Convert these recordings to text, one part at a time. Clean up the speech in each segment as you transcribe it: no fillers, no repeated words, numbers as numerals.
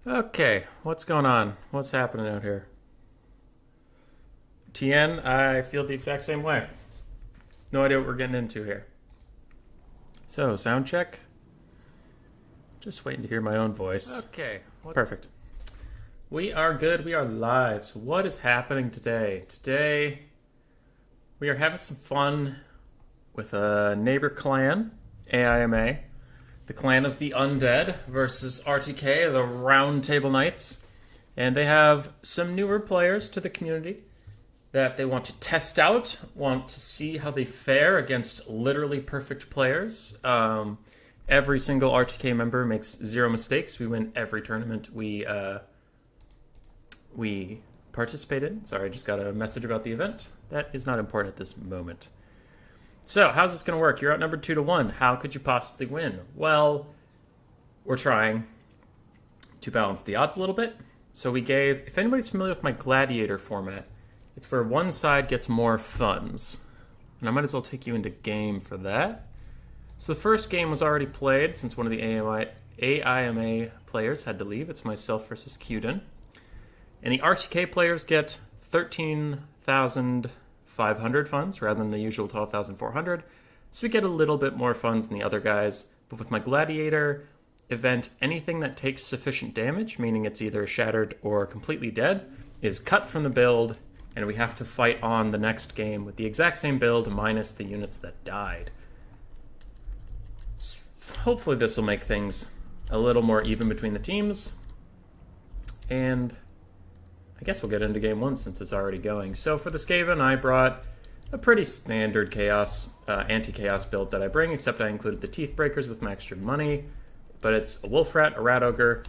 Okay, what's going on? What's happening out here? TN, I feel the exact same way. No idea what we're getting into here. So, sound check. Just waiting to hear my own voice. Okay. Perfect. We are good. We are live. So, what is happening today? Today, we are having some fun with a neighbor clan, AIMA, the clan of the undead versus RTK, the Round Table Knights. And they have some newer players to the community that they want to test out, want to see how they fare against literally perfect players. Every single RTK member makes zero mistakes. We win every tournament we participate in. Sorry, I just got a message about the event. That is not important at this moment. So, how's this going to work? You're outnumbered 2-1. How could you possibly win? Well, we're trying to balance the odds a little bit. So we gave, if anybody's familiar with my gladiator format, it's where one side gets more funds. And I might as well take you into game for that. So the first game was already played since one of the AIMA players had to leave. It's myself versus Qden. And the RTK players get 13,500 funds rather than the usual 12,400. So we get a little bit more funds than the other guys. But with my gladiator event, anything that takes sufficient damage, meaning it's either shattered or completely dead, is cut from the build, and we have to fight on the next game with the exact same build minus the units that died. Hopefully this will make things a little more even between the teams. And I guess we'll get into game one since it's already going. So for the Skaven, I brought a pretty standard chaos, anti-chaos build that I bring, except I included the Teeth Breakers with my extra money. But it's a Wolf Rat, a Rat Ogre,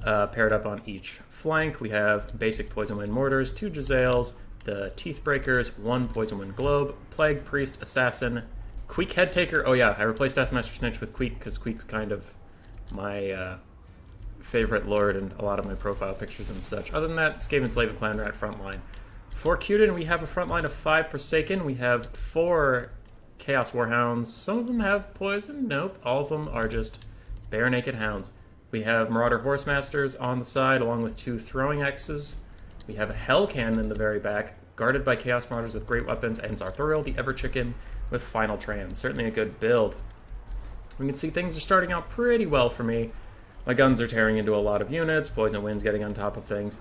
paired up on each flank. We have basic Poison Wind Mortars, 2 Jezzails, the Teeth Breakers, 1 Poison Wind Globe, Plague Priest, Assassin, Queek Head Taker. Oh yeah, I replaced Deathmaster Snitch with Queek because Queek's kind of my favorite lord in a lot of my profile pictures and such. Other than that, Skaven, Slave, and Clan Rat frontline. For Qden, we have a frontline of 5 Forsaken. We have 4 Chaos Warhounds. Some of them have poison. Nope, all of them are just bare naked hounds. We have Marauder Horsemasters on the side, along with 2 Throwing Axes. We have a Hell Cannon in the very back, guarded by Chaos Marauders with great weapons, and Zarthoriel, the Ever Chicken, with Final Trans. Certainly a good build. We can see things are starting out pretty well for me. My guns are tearing into a lot of units, Poison Wind's getting on top of things.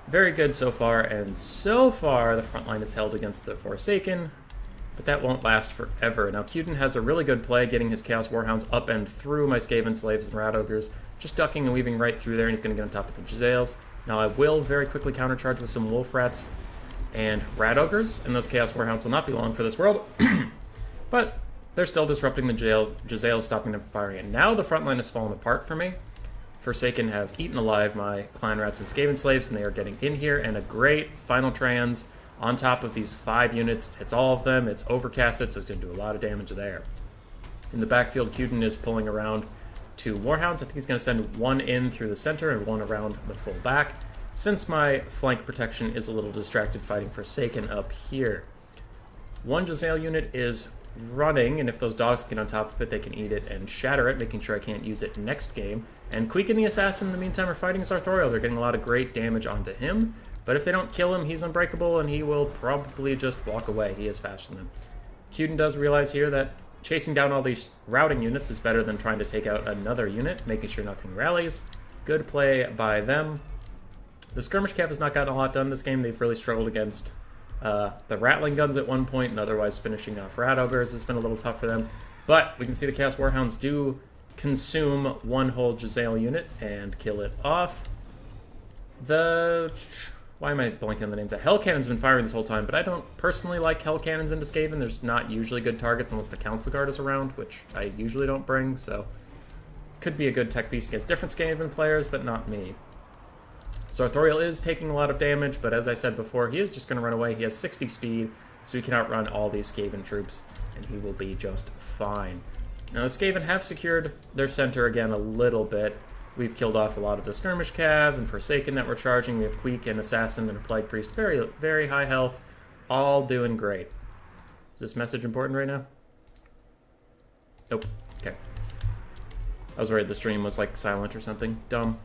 Very good so far, and so far the front line is held against the Forsaken, but that won't last forever. Now, Qden has a really good play getting his Chaos Warhounds up and through my Skaven, Slaves, and Rat Ogres, just ducking and weaving right through there, and he's going to get on top of the Jezzails. Now, I will very quickly countercharge with some Wolf Rats and Rat Ogres, and those Chaos Warhounds will not be long for this world, but they're still disrupting the Jezzails, stopping them from firing. And now the front line has fallen apart for me. Forsaken have eaten alive my Clan Rats and Skaven Slaves, and they are getting in here, and a great Final Trans on top of these 5 units. It's all of them. It's overcasted, so it's going to do a lot of damage there. In the backfield, Qden is pulling around 2 Warhounds. I think he's going to send 1 in through the center and 1 around the full back, since my flank protection is a little distracted fighting Forsaken up here. 1 Jezzail unit is running, and if those dogs get on top of it, they can eat it and shatter it, making sure I can't use it next game. And Queek and the Assassin, in the meantime, are fighting Zarthoriel. They're getting a lot of great damage onto him, but if they don't kill him, he's unbreakable, and he will probably just walk away. He is faster than them. Qden does realize here that chasing down all these routing units is better than trying to take out another unit, making sure nothing rallies. Good play by them. The Skirmish Cav has not gotten a lot done this game. They've really struggled against the Rattling Guns at one point, and otherwise finishing off Rat Ogres has been a little tough for them. But we can see the Chaos Warhounds do consume 1 whole Jezzail unit and kill it off. Why am I blanking on the name? The Hell Cannon's been firing this whole time, but I don't personally like Hell Cannons into Skaven. There's not usually good targets unless the Council Guard is around, which I usually don't bring, so could be a good tech piece against different Skaven players, but not me. Zarthoriel is taking a lot of damage, but as I said before, he is just going to run away. He has 60 speed, so he can outrun all these Skaven troops, and he will be just fine. Now, the Skaven have secured their center again a little bit. We've killed off a lot of the Skirmish Cav and Forsaken that we're charging. We have Queek and Assassin and a Plague Priest. Very, very high health. All doing great. Is this message important right now? Nope. Okay. I was worried the stream was like silent or something. Dumb.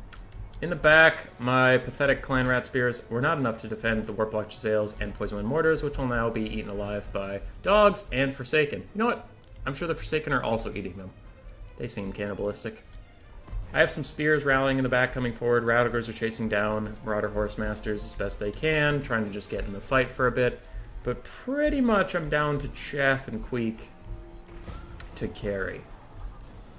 In the back, my pathetic clan rat spears were not enough to defend the warplock Jezzails and poison wind mortars, which will now be eaten alive by dogs and Forsaken. You know what? I'm sure the Forsaken are also eating them. They seem cannibalistic. I have some spears rallying in the back coming forward. Routigers are chasing down Marauder Horse Masters as best they can, trying to just get in the fight for a bit. But pretty much I'm down to Chaff and Queek to carry.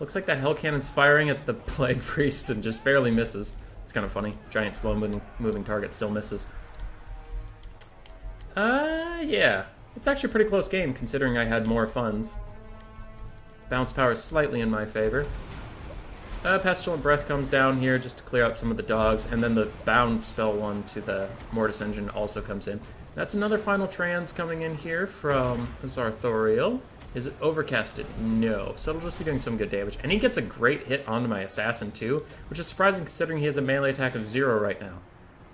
Looks like that Hell Cannon's firing at the Plague Priest and just barely misses. It's kind of funny. Giant slow-moving target still misses. Yeah. It's actually a pretty close game, considering I had more funds. Bounce power is slightly in my favor. Pestilent Breath comes down here just to clear out some of the dogs, and then the bound spell one to the Mortis Engine also comes in. That's another final trans coming in here from Zarthoriel. Is it overcasted? No. So it'll just be doing some good damage. And he gets a great hit onto my Assassin too, which is surprising considering he has a melee attack of 0 right now.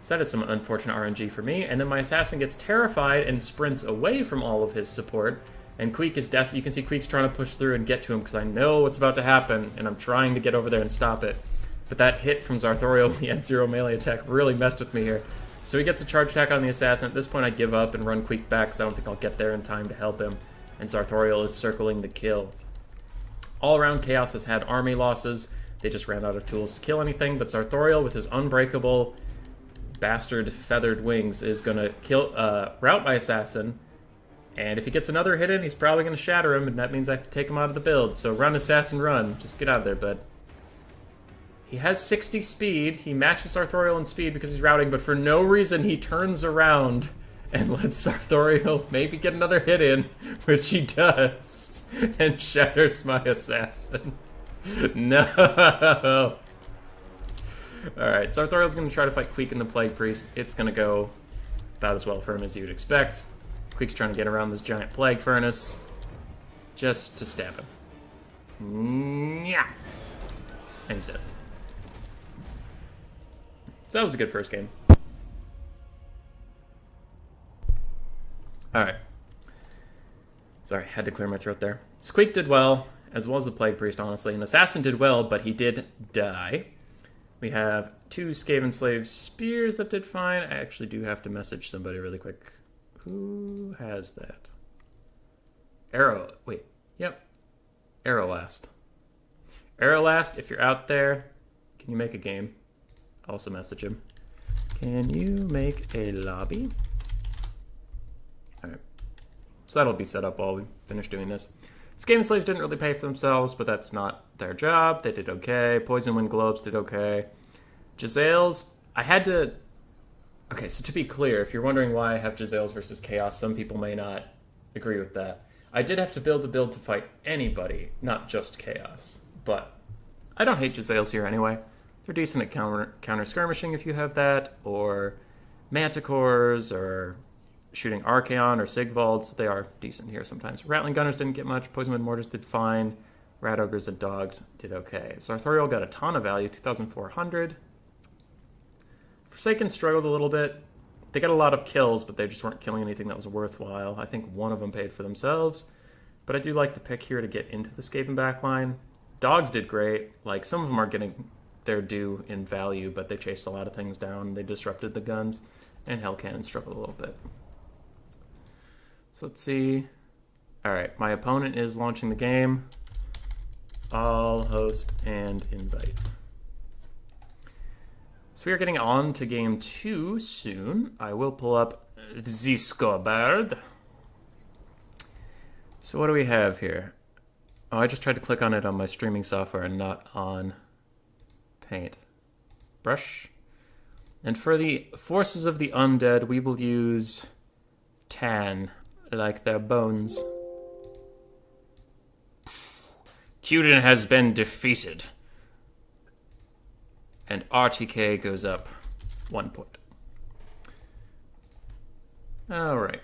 So that is some unfortunate RNG for me. And then my Assassin gets terrified and sprints away from all of his support. And Queek is desperate. You can see Queek's trying to push through and get to him because I know what's about to happen, and I'm trying to get over there and stop it. But that hit from Zarthoriel, he had 0 melee attack, really messed with me here. So he gets a charge attack on the Assassin. At this point I give up and run Queek back because I don't think I'll get there in time to help him. And Zarthoriel is circling the kill. All around, Chaos has had army losses. They just ran out of tools to kill anything, but Zarthoriel with his unbreakable bastard feathered wings is going to rout my Assassin. And if he gets another hit in, he's probably going to shatter him, and that means I have to take him out of the build. So run, Assassin, run. Just get out of there, bud. He has 60 speed. He matches Zarthoriel in speed because he's routing, but for no reason he turns around and lets Zarthoriel maybe get another hit in, which he does, and shatters my Assassin. No! Alright, Zarthoriel's going to try to fight Queek and the Plague Priest. It's going to go about as well for him as you'd expect. Queek's trying to get around this giant Plague Furnace just to stab him. Yeah. And he's dead. So that was a good first game. Alright. Sorry, had to clear my throat there. Squeak did well as the Plague Priest, honestly. And Assassin did well, but he did die. We have 2 Skaven Slave Spears that did fine. I actually do have to message somebody really quick. Who has that? Wait. Yep. Arrowlast. Arrowlast, if you're out there, can you make a game? Also message him. Can you make a lobby? Alright. So that'll be set up while we finish doing this. Skaven Slaves didn't really pay for themselves, but that's not their job. They did okay. Poison Wind Globes did okay. Jezzails, I had to... Okay, so to be clear, if you're wondering why I have Jezzails versus Chaos, some people may not agree with that. I did have to build a build to fight anybody, not just Chaos. But I don't hate Jezzails here anyway. They're decent at counter skirmishing if you have that, or Manticores, or shooting Archaon or Sigvalds. They are decent here sometimes. Rattling Gunners didn't get much. Poison Wind Mortars did fine. Rat Ogres and Dogs did okay. Zarthoriel got a ton of value, 2,400. Forsaken struggled a little bit. They got a lot of kills, but they just weren't killing anything that was worthwhile. I think one of them paid for themselves. But I do like the pick here to get into the Skaven backline. Dogs did great. Like, some of them are getting their due in value, but they chased a lot of things down. They disrupted the guns, and Hell Cannon struggled a little bit. So let's see. Alright, my opponent is launching the game. I'll host and invite. So we are getting on to game 2 soon. I will pull up the scoreboard. So what do we have here? Oh, I just tried to click on it on my streaming software and not on Paint. Brush. And for the forces of the undead, we will use tan, like their bones. Cuden has been defeated. And RTK goes up 1 point. Alright.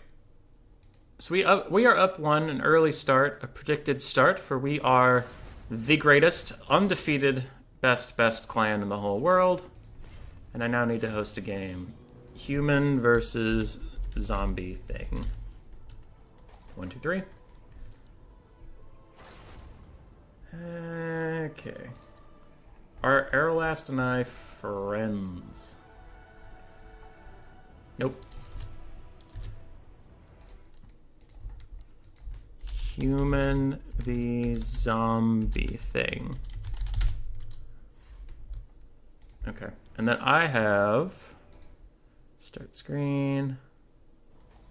So we are up 1, an early start, a predicted start, for we are the greatest, undefeated, best clan in the whole world. And I now need to host a game. Human versus zombie thing. 1, 2, 3. Okay. Are Arrowlast and I friends? Nope. Human v zombie thing. Okay. And then I have... Start screen.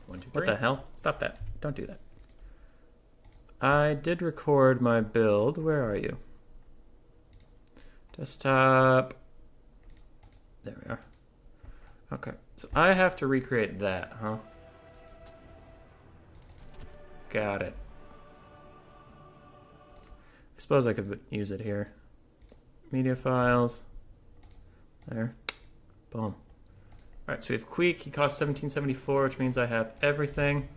1, 2, 3. What the hell? Stop that. Don't do that. I did record my build. Where are you? Desktop. There we are. Okay. So I have to recreate that, huh? Got it. I suppose I could use it here. Media files. There. Boom. Alright, so we have Queek. He costs 1774, which means I have everything.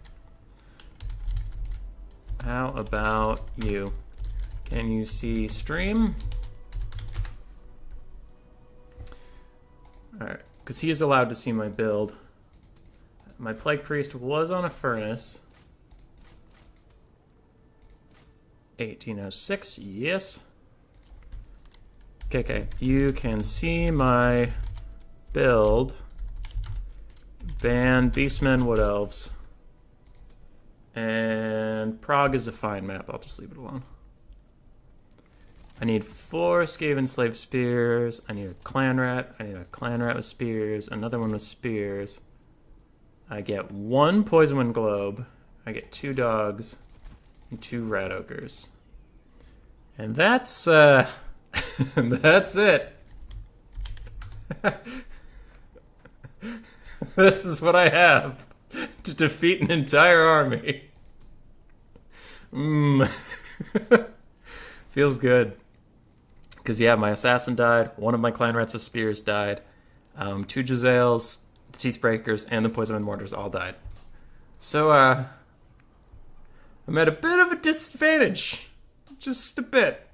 How about you? Can you see stream? Alright, because he is allowed to see my build. My Plague Priest was on a furnace. 1806, yes. Okay, you can see my build. Ban Beastmen, Wood Elves. And Prague is a fine map. I'll just leave it alone. I need 4 Skaven Slave Spears. I need a Clan Rat. I need a Clan Rat with Spears. Another one with Spears. I get 1 Poison Wind Globe. I get 2 Dogs. And 2 Rat Ogres. And that's, that's it. This is what I have to defeat an entire army. Feels good. Because, yeah, my assassin died. 1 of my Clan Rats with Spears died. 2 Jezzails, the Teethbreakers, and the Poison Wind Mortars all died. So, I'm at a bit of a disadvantage. Just a bit.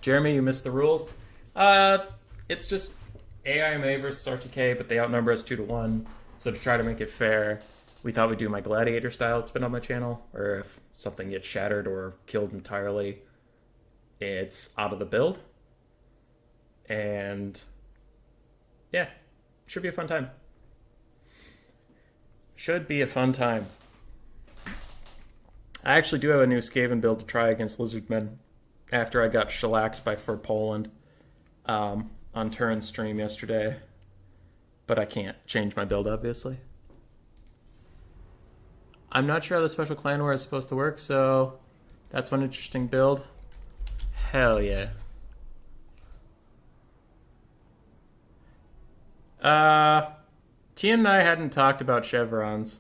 Jeremy, you missed the rules. It's just AIMA versus RTK, but they outnumber us 2-1. So to try to make it fair, we thought we'd do my gladiator style that's been on my channel, or if something gets shattered or killed entirely, it's out of the build. And yeah, should be a fun time. Should be a fun time. I actually do have a new Skaven build to try against Lizardmen after I got shellacked by For Poland on Turin's stream yesterday. But I can't change my build, obviously. I'm not sure how the special clan war is supposed to work, so that's one interesting build. Hell yeah. Tian and I hadn't talked about chevrons.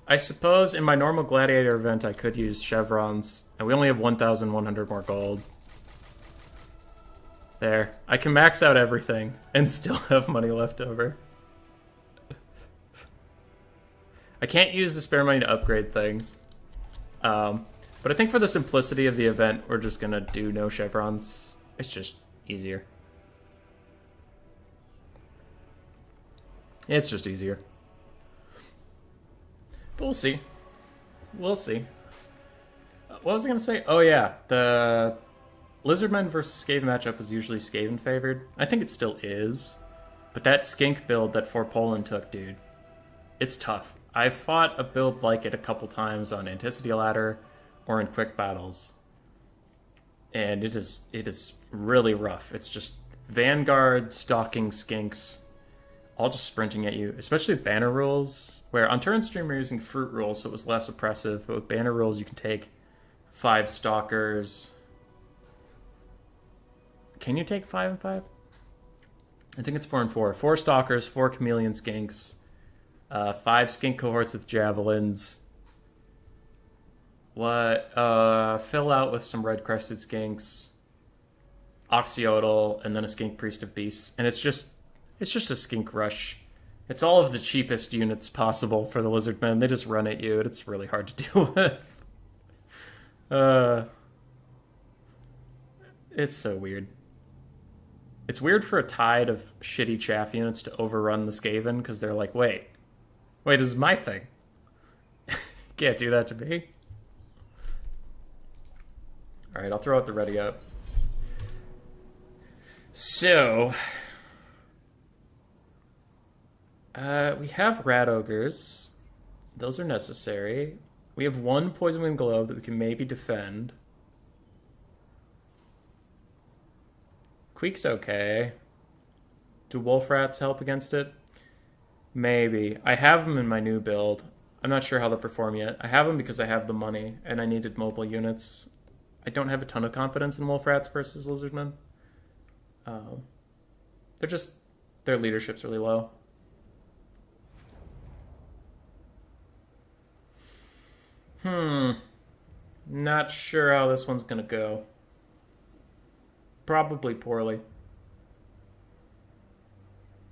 I suppose in my normal gladiator event I could use chevrons, and we only have 1,100 more gold. There. I can max out everything and still have money left over. I can't use the spare money to upgrade things. But I think for the simplicity of the event, we're just going to do no chevrons. It's just easier. It's just easier. But we'll see. We'll see. What was I going to say? Oh yeah, the Lizardmen versus Skaven matchup is usually Skaven favored. I think it still is. But that skink build that For Poland took, dude, it's tough. I've fought a build like it a couple times on Anticity Ladder or in quick battles. And it is really rough. It's just Vanguard stalking skinks, all just sprinting at you, especially with banner rules, where on turn stream we're using fruit rules, so it was less oppressive, but with banner rules you can take 5 stalkers. Can you take 5 and 5? I think it's 4 and 4. 4 stalkers, 4 chameleon skinks, 5 skink cohorts with javelins. What? Fill out with some red-crested skinks, Oxyodal, and then a skink priest of beasts, and it's just a skink rush. It's all of the cheapest units possible for the Lizardmen. They just run at you, and it's really hard to deal with. It's so weird. It's weird for a tide of shitty chaff units to overrun the Skaven, because they're like, wait, this is my thing. You can't do that to me. Alright, I'll throw out the ready up. So... we have rat ogres. Those are necessary. We have one poison wind glove that we can maybe defend. Queek's okay. Do wolf rats help against it? Maybe. I have them in my new build. I'm not sure how they'll perform yet. I have them because I have the money and I needed mobile units. I don't have a ton of confidence in wolf rats versus lizardmen. Their leadership's really low. Not sure how this one's gonna go. Probably poorly.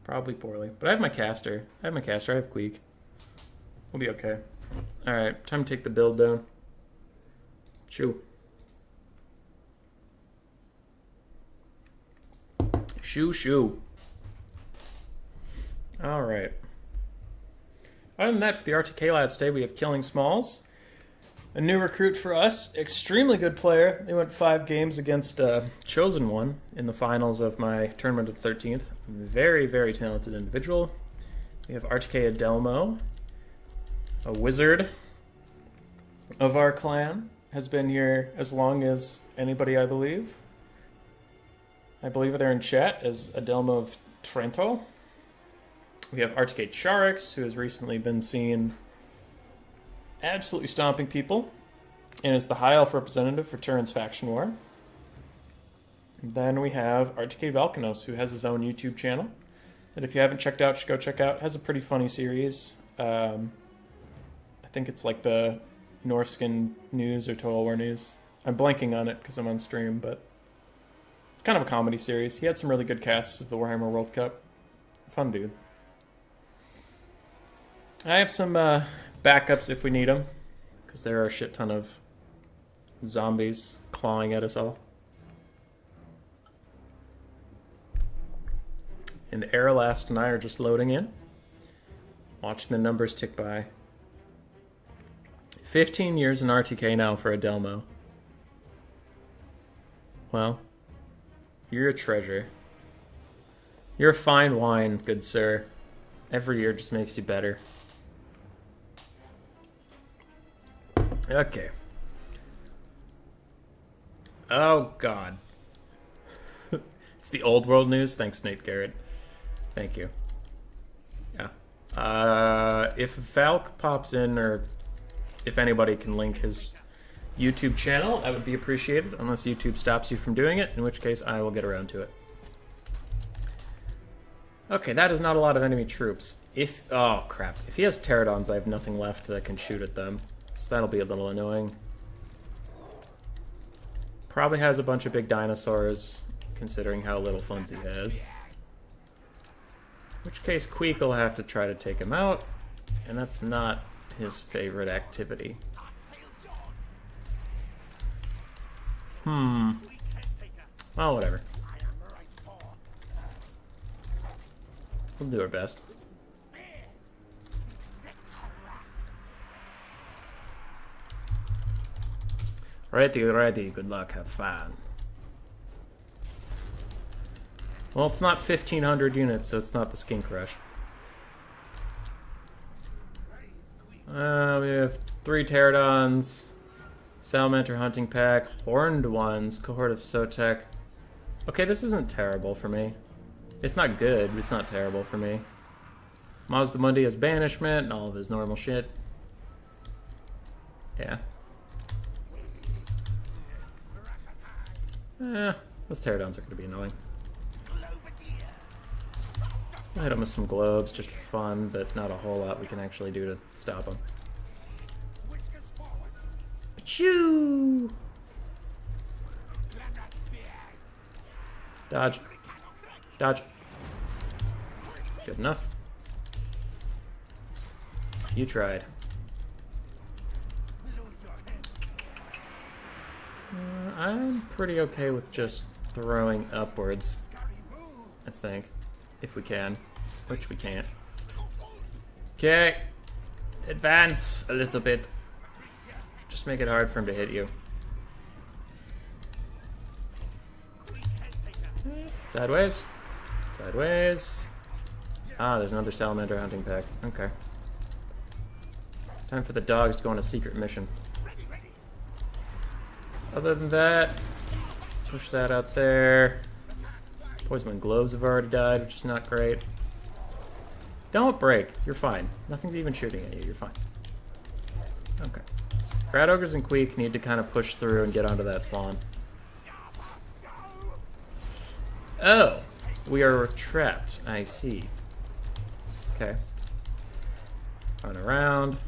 Probably poorly. But I have my caster. I have Queek. We'll be okay. Alright, time to take the build down. Shoo. Shoo. Alright. Other than that, for the RTK Lads today, we have Killing Smalls. A new recruit for us. Extremely good player. They went 5 games against Chosen One in the finals of my tournament of the 13th. Very, very talented individual. We have RTK Adelmo, a wizard of our clan. Has been here as long as anybody, I believe. I believe they're in chat as Adelmo of Trento. We have RTK Charix, who has recently been seen absolutely stomping people, and is the High Elf representative for Turin's Faction War. And then we have RTK Valkanos, who has his own YouTube channel that if you haven't checked out, you should go check out. It has a pretty funny series. I think it's like the Norskin News or Total War News. I'm blanking on it because I'm on stream, but it's kind of a comedy series. He had some really good casts of the Warhammer World Cup. Fun dude. I have some backups if we need them, because there are a shit ton of zombies clawing at us all. And Airlast and I are just loading in, watching the numbers tick by. 15 years in RTK now for Adelmo. Well, you're a treasure. You're a fine wine, good sir. Every year just makes you better. Okay. Oh, God. It's the old world news. Thanks, Nate Garrett. Thank you. Yeah. If Valk pops in, or if anybody can link his YouTube channel, that would be appreciated, unless YouTube stops you from doing it, in which case I will get around to it. Okay, that is not a lot of enemy troops. Oh, crap. If he has pterodons, I have nothing left that can shoot at them. So that'll be a little annoying. Probably has a bunch of big dinosaurs, considering how little funds he has. In which case, Queek will have to try to take him out, and that's not his favorite activity. Well, whatever. We'll do our best. Ready, good luck, have fun. Well, it's not 1,500 units, so it's not the Skink Rush. We have 3 Pterodons, Salamander Hunting Pack, Horned Ones, Cohort of Sotek. Okay, this isn't terrible for me. It's not good, but it's not terrible for me. Mazdamundi has Banishment and all of his normal shit. Yeah. Those Pterodons are going to be annoying. I'll hit them with some globes just for fun, but not a whole lot we can actually do to stop them. Achoo! Dodge. Dodge. Good enough. You tried. I'm pretty okay with just throwing upwards, I think, if we can, which we can't. Okay, advance a little bit. Just make it hard for him to hit you. Sideways. Sideways. Ah, there's another salamander hunting pack. Okay. Time for the dogs to go on a secret mission. Other than that, push that out there. Poison gloves have already died, which is not great. Don't break. You're fine. Nothing's even shooting at you. You're fine. Okay. Rat Ogres and Queek need to kind of push through and get onto that Slan. Oh! We are trapped. I see. Okay. Run around.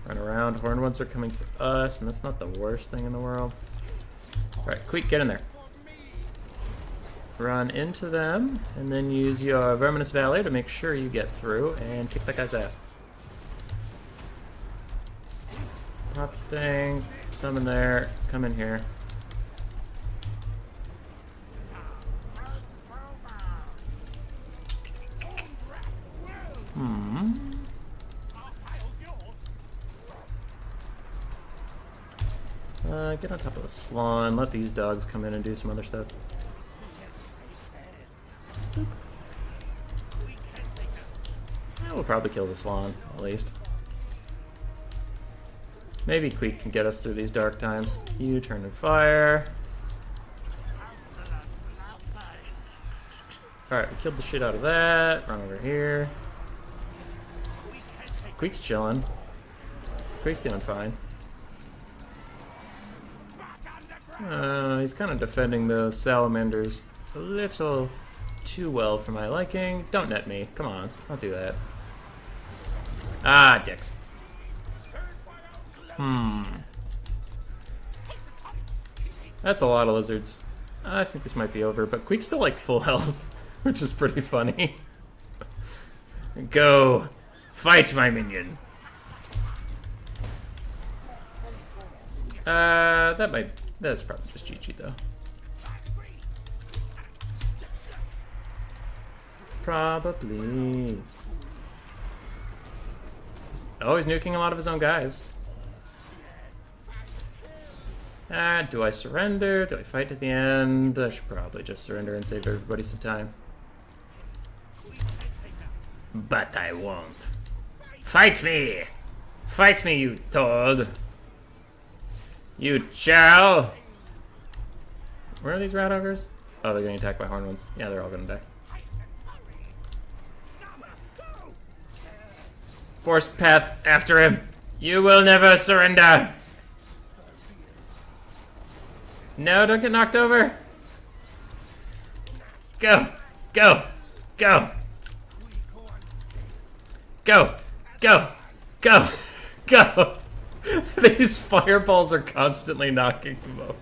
Run around. Horned ones are coming for us, and that's not the worst thing in the world. Alright, Queek, get in there. Run into them, and then use your Verminous Valet to make sure you get through and kick that guy's ass. Pop thing, summon there, come in here. Get on top of the Slan, let these dogs come in and do some other stuff. Boop. Yeah, we'll probably kill the Slan, at least. Maybe Queek can get us through these dark times. You turn to fire. Alright, we killed the shit out of that. Run over here. Queek's chilling. Queek's doing fine. He's kind of defending those salamanders a little too well for my liking. Don't net me. Come on. Don't do that. Ah, dicks. That's a lot of lizards. I think this might be over, but Queek's still like full health, which is pretty funny. Go. Fight, my minion. That's probably just GG though. Probably. Oh, he's nuking a lot of his own guys. Do I surrender? Do I fight to the end? I should probably just surrender and save everybody some time. But I won't. Fight me! Fight me, you toad! You chow! Where are these rat ogres? Oh, they're getting attacked by horned ones. Yeah, they're all gonna die. Force path after him! You will never surrender! No, don't get knocked over! Go! Go! Go! Go! Go! Go! Go! These fireballs are constantly knocking him over.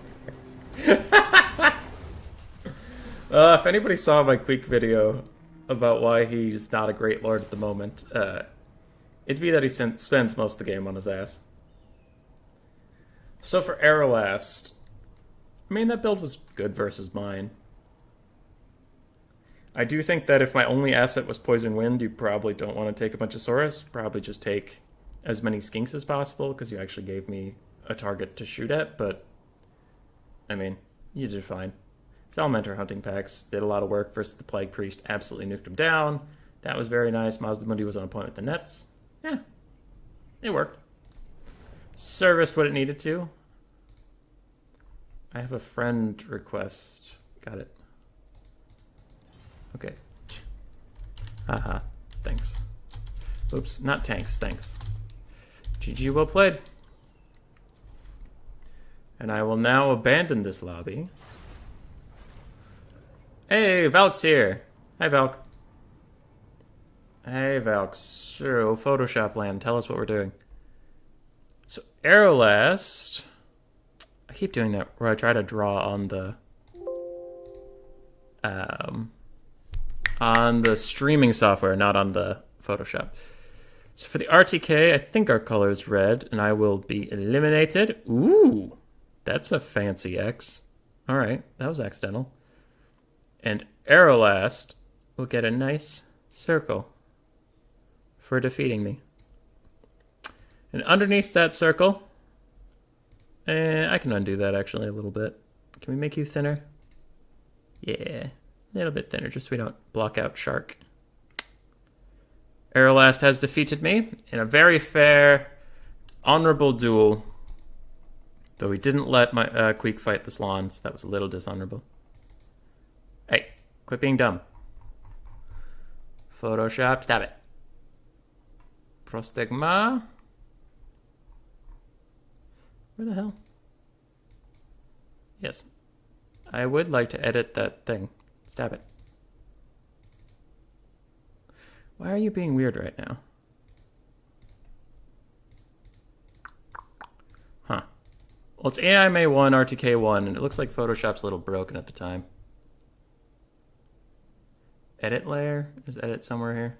If anybody saw my Queek video about why he's not a great lord at the moment, it'd be that he spends most of the game on his ass. So for Arrowlast, I mean, that build was good versus mine. I do think that if my only asset was Poison Wind, you probably don't want to take a bunch of Saurus. Probably just take as many Skinks as possible, because you actually gave me a target to shoot at, but I mean, you did fine. Salamander hunting packs did a lot of work versus the Plague Priest, absolutely nuked him down. That was very nice. Mazdamundi was on point with the nets. Yeah, it worked. Serviced what it needed to. I have a friend request. Got it. Okay. Haha, thanks. Oops, not tanks, thanks. GG, well played. And I will now abandon this lobby. Hey, Valk's here. Hi, Valk. Hey, Valk. So, Photoshop land, tell us what we're doing. So, Arrowlast. I keep doing that where I try to draw on the streaming software, not on the Photoshop. So for the RTK, I think our color is red, and I will be eliminated. Ooh, that's a fancy X. All right, that was accidental. And Arrowlast will get a nice circle for defeating me. And underneath that circle, I can undo that actually a little bit. Can we make you thinner? Yeah, A little bit thinner, just so we don't block out Shark. Arrowlast has defeated me in a very fair, honorable duel. Though he didn't let my Queek fight the Slans. That was a little dishonorable. Hey, quit being dumb. Photoshop, stab it. Prostigma. Where the hell? Yes. I would like to edit that thing. Stab it. Why are you being weird right now? Huh. Well, it's AIMA 1, RTK 1, and it looks like Photoshop's a little broken at the time. Edit layer? Is edit somewhere here?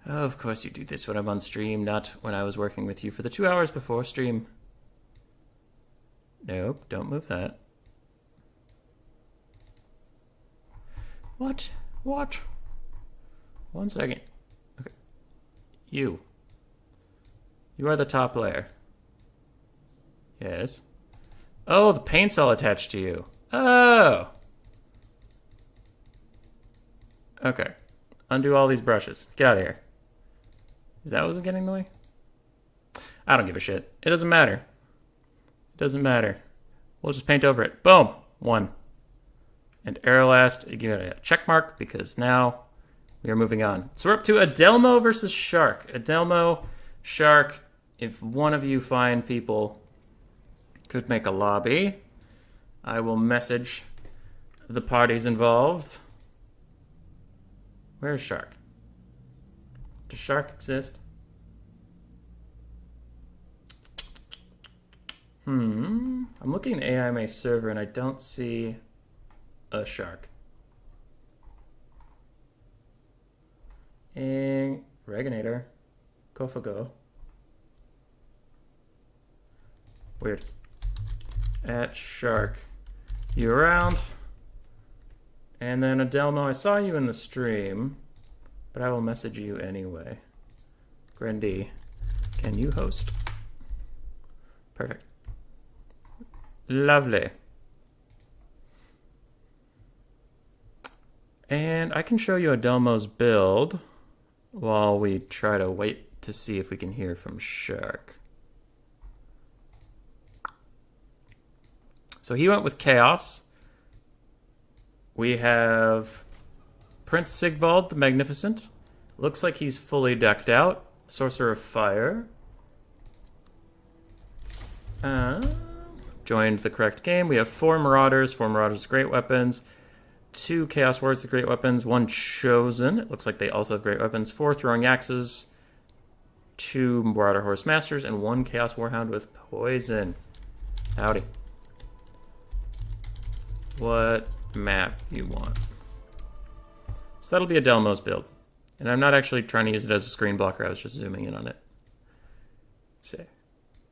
Oh, of course you do this when I'm on stream, not when I was working with you for the 2 hours before stream. Nope, don't move that. What? What? 1 second. Okay. You. You are the top layer. Yes. Oh, the paint's all attached to you. Oh! Okay. Undo all these brushes. Get out of here. Is that what's getting in the way? I don't give a shit. It doesn't matter. It doesn't matter. We'll just paint over it. Boom! 1. And Arrowlast, you get a check mark because now we are moving on. So we're up to Adelmo versus Shark. Adelmo, Shark, if one of you fine people could make a lobby, I will message the parties involved. Where is Shark? Does Shark exist? I'm looking at the AIMA server and I don't see a Shark. And Reginator. Kofago. Weird. At Shark. You around? And then Adelmo, I saw you in the stream, but I will message you anyway. Grendy, can you host? Perfect. Lovely. And I can show you Adelmo's build while we try to wait to see if we can hear from Shark. So he went with Chaos. We have Prince Sigvald the Magnificent. Looks like he's fully decked out. Sorcerer of Fire. Joined the correct game. We have 4 Marauders. 4 Marauders with great weapons. 2 Chaos Warriors with great weapons. 1 Chosen. It looks like they also have great weapons. 4 Throwing Axes. 2 Marauder Horse Masters. And 1 Chaos Warhound with poison. Howdy. What map you want? So that'll be Adelmo's build. And I'm not actually trying to use it as a screen blocker. I was just zooming in on it. See.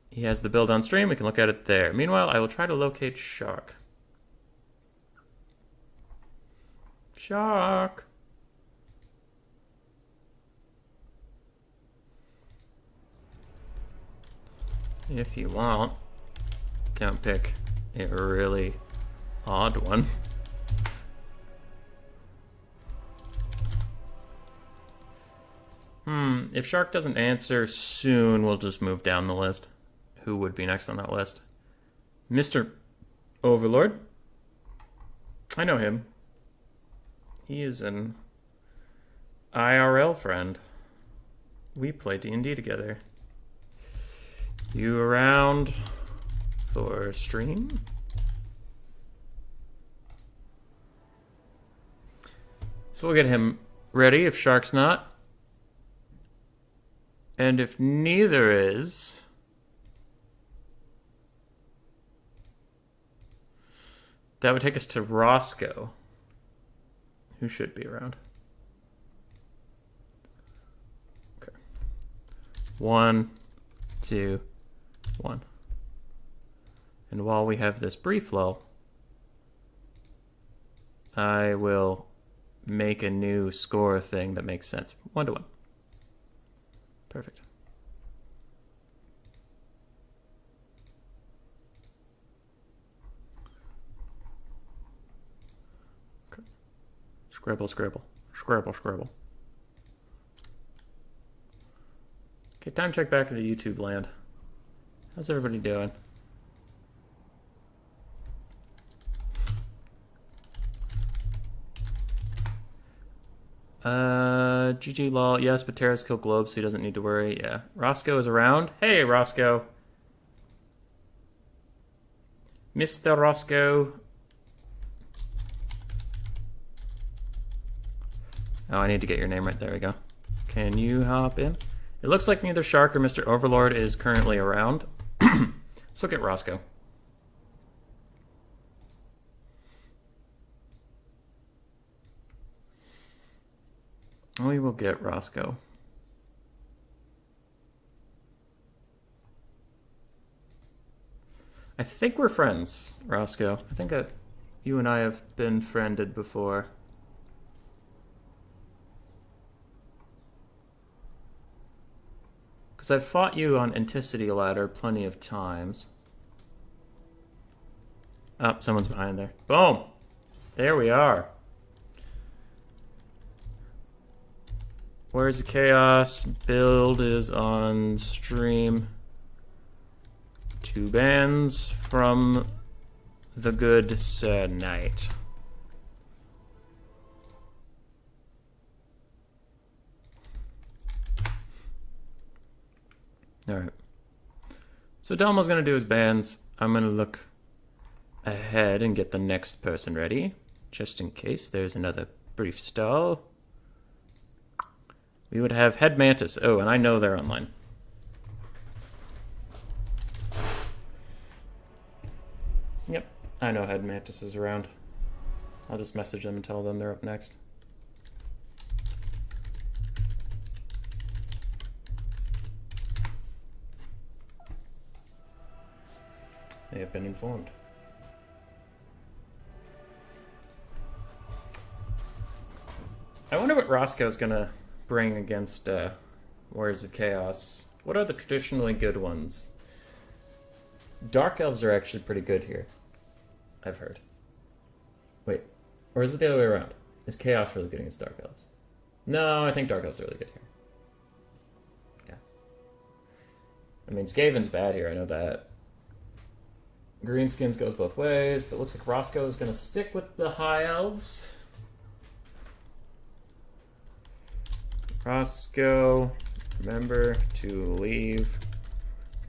He has the build on stream. We can look at it there. Meanwhile, I will try to locate Shark. Shark. If you want, don't pick a really odd one. If Shark doesn't answer soon, we'll just move down the list. Who would be next on that list? Mr. Overlord. I know him. He is an IRL friend. We play D&D together. You around for stream? So we'll get him ready if Shark's not. And if neither is, that would take us to Roscoe, who should be around. Okay. 1, 2, 1. And while we have this brief lull, I will make a new score thing that makes sense. 1 to 1. Perfect. Scribble, scribble. Scribble, scribble. Okay, time check back into YouTube land. How's everybody doing? GG lol. Yes, but Terra's killed Globe, so he doesn't need to worry. Yeah. Roscoe is around. Hey, Roscoe. Mr. Roscoe. Oh, I need to get your name right. There we go. Can you hop in? It looks like neither Shark or Mr. Overlord is currently around. Let's look at Roscoe. We will get Roscoe. I think we're friends, Roscoe. I think you and I have been friended before. Because I've fought you on Anticity Ladder plenty of times. Oh, someone's behind there. Boom! There we are. Where's the Chaos? Build is on stream. 2 bans from the good Sir Knight. Alright. So Delmo's going to do his bans. I'm going to look ahead and get the next person ready, just in case there's another brief stall. We would have Head Mantis. Oh, and I know they're online. Yep, I know Head Mantis is around. I'll just message them and tell them they're up next. They have been informed. I wonder what Roscoe's gonna bring against Warriors of Chaos. What are the traditionally good ones? Dark Elves are actually pretty good here, I've heard. Wait, or is it the other way around? Is Chaos really good against Dark Elves? No, I think Dark Elves are really good here. Yeah. I mean, Skaven's bad here, I know that. Greenskins goes both ways, but it looks like Roscoe is going to stick with the High Elves. Roscoe, remember to leave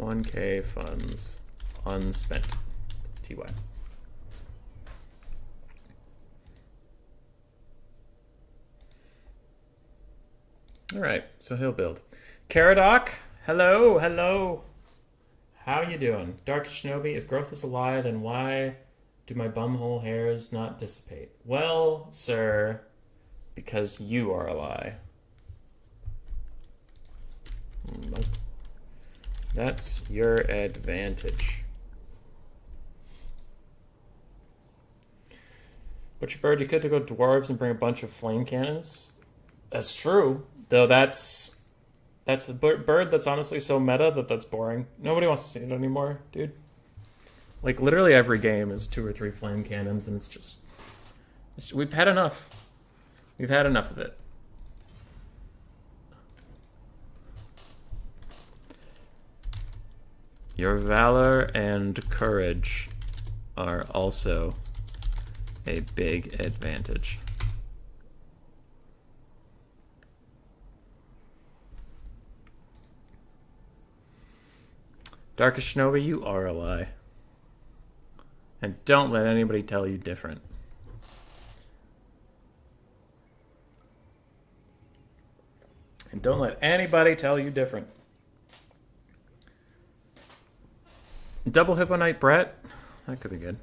1K funds unspent. TY. Alright, so he'll build. Caradoc, hello, hello. How you doing? Dark Shinobi, if growth is a lie, then why do my bumhole hairs not dissipate? Well, sir, because you are a lie. That's your advantage. Butcher Bird, you could go dwarves and bring a bunch of flame cannons. That's true, though that's a bird that's honestly so meta that that's boring. Nobody wants to see it anymore, dude. Like, literally every game is 2 or 3 flame cannons, and it's just... we've had enough. We've had enough of it. Your valor and courage are also a big advantage. Darkest Shinobi, you are a lie. And don't let anybody tell you different. And don't let anybody tell you different. Double Hippo Knight Brett? That could be good.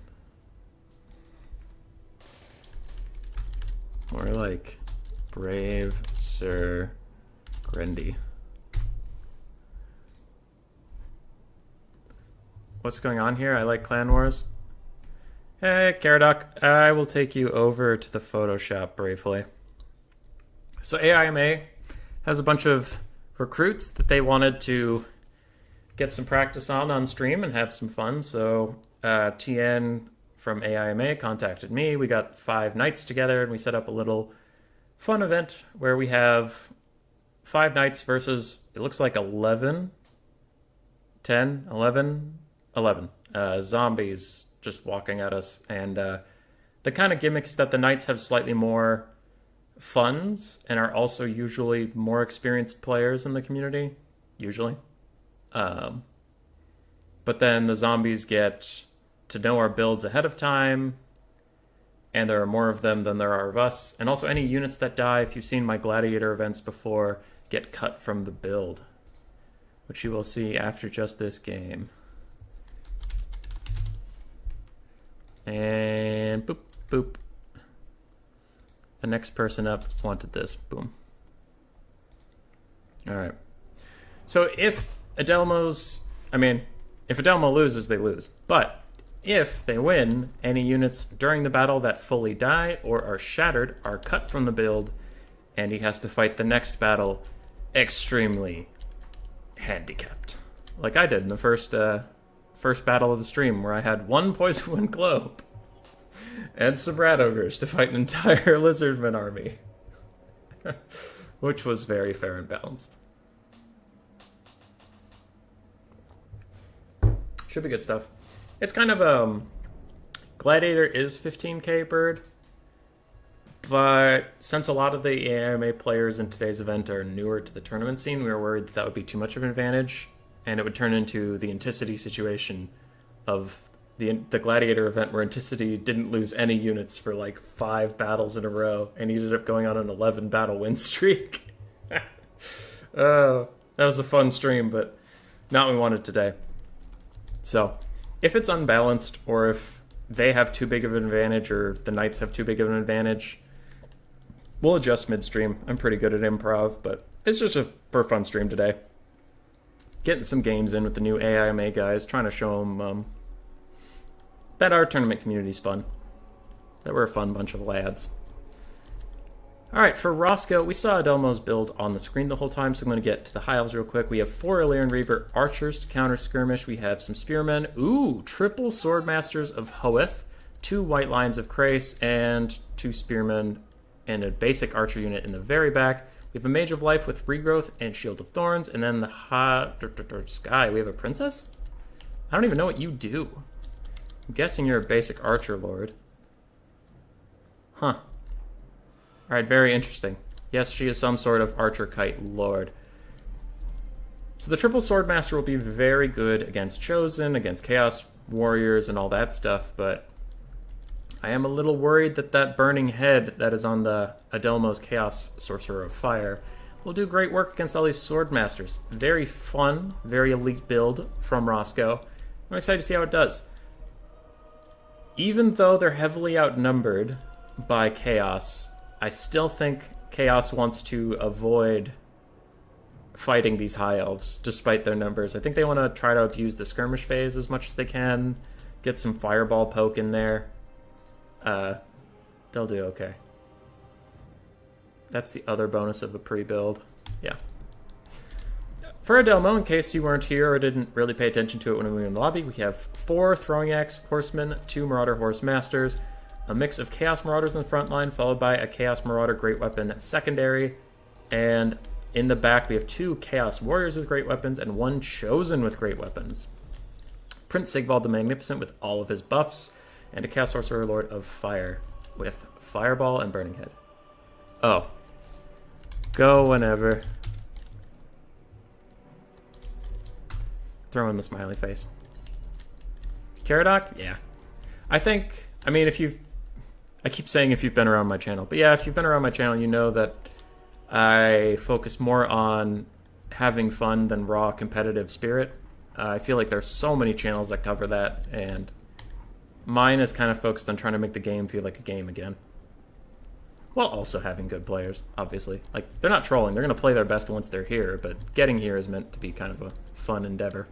More like Brave Sir Grendy. What's going on here? I like Clan Wars. Hey, Caradoc, I will take you over to the Photoshop briefly. So AIMA has a bunch of recruits that they wanted to get some practice on stream and have some fun. So TN from AIMA contacted me. We got 5 nights together and we set up a little fun event where we have 5 knights versus, it looks like 11, 10, 11, 11 zombies just walking at us. And the kind of gimmick is that the knights have slightly more funds and are also usually more experienced players in the community, usually. But then the zombies get to know our builds ahead of time, and there are more of them than there are of us. And also any units that die, if you've seen my gladiator events before, get cut from the build, which you will see after just this game. And boop, boop. The next person up wanted this. Boom. All right. So if Adelmo's, if Adelmo loses, they lose. But if they win, any units during the battle that fully die or are shattered are cut from the build, and he has to fight the next battle extremely handicapped. Like I did in the first battle of the stream, where I had 1 poison wind globe and some rat ogres to fight an entire lizardman army. Which was very fair and balanced. Should be good stuff. It's kind of Gladiator is 15k bird, but since a lot of the AIMA players in today's event are newer to the tournament scene, we were worried that would be too much of an advantage, and it would turn into the Anticity situation of the Gladiator event, where Anticity didn't lose any units for like 5 battles in a row, and he ended up going on an 11 battle win streak. That was a fun stream, but not what we wanted today. So, if it's unbalanced, or if they have too big of an advantage, or the Knights have too big of an advantage, we'll adjust midstream. I'm pretty good at improv, but it's just for a fun stream today. Getting some games in with the new AIMA guys, trying to show them that our tournament community's fun. That we're a fun bunch of lads. Alright, for Roscoe, we saw Adelmo's build on the screen the whole time, so I'm going to get to the high elves real quick. We have 4 Illyrian Reaver archers to counter skirmish. We have some spearmen. Ooh, triple swordmasters of Hoeth, 2 white lions of Crace, and 2 spearmen, and a basic archer unit in the very back. We have a Mage of Life with Regrowth and Shield of Thorns, and then the Sky. We have a princess? I don't even know what you do. I'm guessing you're a basic archer lord. Huh. Alright, very interesting. Yes, she is some sort of archer kite lord. So the triple swordmaster will be very good against Chosen, against Chaos Warriors, and all that stuff, but I am a little worried that that burning head that is on the Adelmo's Chaos Sorcerer of Fire will do great work against all these swordmasters. Very fun, very elite build from Roscoe. I'm excited to see how it does. Even though they're heavily outnumbered by Chaos, I still think Chaos wants to avoid fighting these high elves, despite their numbers. I think they want to try to abuse the skirmish phase as much as they can, get some fireball poke in there. They'll do okay. That's the other bonus of a pre-build. Yeah. For Adelmo, in case you weren't here or didn't really pay attention to it when we were in the lobby, we have 4 Throwing Axe Horsemen, 2 Marauder Horse Masters, a mix of Chaos Marauders in the front line, followed by a Chaos Marauder Great Weapon secondary, and in the back we have 2 Chaos Warriors with Great Weapons and 1 Chosen with Great Weapons. Prince Sigvald the Magnificent with all of his buffs, and a Chaos Sorcerer Lord of Fire with Fireball and Burning Head. Oh. Go whenever. Throw in the smiley face. Caradoc? Yeah. I keep saying if you've been around my channel, but yeah, if you've been around my channel, you know that I focus more on having fun than raw competitive spirit. I feel like there's so many channels that cover that, and mine is kind of focused on trying to make the game feel like a game again. While also having good players, obviously. Like, they're not trolling, they're going to play their best once they're here, but getting here is meant to be kind of a fun endeavor.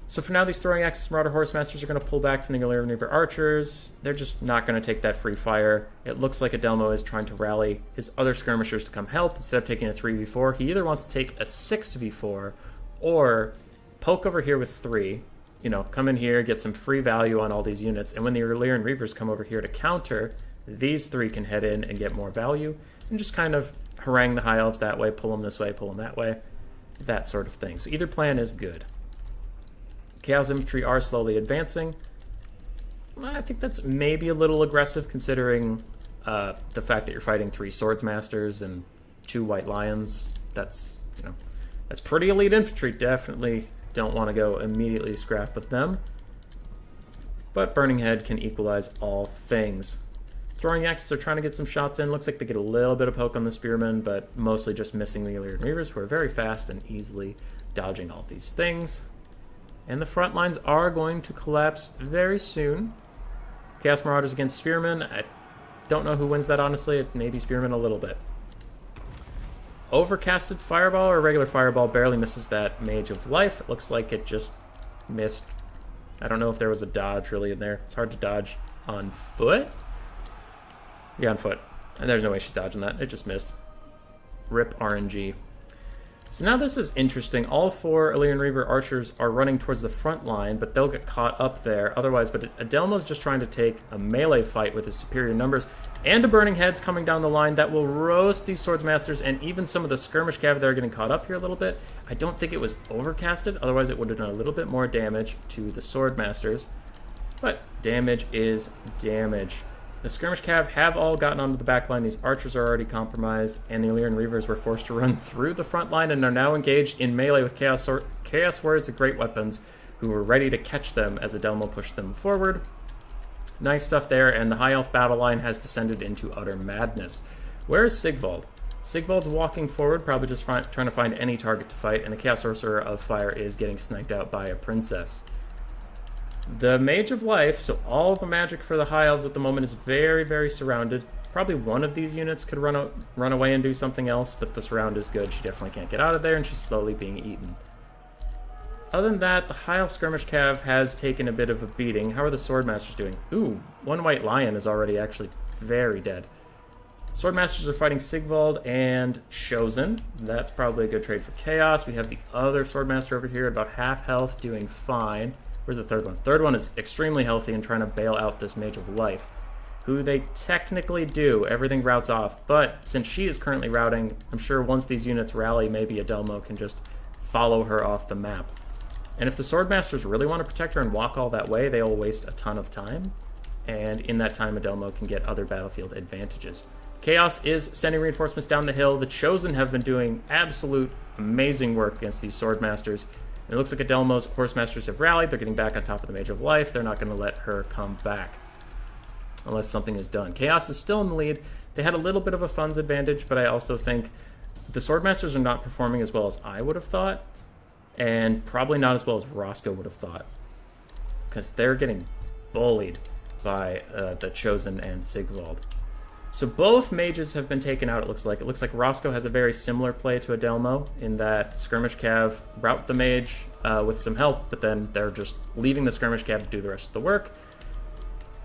So for now, these Throwing Axes Marauder Horsemasters are going to pull back from the Illyrian Reaver Archers. They're just not going to take that free fire. It looks like Adelmo is trying to rally his other skirmishers to come help instead of taking a 3v4. He either wants to take a 6v4 or poke over here with 3. You know, come in here, get some free value on all these units, and when the Illyrian Reavers come over here to counter, these three can head in and get more value, and just kind of harangue the High Elves that way, pull them this way, pull them that way, that sort of thing. So either plan is good. Chaos Infantry are slowly advancing. I think that's maybe a little aggressive considering the fact that you're fighting 3 Swordsmasters and 2 White Lions. That's, you know, that's pretty elite infantry. Definitely don't want to go immediately scrap with them. But Burning Head can equalize all things. Throwing Axes are trying to get some shots in. Looks like they get a little bit of poke on the Spearmen, but mostly just missing the Illyrian Reavers, who are very fast and easily dodging all these things. And the front lines are going to collapse very soon. Chaos Marauders against Spearmen. I don't know who wins that, honestly. It may be Spearmen a little bit. Overcasted Fireball or regular Fireball barely misses that Mage of Life. It looks like it just missed. I don't know if there was a dodge really in there. It's hard to dodge on foot. Yeah, on foot. And there's no way she's dodging that. It just missed. Rip RNG. So now this is interesting. All 4 Illyrian Reaver archers are running towards the front line, but they'll get caught up there otherwise. But Adelmo's just trying to take a melee fight with his superior numbers and a Burning Head's coming down the line that will roast these Swordsmasters and even some of the skirmish cav that are getting caught up here a little bit. I don't think it was overcasted, otherwise it would have done a little bit more damage to the Swordmasters. But damage is damage. The skirmish cav have all gotten onto the back line. These archers are already compromised, and the Illyrian Reavers were forced to run through the front line and are now engaged in melee with Chaos Warriors with great weapons, who were ready to catch them as Adelmo pushed them forward. Nice stuff there, and the High Elf battle line has descended into utter madness. Where is Sigvald? Sigvald's walking forward, probably just trying to find any target to fight, and the Chaos Sorcerer of Fire is getting sniped out by a princess. The Mage of Life, so all the magic for the High Elves at the moment is very, very surrounded. Probably one of these units could run away and do something else, but the surround is good. She definitely can't get out of there, and she's slowly being eaten. Other than that, the High Elf Skirmish Cav has taken a bit of a beating. How are the Swordmasters doing? Ooh, 1 White Lion is already actually very dead. Swordmasters are fighting Sigvald and Chosen. That's probably a good trade for Chaos. We have the other Swordmaster over here, about half health, doing fine. Where's the third one? Third one is extremely healthy and trying to bail out this Mage of Life, who they technically do. Everything routes off, but since she is currently routing, I'm sure once these units rally, maybe Adelmo can just follow her off the map. And if the Swordmasters really want to protect her and walk all that way, they will waste a ton of time. And in that time, Adelmo can get other battlefield advantages. Chaos is sending reinforcements down the hill. The Chosen have been doing absolute amazing work against these Swordmasters. And it looks like Adelmo's Horsemasters have rallied. They're getting back on top of the Mage of Life. They're not going to let her come back unless something is done. Chaos is still in the lead. They had a little bit of a funds advantage, but I also think the Swordmasters are not performing as well as I would have thought, and probably not as well as Roscoe would have thought, because they're getting bullied by the Chosen and Sigvald. So both mages have been taken out, it looks like. It looks like Roscoe has a very similar play to Adelmo, in that Skirmish Cav rout the mage with some help, but then they're just leaving the Skirmish Cav to do the rest of the work.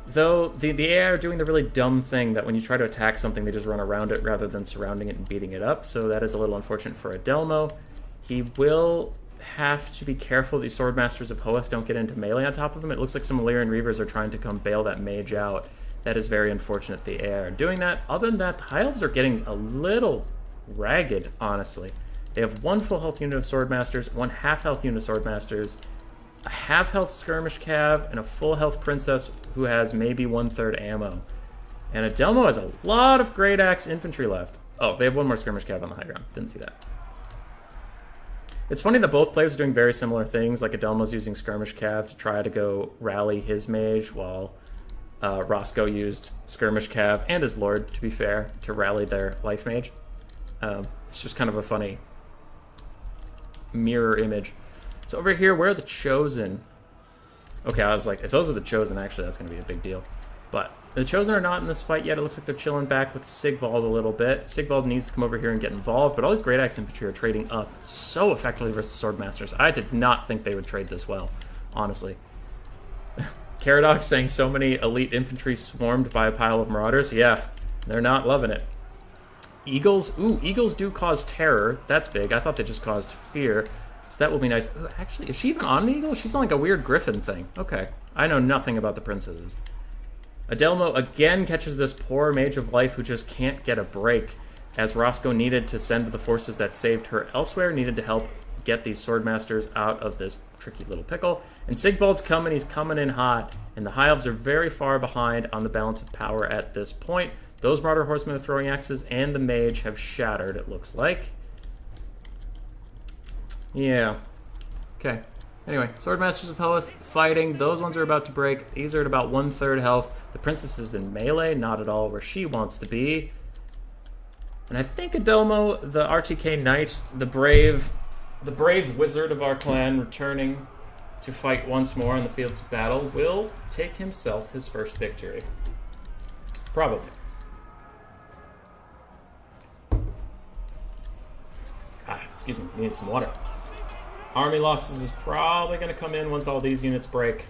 Though the AI are doing the really dumb thing that when you try to attack something, they just run around it rather than surrounding it and beating it up. So that is a little unfortunate for Adelmo. He will have to be careful these Swordmasters of Hoeth don't get into melee on top of him. It looks like some Illyrian Reavers are trying to come bail that mage out. That is very unfortunate the AI are doing that. Other than that, the High Elves are getting a little ragged, honestly. They have 1 full health unit of Swordmasters, 1 half health unit of Swordmasters, a half health Skirmish Cav, and a full health Princess who has maybe 1/3 ammo. And Adelmo has a lot of Great Axe infantry left. Oh, they have 1 more Skirmish Cav on the high ground. Didn't see that. It's funny that both players are doing very similar things, like Adelmo's using Skirmish Cav to try to go rally his mage, while Roscoe used Skirmish Cav and his Lord, to be fair, to rally their Life Mage. It's just kind of a funny mirror image. So over here, where are the Chosen? Okay, I was like, if those are the Chosen, actually, that's going to be a big deal. But the Chosen are not in this fight yet. It looks like they're chilling back with Sigvald a little bit. Sigvald needs to come over here and get involved, but all these Great Axe infantry are trading up so effectively versus Swordmasters. I did not think they would trade this well, honestly. Caradox saying so many elite infantry swarmed by a pile of marauders. Yeah, they're not loving it. Eagles. Ooh, eagles do cause terror. That's big. I thought they just caused fear. So that will be nice. Ooh, actually, is she even on an eagle? She's on like a weird griffin thing. Okay. I know nothing about the princesses. Adelmo again catches this poor Mage of Life who just can't get a break, as Roscoe needed to send the forces that saved her elsewhere, needed to help get these Swordmasters out of this tricky little pickle. And Sigvald's coming, he's coming in hot, and the High Elves are very far behind on the balance of power at this point. Those Martyr Horsemen with throwing axes and the Mage have shattered, it looks like. Yeah. Okay. Anyway, Swordmasters of Health fighting. Those ones are about to break. These are at about 1/3 health. The Princess is in melee, not at all where she wants to be. And I think Adelmo, the RTK Knight, the brave wizard of our clan, returning to fight once more on the fields of battle, will take himself his first victory. Probably. Excuse me, we need some water. Army losses is probably going to come in once all these units break.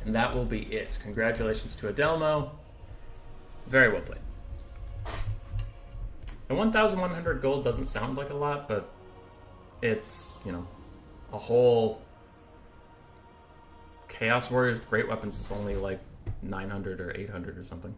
And that will be it. Congratulations to Adelmo. Very well played. And 1,100 gold doesn't sound like a lot, but it's, you know, a whole Chaos Warriors with great weapons is only like 900 or 800 or something.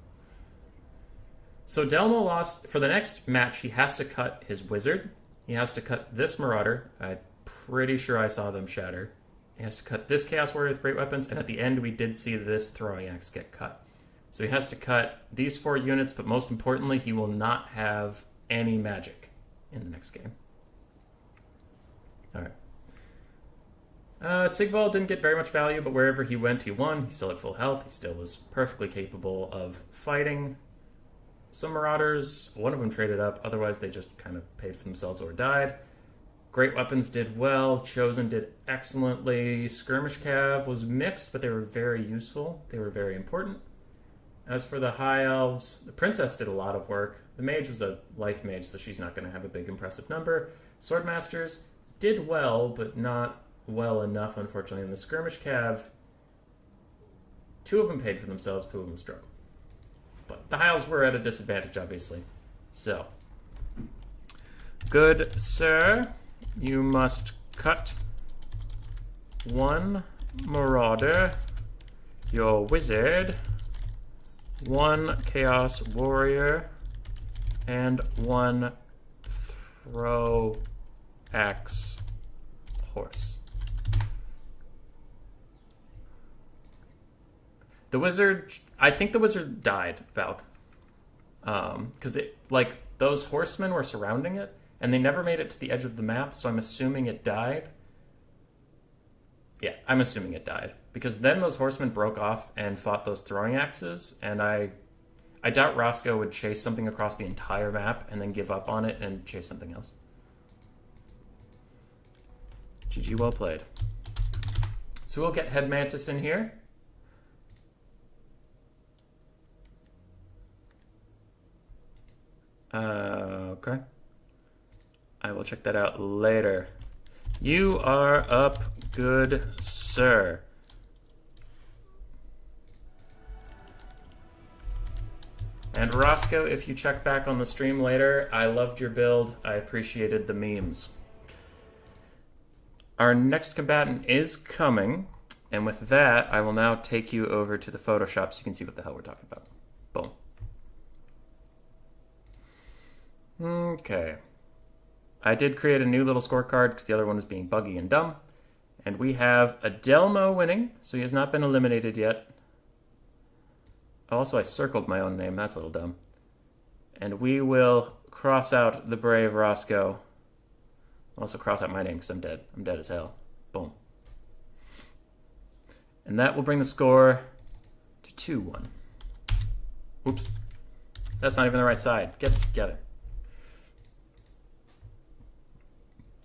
So Adelmo lost. For the next match, he has to cut his wizard. He has to cut this Marauder. I'm pretty sure I saw them shatter. He has to cut this Chaos Warrior with great weapons, and at the end we did see this throwing axe get cut. So he has to cut these 4 units, but most importantly, he will not have any magic in the next game. Alright. Sigvald didn't get very much value, but wherever he went, he won. He's still at full health. He still was perfectly capable of fighting. Some Marauders, one of them traded up, otherwise they just kind of paid for themselves or died. Great Weapons did well, Chosen did excellently. Skirmish Cav was mixed, but they were very useful. They were very important. As for the High Elves, the Princess did a lot of work. The Mage was a life mage, so she's not going to have a big impressive number. Swordmasters did well, but not well enough, unfortunately. And the Skirmish Cav, 2 of them paid for themselves, 2 of them struggled. But the High Elves were at a disadvantage, obviously. So, good sir, you must cut 1 Marauder, your wizard, 1 Chaos Warrior, and 1 Throw Axe Horse. The wizard, I think the wizard died, Valk. Because those horsemen were surrounding it, and they never made it to the edge of the map, so I'm assuming it died. Yeah, I'm assuming it died. Because then those horsemen broke off and fought those throwing axes, and I doubt Roscoe would chase something across the entire map and then give up on it and chase something else. GG, well played. So we'll get Head Mantis in here. Okay. I will check that out later. You are up, good sir. And Roscoe, if you check back on the stream later, I loved your build. I appreciated the memes. Our next combatant is coming. And with that, I will now take you over to the Photoshop so you can see what the hell we're talking about. Boom. Okay. I did create a new little scorecard because the other one was being buggy and dumb. And we have Adelmo winning, so he has not been eliminated yet. Also, I circled my own name. That's a little dumb. And we will cross out the brave Roscoe. Also cross out my name because I'm dead. I'm dead as hell. Boom. And that will bring the score to 2-1. Oops. That's not even the right side. Get it together.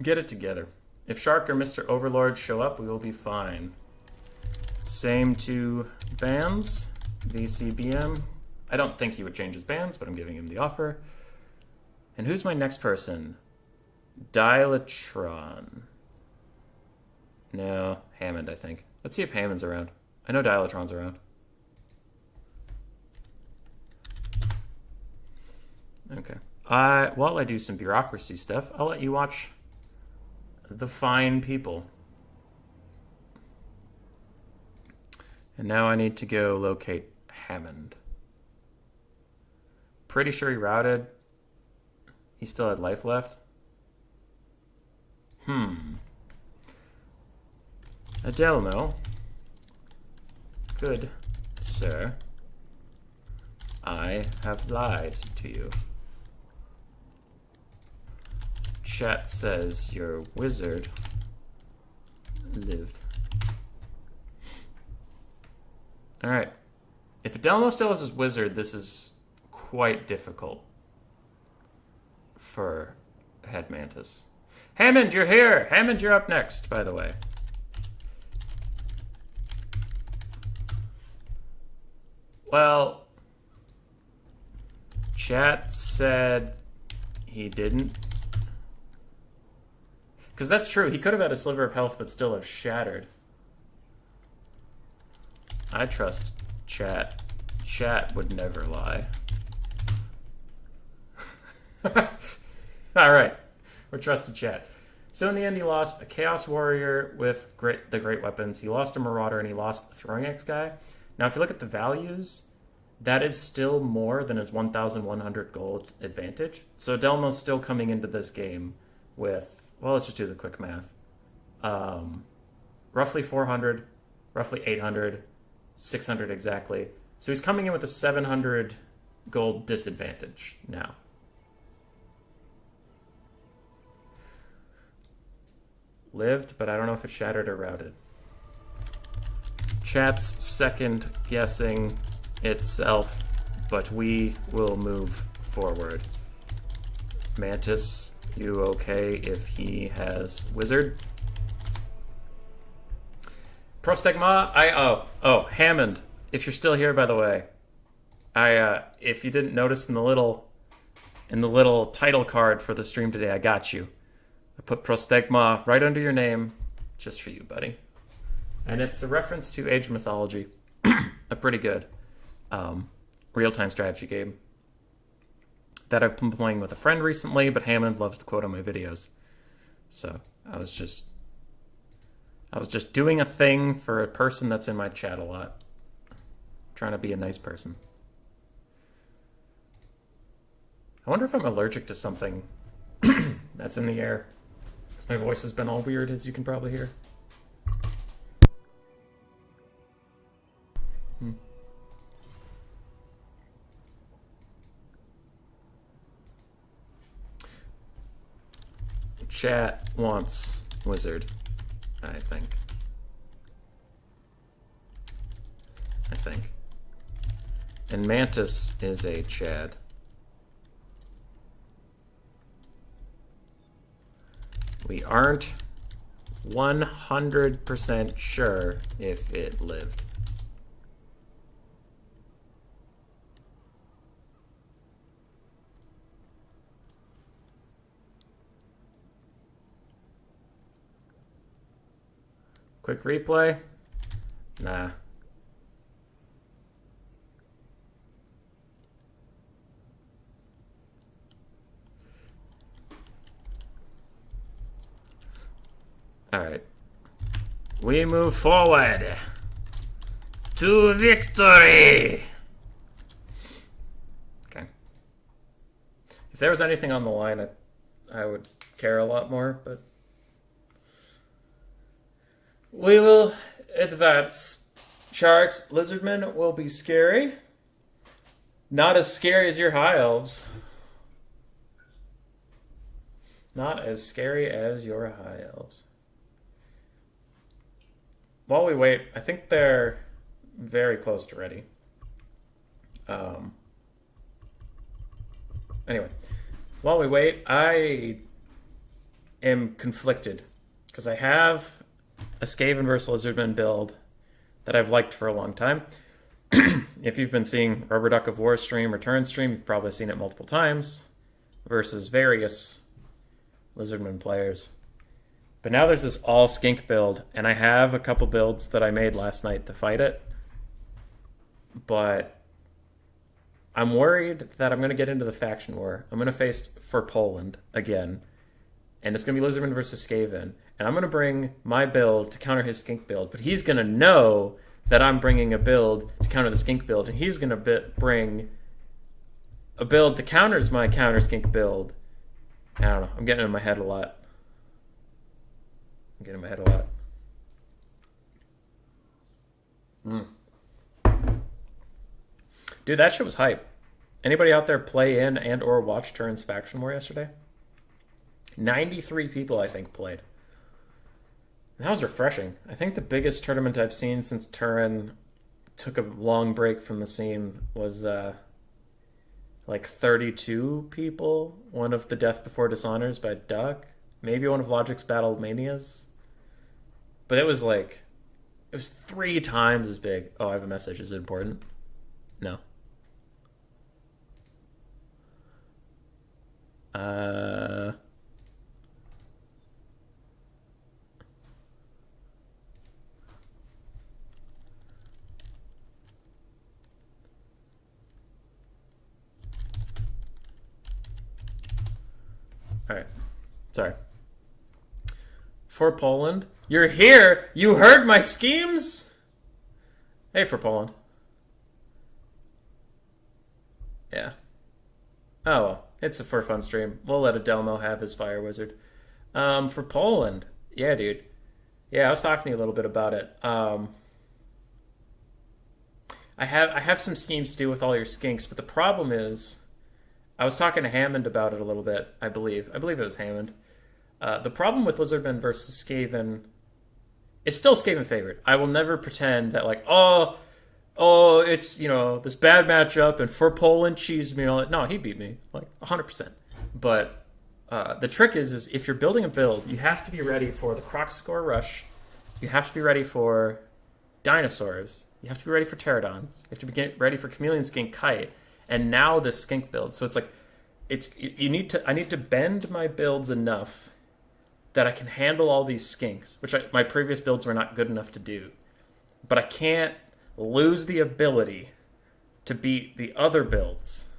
Get it together. If Shark or Mr. Overlord show up, we will be fine. Same to bands. VCBM. I don't think he would change his bands, but I'm giving him the offer. And who's my next person? Dialatron. No, Hammond, I think. Let's see if Hammond's around. I know Dialatron's around. Okay. While I do some bureaucracy stuff, I'll let you watch the fine people. And now I need to go locate Hammond. Pretty sure he routed. He still had life left. Adelmo. Good, sir. I have lied to you. Chat says your wizard lived. Alright. If Adelmo still has his wizard, this is quite difficult for Head Mantis. Hammond, you're here! Hammond, you're up next, by the way. Well, chat said he didn't. Because that's true. He could have had a sliver of health, but still have shattered. I trust chat. Chat would never lie. All right. We're trusted chat. So in the end, he lost a Chaos Warrior with the Great Weapons. He lost a Marauder, and he lost a Throwing Axe guy. Now, if you look at the values, that is still more than his 1,100 gold advantage. So Adelmo's still coming into this game with... Well, let's just do the quick math. Roughly 400, roughly 800, 600 exactly. So he's coming in with a 700 gold disadvantage now. Lived, but I don't know if it shattered or routed. Chat's second guessing itself, but we will move forward. Mantis, you okay if he has wizard? Prostegma, Hammond, if you're still here, by the way, if you didn't notice in the little title card for the stream today, I got you. I put Prostegma right under your name, just for you, buddy. And it's a reference to Age of Mythology, a pretty good real-time strategy game that I've been playing with a friend recently, but Hammond loves to quote on my videos. So I was just doing a thing for a person that's in my chat a lot. Trying to be a nice person. I wonder if I'm allergic to something that's in the air. Because my voice has been all weird, as you can probably hear. Chat wants wizard, I think. And Mantis is a Chad. We aren't 100% sure if it lived. Quick replay? Nah. Alright. We move forward to victory! Okay. If there was anything on the line, I would care a lot more, but... We will advance. Sharks, lizardmen will be scary. Not as scary as your high elves. Not as scary as your high elves. While we wait, I think they're very close to ready. Anyway, while we wait, I am conflicted because I have a Skaven vs. Lizardman build that I've liked for a long time. If you've been seeing Rubber Duck of War stream or Turn stream, you've probably seen it multiple times versus various Lizardman players. But now there's this all skink build, and I have a couple builds that I made last night to fight it. But I'm worried that I'm going to get into the faction war. I'm going to face for Poland again. And it's going to be Lizardman versus Skaven. And I'm going to bring my build to counter his skink build. But he's going to know that I'm bringing a build to counter the skink build, and he's gonna bring a build that counters my counter skink build. I don't know. I'm getting in my head a lot. Dude, that shit was hype. Anybody out there play in and or watch Turin's Faction War yesterday? 93 people, I think, played. That was refreshing. I think the biggest tournament I've seen since Turin took a long break from the scene was like 32 people. One of the Death Before Dishonors by Duck. Maybe one of Logic's Battle Manias. But it was 3 times as big. Oh, I have a message. Is it important? No. All right. Sorry. For Poland. You're here? You heard my schemes? Hey, for Poland. Yeah. Oh, well. It's a for fun stream. We'll let Adelmo have his Fire Wizard. For Poland. Yeah, dude. Yeah, I was talking to you a little bit about it. I have some schemes to do with all your skinks, but the problem is I was talking to Hammond about it a little bit, I believe. I believe it was Hammond. The problem with Lizardmen versus Skaven is still Skaven favorite. I will never pretend that it's, this bad matchup and for Poland cheese me and all that. No, he beat me, 100%. But the trick is if you're building a build, you have to be ready for the Kroxigor Rush. You have to be ready for dinosaurs. You have to be ready for pterodons. You have to be ready for Chameleon Skink Kite. And now the skink build. So it's I need to bend my builds enough that I can handle all these skinks, which my previous builds were not good enough to do. But I can't lose the ability to beat the other builds.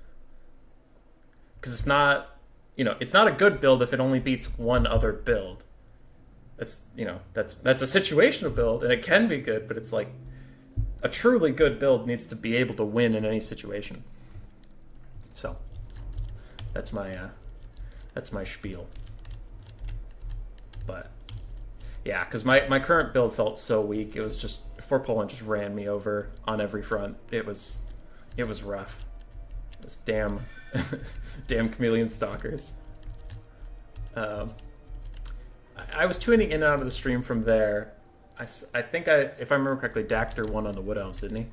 Because it's not a good build if it only beats one other build. That's a situational build, and it can be good, but it's like a truly good build needs to be able to win in any situation. So, that's my spiel. But yeah, because my current build felt so weak. It was just for Poland just ran me over on every front. It was rough. This damn chameleon stalkers. I was tuning in and out of the stream from there. I think if I remember correctly, Dactor won on the Wood Elves, didn't he?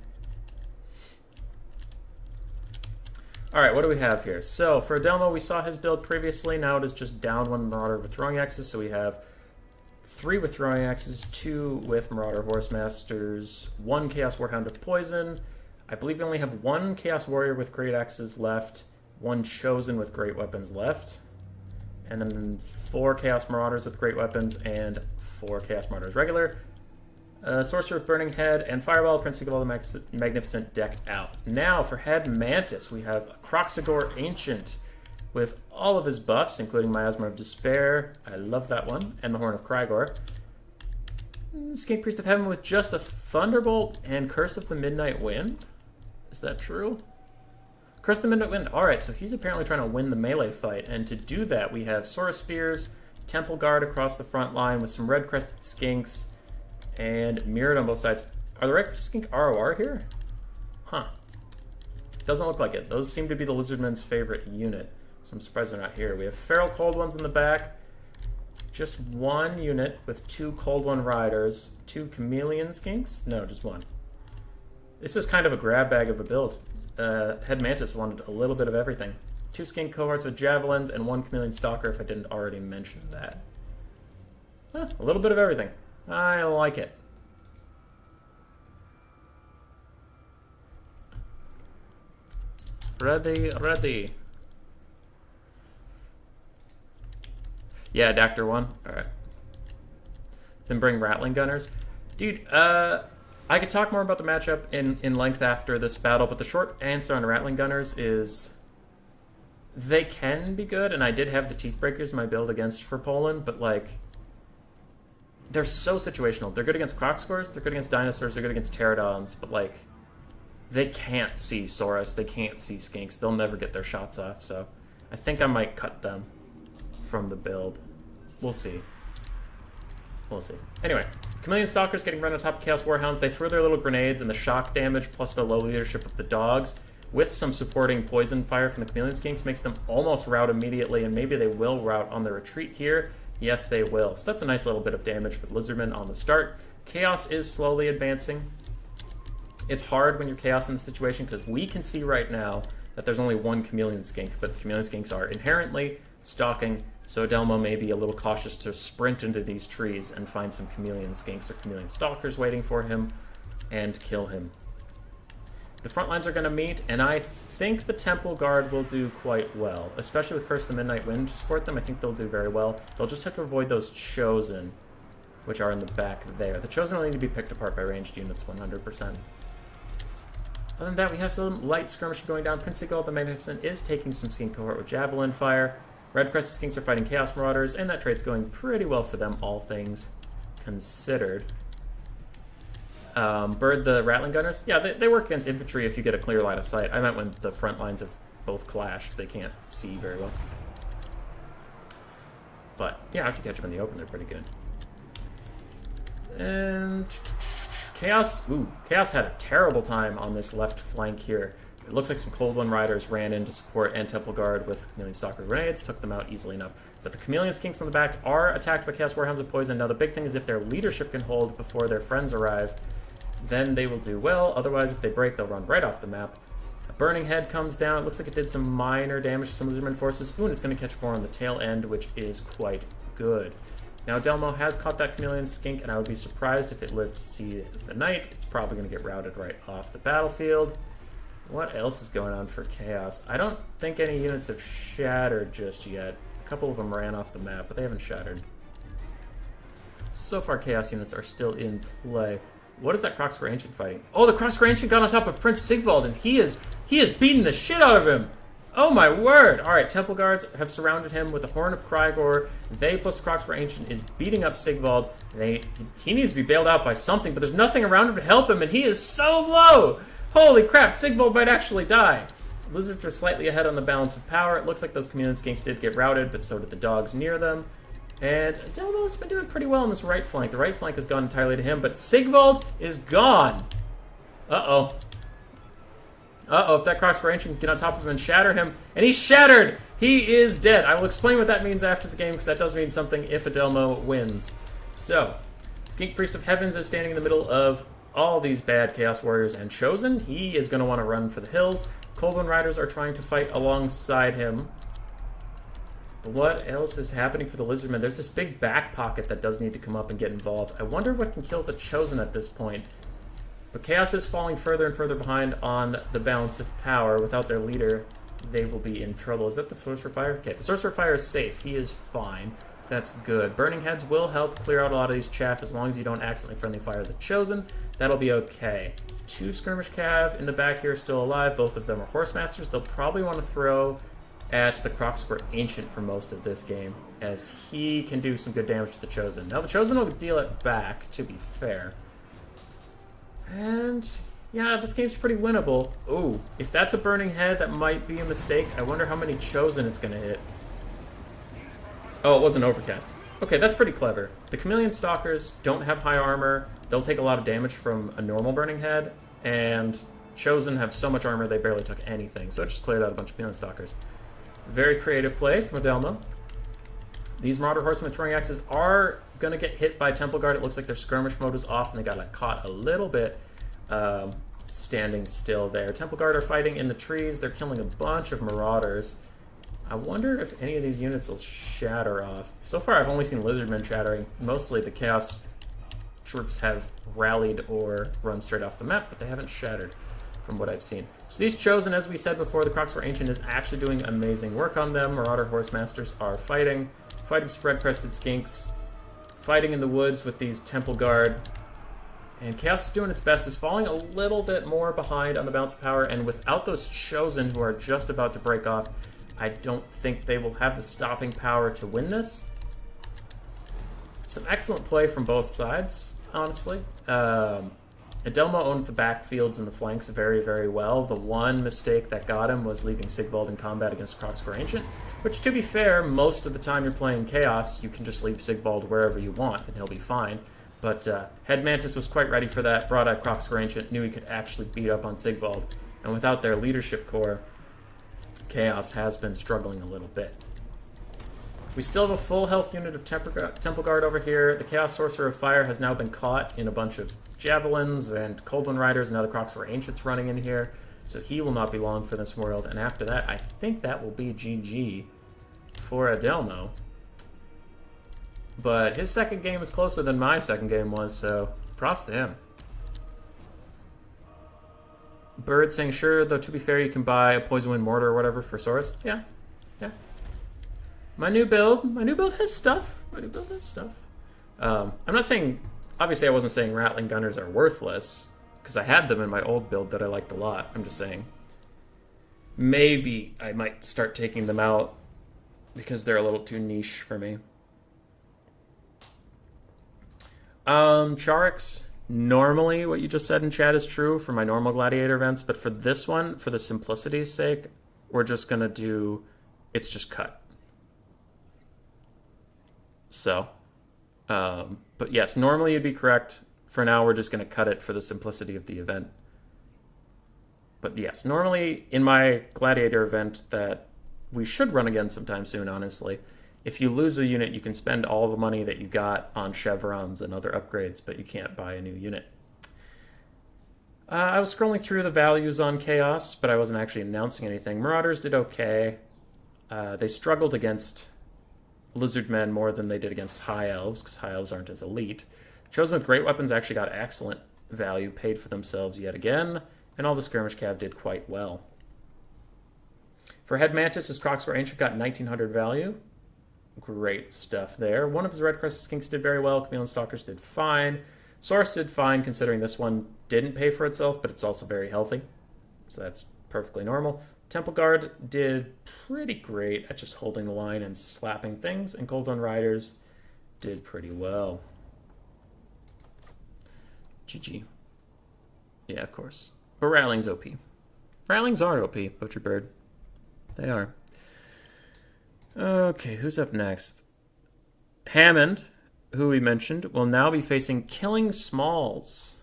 All right, what do we have here? So for Adelmo, we saw his build previously. Now it is just down 1 Marauder with throwing axes. So we have 3 with throwing axes, 2 with Marauder Horsemasters, 1 Chaos Warhound with poison. I believe we only have 1 Chaos Warrior with great axes left, 1 Chosen with great weapons left, and then 4 Chaos Marauders with great weapons and 4 Chaos Marauders regular. Sorcerer with Burning Head, and Fireball, Prince of all the Magnificent decked out. Now, for Head Mantis, we have a Kroxigor Ancient with all of his buffs, including Miasma of Despair. I love that one. And the Horn of Krygor. Skink Priest of Heaven with just a Thunderbolt and Curse of the Midnight Wind. Is that true? Curse of the Midnight Wind. Alright, so he's apparently trying to win the melee fight. And to do that, we have Sora Spears, Temple Guard across the front line with some red-crested skinks, and mirrored on both sides. Are the red skink ROR here? Huh. Doesn't look like it. Those seem to be the Lizardmen's favorite unit, so I'm surprised they're not here. We have Feral Cold Ones in the back. Just 1 unit with 2 Cold One Riders. 2 Chameleon Skinks? No, just 1. This is kind of a grab bag of a build. Head Mantis wanted a little bit of everything. 2 Skink Cohorts with Javelins and 1 Chameleon Stalker, if I didn't already mention that. Huh, a little bit of everything. I like it. Ready. Yeah, Dactor 1. Alright. Then bring Rattling Gunners. Dude, I could talk more about the matchup in length after this battle, but the short answer on Rattling Gunners is they can be good, and I did have the Teeth Breakers in my build against for Poland, but they're so situational. They're good against Crocscores, they're good against dinosaurs, they're good against pterodons, but like, they can't see Saurus, they can't see Skinks. They'll never get their shots off, so I think I might cut them from the build. We'll see. We'll see. Anyway, Chameleon Stalkers getting run on top of Chaos Warhounds. They throw their little grenades, and the shock damage plus the low leadership of the dogs with some supporting poison fire from the Chameleon Skinks makes them almost rout immediately, and maybe they will rout on the retreat here. Yes, they will. So that's a nice little bit of damage for the Lizardmen on the start. Chaos is slowly advancing. It's hard when you're Chaos in the situation because we can see right now that there's only one Chameleon Skink, but the Chameleon Skinks are inherently stalking, so Adelmo may be a little cautious to sprint into these trees and find some Chameleon Skinks or Chameleon Stalkers waiting for him and kill him. The front lines are going to meet, and I think the Temple Guard will do quite well, especially with Curse of the Midnight Wind to support them. I think they'll do very well. They'll just have to avoid those Chosen, which are in the back there. The Chosen will need to be picked apart by ranged units 100%. Other than that, we have some light skirmishing going down. Prince Sigurd the Magnificent is taking some Skink cohort with Javelin fire. Red Crested Skinks are fighting Chaos Marauders, and that trade's going pretty well for them, all things considered. Bird the Rattling Gunners, yeah, they work against infantry if you get a clear line of sight. I meant when the front lines have both clashed, they can't see very well. But, yeah, if you catch them in the open, they're pretty good. And Chaos had a terrible time on this left flank here. It looks like some Cold One Riders ran in to support and Temple Guard with Chameleon Stalker grenades, took them out easily enough. But the Chameleon Skinks on the back are attacked by Chaos Warhounds with poison. Now the big thing is if their leadership can hold before their friends arrive, then they will do well. Otherwise, if they break, they'll run right off the map. A Burning Head comes down. It looks like it did some minor damage to some Lizardmen forces. Ooh, and it's going to catch more on the tail end, which is quite good. Now, Delmo has caught that Chameleon Skink, and I would be surprised if it lived to see the night. It's probably going to get routed right off the battlefield. What else is going on for Chaos? I don't think any units have shattered just yet. A couple of them ran off the map, but they haven't shattered. So far, Chaos units are still in play. What is that Crocscore Ancient fighting? Oh, the Crocscore Ancient got on top of Prince Sigvald, and he is beating the shit out of him. Oh my word! All right, Temple Guards have surrounded him with the Horn of Krygor. They plus the Crocscore Ancient is beating up Sigvald. He needs to be bailed out by something, but there's nothing around him to help him, and he is so low! Holy crap, Sigvald might actually die. Lizards are slightly ahead on the balance of power. It looks like those Chameleon Skinks did get routed, but so did the dogs near them. And Delmo's been doing pretty well on this right flank. The right flank has gone entirely to him, but Sigvald is gone. Uh-oh. Uh-oh, if that Crocscore Ancient can get on top of him and shatter him, and he's shattered! He is dead. I will explain what that means after the game, because that does mean something if Adelmo wins. So, Skink Priest of Heavens is standing in the middle of all these bad Chaos Warriors and Chosen. He is going to want to run for the hills. Cold One Riders are trying to fight alongside him. What else is happening for the Lizardmen? There's this big back pocket that does need to come up and get involved. I wonder what can kill the Chosen at this point. But Chaos is falling further and further behind on the balance of power. Without their leader, they will be in trouble. Is that the Sorcerer Fire? Okay, the Sorcerer Fire is safe. He is fine. That's good. Burning Heads will help clear out a lot of these chaff as long as you don't accidentally friendly fire the Chosen. That'll be okay. 2 Skirmish Cav in the back here are still alive. Both of them are Horse Masters. They'll probably want to throw at the Crocscore Ancient for most of this game, as he can do some good damage to the Chosen. Now, the Chosen will deal it back, to be fair. And, yeah, this game's pretty winnable. Ooh, if that's a Burning Head, that might be a mistake. I wonder how many Chosen it's going to hit. Oh, it wasn't Overcast. Okay, that's pretty clever. The Chameleon Stalkers don't have high armor. They'll take a lot of damage from a normal Burning Head, and Chosen have so much armor they barely took anything, so it just cleared out a bunch of Chameleon Stalkers. Very creative play from Adelmo. These Marauder Horsemen with throwing axes are going to get hit by Temple Guard. It looks like their skirmish mode is off, and they got caught a little bit standing still there. Temple Guard are fighting in the trees. They're killing a bunch of Marauders. I wonder if any of these units will shatter off. So far, I've only seen Lizardmen shattering. Mostly the Chaos troops have rallied or run straight off the map, but they haven't shattered from what I've seen. So these Chosen, as we said before, the Crocscore Ancient is actually doing amazing work on them. Marauder Horse Masters are fighting Spread-Crested Skinks, fighting in the woods with these Temple Guard. And Chaos is doing its best, is falling a little bit more behind on the balance of power, and without those Chosen who are just about to break off, I don't think they will have the stopping power to win this. Some excellent play from both sides, honestly. Adelmo owned the backfields and the flanks very, very well. The one mistake that got him was leaving Sigvald in combat against Croxsquare Ancient, which, to be fair, most of the time you're playing Chaos, you can just leave Sigvald wherever you want, and he'll be fine. But Head Mantis was quite ready for that, brought out Croxsquare Ancient, knew he could actually beat up on Sigvald, and without their leadership core, Chaos has been struggling a little bit. We still have a full health unit of Temple Guard over here. The Chaos Sorcerer of Fire has now been caught in a bunch of Javelins and Coldwind Riders, and now the Croxsquare Ancient's running in here. So he will not be long for this world. And after that, I think that will be GG for Adelmo. But his second game is closer than my second game was, so props to him. Bird saying, sure, though to be fair, you can buy a Poison Wind Mortar or whatever for Saurus. Yeah. My new build has stuff. I'm not saying, obviously I wasn't saying Rattling Gunners are worthless, because I had them in my old build that I liked a lot. I'm just saying, maybe I might start taking them out because they're a little too niche for me. Charix, normally what you just said in chat is true for my normal Gladiator events, but for this one, for the simplicity's sake, we're just going to do, it's just cut. So, but yes, normally you'd be correct. For now, we're just going to cut it for the simplicity of the event. But yes, normally in my Gladiator event that we should run again sometime soon, honestly, if you lose a unit, you can spend all the money that you got on chevrons and other upgrades, but you can't buy a new unit. I was scrolling through the values on Chaos, but I wasn't actually announcing anything. Marauders did okay. They struggled against Lizardmen more than they did against High Elves, because High Elves aren't as elite. Chosen with Great Weapons actually got excellent value, paid for themselves yet again, and all the Skirmish Cav did quite well. For Head Mantis, his Croxsquare Ancient got 1900 value. Great stuff there. One of his Red Crested Skinks did very well. Chameleon Stalkers did fine. Saurus did fine, considering this one didn't pay for itself, but it's also very healthy. So that's perfectly normal. Temple Guard did pretty great at just holding the line and slapping things, and Coldwind Riders did pretty well. GG. Yeah, of course. But Rattling's OP. Rattlings are OP, Butcher Bird. They are. Okay, who's up next? Hammond, who we mentioned, will now be facing Killing Smalls.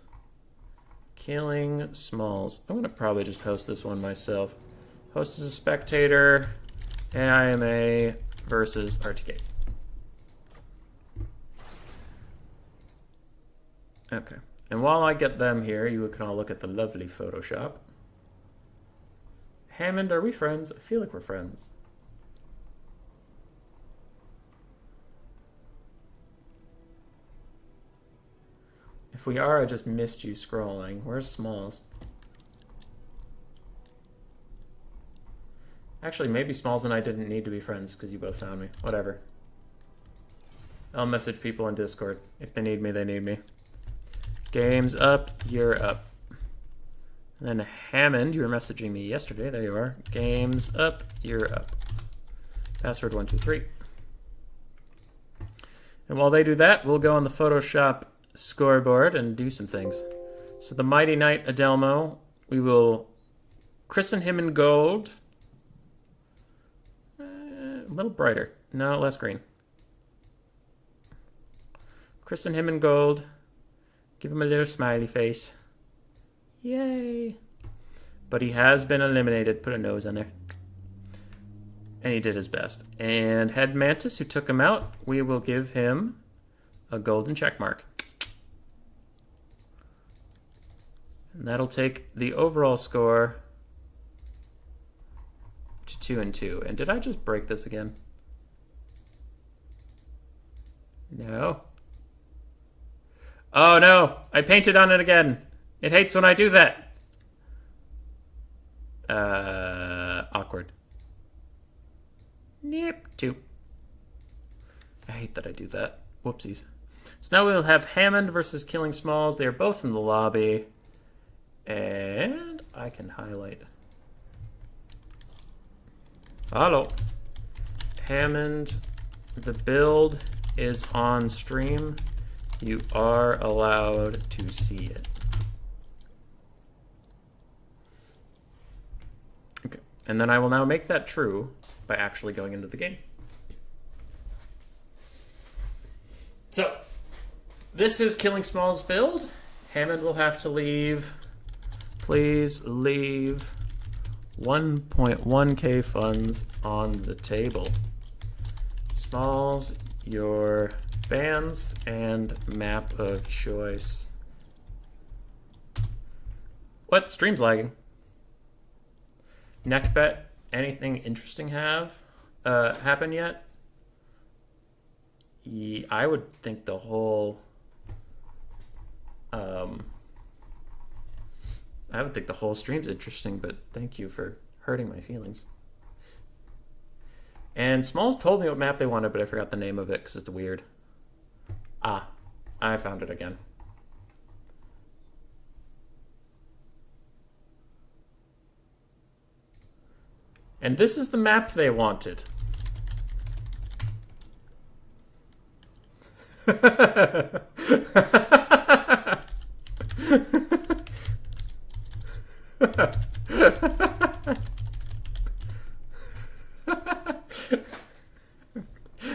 Killing Smalls. I'm going to probably just host this one myself. Host as a spectator. AIMA versus RTK. Okay. And while I get them here, you can all look at the lovely Photoshop. Hammond, are we friends? I feel like we're friends. If we are, I just missed you scrolling. Where's Smalls? Actually, maybe Smalls and I didn't need to be friends because you both found me. Whatever. I'll message people on Discord. If they need me, they need me. Game's up, you're up. And then Hammond, you were messaging me yesterday. There you are. Game's up, you're up. Password 123. And while they do that, we'll go on the Photoshop scoreboard and do some things. So the Mighty Knight Adelmo, we will christen him in gold. A little brighter. No, less green. Christen him in gold. Give him a little smiley face. Yay. But he has been eliminated. Put a nose on there. And he did his best. And Head Mantis, who took him out, we will give him a golden check mark. And that'll take the overall score to 2-2. And did I just break this again? No. Oh no, I painted on it again. It hates when I do that. Awkward. Nope, 2. I hate that I do that. Whoopsies. So now we'll have Hammond versus Killing Smalls. They are both in the lobby. And I can highlight. Hello. Hammond, the build is on stream, you are allowed to see it. Okay, and then I will now make that true by actually going into the game. So, this is Killing Small's build. Hammond will have to leave. Please leave 1.1k funds on the table. Smalls, your bands and map of choice. What? Stream's lagging. Neck bet. Anything interesting happen yet? I would think the whole stream's interesting, but thank you for hurting my feelings. And Smalls told me what map they wanted, but I forgot the name of it because it's weird. Ah, I found it again. And this is the map they wanted.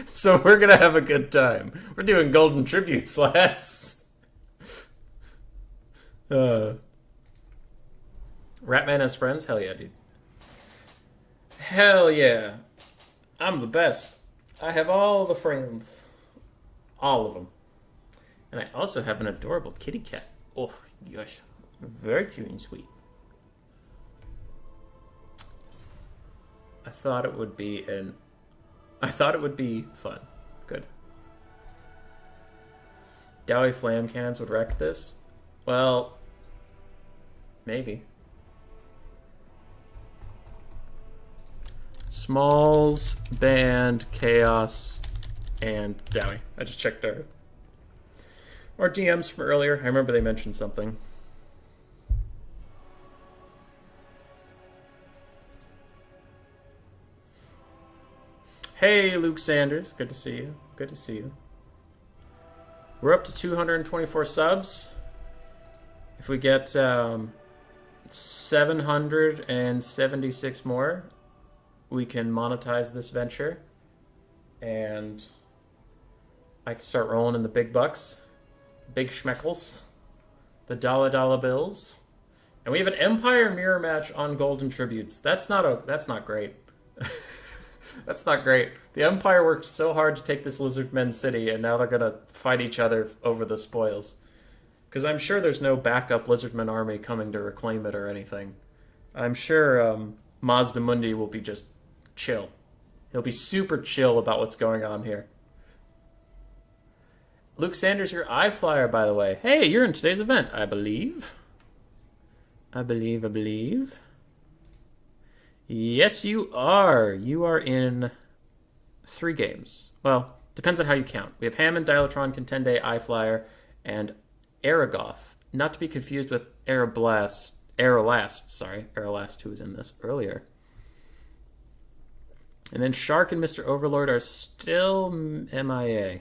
So we're gonna have a good time. We're doing golden tributes, lads. Ratman has friends? Hell yeah, dude. Hell yeah. I'm the best. I have all the friends. All of them. And I also have an adorable kitty cat. Oh, yes. Very cute and sweet. I thought it would be fun. Good. Dowie flam cannons would wreck this? Well, maybe. Smalls, Band, Chaos, and Dowie. I just checked our DMs from earlier. I remember they mentioned something. Hey, Luke Sanders. Good to see you. Good to see you. We're up to 224 subs. If we get 776 more, we can monetize this venture. And I can start rolling in the big bucks. Big schmeckles. The dollar bills. And we have an Empire mirror match on Golden Tributes. That's not great. That's not great. The Empire worked so hard to take this Lizardmen city, and now they're going to fight each other over the spoils. Because I'm sure there's no backup Lizardmen army coming to reclaim it or anything. I'm sure Mazda Mundi will be just chill. He'll be super chill about what's going on here. Luke Sanders, your iFlyer, by the way. Hey, you're in today's event, I believe. I believe. Yes, you are. You are in 3 games. Well, depends on how you count. We have Hammond, Dialatron, Contende, iFlyer, and Aragoth. Not to be confused with Aerolast, who was in this earlier. And then Shark and Mr. Overlord are still MIA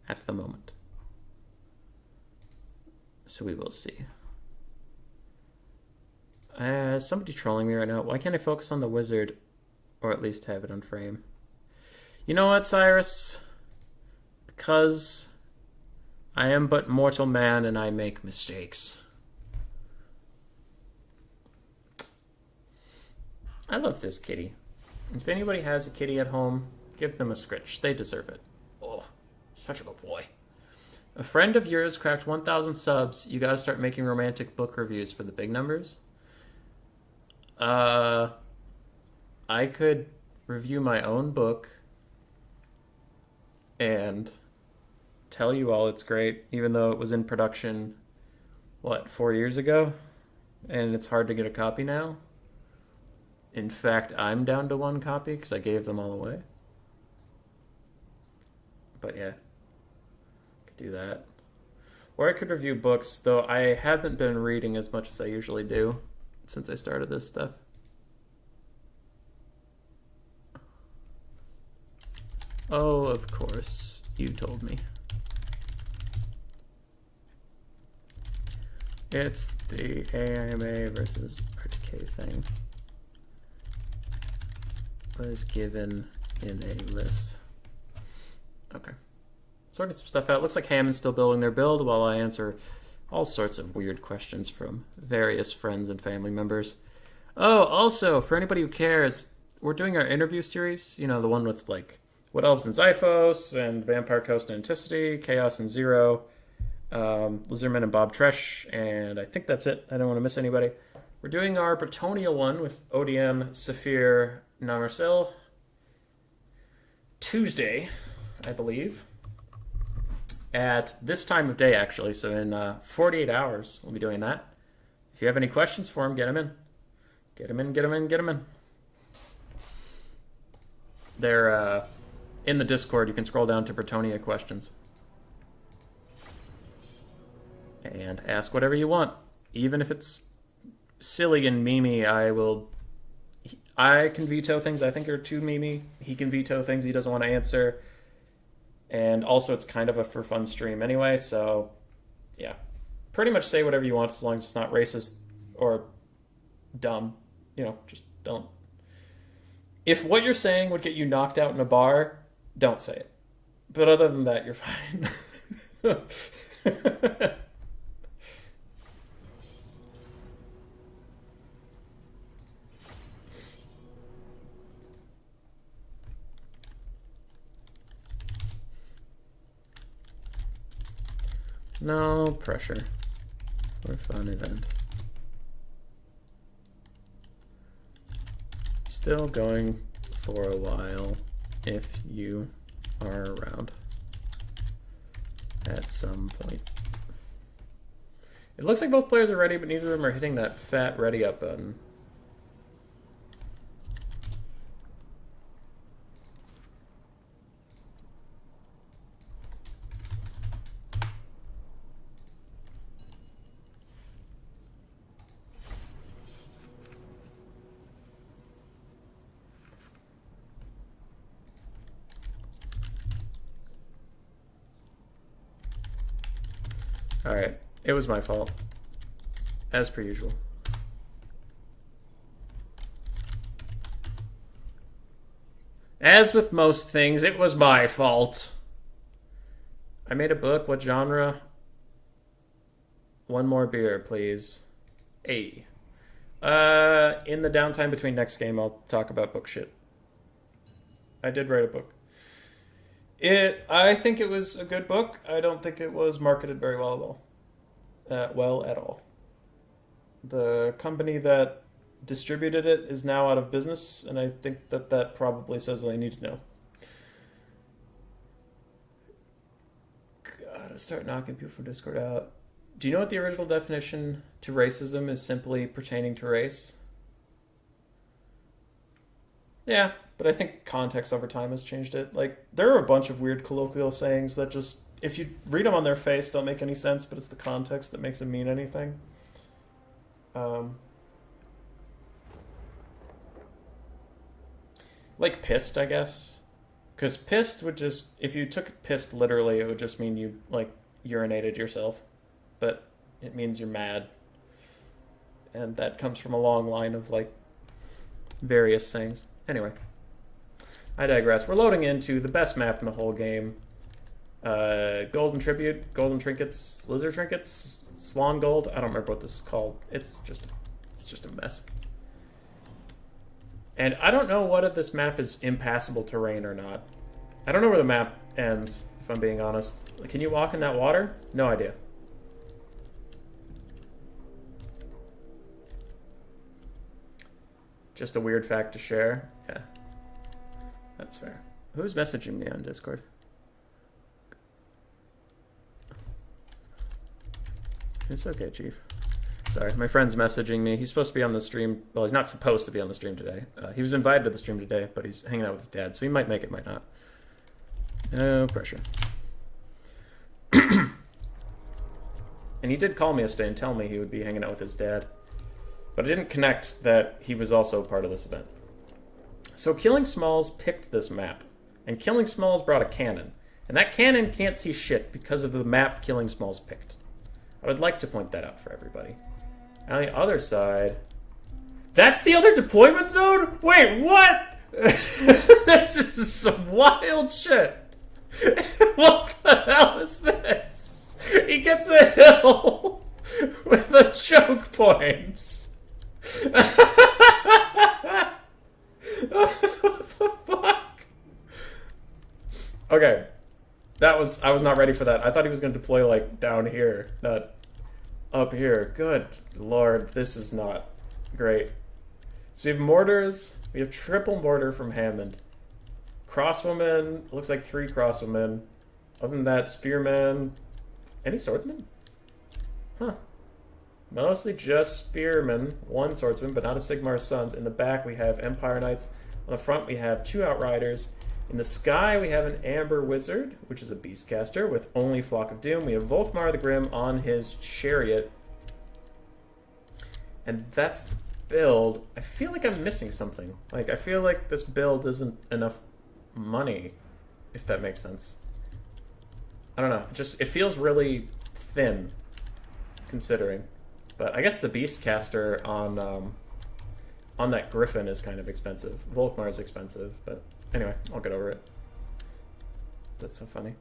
at the moment. So we will see. Somebody trolling me right now. Why can't I focus on the wizard? Or at least have it on frame. You know what, Cyrus? Because I am but mortal man and I make mistakes. I love this kitty. If anybody has a kitty at home, give them a scritch. They deserve it. Oh, such a good boy. A friend of yours cracked 1,000 subs. You gotta start making romantic book reviews for the big numbers. I could review my own book and tell you all it's great, even though it was in production, 4 years ago? And it's hard to get a copy now? In fact, I'm down to 1 copy because I gave them all away. But yeah, I could do that. Or I could review books, though I haven't been reading as much as I usually do since I started this stuff. Oh, of course. You told me. It's the AIMA versus RTK thing. Was given in a list. Okay. Sorting some stuff out. Looks like Hammond's still building their build while I answer all sorts of weird questions from various friends and family members. Oh, also, for anybody who cares, we're doing our interview series. You know, the one with, like, Wood Elves and Zyphos, and Vampire Coast and Anticity, Chaos and Zero, Lizardman and Bob Tresh, and I think that's it. I don't want to miss anybody. We're doing our Bretonia one with ODM, Saphir, Namarsil, Tuesday, I believe, at this time of day, actually. So in 48 hours, we'll be doing that. If you have any questions for him, get them in. Get them in, get them in, get them in. They're in the Discord. You can scroll down to Bretonia questions. And ask whatever you want. Even if it's silly and memey, I can veto things I think are too memey. He can veto things he doesn't want to answer. And also, it's kind of a for fun stream anyway, so yeah. Pretty much say whatever you want as long as it's not racist or dumb. You know, just don't. If what you're saying would get you knocked out in a bar, don't say it. But other than that, you're fine. No pressure. Or fun event. Still going for a while if you are around at some point. It looks like both players are ready, but neither of them are hitting that fat ready up button. Alright, it was my fault. As per usual. As with most things, it was my fault. I made a book. What genre? One more beer, please. In the downtime between next game, I'll talk about book shit. I did write a book. I think it was a good book. I don't think it was marketed very well at all. The company that distributed it is now out of business, and I think that probably says all I need to know. Gotta start knocking people from Discord out. Do you know what the original definition to racism is? Simply pertaining to race? Yeah, but I think context over time has changed it. Like, there are a bunch of weird colloquial sayings that just, if you read them on their face, don't make any sense, but it's the context that makes them mean anything. Like pissed, I guess. Because pissed would just, if you took pissed literally, it would just mean you, like, urinated yourself. But it means you're mad. And that comes from a long line of, like, various sayings. Anyway, I digress. We're loading into the best map in the whole game. Golden Tribute, Golden Trinkets, Lizard Trinkets, Slon Gold. I don't remember what this is called. It's just a mess. And I don't know what if this map is impassable terrain or not. I don't know where the map ends, if I'm being honest. Can you walk in that water? No idea. Just a weird fact to share. Yeah, that's fair. Who's messaging me on Discord? It's okay, Chief. Sorry, my friend's messaging me. He's supposed to be on the stream. Well, he's not supposed to be on the stream today. He was invited to the stream today, but he's hanging out with his dad, so he might make it, might not. No pressure. And he did call me yesterday and tell me he would be hanging out with his dad. But I didn't connect that he was also part of this event. So Killing Smalls picked this map And Killing Smalls brought a cannon. And that cannon can't see shit because of the map Killing Smalls picked. I would like to point that out for everybody. And on the other side... That's the other deployment zone? Wait, what? This is some wild shit. What the hell is this? He gets a hill with a choke point. What the fuck? Okay. I was not ready for that. I thought he was going to deploy like down here, not up here. Good lord, this is not great. So we have mortars. We have triple mortar from Hammond. Crosswomen. Looks like 3 crosswomen. Other than that, spearmen. Any swordsmen? Huh. Mostly just spearmen. 1 swordsman, but not a Sigmar's Sons. In the back, we have Empire Knights. On the front, we have 2 Outriders. In the sky, we have an Amber Wizard, which is a Beastcaster with only Flock of Doom. We have Volkmar the Grim on his chariot. And that's the build. I feel like I'm missing something. Like, I feel like this build isn't enough money, if that makes sense. I don't know. It feels really thin, considering. But I guess the Beastcaster on that Griffin is kind of expensive. Volkmar is expensive, but anyway, I'll get over it. That's so funny.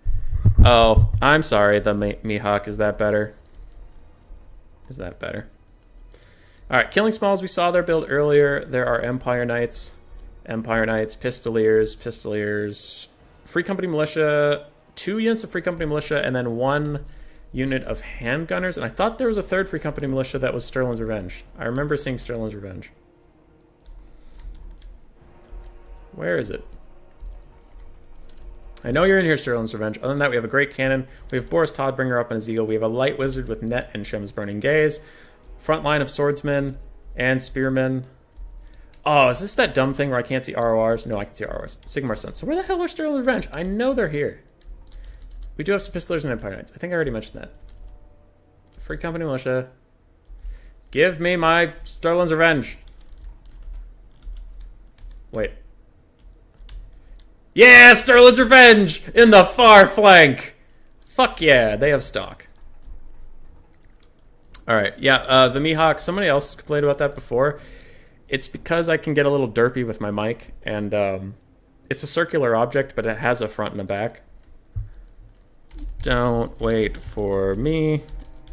Oh, I'm sorry, the Mihawk. Is that better? Is that better? Alright, Killing Smalls, we saw their build earlier. There are Empire Knights, Pistoliers, Free Company Militia, 2 units of Free Company Militia, and then 1 unit of Handgunners. And I thought there was a 3rd Free Company Militia that was Sterling's Revenge. I remember seeing Sterling's Revenge. Where is it? I know you're in here, Sterling's Revenge. Other than that, we have a great cannon. We have Boris Todbringer up on his eagle. We have a light wizard with net and Shem's Burning Gaze. Front line of swordsmen and spearmen. Oh, is this that dumb thing where I can't see RORs? No, I can see RORs. Sigmar's Sons. So where the hell are Sterling's Revenge? I know they're here. We do have some Pistoliers and Empire Knights. I think I already mentioned that. Free Company Militia. Give me my Sterling's Revenge. Wait. Yeah, Sterling's Revenge in the far flank. Fuck yeah, they have stock. Alright, yeah, the Mihawk, somebody else has complained about that before. It's because I can get a little derpy with my mic, and it's a circular object, but it has a front and a back. Don't wait for me.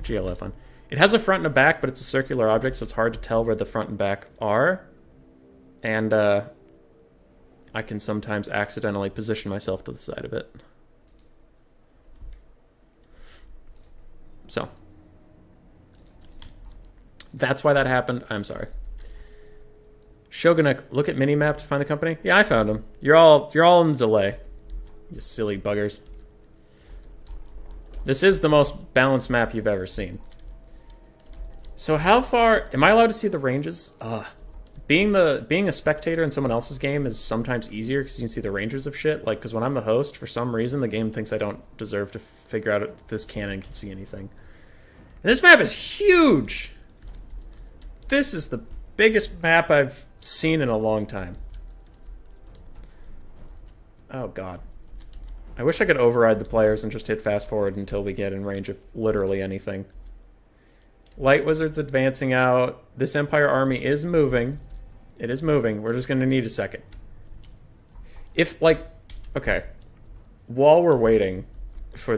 GLF on. It has a front and a back, but it's a circular object, so it's hard to tell where the front and back are. And I can sometimes accidentally position myself to the side of it. So that's why that happened. I'm sorry. Shogunuk, look at minimap to find the company. Yeah, I found them. You're all in the delay. You silly buggers. This is the most balanced map you've ever seen. So how far am I allowed to see the ranges? Being a spectator in someone else's game is sometimes easier because you can see the ranges of shit. Like, because when I'm the host, for some reason the game thinks I don't deserve to figure out if this cannon can see anything. And this map is huge. This is the biggest map I've seen in a long time. Oh god. I wish I could override the players and just hit fast forward until we get in range of literally anything. Light Wizard's advancing out. This Empire army is moving. It is moving. We're just going to need a second. If, like... Okay. While we're waiting for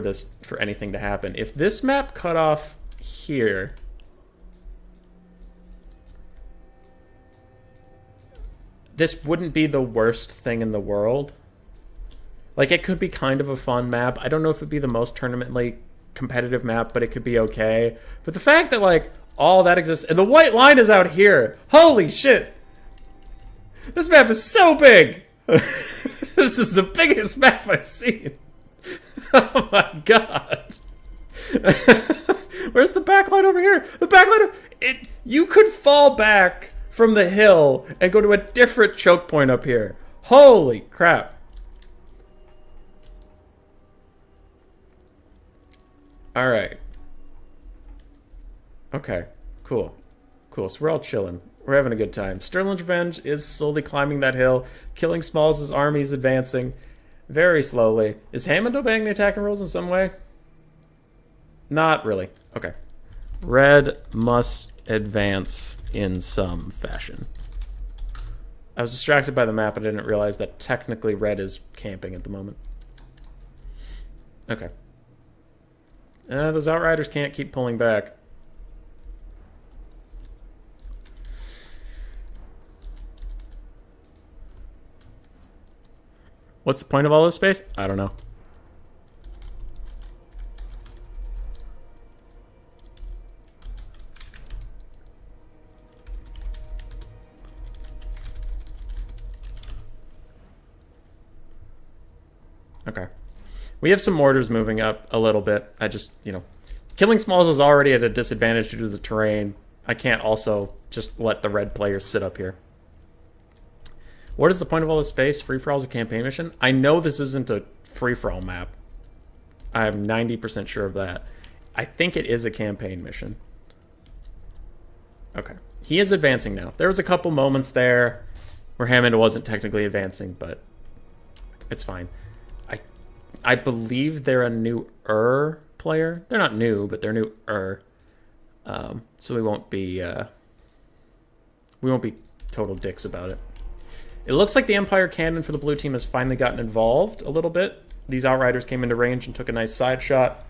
anything to happen, if this map cut off here... This wouldn't be the worst thing in the world. Like, it could be kind of a fun map. I don't know if it'd be the most tournament-like competitive map, but it could be okay. But the fact that, like, all that exists... And the white line is out here! Holy shit! This map is so big! This is the biggest map I've seen! Oh my god! Where's the backline over here? The backline... You could fall back from the hill and go to a different choke point up here. Holy crap. Alright. Okay, cool. Cool, so we're all chilling. We're having a good time. Sterling's Revenge is slowly climbing that hill. Killing Smalls' army is advancing. Very slowly. Is Hammond obeying the attacking rules in some way? Not really. Okay. Red must advance in some fashion. I was distracted by the map. I didn't realize that technically red is camping at the moment. Okay. Those outriders can't keep pulling back. What's the point of all this space? I don't know. Okay. We have some mortars moving up a little bit. I just, killing smalls is already at a disadvantage due to the terrain. I can't also just let the red players sit up here. What is the point of all this space? Free-for-all is a campaign mission? I know this isn't a free-for-all map. I'm 90% sure of that. I think it is a campaign mission. Okay. He is advancing now. There was a couple moments there where Hammond wasn't technically advancing, but it's fine. I believe they're a newer player. They're not new, but they're newer. So we won't be total dicks about it. It looks like the Empire cannon for the blue team has finally gotten involved a little bit. These outriders came into range and took a nice side shot.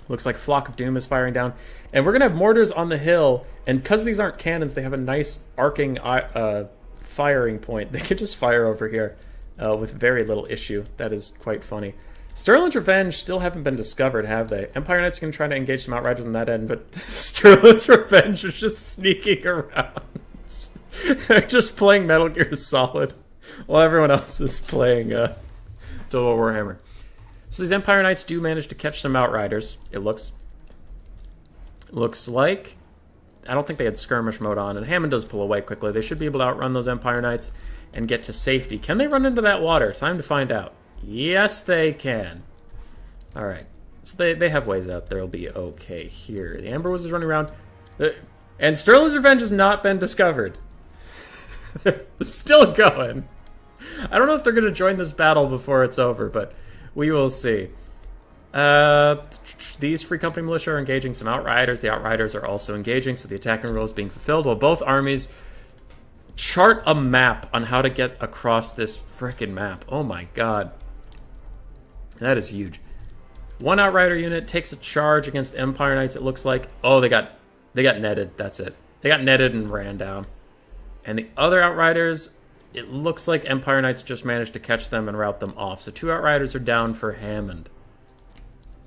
Looks like Flock of Doom is firing down. And we're going to have mortars on the hill. And because these aren't cannons, they have a nice arcing firing point. They could just fire over here with very little issue. That is quite funny. Sterling's Revenge still haven't been discovered, have they? Empire Knights are going to try to engage some outriders on that end, but Sterling's Revenge is just sneaking around. They're just playing Metal Gear Solid while everyone else is playing Total Warhammer. So these Empire Knights do manage to catch some outriders, it looks like. I don't think they had skirmish mode on, and Hammond does pull away quickly. They should be able to outrun those Empire Knights and get to safety. Can they run into that water? Time to find out. Yes, they can. All right. So they have ways out. They'll be okay here. The Amber Wizard's running around. And Sterling's Revenge has not been discovered. Still going. I don't know if they're going to join this battle before it's over, but we will see. These Free Company militia are engaging some outriders. The outriders are also engaging, so the attacking rule is being fulfilled while both armies chart a map on how to get across this frickin' map. Oh my god. That is huge. One outrider unit takes a charge against Empire Knights, it looks like. Oh, they got netted. That's it. They got netted and ran down. And the other outriders, it looks like Empire Knights just managed to catch them and rout them off. So 2 outriders are down for Hammond.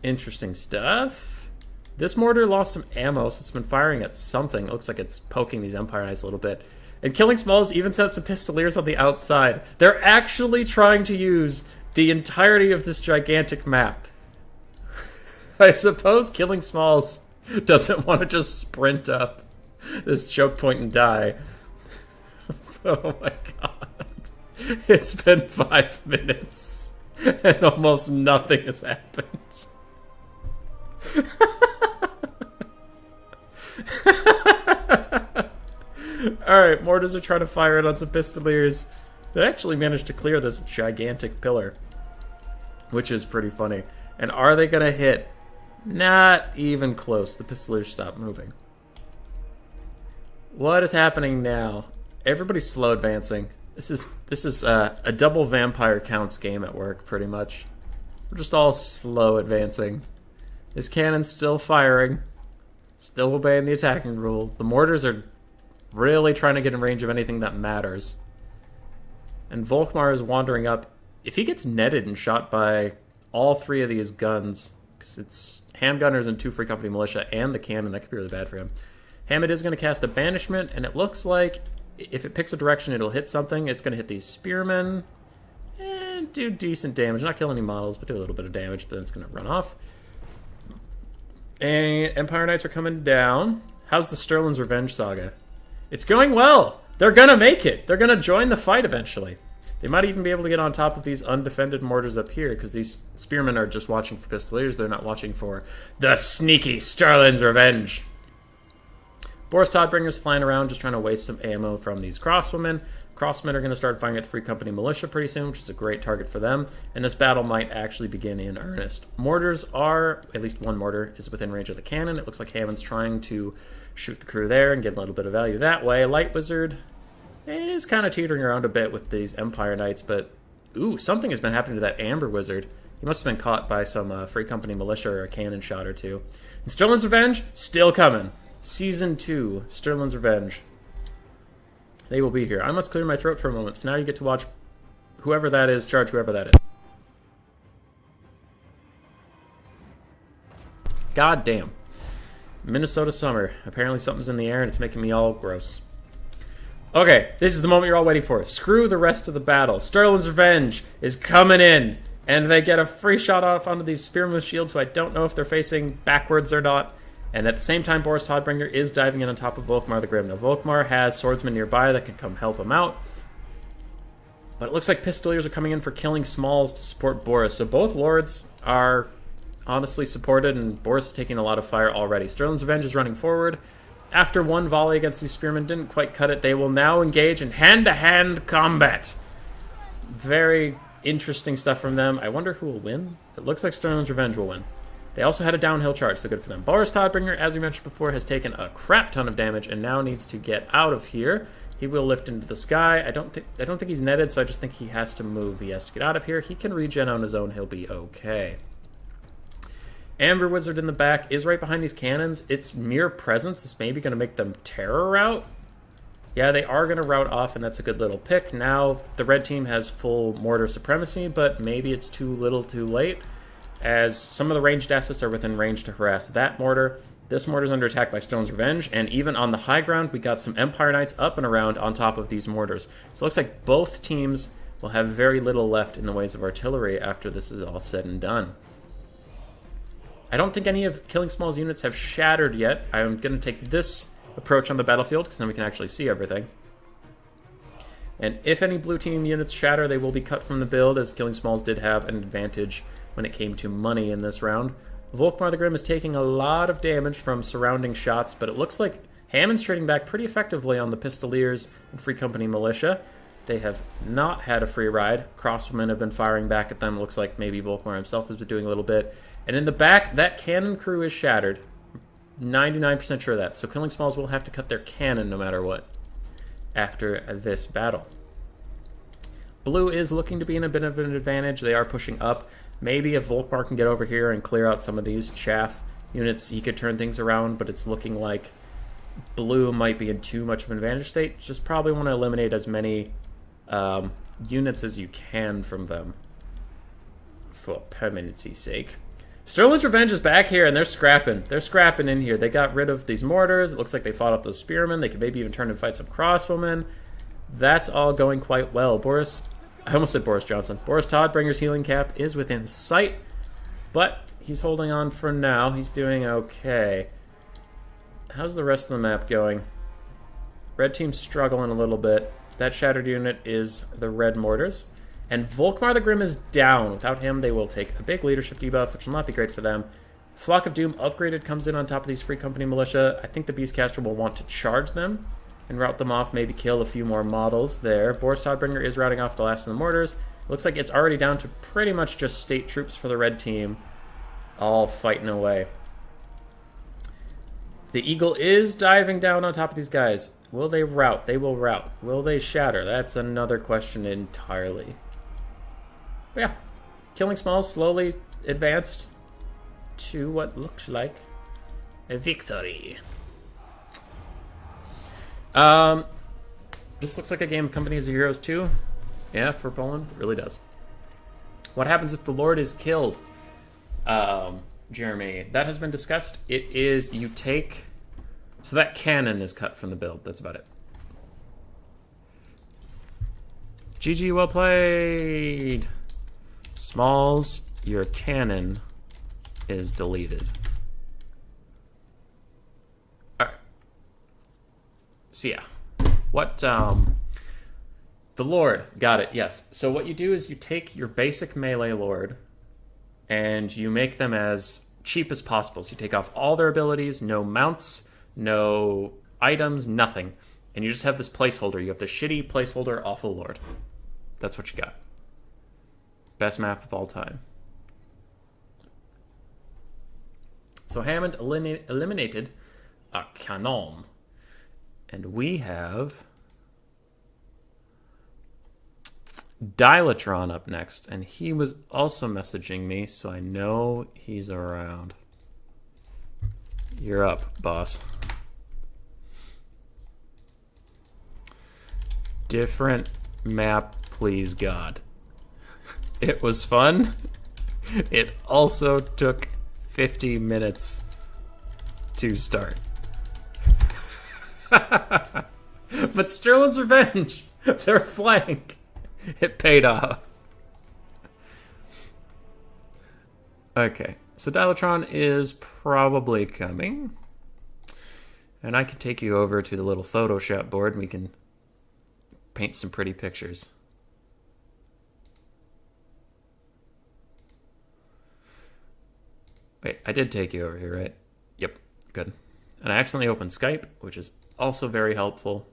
Interesting stuff. This mortar lost some ammo, so it's been firing at something. It looks like it's poking these Empire Knights a little bit. And Killing Smalls even sent some Pistoliers on the outside. They're actually trying to use the entirety of this gigantic map. I suppose Killing Smalls doesn't want to just sprint up this choke point and die. Oh my god. It's been 5 minutes and almost nothing has happened. Alright, mortars are trying to fire it on some Pistoliers. They actually managed to clear this gigantic pillar, which is pretty funny. And are they going to hit? Not even close. The Pistoliers stop moving. What is happening now? Everybody's slow advancing. This is a double vampire counts game at work, pretty much. We're just all slow advancing. This cannon's still firing. Still obeying the attacking rule. The mortars are really trying to get in range of anything that matters. And Volkmar is wandering up. If he gets netted and shot by all 3 of these guns, because it's handgunners and 2 Free Company militia and the cannon, that could be really bad for him. Hammond is going to cast a banishment, and it looks like if it picks a direction, it'll hit something. It's going to hit these spearmen and do decent damage. Not kill any models, but do a little bit of damage, but then it's going to run off. And Empire Knights are coming down. How's the Sterling's Revenge saga? It's going well. They're going to make it. They're going to join the fight eventually. They might even be able to get on top of these undefended mortars up here, because these spearmen are just watching for Pistoliers. They're not watching for the sneaky Sterling's Revenge. Boris Todbringer's flying around just trying to waste some ammo from these crossbowmen. Crossmen are going to start firing at the Free Company Militia pretty soon, which is a great target for them. And this battle might actually begin in earnest. Mortars are, at least one mortar is within range of the cannon. It looks like Hammond's trying to shoot the crew there and get a little bit of value that way. Light Wizard is kind of teetering around a bit with these Empire Knights, but ooh, something has been happening to that Amber Wizard. He must have been caught by some Free Company Militia or a cannon shot or two. And Sterling's Revenge, still coming. Season 2, Sterling's Revenge. They will be here. I must clear my throat for a moment, so now you get to watch whoever that is, charge whoever that is. God damn. Minnesota summer. Apparently something's in the air and it's making me all gross. Okay, this is the moment you're all waiting for. Screw the rest of the battle. Sterling's Revenge is coming in. And they get a free shot off onto these Spearmen with shields, who I don't know if they're facing backwards or not. And at the same time, Boris Todbringer is diving in on top of Volkmar the Grim. Now, Volkmar has swordsmen nearby that can come help him out. But it looks like Pistoliers are coming in for killing Smalls to support Boris. So both lords are honestly supported, and Boris is taking a lot of fire already. Sterling's Revenge is running forward. After one volley against these Spearmen didn't quite cut it, they will now engage in hand-to-hand combat. Very interesting stuff from them. I wonder who will win. It looks like Sterling's Revenge will win. They also had a downhill charge, so good for them. Boris Todbringer, as we mentioned before, has taken a crap ton of damage and now needs to get out of here. He will lift into the sky. I don't think he's netted, so I just think he has to move. He has to get out of here. He can regen on his own. He'll be okay. Amber Wizard in the back is right behind these cannons. Its mere presence is maybe going to make them terror rout. Yeah, they are going to rout off, and that's a good little pick. Now, the red team has full mortar supremacy, but maybe it's too little too late, as some of the ranged assets are within range to harass that mortar. This mortar is under attack by Sterling's Revenge, and even on the high ground, we got some Empire Knights up and around on top of these mortars. So it looks like both teams will have very little left in the ways of artillery after this is all said and done. I don't think any of Killing Small's units have shattered yet. I'm going to take this approach on the battlefield, because then we can actually see everything. And if any blue team units shatter, they will be cut from the build, as Killing Smalls did have an advantage when it came to money in this round. Volkmar the Grim is taking a lot of damage from surrounding shots, but it looks like Hammond's trading back pretty effectively on the Pistoliers and Free Company Militia. They have not had a free ride. Crosswomen have been firing back at them. It looks like maybe Volkmar himself has been doing a little bit. And in the back, that cannon crew is shattered. 99% sure of that. So Killing Smalls will have to cut their cannon no matter what after this battle. Blue is looking to be in a bit of an advantage. They are pushing up. Maybe if Volkmar can get over here and clear out some of these chaff units, he could turn things around, but it's looking like blue might be in too much of an advantage state. Just probably want to eliminate as many units as you can from them for permanency's sake. Sterling's Revenge is back here, and they're scrapping. They're scrapping in here. They got rid of these mortars. It looks like they fought off those spearmen. They could maybe even turn and fight some crossbowmen. That's all going quite well. I almost said Boris Johnson. Boris Todbringer's healing cap is within sight, but he's holding on for now. He's doing okay. How's the rest of the map going? Red team's struggling a little bit. That shattered unit is the red mortars. And Volkmar the Grim is down. Without him, they will take a big leadership debuff, which will not be great for them. Flock of Doom upgraded comes in on top of these Free Company Militia. I think the Beastcaster will want to charge them and rout them off, maybe kill a few more models there. Boris Todbringer is routing off the last of the mortars. Looks like it's already down to pretty much just state troops for the red team, all fighting away. The Eagle is diving down on top of these guys. Will they rout? They will rout. Will they shatter? That's another question entirely. But yeah, Killing Smalls slowly advanced to what looked like a victory. This looks like a game of Company of Heroes 2. Yeah, for Poland, it really does. What happens if the Lord is killed? Jeremy, that has been discussed. It is, you take... So that cannon is cut from the build. That's about it. GG, well played. Smalls, your cannon is deleted. Alright. So yeah. What, the Lord. Got it, yes. So what you do is you take your basic melee Lord and you make them as cheap as possible. So you take off all their abilities, no mounts, no items, nothing. And you just have this placeholder. You have the shitty placeholder Awful Lord. That's what you got. Best map of all time. So Hammond eliminated a canon. And we have Dilatron up next. And he was also messaging me, so I know he's around. You're up, boss. Different map, please God. It was fun. It also took 50 minutes to start. But Sterling's Revenge, their flank, it paid off. Okay, so Dilatron is probably coming. And I can take you over to the little Photoshop board and we can paint some pretty pictures. Wait, I did take you over here, right? Yep, good. And I accidentally opened Skype, which is also very helpful.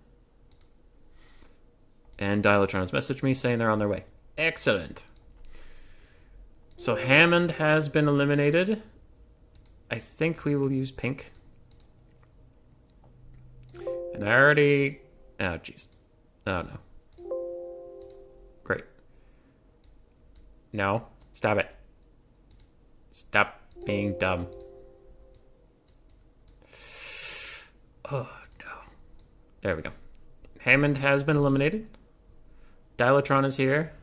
And Dilatron has messaged me saying they're on their way. Excellent. So Hammond has been eliminated. I think we will use pink. And I already... Oh, jeez. Oh, no. Great. No. Stop it. Stop being dumb. Oh, no. There we go. Hammond has been eliminated. Dilatron is here.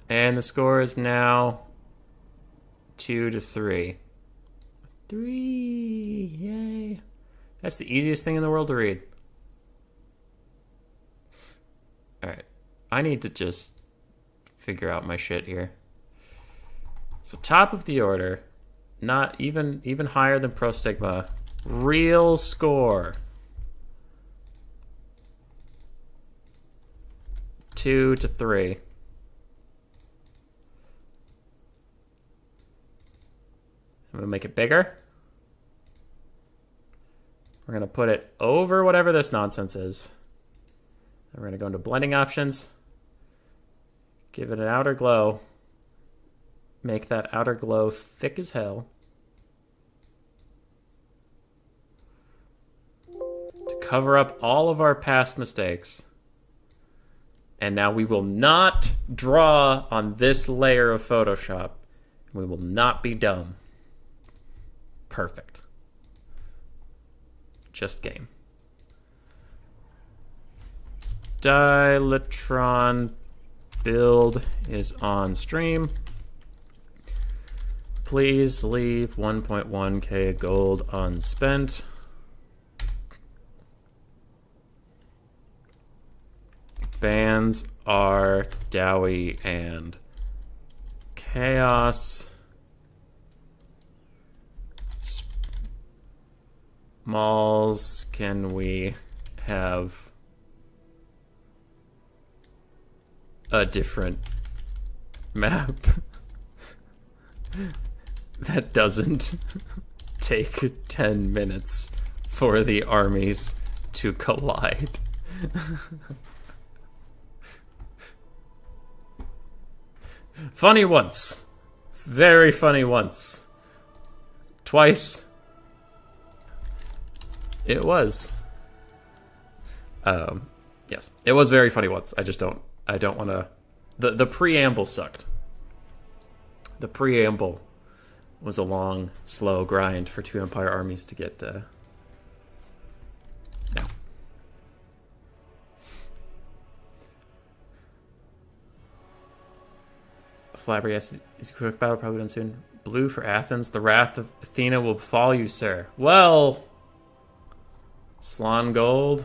And the score is now 2-3. 3. Yay. That's the easiest thing in the world to read. Alright. I need to just figure out my shit here. So top of the order, not even higher than Pro Stigma. Real score. 2-3. I'm gonna make it bigger. We're gonna put it over whatever this nonsense is. And we're gonna go into blending options. Give it an outer glow. Make that outer glow thick as hell. To cover up all of our past mistakes. And now we will not draw on this layer of Photoshop. We will not be dumb. Perfect. Just game. Dilatron build is on stream. Please leave 1.1k gold unspent. Bans are Dowie and Chaos. Smalls, can we have a different map that doesn't take 10 minutes for the armies to collide? Funny once. Very funny once. Twice. It was. Yes. It was very funny once. I don't want to... The preamble sucked. The preamble was a long, slow grind for two Empire armies to get... No. Flabbergasted is a quick battle, probably done soon. Blue for Athens. The wrath of Athena will befall you, sir. Well... Slon gold.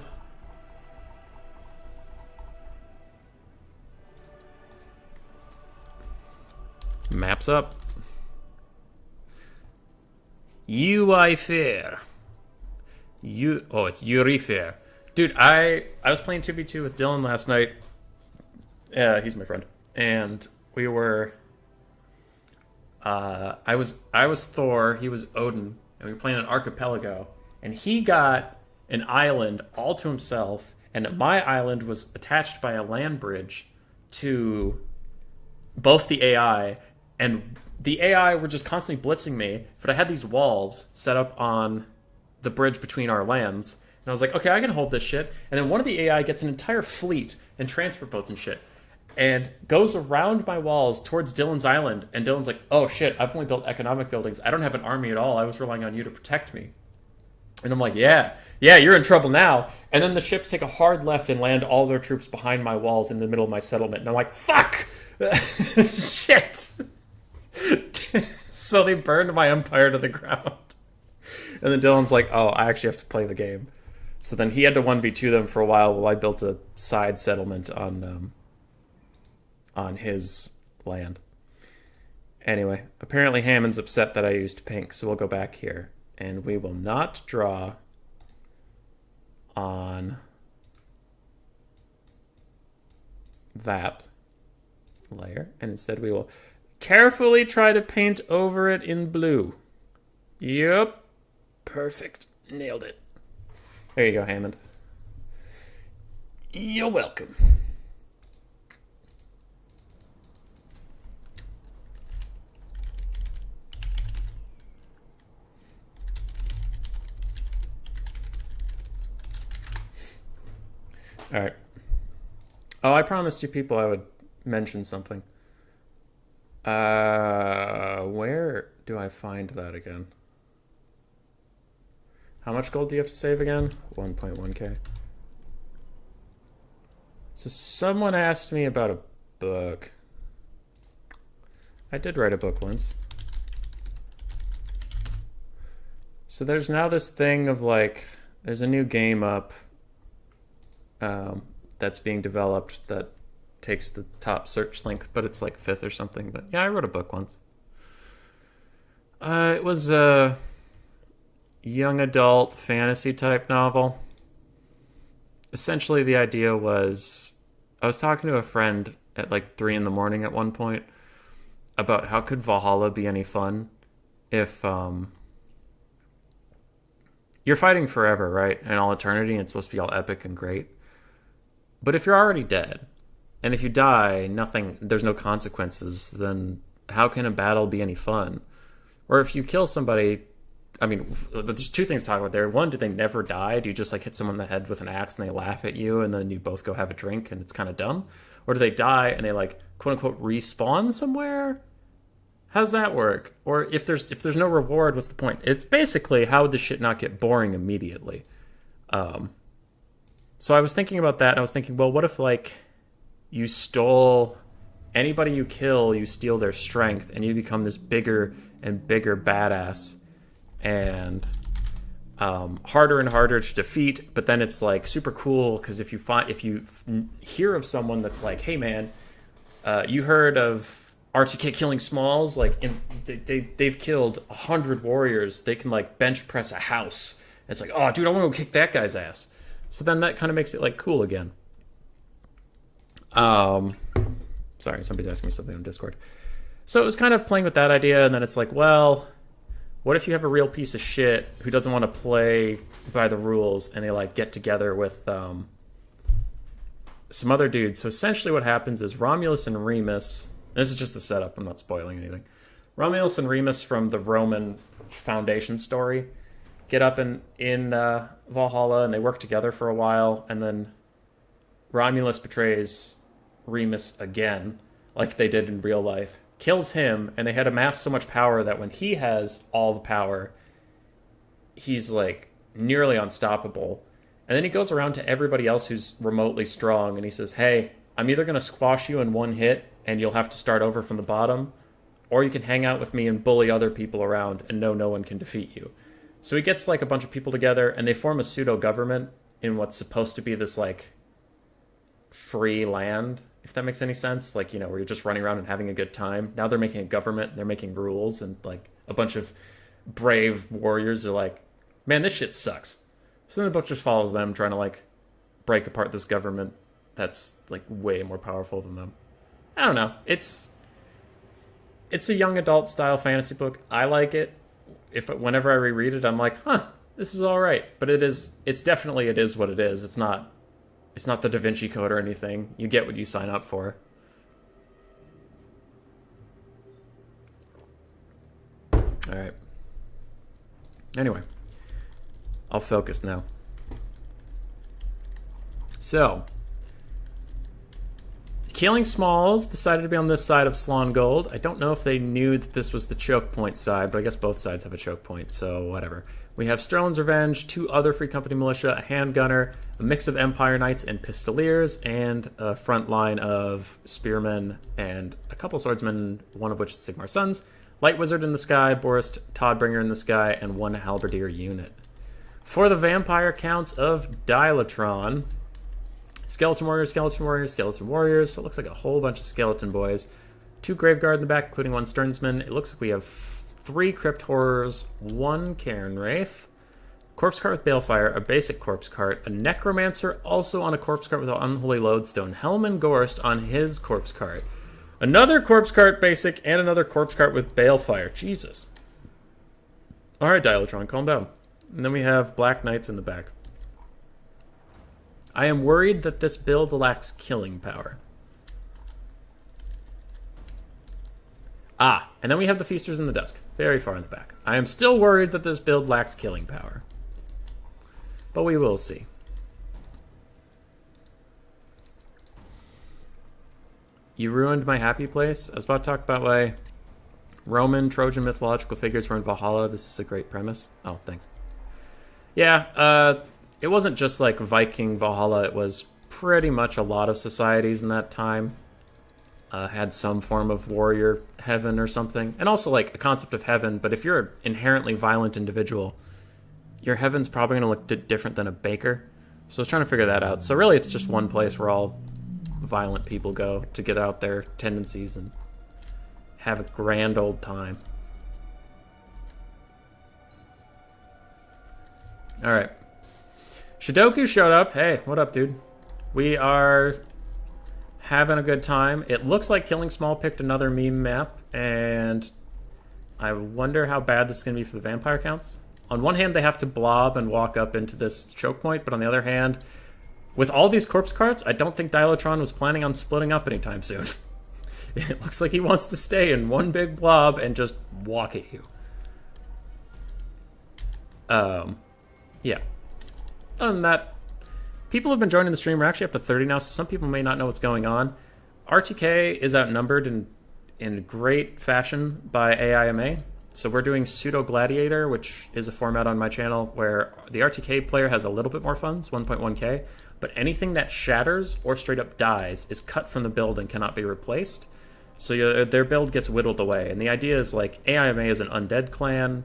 Maps up. You I fear. It's Yuri Fair. Dude, I was playing 2v2 with Dylan last night. He's my friend. And we were I was Thor, he was Odin, and we were playing an archipelago. And he got an island all to himself, and my island was attached by a land bridge to both the AI, and the AI were just constantly blitzing me, but I had these walls set up on the bridge between our lands, and I was like, okay, I can hold this shit. And then one of the AI gets an entire fleet and transport boats and shit, and goes around my walls towards Dylan's island, and Dylan's like, oh shit, I've only built economic buildings. I don't have an army at all. I was relying on you to protect me. And I'm like, yeah, you're in trouble now. And then the ships take a hard left and land all their troops behind my walls in the middle of my settlement. And I'm like, fuck! Shit! So they burned my empire to the ground. And then Dylan's like, oh, I actually have to play the game. So then he had to 1v2 them for a while I built a side settlement on his land. Anyway, apparently Hammond's upset that I used pink, so we'll go back here. And we will not draw on that layer. And instead we will carefully try to paint over it in blue. Yep. Perfect. Nailed it. There you go, Hammond. You're welcome. All right. Oh, I promised you people I would mention something. Where do I find that again? How much gold do you have to save again? 1.1k. So someone asked me about a book. I did write a book once. So there's now this thing of like, there's a new game up that's being developed that takes the top search link, but it's like 5th or something. But yeah, I wrote a book once. It was a young adult fantasy type novel. Essentially, the idea was, I was talking to a friend at like 3 in the morning at one point about how could Valhalla be any fun if you're fighting forever, right? And all eternity, and it's supposed to be all epic and great. But if you're already dead, and if you die, there's no consequences, then how can a battle be any fun? Or if you kill somebody, I mean, there's 2 things to talk about there. One, do they never die? Do you just like hit someone in the head with an axe and they laugh at you and then you both go have a drink and it's kind of dumb? Or do they die and they like, quote unquote, respawn somewhere? How's that work? Or if there's no reward, what's the point? It's basically, how would this shit not get boring immediately? So I was thinking about that, and I was thinking, well, what if, like, you stole anybody you kill, you steal their strength, and you become this bigger and bigger badass, and harder and harder to defeat, but then it's, like, super cool, because if you hear of someone that's like, hey, man, you heard of RTK killing Smalls? Like, they've killed 100 warriors. They can, like, bench press a house. It's like, oh, dude, I want to go kick that guy's ass. So then that kind of makes it like cool again. Sorry, somebody's asking me something on Discord. So it was kind of playing with that idea, and then it's like, well, what if you have a real piece of shit who doesn't want to play by the rules, and they like get together with some other dudes. So essentially what happens is Romulus and Remus, this is just a setup, I'm not spoiling anything. Romulus and Remus from the Roman Foundation story get up in Valhalla, and they work together for a while, and then Romulus betrays Remus again, like they did in real life, kills him, and they had amassed so much power that when he has all the power, he's like nearly unstoppable. And then he goes around to everybody else who's remotely strong, and he says, hey, I'm either going to squash you in one hit, and you'll have to start over from the bottom, or you can hang out with me and bully other people around, and no one can defeat you. So he gets like a bunch of people together, and they form a pseudo-government in what's supposed to be this like free land, if that makes any sense. Like, you know, where you're just running around and having a good time. Now they're making a government, they're making rules, and like a bunch of brave warriors are like, man, this shit sucks. So then the book just follows them trying to like break apart this government that's like way more powerful than them. I don't know. It's a young adult style fantasy book. I like it. Whenever I reread it, I'm like, huh, This is all right, but it's definitely it is what it is. It's not the Da Vinci Code or anything. You get what you sign up for. All right. Anyway, I'll focus now. So, Killing Smalls decided to be on this side of Slon Gold. I don't know if they knew that this was the choke point side, but I guess both sides have a choke point, so whatever. We have Sterling's Revenge, 2 other Free Company Militia, a handgunner, a mix of Empire Knights and Pistoliers, and a front line of Spearmen and a couple swordsmen, one of which is Sigmar's Sons. Light Wizard in the sky, Boris Toddbringer in the sky, and 1 Halberdier unit. For the vampire counts of Dilatron, Skeleton Warriors, Skeleton Warriors, Skeleton Warriors. So it looks like a whole bunch of Skeleton Boys. 2 Graveguard in the back, including 1 Sternsman. It looks like we have 3 Crypt Horrors, 1 Cairn Wraith, Corpse Cart with Balefire, a basic Corpse Cart, a Necromancer also on a Corpse Cart with an Unholy Lodestone, Helman Gorst on his Corpse Cart, another Corpse Cart basic, and another Corpse Cart with Balefire. Jesus. Alright, Dilatron, calm down. And then we have Black Knights in the back. I am worried that this build lacks killing power. Ah, and then we have the Feasters in the Dusk, very far in the back. I am still worried that this build lacks killing power. But we will see. You ruined my happy place. I was about to talk about why Roman, Trojan mythological figures were in Valhalla. This is a great premise. Oh, thanks. Yeah, it wasn't just like Viking Valhalla. It was pretty much a lot of societies in that time had some form of warrior heaven or something. And also like a concept of heaven. But if you're an inherently violent individual, your heaven's probably going to look different than a baker. So I was trying to figure that out. So really it's just one place where all violent people go to get out their tendencies and have a grand old time. All right. Shidoku showed up. Hey, what up, dude? We are having a good time. It looks like Killing Small picked another meme map, and I wonder how bad this is going to be for the vampire counts. On one hand, they have to blob and walk up into this choke point, but on the other hand, with all these corpse carts, I don't think Dilatron was planning on splitting up anytime soon. It looks like he wants to stay in one big blob and just walk at you. Yeah. Other than that, people have been joining the stream. We're actually up to 30 now, so some people may not know what's going on. RTK is outnumbered in great fashion by AIMA. So we're doing Pseudo Gladiator, which is a format on my channel where the RTK player has a little bit more funds, 1.1k, but anything that shatters or straight up dies is cut from the build and cannot be replaced. So their build gets whittled away. And the idea is like AIMA is an undead clan.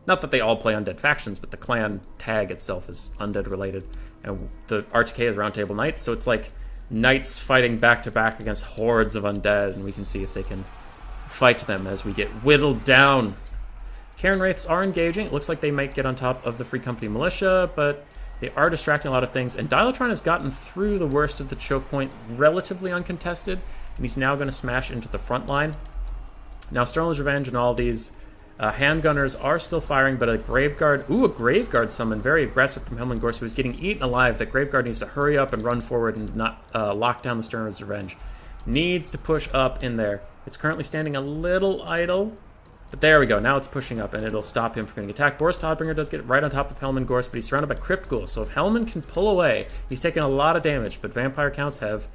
Not that they all play undead factions, but the clan tag itself is undead related. And the RTK is Roundtable Knights, so it's like knights fighting back to back against hordes of undead, and we can see if they can fight them as we get whittled down. Cairn Wraiths are engaging. It looks like they might get on top of the Free Company Militia, but they are distracting a lot of things. And Dilatron has gotten through the worst of the choke point relatively uncontested, and he's now going to smash into the front line. Now Sterling's Revenge and all these handgunners are still firing, but a Graveguard summon, very aggressive from Helman Gorst, who is getting eaten alive. That Graveguard needs to hurry up and run forward and not lock down the Sterling's Revenge. Needs to push up in there. It's currently standing a little idle, but there we go. Now it's pushing up, and it'll stop him from getting attacked. Boris Toddbringer does get right on top of Helman Gorst, but he's surrounded by Crypt Ghouls, so if Helman can pull away, he's taking a lot of damage, but vampire counts have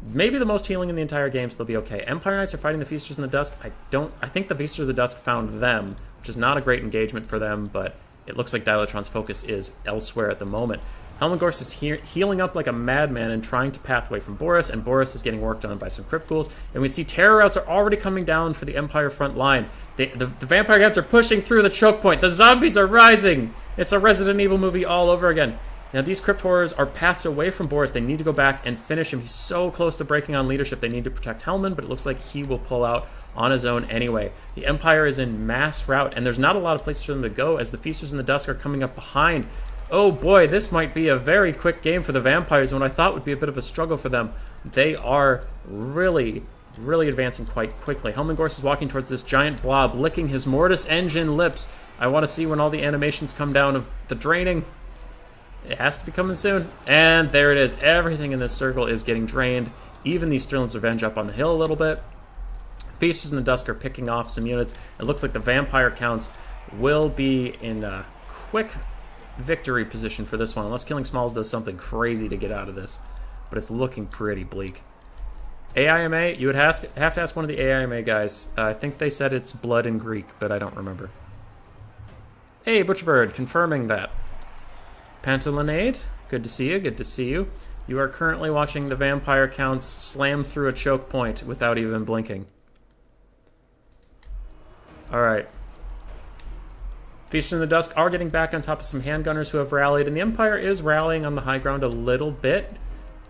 maybe the most healing in the entire game, so they'll be okay. Empire Knights are fighting the Feasters in the Dusk. I think the Feasters of the Dusk found them, which is not a great engagement for them, but it looks like Dilatron's focus is elsewhere at the moment. Helman Gorst is healing up like a madman and trying to path away from Boris, and Boris is getting worked on by some Crypt Ghouls. And we see terror routes are already coming down for the Empire front line. The vampire guys are pushing through the choke point. The zombies are rising. It's a Resident Evil movie all over again. Now, these Crypt Horrors are pathed away from Boris. They need to go back and finish him. He's so close to breaking on leadership. They need to protect Helman, but it looks like he will pull out on his own anyway. The Empire is in mass rout, and there's not a lot of places for them to go as the Feasters in the Dusk are coming up behind. Oh boy, this might be a very quick game for the Vampires, and what I thought would be a bit of a struggle for them. They are really advancing quite quickly. Helman Gorst is walking towards this giant blob, licking his Mortis Engine lips, I want to see when all the animations come down of the draining. It has to be coming soon. And there it is. Everything in this circle is getting drained. Even these Sterling's Revenge up on the hill a little bit. Feasters in the Dusk are picking off some units. It looks like the Vampire Counts will be in a quick victory position for this one, unless Killing Smalls does something crazy to get out of this. But it's looking pretty bleak. AIMA, you would have to ask one of the AIMA guys. I think they said it's blood in Greek, but I don't remember. Hey, Butcherbird, confirming that. Pantalinade, good to see you, good to see you. You are currently watching the Vampire Counts slam through a choke point without even blinking. Alright. Feasters in the Dusk are getting back on top of some handgunners who have rallied, and the Empire is rallying on the high ground a little bit,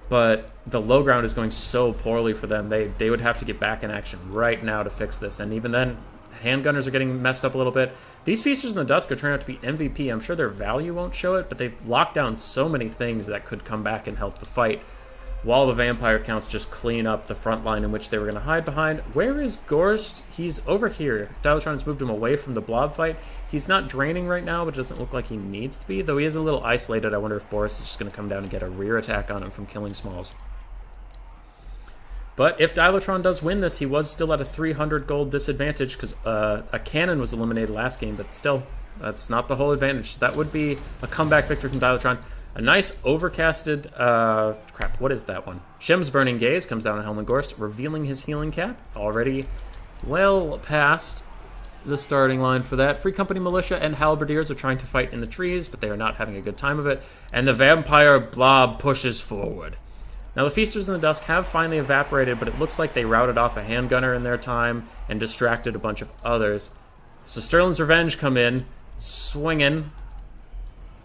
but the low ground is going so poorly for them. They would have to get back in action right now to fix this, and even then, handgunners are getting messed up a little bit. These Feasters in the Dusk are turning out to be MVP. I'm sure their value won't show it, but they've locked down so many things that could come back and help the fight, while the Vampire Counts just clean up the front line in which they were going to hide behind. Where is Gorst? He's over here. Dialatron's moved him away from the blob fight. He's not draining right now, but it doesn't look like he needs to be, though he is a little isolated. I wonder if Boris is just going to come down and get a rear attack on him from Killing Smalls. But if Dialatron does win this, he was still at a 300 gold disadvantage because a cannon was eliminated last game, but still, that's not the whole advantage. That would be a comeback victory from Dialatron. A nice overcasted, crap, what is that one? Shem's Burning Gaze comes down on Helman Gorst, revealing his healing cap. Already well past the starting line for that. Free Company Militia and Halberdiers are trying to fight in the trees, but they are not having a good time of it. And the Vampire Blob pushes forward. Now the Feasters in the Dusk have finally evaporated, but it looks like they routed off a handgunner in their time and distracted a bunch of others. So Sterling's Revenge come in, swinging,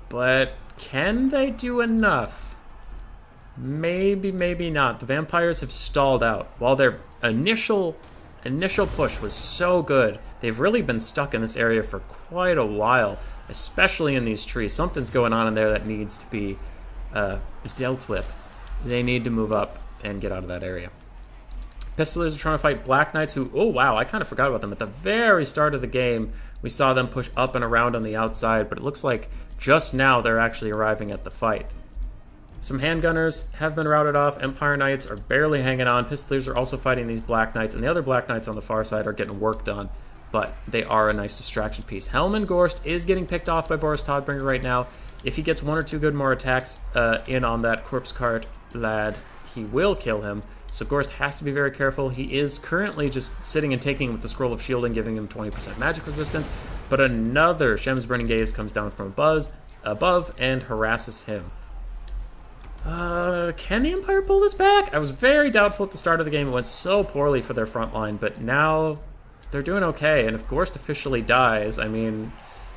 but can they do enough? Maybe, maybe not. The vampires have stalled out. While their initial push was so good, they've really been stuck in this area for quite a while, especially in these trees. Something's going on in there that needs to be dealt with. They need to move up and get out of that area. Pistolers are trying to fight Black Knights who, oh wow, I kind of forgot about them. At the very start of the game, we saw them push up and around on the outside, but it looks like just now they're actually arriving at the fight. Some handgunners have been routed off. Empire Knights are barely hanging on. Pistolers are also fighting these Black Knights, and the other Black Knights on the far side are getting work done, but they are a nice distraction piece. Helman Gorst is getting picked off by Boris Todbringer right now. If he gets one or two good more attacks in on that corpse cart lad, he will kill him. So Gorst has to be very careful. He is currently just sitting and taking with the Scroll of Shielding, giving him 20% magic resistance. But another Shem's Burning Gaze comes down from above and harasses him. Can the Empire pull this back? I was very doubtful at the start of the game. It went so poorly for their front line, but now they're doing okay. And if Gorst officially dies, I mean,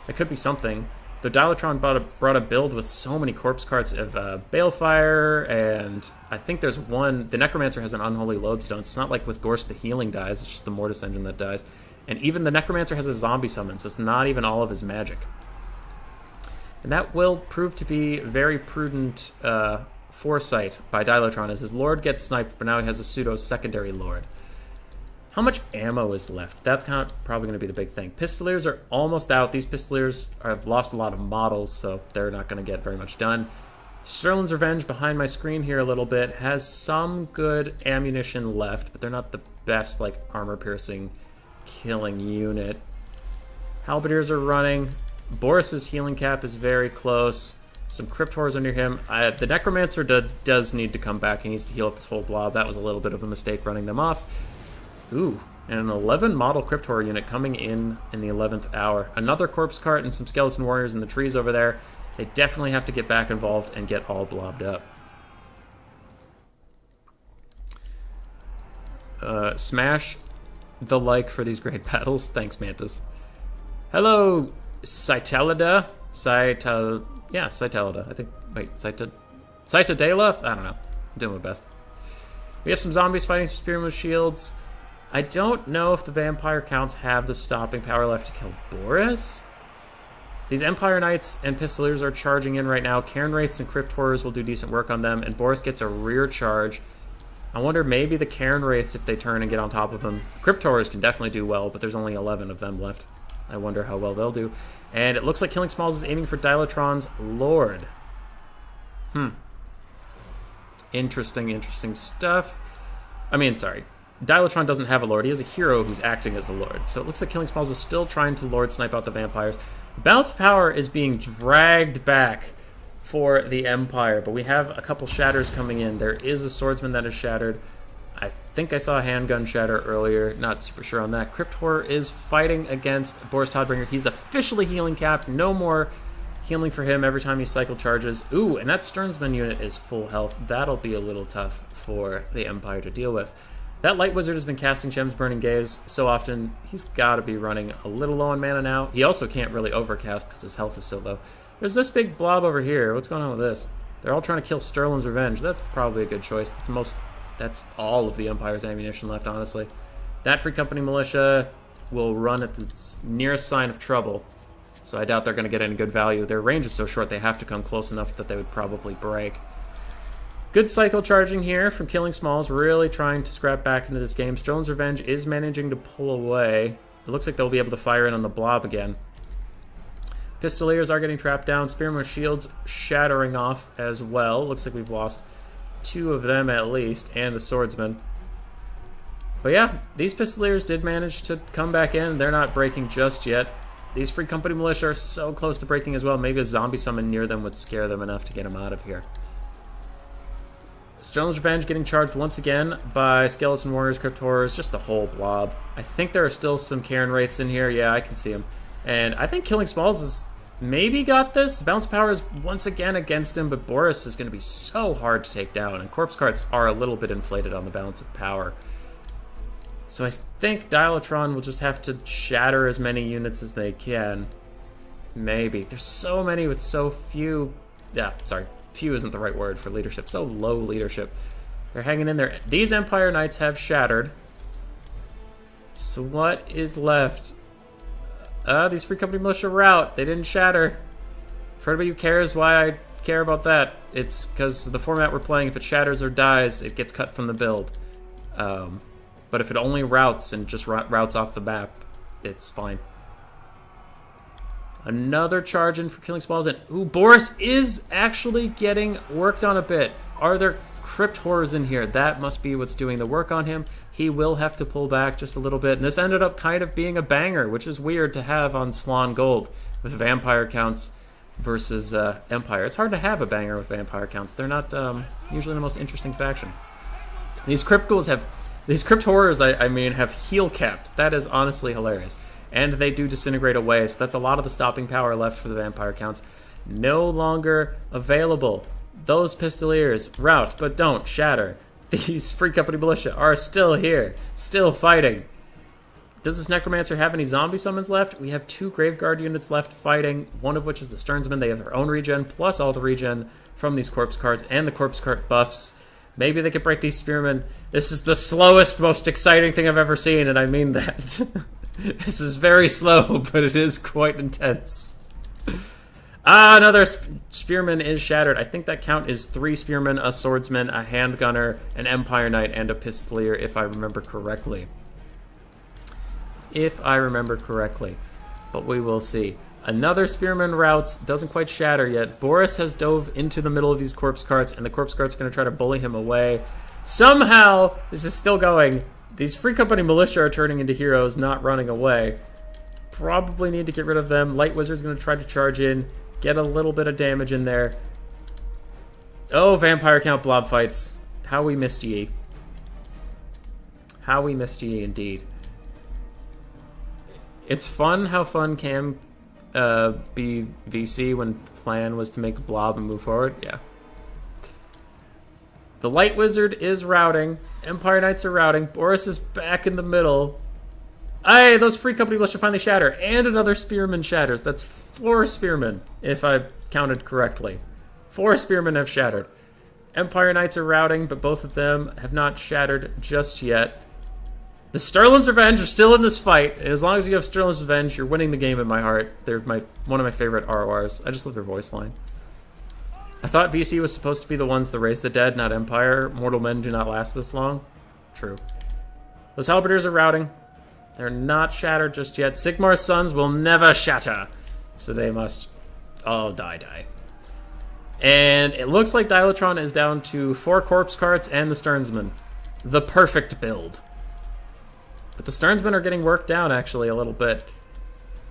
it could be something. The Dialatron brought a build with so many corpse carts of Balefire, and I think there's one... The Necromancer has an Unholy Lodestone, so it's not like with Gorst the healing dies, it's just the Mortis Engine that dies. And even the Necromancer has a zombie summon, so it's not even all of his magic. And that will prove to be very prudent foresight by Dialatron, as his Lord gets sniped, but now he has a pseudo-secondary Lord. How much ammo is left? That's kind of probably going to be the big thing. Pistoliers are almost out. These Pistoliers have lost a lot of models, so they're not going to get very much done. Sterling's Revenge behind my screen here a little bit has some good ammunition left, but they're not the best, like, armor-piercing killing unit. Halberdiers are running. Boris's healing cap is very close. Some Crypt Horrors are near him. The Necromancer does need to come back. He needs to heal up this whole blob. That was a little bit of a mistake running them off. Ooh, and an 11 model Crypt Horror unit coming in the 11th hour. Another corpse cart and some skeleton warriors in the trees over there. They definitely have to get back involved and get all blobbed up. Smash the like for these great battles. Thanks, Mantis. Hello, Cytelida. Yeah, Cytelida. I think, wait, Cytadela? I don't know. I'm doing my best. We have some zombies fighting some spearmen with shields. I don't know if the Vampire Counts have the stopping power left to kill Boris. These Empire Knights and Pistoliers are charging in right now. Cairn Wraiths and Crypt Horrors will do decent work on them, and Boris gets a rear charge. I wonder maybe the Cairn Wraiths, if they turn and get on top of them. Crypt Horrors can definitely do well, but there's only 11 of them left. I wonder how well they'll do. And it looks like Killing Smalls is aiming for Dilatron's Lord. Interesting, interesting stuff. I mean, sorry. Dilatron doesn't have a Lord. He has a hero who's acting as a Lord. So it looks like Killing Smalls is still trying to Lord snipe out the vampires. The balance of power is being dragged back for the Empire, but we have a couple shatters coming in. There is a swordsman that is shattered. I think I saw a handgun shatter earlier. Not super sure on that. Crypt Horror is fighting against Boris Todbringer. He's officially healing capped. No more healing for him every time he cycle charges. Ooh, and that Sternsman unit is full health. That'll be a little tough for the Empire to deal with. That Light Wizard has been casting Gem's Burning Gaze so often, he's got to be running a little low on mana now. He also can't really overcast because his health is so low. There's this big blob over here. What's going on with this? They're all trying to kill Sterling's Revenge. That's probably a good choice. That's all of the Empire's ammunition left, honestly. That Free Company Militia will run at the nearest sign of trouble. So I doubt they're going to get any good value. Their range is so short they have to come close enough that they would probably break. Good cycle charging here from Killing Smalls, really trying to scrap back into this game. Sterling's Revenge is managing to pull away. It looks like they'll be able to fire in on the blob again. Pistoliers are getting trapped down. Spearman shields shattering off as well. Looks like we've lost 2 of them at least, and the swordsman. But yeah, these Pistoliers did manage to come back in. They're not breaking just yet. These Free Company Militia are so close to breaking as well. Maybe a zombie summon near them would scare them enough to get them out of here. Sterling's Revenge getting charged once again by Skeleton Warriors, Crypt Horrors, just the whole blob. I think there are still some Cairn Wraiths in here. Yeah, I can see them. And I think Killing Smalls has maybe got this. The balance power is once again against him, but Boris is going to be so hard to take down. And Corpse Carts are a little bit inflated on the balance of power. So I think Dilatron will just have to shatter as many units as they can. Maybe. There's so many with so few... Yeah, sorry. Few isn't the right word for leadership. So low leadership. They're hanging in there. These Empire Knights have shattered. So what is left? These Free Company Militia rout. They didn't shatter. For anybody who cares why I care about that, it's because the format we're playing, if it shatters or dies, it gets cut from the build. But if it only routes and just routes off the map, it's fine. Another charge in for Killing Smalls, and ooh, Boris is actually getting worked on a bit. Are there Crypt Horrors in here? That must be what's doing the work on him. He will have to pull back just a little bit, and this ended up kind of being a banger, which is weird to have on Slon Gold with Vampire counts versus Empire. It's hard to have a banger with Vampire counts. They're not usually the most interesting faction. These Crypt Horrors, I mean, have heal capped. That is honestly hilarious. And they do disintegrate away, so that's a lot of the stopping power left for the Vampire counts. No longer available. Those Pistoliers rout, but don't shatter. These Free Company Militia are still here, still fighting. Does this Necromancer have any zombie summons left? We have 2 Graveguard units left fighting, one of which is the Sternsman. They have their own regen, plus all the regen from these Corpse Carts and the Corpse Cart buffs. Maybe they could break these Spearmen. This is the slowest, most exciting thing I've ever seen, and I mean that. This is very slow, but it is quite intense. Another Spearman is shattered. I think that count is 3 Spearmen, a Swordsman, a Handgunner, an Empire Knight, and a Pistolier, if I remember correctly. But we will see. Another Spearman routes, doesn't quite shatter yet. Boris has dove into the middle of these Corpse Carts, and the Corpse Cart's going to try to bully him away. Somehow, this is still going. These Free Company Militia are turning into heroes, not running away. Probably need to get rid of them. Light Wizard's going to try to charge in, get a little bit of damage in there. Oh, Vampire Count blob fights. How we missed ye. How we missed ye, indeed. It's fun how fun can be VC when plan was to make a blob and move forward. Yeah. The Light Wizard is routing. Empire Knights are routing. Boris is back in the middle. Aye, those Free Company Militia finally shatter. And another Spearman shatters. That's 4 Spearmen, if I counted correctly. 4 Spearmen have shattered. Empire Knights are routing, but both of them have not shattered just yet. The Sterling's Revenge are still in this fight. And as long as you have Sterling's Revenge, you're winning the game in my heart. They're one of my favorite RORs. I just love their voice line. I thought VC was supposed to be the ones that raise the dead, not Empire. Mortal men do not last this long. True. Those Halberders are routing. They're not shattered just yet. Sigmar's sons will never shatter. So they must all die. And it looks like Dilatron is down to 4 corpse carts and the Sternsman. The perfect build. But the Sternsmen are getting worked down, actually, a little bit.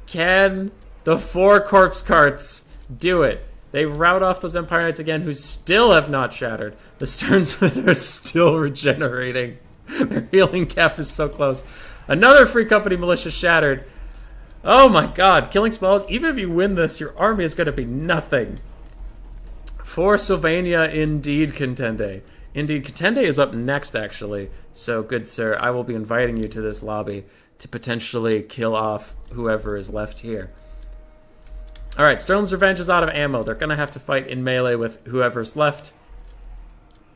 Can the 4 corpse carts do it? They rout off those Empire Knights again, who still have not shattered. The Sternsmen are still regenerating. Their healing cap is so close. Another Free Company militia shattered. Oh my god, killing spells. Even if you win this, your army is going to be nothing. For Sylvania, indeed, Contende. Indeed, Contende is up next, actually. So, good sir, I will be inviting you to this lobby to potentially kill off whoever is left here. Alright, Sterling's Revenge is out of ammo. They're going to have to fight in melee with whoever's left.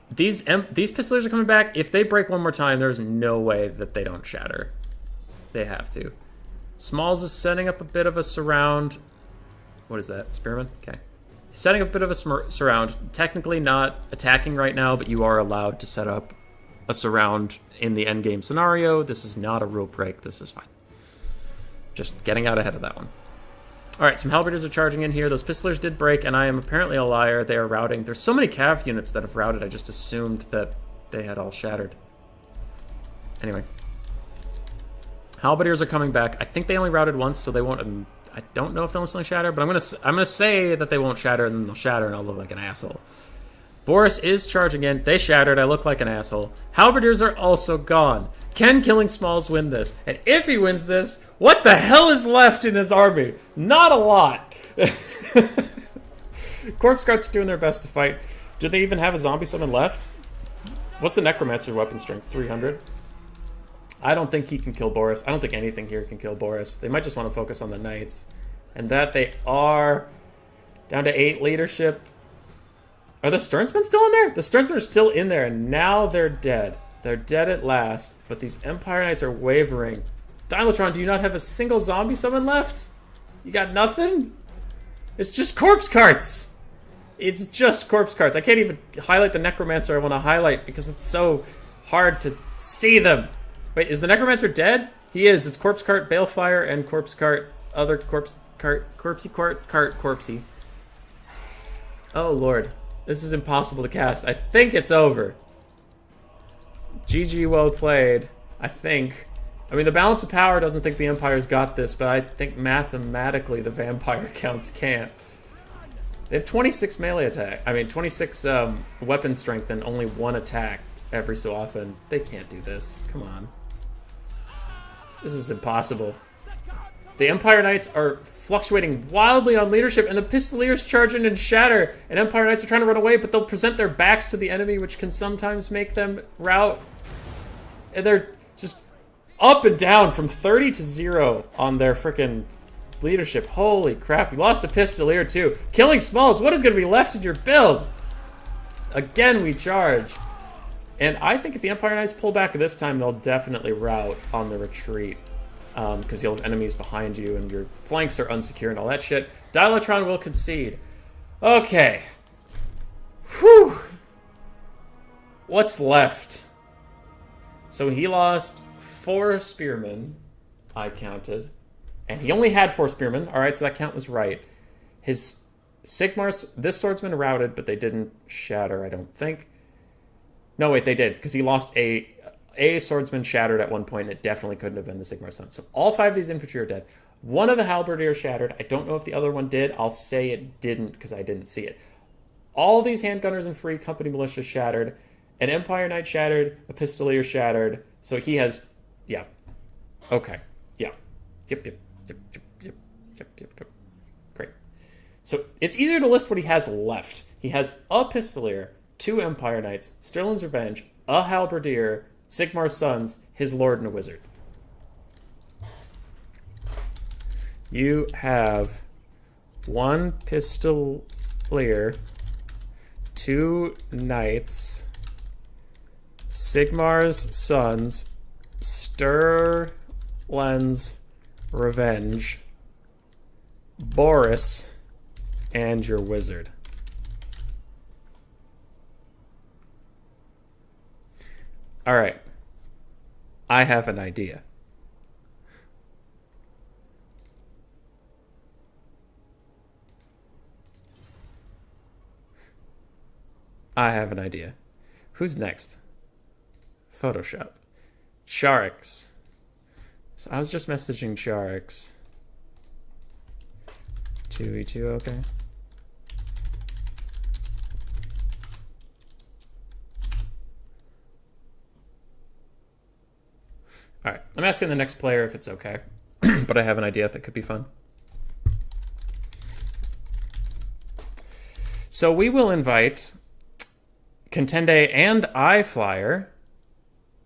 These Pistoliers are coming back. If they break one more time, there's no way that they don't shatter. They have to. Smalls is setting up a bit of a surround. What is that? Spearman? Okay. He's setting up a bit of a surround. Technically not attacking right now, but you are allowed to set up a surround in the endgame scenario. This is not a rule break. This is fine. Just getting out ahead of that one. Alright, some Halberders are charging in here. Those Pistolers did break, and I am apparently a liar. They are routing. There's so many Cav units that have routed, I just assumed that they had all shattered. Anyway. Halberdiers are coming back. I think they only routed once, so they won't... I don't know if they'll instantly shatter, but I'm gonna say that they won't shatter, and then they'll shatter, and I'll look like an asshole. Boris is charging in. They shattered. I look like an asshole. Halberdiers are also gone. Can Killing Smalls win this? And if he wins this, what the hell is left in his army? Not a lot. Corpse Guards are doing their best to fight. Do they even have a zombie summon left? What's the Necromancer weapon strength? 300? I don't think he can kill Boris. I don't think anything here can kill Boris. They might just want to focus on the Knights. And that they are down to 8 leadership. Are the Sternsmen still in there? The Sternsmen are still in there, and now they're dead. They're dead at last, but these Empire Knights are wavering. Dilatron, do you not have a single zombie summon left? You got nothing? It's just corpse carts! It's just corpse carts. I can't even highlight the Necromancer I want to highlight because it's so hard to see them. Wait, is the Necromancer dead? He is. It's corpse cart, balefire, and corpse cart, other corpse cart, corpsey. Oh lord. This is impossible to cast. I think it's over. GG, well played. I think. I mean, the balance of power doesn't think the Empire's got this, but I think mathematically the vampire counts can't. They have 26 melee attack. I mean, 26 weapon strength and only 1 attack every so often. They can't do this. Come on. This is impossible. The Empire Knights are fluctuating wildly on leadership, and the Pistoliers charge in and shatter, and Empire Knights are trying to run away, but they'll present their backs to the enemy, which can sometimes make them rout. And they're just up and down from 30 to 0 on their frickin' leadership. Holy crap, you lost a Pistolier too. Killing Smalls, what is going to be left in your build? Again, we charge. And I think if the Empire Knights pull back this time, they'll definitely rout on the retreat. Because you'll have enemies behind you and your flanks are unsecure and all that shit. Dilatron will concede. Okay. Whew. What's left? So he lost 4 spearmen, I counted. And he only had 4 spearmen. Alright, so that count was right. His Sigmar's, this swordsman routed, but they didn't shatter, I don't think. No, wait, they did, because he lost a swordsman shattered at one point, and it definitely couldn't have been the Sigmar's son. So all 5 of these infantry are dead. One of the halberdiers shattered. I don't know if the other one did. I'll say it didn't, because I didn't see it. All these handgunners and free company militia shattered. An Empire Knight shattered. A Pistolier shattered. So he has... Yeah. Okay. Yeah. Yep. Great. So it's easier to list what he has left. He has a Pistolier, 2 Empire Knights, Sterling's Revenge, a Halberdier, Sigmar's Sons, his Lord and a Wizard. You have 1 Pistolier, 2 Knights, Sigmar's Sons, Sterling's Revenge, Boris, and your Wizard. Alright. I have an idea. I have an idea. Who's next? Photoshop. Charix. So I was just messaging Charix. 2v2, okay. All right, I'm asking the next player if it's okay, but I have an idea that could be fun. So we will invite Contende and iFlyer.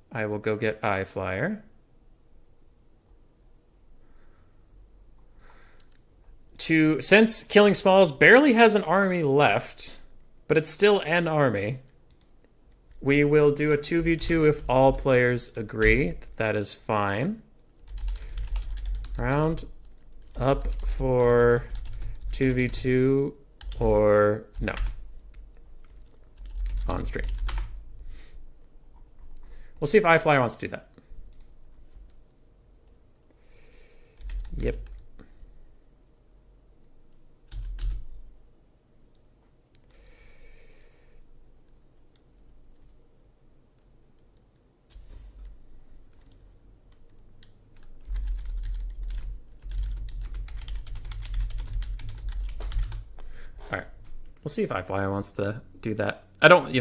I will go get iFlyer. Since Killing Smalls barely has an army left, but it's still an army, we will do a 2v2 if all players agree. That is fine. Round up for 2v2 or no. On stream. We'll see if iFlyer wants to do that. Yep. We'll see if iFlyer wants to do that. I don't,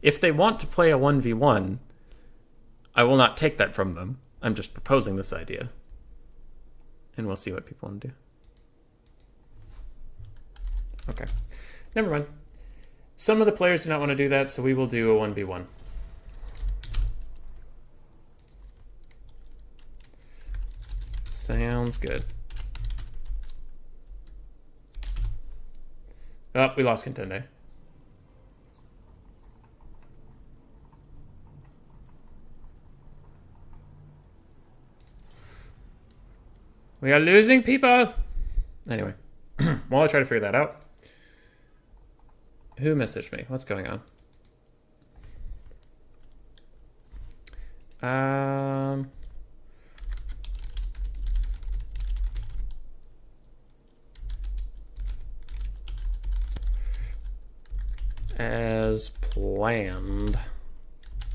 if they want to play a 1v1, I will not take that from them. I'm just proposing this idea. And we'll see what people want to do. Okay. Never mind. Some of the players do not want to do that, so we will do a 1v1. Sounds good. Oh, we lost Contende. We are losing people. Anyway, while I try to figure that out, who messaged me? What's going on? As planned.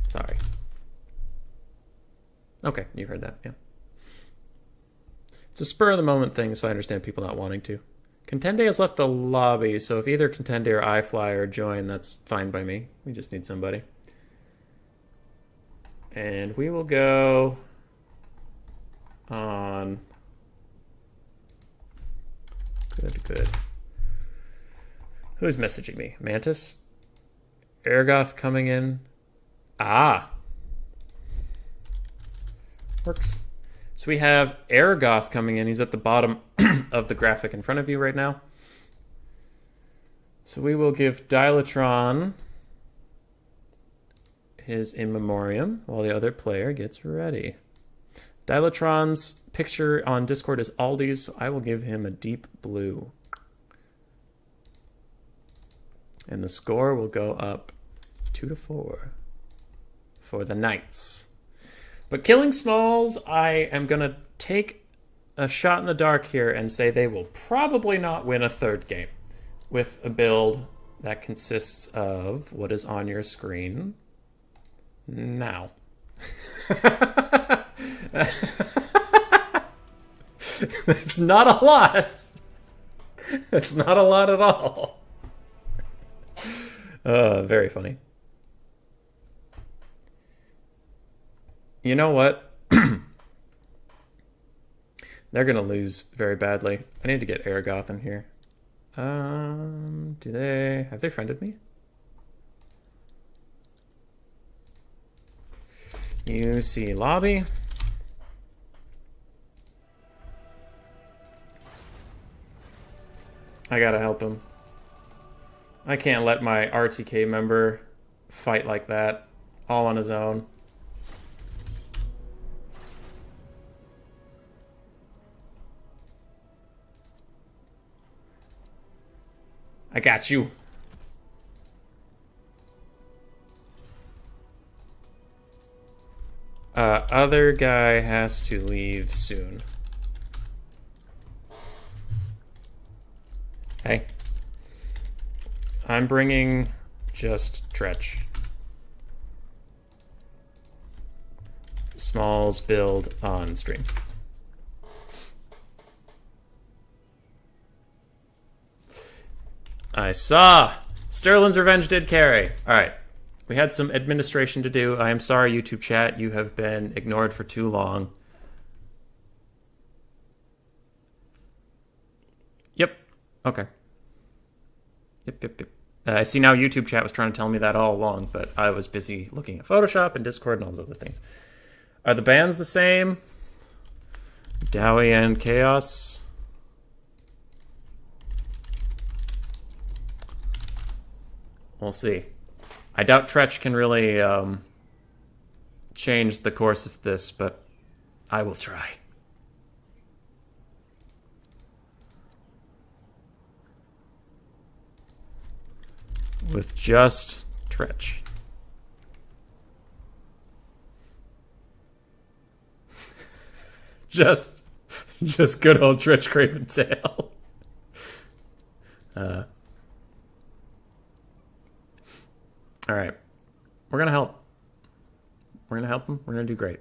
Sorry. Okay, you heard that, yeah. It's a spur of the moment thing, so I understand people not wanting to. Contende has left the lobby, so if either Contende or iFlyer join, that's fine by me. We just need somebody. And we will go on. Good. Who's messaging me? Mantis? Aragoth coming in. Ah. Works. So we have Aragoth coming in. He's at the bottom of the graphic in front of you right now. So we will give Dilatron his in memoriam while the other player gets ready. Dilatron's picture on Discord is Aldi's, so I will give him a deep blue. And the score will go up 2-4 for the Knights. But Killing Smalls, I am going to take a shot in the dark here and say they will probably not win a third game with a build that consists of what is on your screen now. It's not a lot. It's not a lot at all. Very funny. You know what? They're gonna lose very badly. I need to get Aragoth in here. Have they friended me? You see lobby. I gotta help him. I can't let my RTK member fight like that, all on his own. I got you. Other guy has to leave soon. Hey. I'm bringing Just Tretch. Smalls build on stream. I saw. Sterling's Revenge did carry. All right. We had some administration to do. I am sorry, YouTube chat. You have been ignored for too long. Yep. Okay. Yep. I see now YouTube chat was trying to tell me that all along, but I was busy looking at Photoshop and Discord and all those other things. Are the bands the same? Dowie and Chaos. We'll see. I doubt Tretch can really change the course of this, but I will try. With just Tretch. just good old Tretch Craven Tail. All right. We're going to help. We're going to help him. We're going to do great.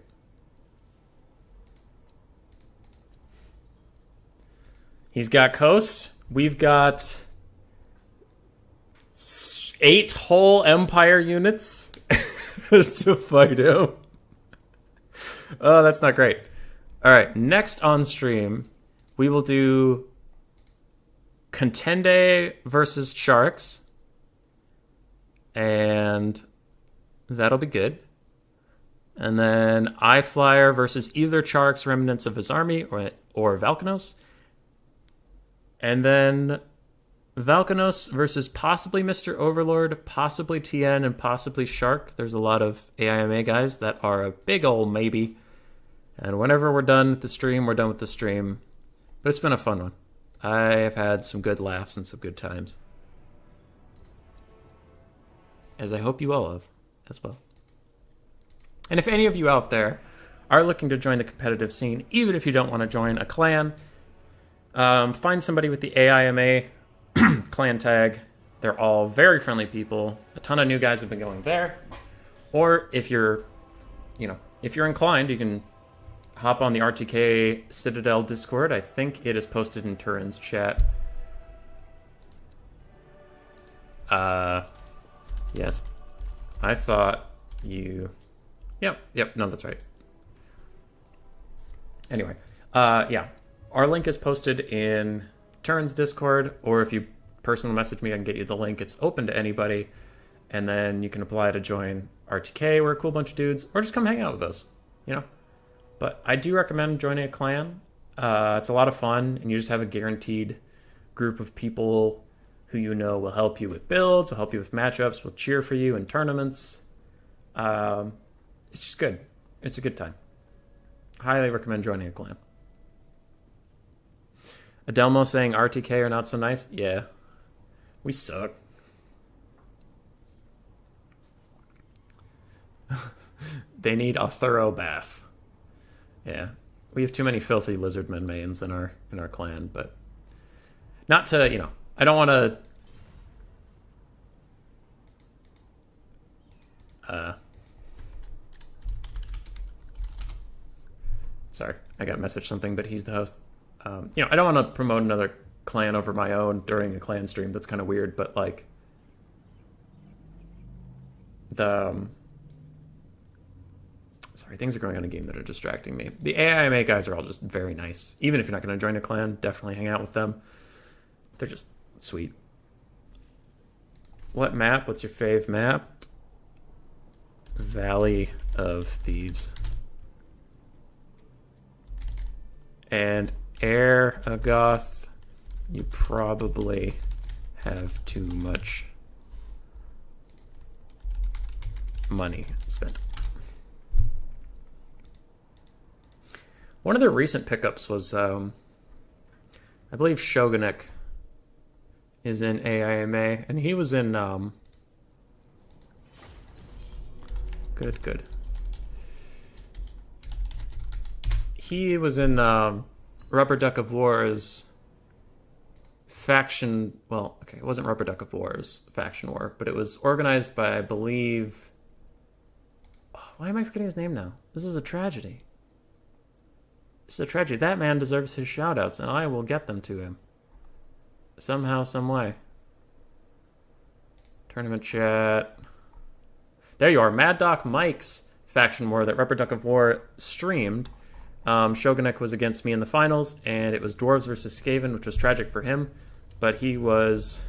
He's got Coast. We've got 8 whole Empire units to fight him. Oh, that's not great. All right. Next on stream, we will do Contende versus Sharks. And that'll be good. And then iFlyer versus either Chark's remnants of his army or Valkanos. And then Valkanos versus possibly Mr. Overlord, possibly TN, and possibly Shark. There's a lot of AIMA guys that are a big old maybe. And whenever we're done with the stream, we're done with the stream. But it's been a fun one. I have had some good laughs and some good times. As I hope you all have as well. And if any of you out there are looking to join the competitive scene, even if you don't want to join a clan, find somebody with the AIMA clan tag. They're all very friendly people. A ton of new guys have been going there. Or if you're inclined, you can hop on the RTK Citadel Discord. I think it is posted in Turin's chat. Yes. I thought you... Yep, no, that's right. Anyway, yeah. Our link is posted in Turin's Discord, or if you personally message me, I can get you the link. It's open to anybody, and then you can apply to join RTK. We're a cool bunch of dudes, or just come hang out with us, you know? But I do recommend joining a clan. It's a lot of fun, and you just have a guaranteed group of people who you know will help you with builds, will help you with matchups, will cheer for you in tournaments. It's just good. It's a good time. Highly recommend joining a clan. Adelmo saying RTK are not so nice? Yeah. We suck. They need a thorough bath. Yeah. We have too many filthy lizardmen mains in our clan, but not to, you know, I don't want to sorry, I got messaged something, but he's the host. You know, I don't want to promote another clan over my own during a clan stream. That's kind of weird, but like sorry, things are going on in game that are distracting me. The AIMA guys are all just very nice. Even if you're not going to join a clan, definitely hang out with them. They're just sweet. What map? What's your fave map? Valley of Thieves. And Air Agoth, you probably have too much money spent. One of their recent pickups was, I believe Shogunek is in AIMA, and he was in, good. He was in Rubber Duck of War's faction... Well, okay, it wasn't Rubber Duck of War's faction war, but it was organized by, I believe... Oh, why am I forgetting his name now? This is a tragedy. It's a tragedy. That man deserves his shoutouts, and I will get them to him. Somehow, some way. Tournament chat. There you are. Mad Doc Mike's faction war that Rubber Duck of War streamed. Shogunek was against me in the finals, and it was Dwarves versus Skaven, which was tragic for him, but he was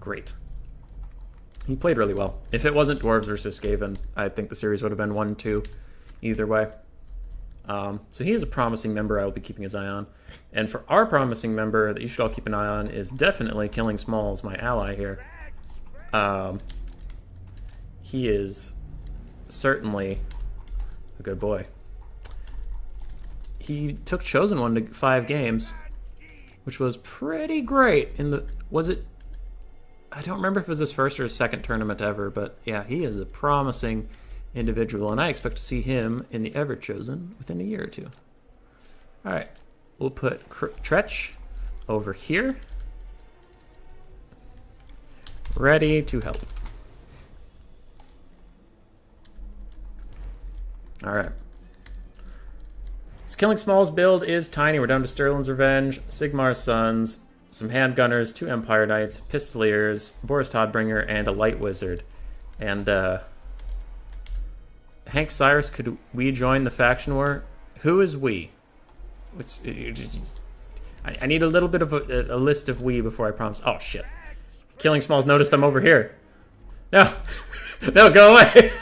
great. He played really well. If it wasn't Dwarves versus Skaven, I think the series would have been 1-2 either way. So he is a promising member I will be keeping his eye on. And for our promising member that you should all keep an eye on is definitely Killing Smalls, my ally here. He is certainly a good boy. He took Chosen One to 5 games, which was pretty great. Was it? I don't remember if it was his first or his second tournament ever, but yeah, he is a promising individual, and I expect to see him in the Ever Chosen within a year or 2. All right, we'll put Tretch over here, ready to help. All right. This Killing Smalls build is tiny. We're down to Sterling's Revenge, Sigmar's Sons, some Handgunners, 2 Empire Knights, Pistoliers, Boris Todbringer, and a Light Wizard. And Hank Cyrus, could we join the faction war? Who is we? I need a little bit of a list of we before I promise. Oh, shit. Killing Smalls noticed I'm over here. No. No, go away.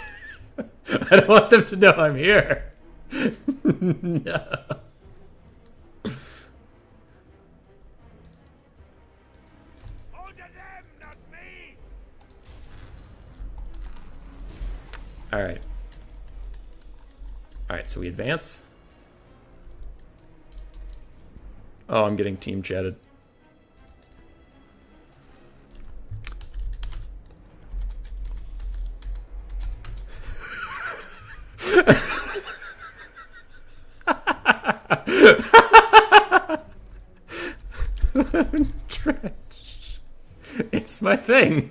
I don't want them to know I'm here. No. Alright. Alright, so we advance. Oh, I'm getting team chatted. Trench. It's my thing.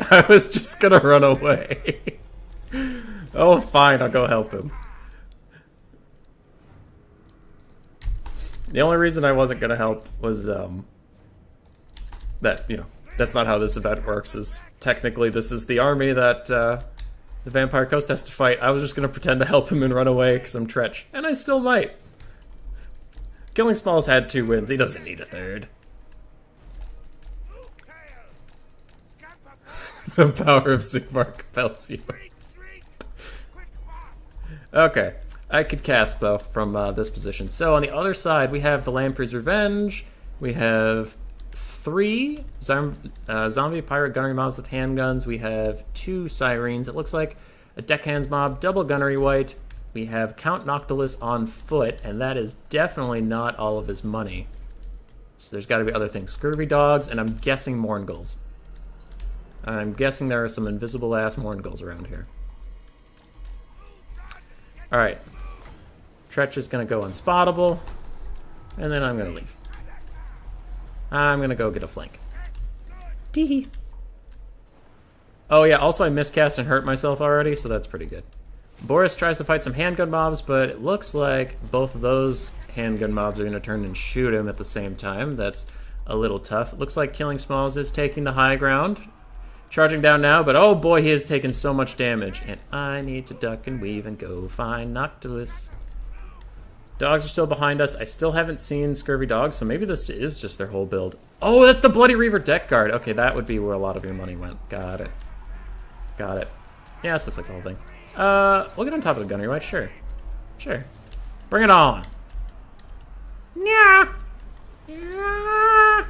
I was just gonna run away. Oh, fine, I'll go help him. The only reason I wasn't gonna help was that, you know, that's not how this event works. Is technically this is the army that the Vampire Coast has to fight. I was just gonna pretend to help him and run away because I'm Tretch, and I still might. Killing Smalls had 2 wins. He doesn't need a 3rd. The power of Sigmar compels you. Okay, I could cast though from this position. So on the other side, we have the Lamprey's Revenge. We have 3 zombie pirate gunnery mobs with handguns. We have 2 sirens. It looks like a deckhands mob, double gunnery white. We have Count Noctilus on foot, and that is definitely not all of his money. So there's got to be other things. Scurvy dogs, and I'm guessing Morngulls. I'm guessing there are some invisible-ass Morngulls around here. Alright. Tretch is going to go unspottable, and then I'm going to leave. I'm going to go get a flank. Tee-hee. Oh yeah, also I miscast and hurt myself already, so that's pretty good. Boris tries to fight some handgun mobs, but it looks like both of those handgun mobs are going to turn and shoot him at the same time. That's a little tough. It looks like Killing Smalls is taking the high ground. Charging down now, but oh boy, he has taken so much damage. And I need to duck and weave and go find Noctilus. Dogs are still behind us. I still haven't seen Scurvy Dogs, so maybe this is just their whole build. Oh, that's the Bloody Reaver deck guard. Okay, that would be where a lot of your money went. Got it. Got it. Yeah, this looks like the whole thing. We'll get on top of the gunnery, right? Sure. Sure. Bring it on. Yeah. Yeah.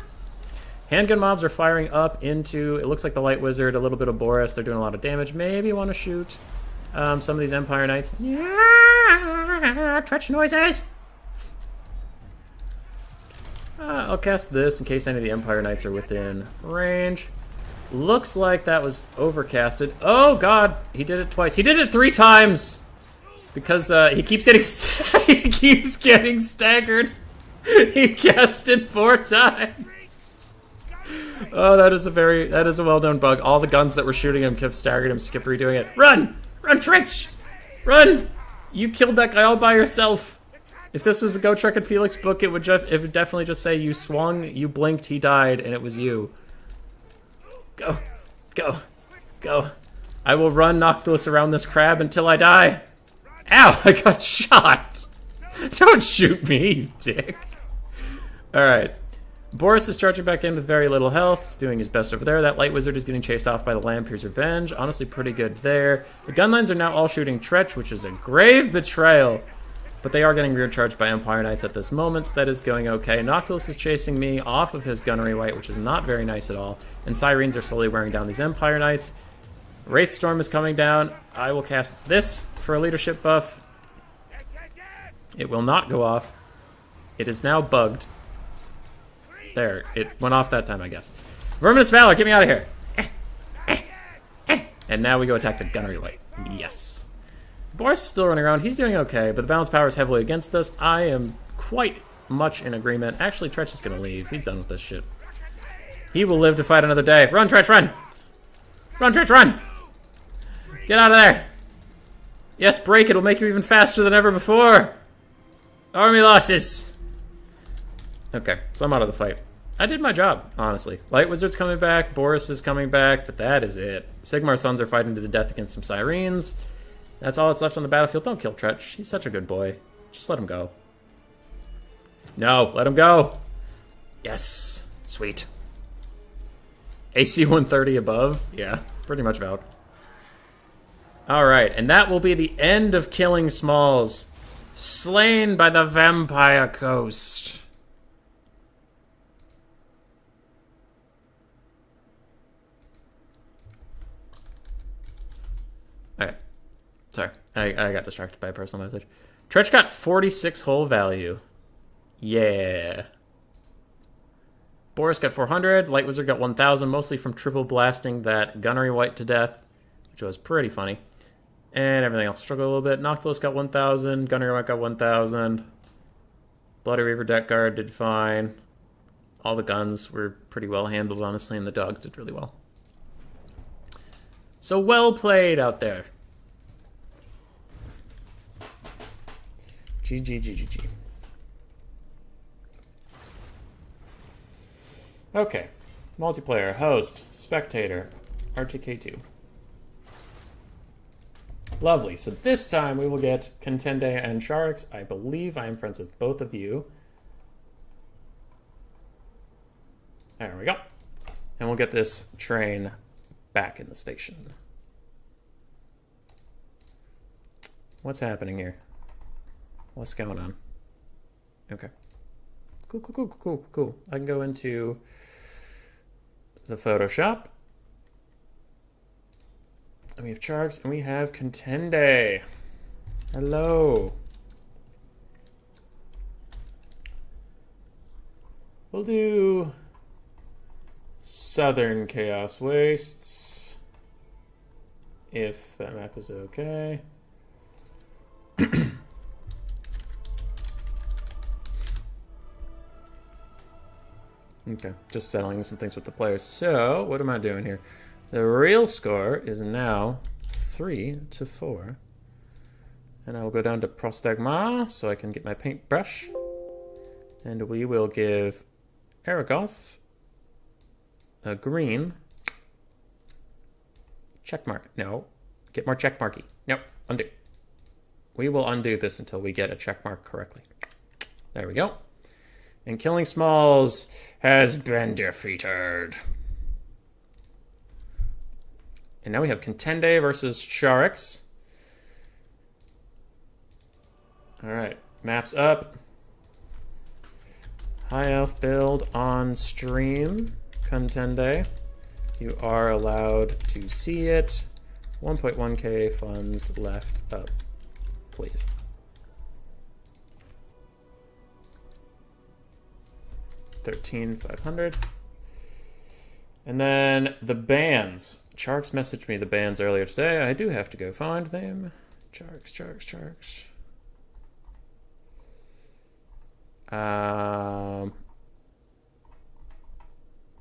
Handgun mobs are firing up into, it looks like the Light Wizard, a little bit of Boris. They're doing a lot of damage. Maybe want to shoot some of these Empire Knights. Yeah. Tretch noises. I'll cast this in case any of the Empire Knights are within range. Looks like that was overcasted. Oh god, he did it twice. He did it 3 times! Because he keeps getting he keeps getting staggered. He cast it 4 times. Oh, that is a well-known bug. All the guns that were shooting him kept staggering him, so kept redoing it. Run! Run, Trich! Run! You killed that guy all by yourself. If this was a Go Trek and Felix book, it would definitely just say you swung, you blinked, he died, and it was you. Go. Go. Go. I will run Noctilus around this crab until I die. Ow! I got shot! Don't shoot me, you dick. Alright. Boris is charging back in with very little health. He's doing his best over there. That light wizard is getting chased off by the Lampier's Revenge. Honestly, pretty good there. The gunlines are now all shooting Tretch, which is a grave betrayal. But they are getting rear charged by Empire Knights at this moment, so that is going okay. Noctilus is chasing me off of his gunnery white, which is not very nice at all. And Sirens are slowly wearing down these Empire Knights. Wraith Storm is coming down. I will cast this for a leadership buff. It will not go off. It is now bugged. There, it went off that time, I guess. Verminous Valor, get me out of here. And now we go attack the gunnery white. Yes. Boris is still running around. He's doing okay, but the balance power is heavily against us. I am quite much in agreement. Actually, Tretch is going to leave. He's done with this shit. He will live to fight another day. Run, Tretch, run! Run, Tretch, run! Get out of there! Yes, break. It'll make you even faster than ever before. Army losses. Okay, so I'm out of the fight. I did my job, honestly. Light Wizard's coming back, Boris is coming back, but that is it. Sigmar's sons are fighting to the death against some Sirens. That's all that's left on the battlefield. Don't kill Tretch. He's such a good boy. Just let him go. No, let him go. Yes. Sweet. AC 130 above? Yeah, pretty much about. Alright, and that will be the end of Killing Smalls. Slain by the Vampire Coast. Alright. Sorry, I got distracted by a personal message. Tretch got 46 hull value. Yeah. Boris got 400. Light Wizard got 1,000, mostly from triple blasting that Gunnery White to death, which was pretty funny. And everything else struggled a little bit. Noctilus got 1,000. Gunnery White got 1,000. Bloody Reaver Deck Guard did fine. All the guns were pretty well handled, honestly, and the dogs did really well. So well played out there. GG. Okay. Multiplayer, host, spectator, RTK2. Lovely. So this time we will get Contende and Sharks. I believe I am friends with both of you. There we go. And we'll get this train back in the station. What's happening here? What's going on? Okay. Cool. I can go into the Photoshop. And we have Sharks and we have Contende. Hello. We'll do Southern Chaos Wastes, if that map is okay. Okay, just settling some things with the players. So, what am I doing here? The real score is now 3-4. And I will go down to Prostagma so I can get my paintbrush. And we will give Aragoth a green check mark. No, get more check marky. Nope, undo. We will undo this until we get a check mark correctly. There we go. And Killing Smalls has been defeated. And now we have Contende versus Sharks. Alright, maps up. High Elf build on stream. Contende. You are allowed to see it. 1.1k funds left up, please. $13,500. And then the bands. Sharks messaged me the bands earlier today. I do have to go find them. Charks.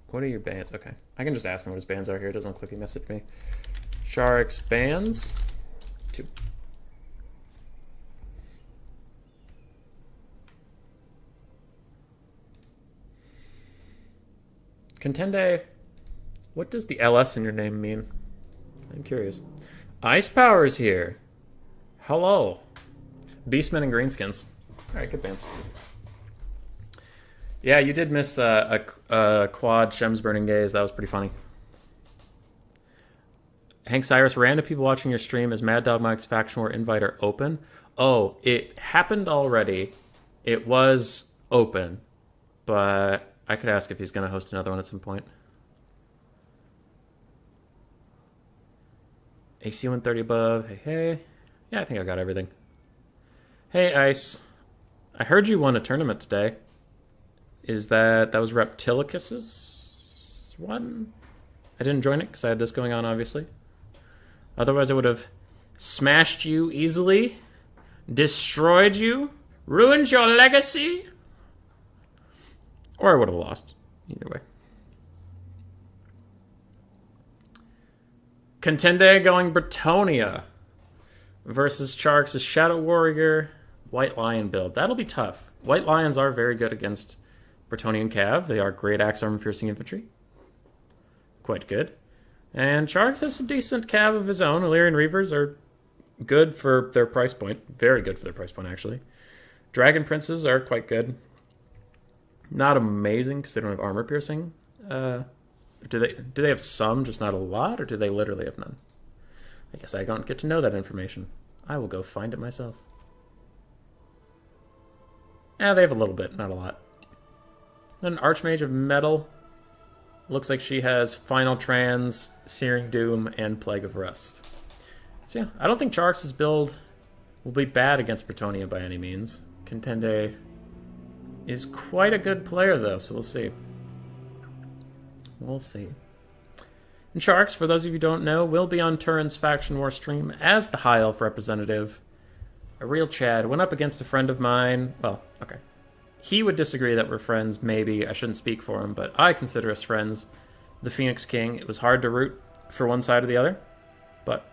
What are your bans? Okay. I can just ask him what his bans are here. It doesn't click message me. Sharks bans. 2. Contende. What does the LS in your name mean? I'm curious. Ice Power's here. Hello. Beastmen and Greenskins. Alright, good bans. Yeah, you did miss a quad Shem's Burning Gaze. That was pretty funny. Hank Cyrus, random people watching your stream. Is Mad Dog Mike's Faction War Inviter open? Oh, it happened already. It was open. But I could ask if he's going to host another one at some point. AC 130 above. Hey. Yeah, I think I got everything. Hey, Ice. I heard you won a tournament today. Is that was Reptilicus's one? I didn't join it because I had this going on, obviously. Otherwise, I would have smashed you easily, destroyed you, ruined your legacy, or I would have lost. Either way. Contende going Bretonia versus Charks' Shadow Warrior White Lion build. That'll be tough. White Lions are very good against Bretonian Cav. They are great axe armor piercing infantry. Quite good. And Charks has some decent Cav of his own. Illyrian Reavers are good for their price point. Very good for their price point, actually. Dragon Princes are quite good. Not amazing because they don't have armor piercing. Do they have some, just not a lot, or do they literally have none? I guess I don't get to know that information. I will go find it myself. Yeah, they have a little bit, not a lot. An Archmage of Metal. Looks like she has Final Trans, Searing Doom, and Plague of Rust. So yeah, I don't think Charks' build will be bad against Bretonia by any means. Contende is quite a good player, though, so we'll see. We'll see. And Charks, for those of you who don't know, will be on Turin's Faction War stream as the High Elf representative. A real Chad. Went up against a friend of mine. Well, okay. He would disagree that we're friends, maybe. I shouldn't speak for him, but I consider us friends. The Phoenix King. It was hard to root for one side or the other, but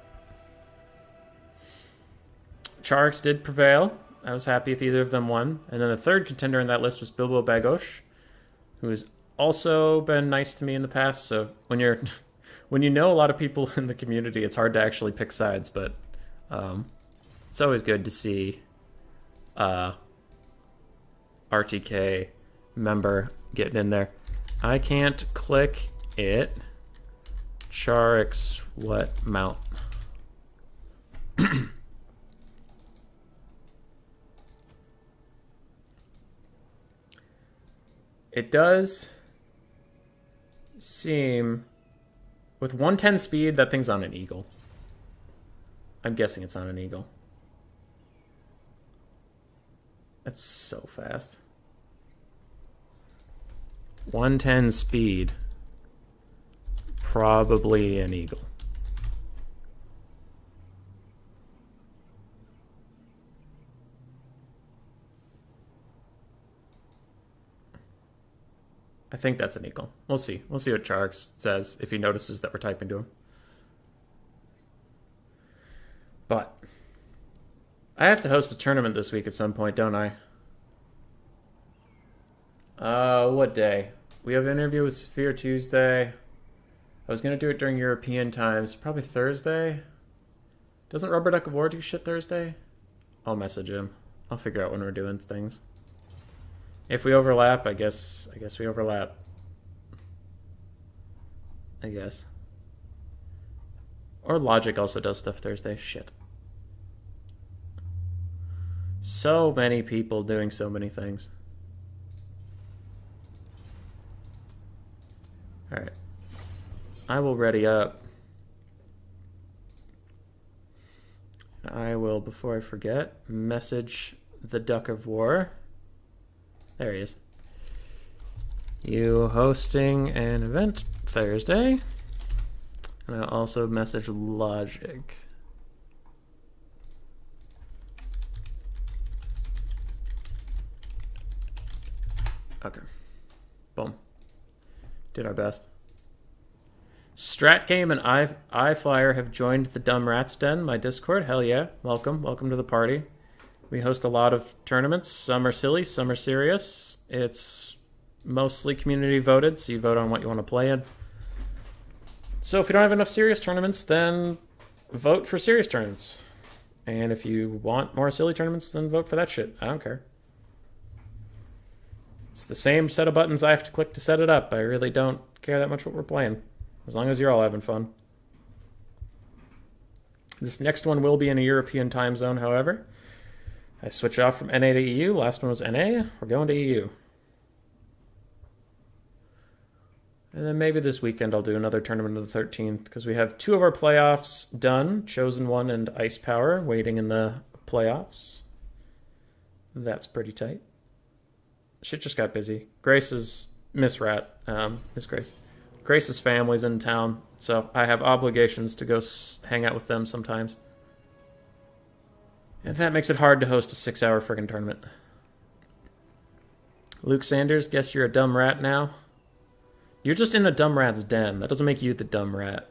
Charks did prevail. I was happy if either of them won. And then the third contender in that list was Bilbo Bagosh, who has also been nice to me in the past. So when you know a lot of people in the community, it's hard to actually pick sides, but it's always good to see RTK member getting in there. I can't click it. Charks, what mount? It does seem, with 110 speed, that thing's on an eagle. I'm guessing it's on an eagle. That's so fast. 110 speed. Probably an eagle. I think that's an eagle. We'll see. We'll see what Charks says if he notices that we're typing to him. But I have to host a tournament this week at some point, don't I? What day? We have an interview with Sphere Tuesday. I was going to do it during European times. Probably Thursday. Doesn't Rubber Duck of War do shit Thursday? I'll message him. I'll figure out when we're doing things. If we overlap, I guess we overlap. I guess. Or Logic also does stuff Thursday. Shit. So many people doing so many things. Alright. I will ready up. I will, before I forget, message the Duck of War. There he is. You hosting an event Thursday. And I'll also message Logic. Okay. Boom. Did our best. Strat Game and iFlyer have joined the Dumb Rats Den, my Discord. Hell yeah. Welcome. Welcome to the party. We host a lot of tournaments. Some are silly, some are serious. It's mostly community voted, so you vote on what you want to play in. So if you don't have enough serious tournaments, then vote for serious tournaments. And if you want more silly tournaments, then vote for that shit. I don't care. It's the same set of buttons I have to click to set it up. I really don't care that much what we're playing, as long as you're all having fun. This next one will be in a European time zone, however. I switch off from NA to EU. Last one was NA. We're going to EU. And then maybe this weekend I'll do another tournament of the 13th, because we have 2 of our playoffs done. Chosen One and Ice Power waiting in the playoffs. That's pretty tight. Shit just got busy. Grace's Miss Rat. Miss Grace. Grace's family's in town, so I have obligations to go hang out with them sometimes. And that makes it hard to host a 6-hour friggin' tournament. Luke Sanders, guess you're a dumb rat now? You're just in a dumb rat's den. That doesn't make you the dumb rat.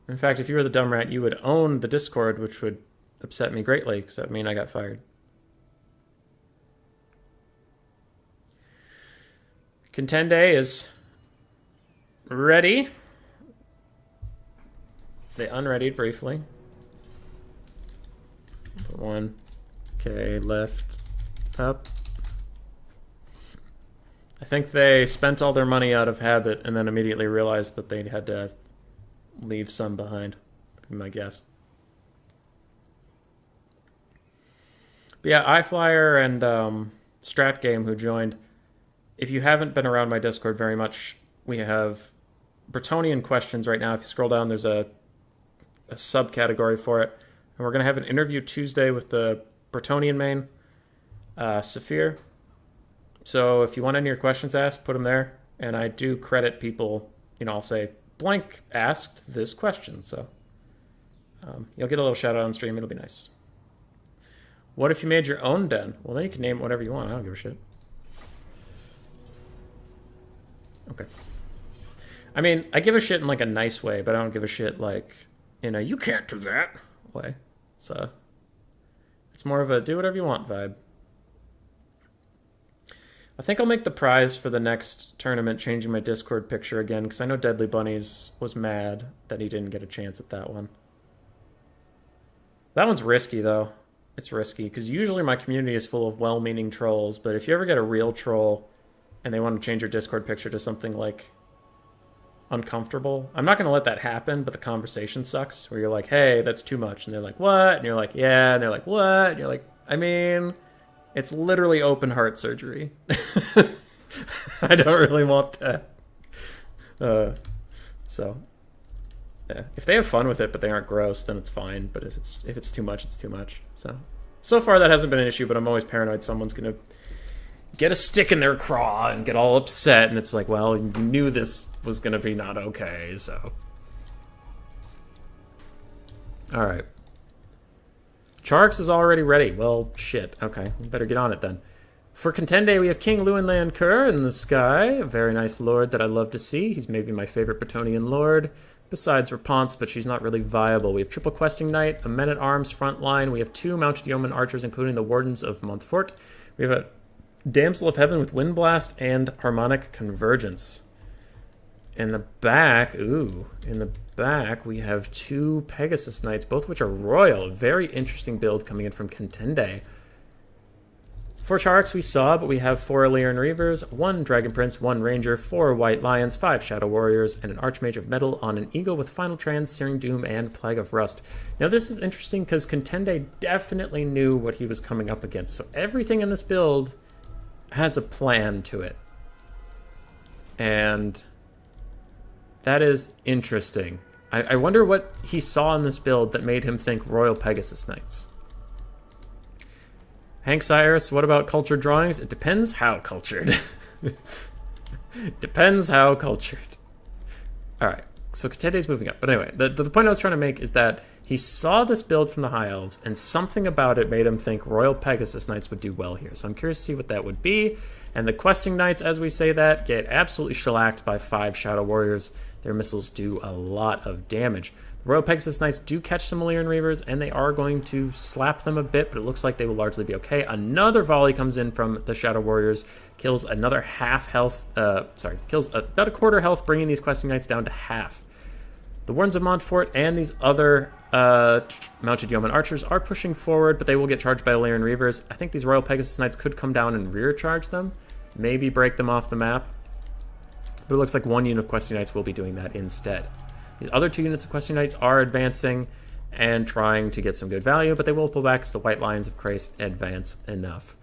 In fact, if you were the dumb rat, you would own the Discord, which would upset me greatly, because that would mean I got fired. Contende is ready. They unreadied briefly. Put 1. Okay, left, up. I think they spent all their money out of habit and then immediately realized that they had to leave some behind, would be my guess. But yeah, iFlyer and Strat Game, who joined. If you haven't been around my Discord very much, we have Bretonnian questions right now. If you scroll down, there's a subcategory for it. And we're going to have an interview Tuesday with the Bretonnian main, Saphir. So if you want any of your questions asked, put them there. And I do credit people, I'll say, blank asked this question. So you'll get a little shout out on stream. It'll be nice. What if you made your own den? Well, then you can name it whatever you want. I don't give a shit. Okay. I mean, I give a shit in like a nice way, but I don't give a shit like in a you can't do that way. So it's more of a do whatever you want vibe. I think I'll make the prize for the next tournament changing my Discord picture again, because I know Deadly Bunnies was mad that he didn't get a chance at that one. That one's risky, though. It's risky, because usually my community is full of well-meaning trolls, but if you ever get a real troll and they want to change your Discord picture to something like uncomfortable, I'm not going to let that happen, but the conversation sucks, where you're like, hey, that's too much, and they're like, what? And you're like, yeah, and they're like, what? And you're like, I mean, it's literally open heart surgery. I don't really want that. So, yeah. If they have fun with it, but they aren't gross, then it's fine. But if it's too much, it's too much. So far that hasn't been an issue, but I'm always paranoid someone's gonna get a stick in their craw and get all upset, and it's like, well, you knew this was gonna be not okay, so. All right. Charx is already ready. Well, shit. Okay, we better get on it then. For Contende, we have King Luinland Kur in the sky, a very nice lord that I love to see. He's maybe my favorite Bretonnian lord, besides Rapunce, but she's not really viable. We have Triple Questing Knight, a Men-at-Arms front line. We have 2 Mounted Yeoman Archers, including the Wardens of Montfort. We have a Damsel of Heaven with Wind Blast and Harmonic Convergence. In the back, we have 2 Pegasus Knights, both of which are royal. A very interesting build coming in from Contende. For Charx, we saw, but we have 4 Illyrian Reavers, 1 Dragon Prince, 1 Ranger, 4 White Lions, 5 Shadow Warriors, and an Archmage of Metal on an Eagle with Final Trans, Searing Doom, and Plague of Rust. Now this is interesting because Contende definitely knew what he was coming up against, so everything in this build has a plan to it. And that is interesting. I wonder what he saw in this build that made him think Royal Pegasus Knights. Hank Cyrus, what about cultured drawings? It depends how cultured. Depends how cultured. All right, so Contende's moving up. But anyway, the point I was trying to make is that He saw this build from the High Elves, and something about it made him think Royal Pegasus Knights would do well here. So I'm curious to see what that would be. And the Questing Knights, as we say that, get absolutely shellacked by 5 Shadow Warriors. Their missiles do a lot of damage. The Royal Pegasus Knights do catch some Illyrian Reavers, and they are going to slap them a bit, but it looks like they will largely be okay. Another volley comes in from the Shadow Warriors, kills another half health, kills about a quarter health, bringing these Questing Knights down to half. The Wardens of Montfort and these other mounted yeoman archers are pushing forward, but they will get charged by Illyrian Reavers. I think these Royal Pegasus Knights could come down and rear charge them, maybe break them off the map. But it looks like one unit of Questing Knights will be doing that instead. These other 2 units of Questing Knights are advancing and trying to get some good value, but they will pull back as the White Lions of Krace advance enough.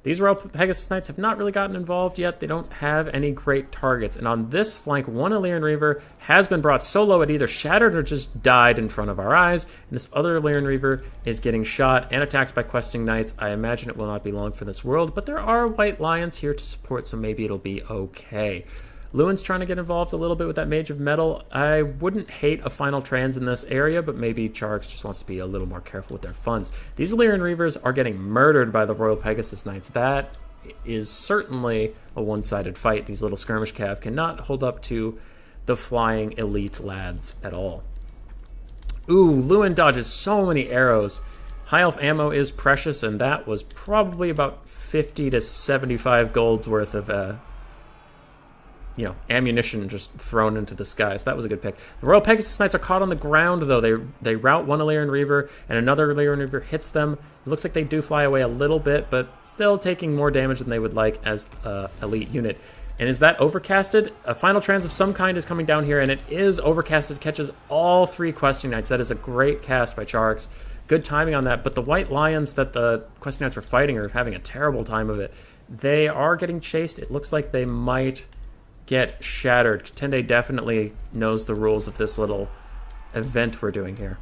These Royal Pegasus Knights have not really gotten involved yet. They don't have any great targets. And on this flank, one Illyrian Reaver has been brought so low it either shattered or just died in front of our eyes. And this other Illyrian Reaver is getting shot and attacked by Questing Knights. I imagine it will not be long for this world, but there are White Lions here to support, so maybe it'll be okay. Lewin's trying to get involved a little bit with that Mage of Metal. I wouldn't hate a final trans in this area, but maybe Charix just wants to be a little more careful with their funds. These Illyrian Reavers are getting murdered by the Royal Pegasus Knights. That is certainly a one-sided fight. These little skirmish cav cannot hold up to the flying elite lads at all. Ooh, Lewin dodges so many arrows. High Elf ammo is precious, and that was probably about 50 to 75 gold's worth of ammunition just thrown into the sky. So that was a good pick. The Royal Pegasus Knights are caught on the ground, though. They rout one Illyrian Reaver, and another Illyrian Reaver hits them. It looks like they do fly away a little bit, but still taking more damage than they would like as an elite unit. And is that overcasted? A final trans of some kind is coming down here, and it is overcasted. Catches all 3 Questing Knights. That is a great cast by Charix. Good timing on that, but the White Lions that the Questing Knights were fighting are having a terrible time of it. They are getting chased. It looks like they might get shattered. Tende definitely knows the rules of this little event we're doing here.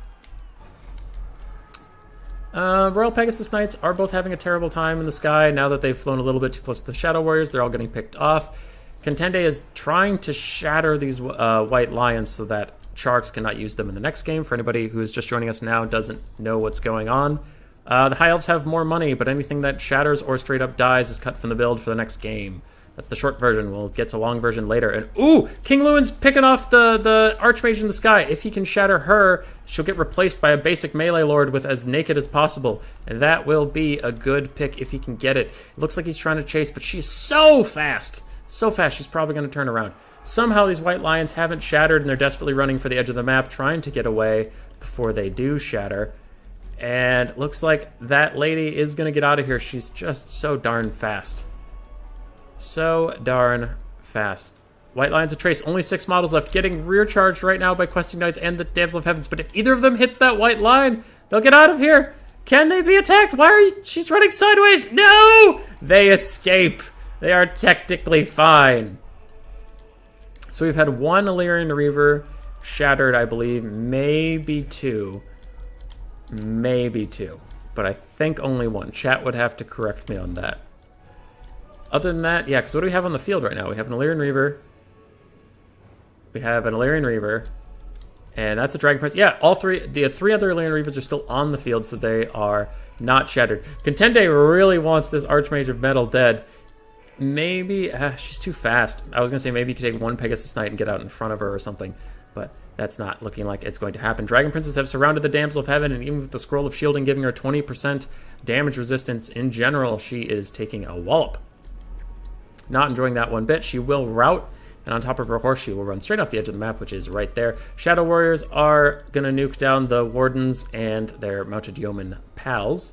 Royal Pegasus Knights are both having a terrible time in the sky now that they've flown a little bit too close to the Shadow Warriors. They're all getting picked off. Contende is trying to shatter these White Lions so that Charix cannot use them in the next game. For anybody who is just joining us now doesn't know what's going on. The High Elves have more money, but anything that shatters or straight up dies is cut from the build for the next game. That's the short version. We'll get to long version later. And ooh, King Lewin's picking off the Archmage in the sky. If he can shatter her, she'll get replaced by a basic melee lord with as naked as possible. And that will be a good pick if he can get it. It looks like he's trying to chase, but she's so fast. So fast, she's probably going to turn around. Somehow these White Lions haven't shattered, and they're desperately running for the edge of the map, trying to get away before they do shatter. And looks like that lady is going to get out of here. She's just so darn fast. So darn fast. White Lions of Trace, only 6 models left, getting rear charged right now by Questing Knights and the Damsel of Heavens. But if either of them hits that white line, they'll get out of here. Can they be attacked? Why are you? She's running sideways. No! They escape. They are technically fine. So we've had 1 Illyrian Reaver shattered, I believe. Maybe 2. Maybe 2. But I think only 1. Chat would have to correct me on that. Other than that, yeah, because what do we have on the field right now? We have an Illyrian Reaver. We have an Illyrian Reaver. And that's a Dragon Prince. Yeah, all 3. The 3 other Illyrian Reavers are still on the field, so they are not shattered. Contende really wants this Archmage of Metal dead. Maybe, she's too fast. I was going to say maybe you could take 1 Pegasus Knight and get out in front of her or something. But that's not looking like it's going to happen. Dragon Princes have surrounded the Damsel of Heaven, and even with the Scroll of Shielding giving her 20% damage resistance in general, she is taking a wallop. Not enjoying that one bit. She will rout, and on top of her horse, she will run straight off the edge of the map, which is right there. Shadow Warriors are going to nuke down the Wardens and their mounted yeoman pals.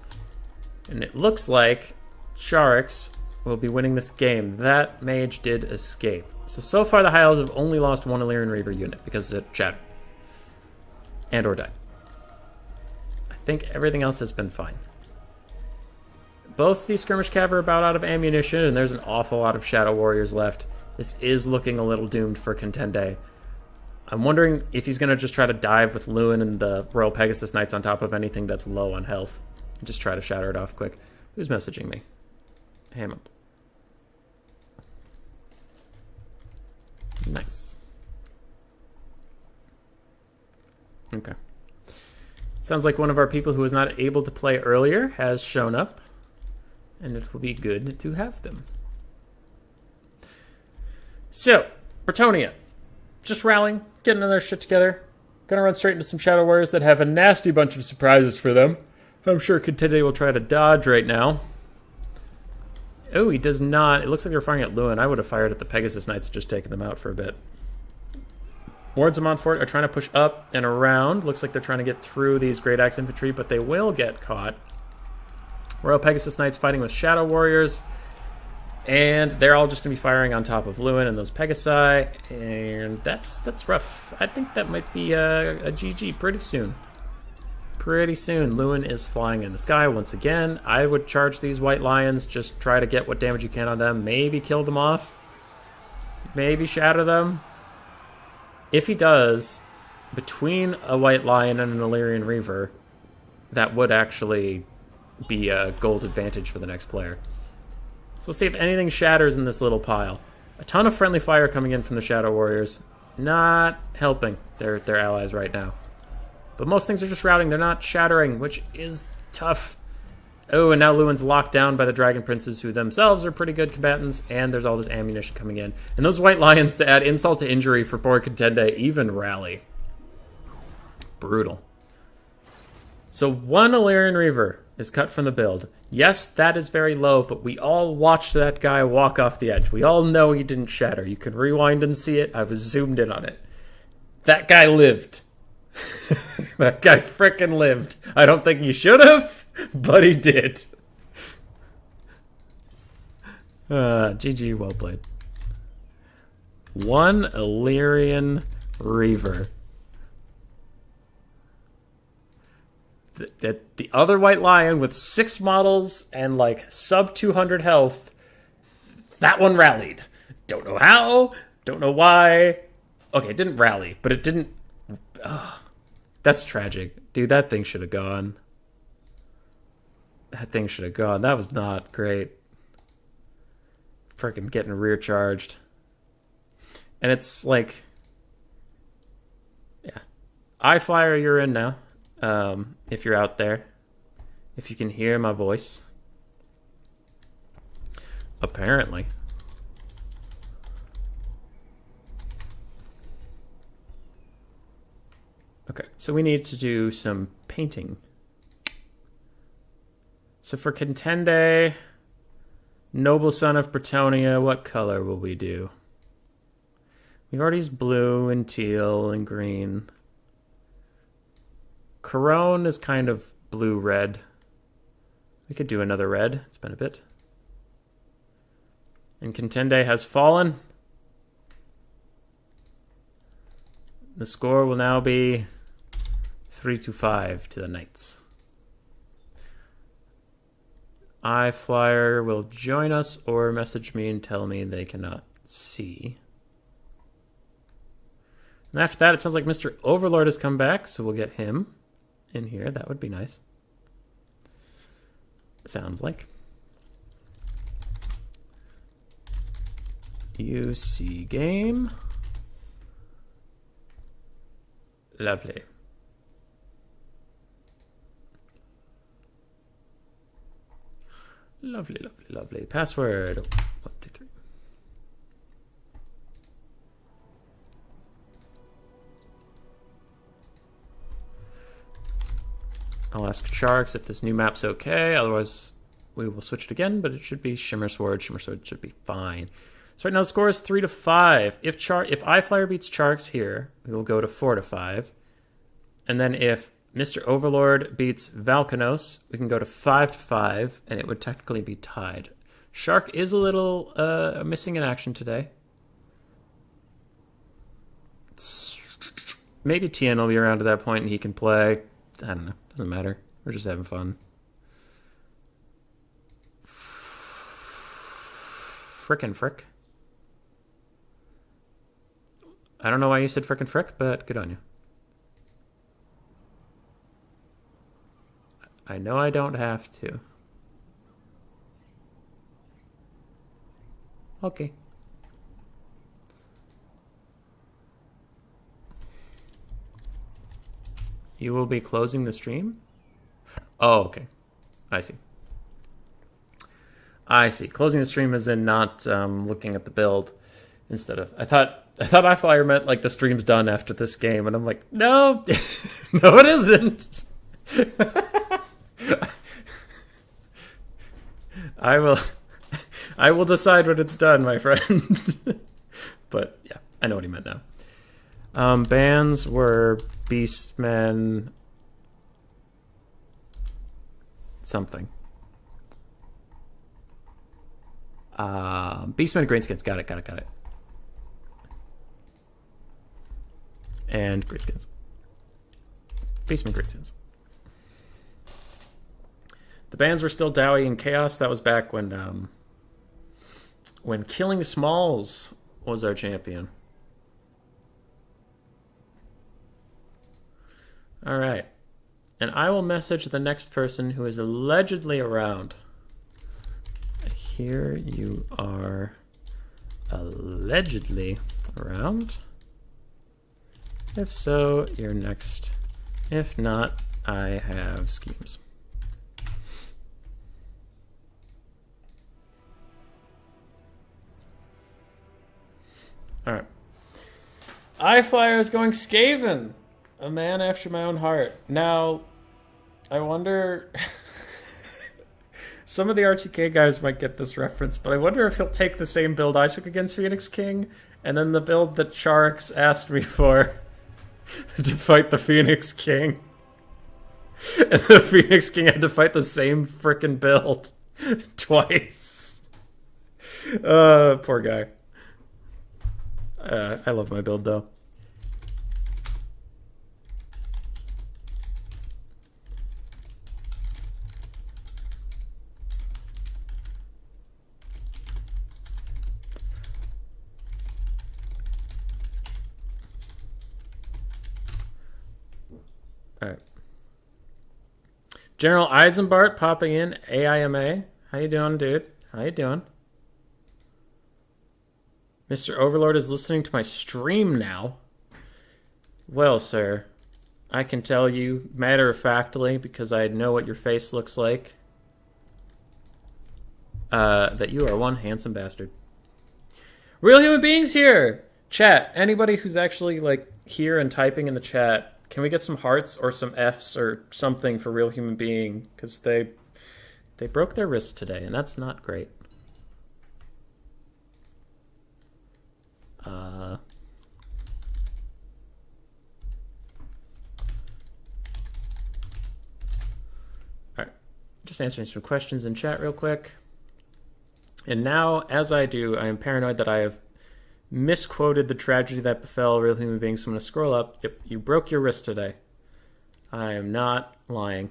And it looks like Charix will be winning this game. That mage did escape. So far the High Elves have only lost 1 Illyrian Reaver unit because it shattered. And or died. I think everything else has been fine. Both these skirmish cav are about out of ammunition, and there's an awful lot of Shadow Warriors left. This is looking a little doomed for Contende. I'm wondering if he's going to just try to dive with Lewin and the Royal Pegasus Knights on top of anything that's low on health. And just try to shatter it off quick. Who's messaging me? Hammond. Nice. Okay. Sounds like one of our people who was not able to play earlier has shown up, and it will be good to have them. So, Bretonia, just rallying, getting their shit together. Gonna run straight into some Shadow Warriors that have a nasty bunch of surprises for them. I'm sure Contende will try to dodge right now. Oh, he does not. It looks like they're firing at Lewin. I would have fired at the Pegasus Knights, just taken them out for a bit. Wards of Montfort are trying to push up and around. Looks like they're trying to get through these Great Axe Infantry, but they will get caught. Royal Pegasus Knights fighting with Shadow Warriors. And they're all just going to be firing on top of Lewin and those Pegasi. And that's rough. I think that might be a GG pretty soon. Pretty soon. Lewin is flying in the sky once again. I would charge these White Lions. Just try to get what damage you can on them. Maybe kill them off. Maybe shatter them. If he does, between a White Lion and an Illyrian Reaver, that would actually be a gold advantage for the next player. So we'll see if anything shatters in this little pile. A ton of friendly fire coming in from the Shadow Warriors. Not helping their allies right now. But most things are just routing. They're not shattering, which is tough. Oh, and now Lewin's locked down by the Dragon Princes, who themselves are pretty good combatants, and there's all this ammunition coming in. And those White Lions, to add insult to injury for poor Contende, even rally. Brutal. So one Illyrian Reaver is cut from the build. Yes, that is very low, but we all watched that guy walk off the edge. We all know he didn't shatter. You can rewind and see it. I was zoomed in on it. That guy lived. That guy frickin' lived. I don't think he should have, but he did. GG, well played. One Illyrian Reaver. The other White Lion with 6 models and like sub 200 health, that one rallied. Don't know how, don't know why. Okay, it didn't rally, but it didn't... that's tragic. Dude, that thing should have gone. That thing should have gone. That was not great. Freaking getting rear charged. And it's like... yeah. iFlyer, you're in now. If you're out there. If you can hear my voice. Apparently. Okay, so we need to do some painting. So for Contende, Noble Son of Bretonia, what color will we do? We've already used blue and teal and green. Corone is kind of blue-red. We could do another red. It's been a bit. And Contende has fallen. The score will now be 3-5 to the Knights. iFlyer will join us or message me and tell me they cannot see. And after that, it sounds like Mr. Overlord has come back, so we'll get him in here. That would be nice. Sounds like. UC game. Lovely. Lovely, lovely, lovely. Password 1, 2, 3. I'll ask Sharks if this new map's okay. Otherwise, we will switch it again. But it should be Shimmer Sword. Shimmer Sword should be fine. So right now the score is 3-5. If iFlyer beats Sharks here, we will go to 4-5. And then if Mr. Overlord beats Valkanos, we can go to 5-5, and it would technically be tied. Shark is a little missing in action today. Maybe Tien will be around at that point, and he can play. I don't know. Doesn't matter. We're just having fun. Frickin' frick. I don't know why you said frickin' frick, but good on you. I know I don't have to. Okay. You will be closing the stream? Oh, okay. I see. I see. Closing the stream is in not looking at the build instead of... I thought iFlyer meant like the stream's done after this game, and I'm like, no, no, it isn't. I will decide when it's done, my friend. But yeah, I know what he meant now. Bans were Beastmen something. Beastmen Greenskins. Got it. And Greenskins. Beastmen Greenskins. The bans were still Dowie and Chaos. That was back when Killing Smalls was our champion. All right. And I will message the next person who is allegedly around. Here you are allegedly around. If so, you're next. If not, I have schemes. All right. iFlyer is going Skaven. A man after my own heart. Now, I wonder... Some of the RTK guys might get this reference, but I wonder if he'll take the same build I took against Phoenix King, and then the build that Sharks asked me for to fight the Phoenix King. And the Phoenix King had to fight the same frickin' build twice. Poor guy. I love my build, though. All right. General Eisenbart popping in. AIMA. How you doing, dude? How you doing? Mr. Overlord is listening to my stream now. Well, sir, I can tell you matter-of-factly, because I know what your face looks like, that you are one handsome bastard. Real human beings here! Chat, anybody who's actually like here and typing in the chat, can we get some hearts or some Fs or something for real human being? Because they broke their wrist today, and that's not great. All right, just answering some questions in chat real quick. And now, as I do, I am paranoid that I have misquoted the tragedy that befell real human beings. So I'm going to scroll up. Yep, you broke your wrist today. I am not lying.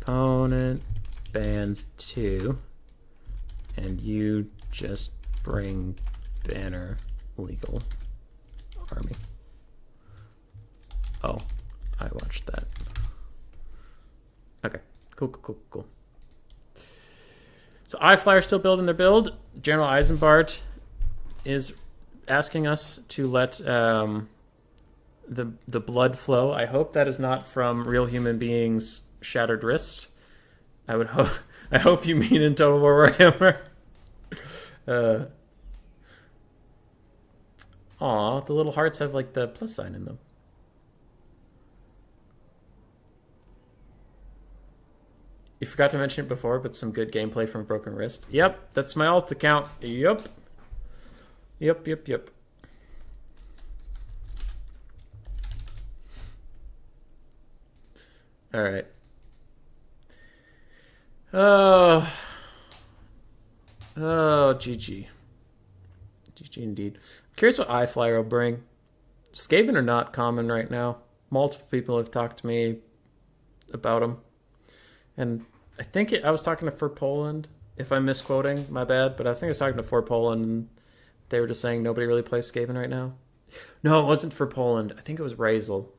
Opponent bans 2, and you just bring banner legal army. Oh, I watched that. Okay, cool. So iFlyer still building their build. General Eisenbart is asking us to let the blood flow. I hope that is not from real human beings' shattered wrist. I hope you mean in Total War Warhammer. Aw, the little hearts have like the plus sign in them. You forgot to mention it before, but some good gameplay from a broken wrist. Yep, that's my alt account. Yep. All right. Oh, GG. GG indeed. I'm curious what iFlyer will bring. Skaven are not common right now. Multiple people have talked to me about them. And I think I was talking to For Poland. If I'm misquoting, my bad. But I think I was talking to For Poland. And they were just saying nobody really plays Skaven right now. No, it wasn't For Poland. I think it was Razel.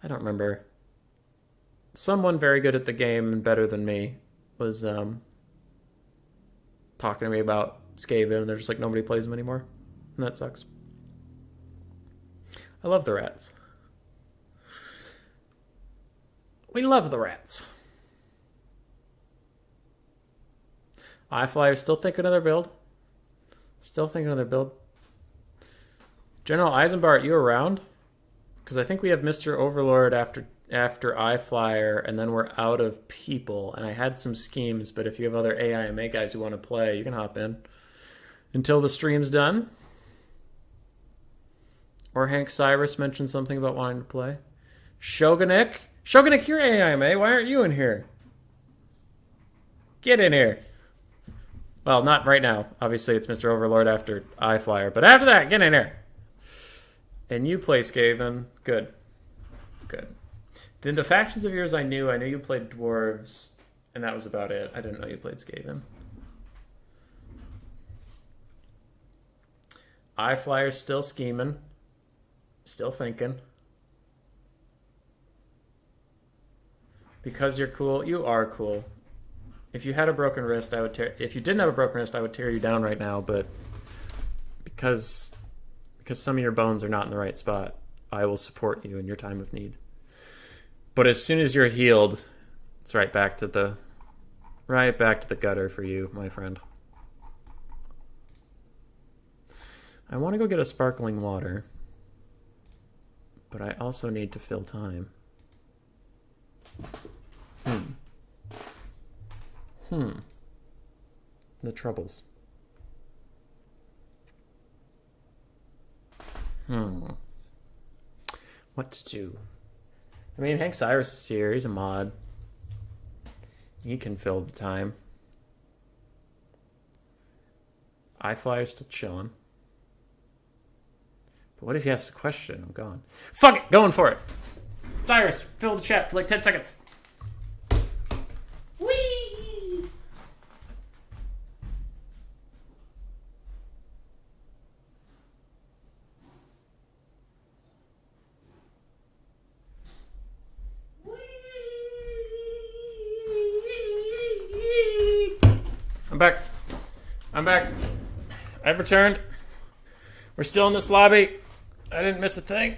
I don't remember. Someone very good at the game and better than me was talking to me about Skaven. And they're just like, nobody plays them anymore. And that sucks. I love the rats. We love the rats. iFlyer still thinking of their build. Still thinking of their build. General Eisenbart, you around? Because I think we have Mr. Overlord after iFlyer, and then we're out of people. And I had some schemes, but if you have other AIMA guys who want to play, you can hop in until the stream's done. Or Hank Cyrus mentioned something about wanting to play. Shogunik, you're AIMA. Why aren't you in here? Get in here. Well, not right now. Obviously, it's Mr. Overlord after iFlyer. But after that, get in here. And you play Skaven. Good. Good. Then the factions of yours I knew you played Dwarves, and that was about it. I didn't know you played Skaven. iFlyer's still scheming. Still thinking. Because you're cool. You are cool. If you had a broken wrist, I would tear. If you didn't have a broken wrist, I would tear you down right now. But because some of your bones are not in the right spot, I will support you in your time of need. But as soon as you're healed, it's right back to the gutter for you, my friend. I want to go get a sparkling water, but I also need to fill time. The troubles. What to do? I mean, Hank Cyrus is here. He's a mod. He can fill the time. iFlyer's still chilling. But what if he asks a question? I'm gone. Fuck it! Going for it! Cyrus, fill the chat for like 10 seconds. Whee! I'm back. I've returned. We're still in this lobby. I didn't miss a thing.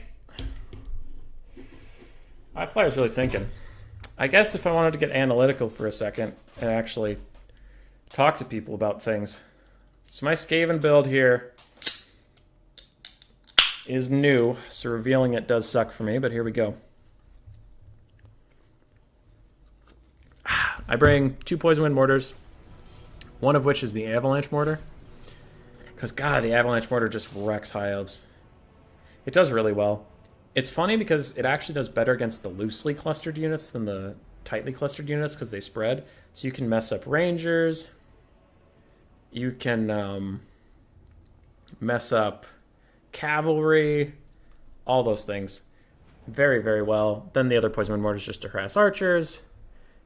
iFlyer's really thinking. I guess if I wanted to get analytical for a second and actually talk to people about things. So my Skaven build here is new, so revealing it does suck for me, but here we go. I bring 2 Poison Wind Mortars, one of which is the Avalanche Mortar. Because, God, the Avalanche Mortar just wrecks High Elves. It does really well. It's funny because it actually does better against the loosely clustered units than the tightly clustered units because they spread. So you can mess up Rangers. You can mess up Cavalry. All those things. Very, very well. Then the other Poison Wind Mortars just to harass Archers.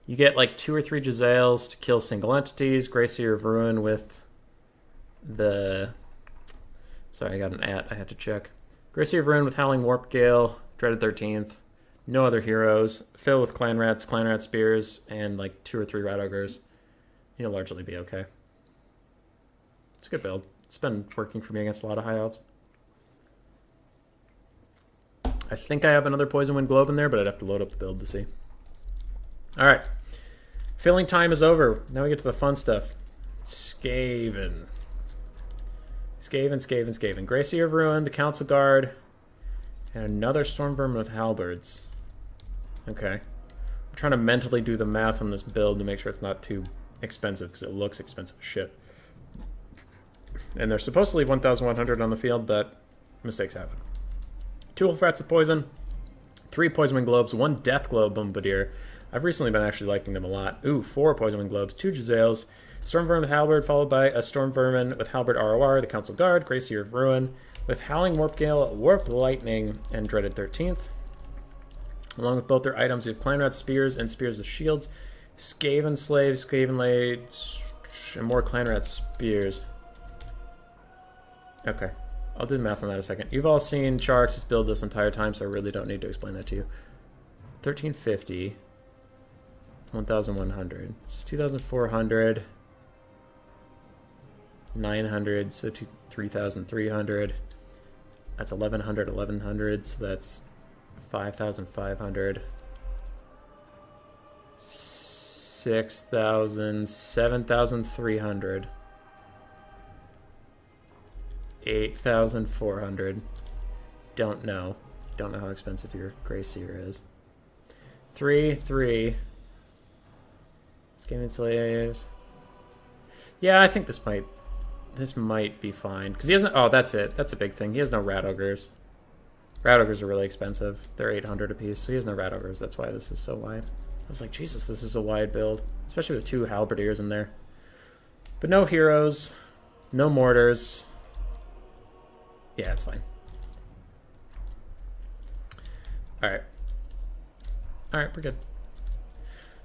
You get like 2 or 3 Giselles to kill single entities. Gracier of Ruin with the... Sorry, I got an I had to check. Gracier of Ruin with Howling Warp Gale, Dreaded 13th. No other heroes. Fill with Clan Rat Spears, and like 2 or 3 Rat Ogres. You'll largely be okay. It's a good build. It's been working for me against a lot of High Elves. I think I have another Poison Wind Globe in there, but I'd have to load up the build to see. Alright. Filling time is over. Now we get to the fun stuff. Skaven. Skaven. Gracier of Ruin, the Council Guard, and another Storm Vermin with Halberds. Okay. I'm trying to mentally do the math on this build to make sure it's not too expensive, because it looks expensive as shit. And they're supposed to leave 1,100 on the field, but mistakes happen. 2 Wolfrats of Poison, 3 Poison Wind Globes, 1 Death Globe Bombardier. I've recently been actually liking them a lot. Ooh, 4 Poison Wind Globes, 2 Giselles, Storm Vermin with Halberd, followed by a Storm Vermin with Halberd ROR, the Council Guard, Gracier of Ruin, with Howling Warp Gale, Warp Lightning, and Dreaded 13th. Along with both their items, we have Clan Rat Spears and Spears with Shields, Skaven Slaves, Skaven Lades, and more Clan Rat Spears. Okay, I'll do the math on that in a second. You've all seen Charx's build this entire time, so I really don't need to explain that to you. 1350. 1,100. This is 2,400. 900, so 3,300. That's 1,100, 1,100, so that's 5,500. 6,000, 7,300. 8,400. Don't know how expensive your Gray Seer is. 3. Scaven Slaves. Yeah, I think this might be fine. Because he has no... Oh, that's it. That's a big thing. He has no Rat Ogres. Rat Ogres are really expensive. They're 800 apiece, so he has no Rat Ogres. That's why this is so wide. I was like, Jesus, this is a wide build. Especially with 2 Halberdiers in there. But no heroes. No mortars. Yeah, it's fine. Alright. Alright, we're good.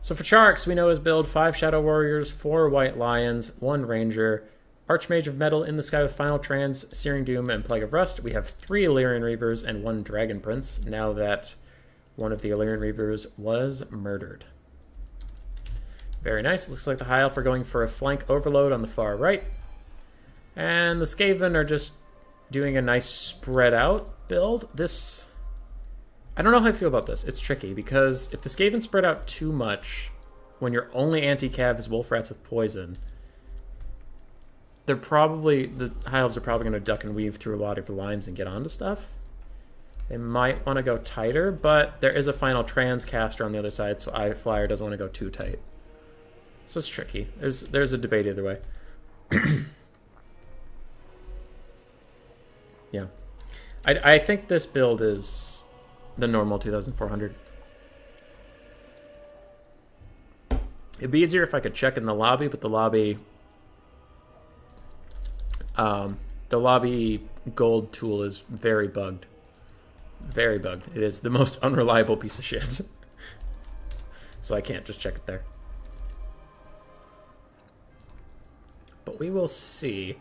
So for Charx, we know his build: 5 Shadow Warriors, 4 White Lions, 1 Ranger, Archmage of Metal in the Sky with Final Trans, Searing Doom, and Plague of Rust. We have 3 Illyrian Reavers and 1 Dragon Prince, now that one of the Illyrian Reavers was murdered. Very nice. Looks like the High Elf are going for a flank overload on the far right. And the Skaven are just doing a nice spread out build. This... I don't know how I feel about this. It's tricky, because if the Skaven spread out too much, when your only anti-cav is Wolf Rats with poison, the High Elves are probably going to duck and weave through a lot of the lines and get onto stuff. They might want to go tighter, but there is a final trans caster on the other side, so iFlyer doesn't want to go too tight. So it's tricky. There's a debate either way. Yeah. I think this build is the normal 2,400. It'd be easier if I could check in the lobby, but the lobby gold tool is very bugged. Very bugged. It is the most unreliable piece of shit. So I can't just check it there. But we will see.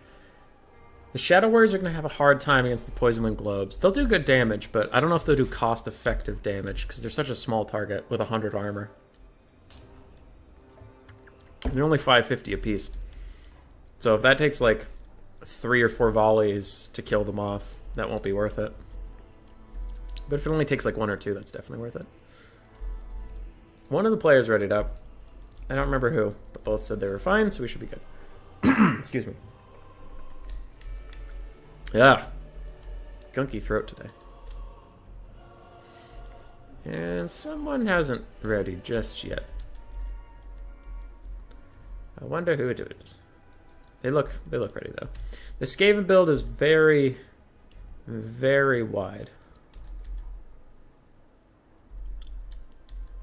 The Shadow Warriors are going to have a hard time against the Poison Wind Globes. They'll do good damage, but I don't know if they'll do cost-effective damage, because they're such a small target with 100 armor. They're only 550 apiece. So if that takes like 3 or 4 volleys to kill them off, that won't be worth it. But if it only takes like 1 or 2, that's definitely worth it. One of the players readied up. I don't remember who, but both said they were fine, so we should be good. Excuse me. Yeah. Gunky throat today. And someone hasn't ready just yet. I wonder who it is. They look ready though. The Skaven build is very, very wide.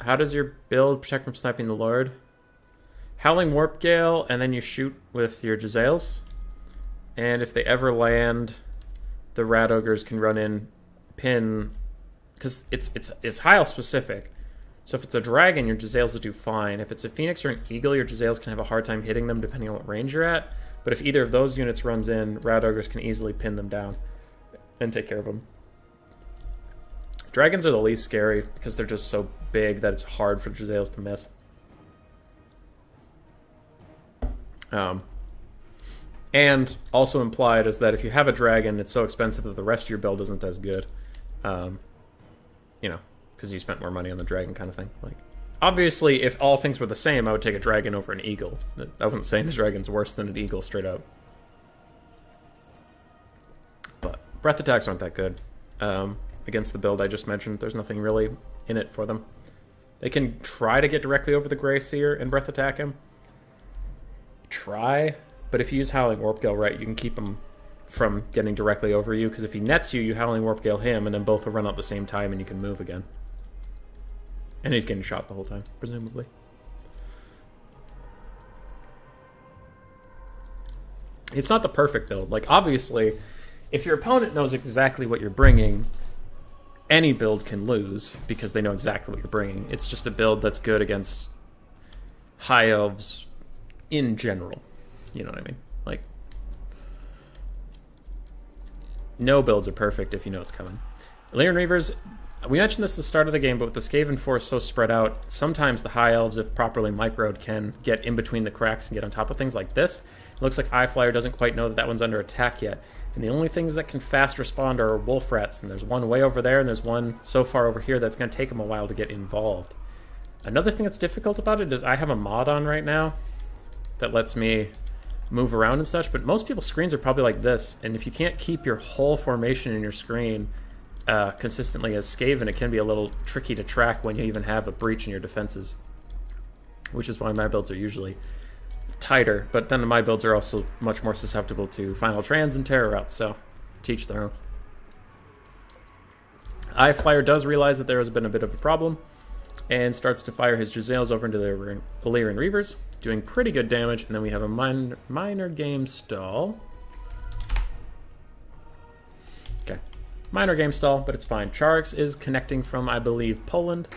How does your build protect from sniping the Lord? Howling Warp Gale, and then you shoot with your Jezzails. And if they ever land, the Rat Ogres can run in, pin, because it's High Elf specific. So if it's a dragon, your Jezzails will do fine. If it's a Phoenix or an Eagle, your Jezzails can have a hard time hitting them depending on what range you're at. But if either of those units runs in, Rat Ogres can easily pin them down and take care of them. Dragons are the least scary because they're just so big that it's hard for Jezzails to miss. And also implied is that if you have a dragon, it's so expensive that the rest of your build isn't as good. You know, because you spent more money on the dragon kind of thing. Like, obviously, if all things were the same, I would take a dragon over an eagle. I wasn't saying the dragon's worse than an eagle straight up. But breath attacks aren't that good. Against the build I just mentioned, there's nothing really in it for them. They can try to get directly over the Gray Seer and breath attack him. Try, but if you use Howling Warp Gale right, you can keep him from getting directly over you, because if he nets you, you Howling Warp Gale him, and then both will run out at the same time and you can move again. And he's getting shot the whole time, presumably. It's not the perfect build. Like, obviously, if your opponent knows exactly what you're bringing, any build can lose because they know exactly what you're bringing. It's just a build that's good against High Elves in general. You know what I mean? Like, no builds are perfect if you know it's coming. Illyrian Reavers, we mentioned this at the start of the game, but with the Skaven force so spread out, sometimes the High Elves, if properly microed, can get in between the cracks and get on top of things like this. It looks like iFlyer doesn't quite know that that one's under attack yet. And the only things that can fast respond are wolf rats. And there's one way over there, and there's one so far over here that's going to take them a while to get involved. Another thing that's difficult about it is I have a mod on right now that lets me move around and such, but most people's screens are probably like this, and if you can't keep your whole formation in your screen consistently as Skaven, it can be a little tricky to track when you even have a breach in your defenses, which is why my builds are usually tighter, but then my builds are also much more susceptible to final trans and terror routes, so teach their own. iFlyer does realize that there has been a bit of a problem and starts to fire his Giselles over into the Illyrian Reavers, doing pretty good damage, and then we have a minor game stall. Okay, minor game stall, but it's fine. Charix is connecting from, I believe, Poland,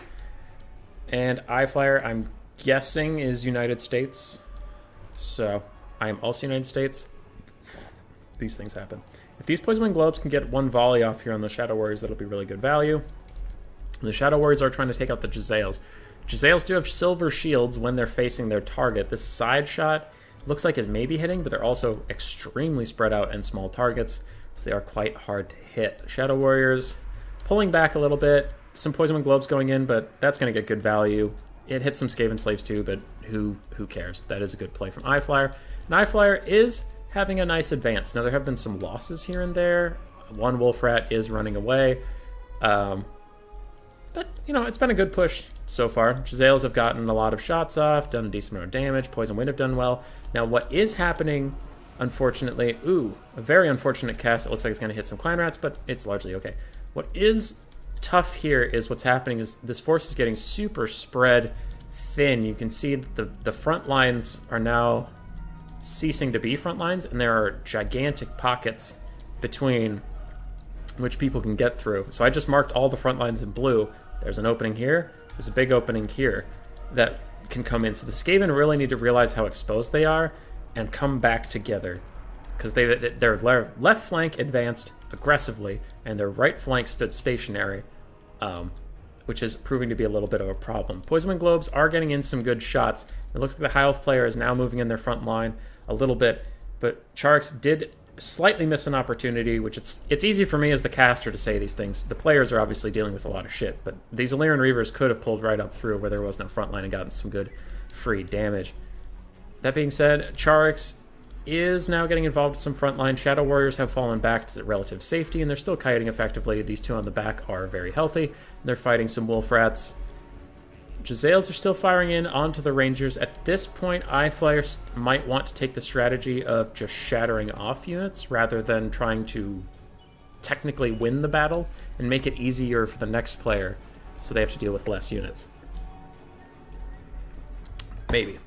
and iFlyer, I'm guessing, is United States, so I am also United States. These things happen. If these Poison Wing Globes can get one volley off here on the Shadow Warriors, that'll be really good value. The Shadow Warriors are trying to take out the Giselles. Giselles do have silver shields when they're facing their target. This side shot looks like it's maybe hitting, but they're also extremely spread out and small targets, so they are quite hard to hit. Shadow Warriors pulling back a little bit. Some Poison Wing Globes going in, but that's going to get good value. It hits some Skaven Slaves too, but who cares? That is a good play from iFlyer. And iFlyer is having a nice advance. Now, there have been some losses here and there. One Wolf Rat is running away. But, you know, it's been a good push so far. Giselles have gotten a lot of shots off, done a decent amount of damage. Poison Wind have done well. Now, what is happening, unfortunately... Ooh, a very unfortunate cast. It looks like it's going to hit some Clan Rats, but it's largely okay. What is tough here is what's happening is this force is getting super spread thin. You can see that the front lines are now ceasing to be front lines, and there are gigantic pockets between which people can get through. So I just marked all the front lines in blue. There's an opening here. There's a big opening here that can come in. So the Skaven really need to realize how exposed they are and come back together, because their left flank advanced aggressively and their right flank stood stationary, which is proving to be a little bit of a problem. Poison Wing Globes are getting in some good shots. It looks like the High Elf player is now moving in their front line a little bit, but Charix did slightly miss an opportunity, which it's easy for me as the caster to say these things. The players are obviously dealing with a lot of shit, but these Illyrian Reavers could have pulled right up through where there was no front line and gotten some good free damage. That being said, Charix is now getting involved with some front line. Shadow Warriors have fallen back to relative safety, and they're still kiting effectively. These two on the back are very healthy. They're fighting some Wolf Rats. Giselles are still firing in onto the Rangers. At this point, iFlyers might want to take the strategy of just shattering off units rather than trying to technically win the battle and make it easier for the next player so they have to deal with less units. Maybe.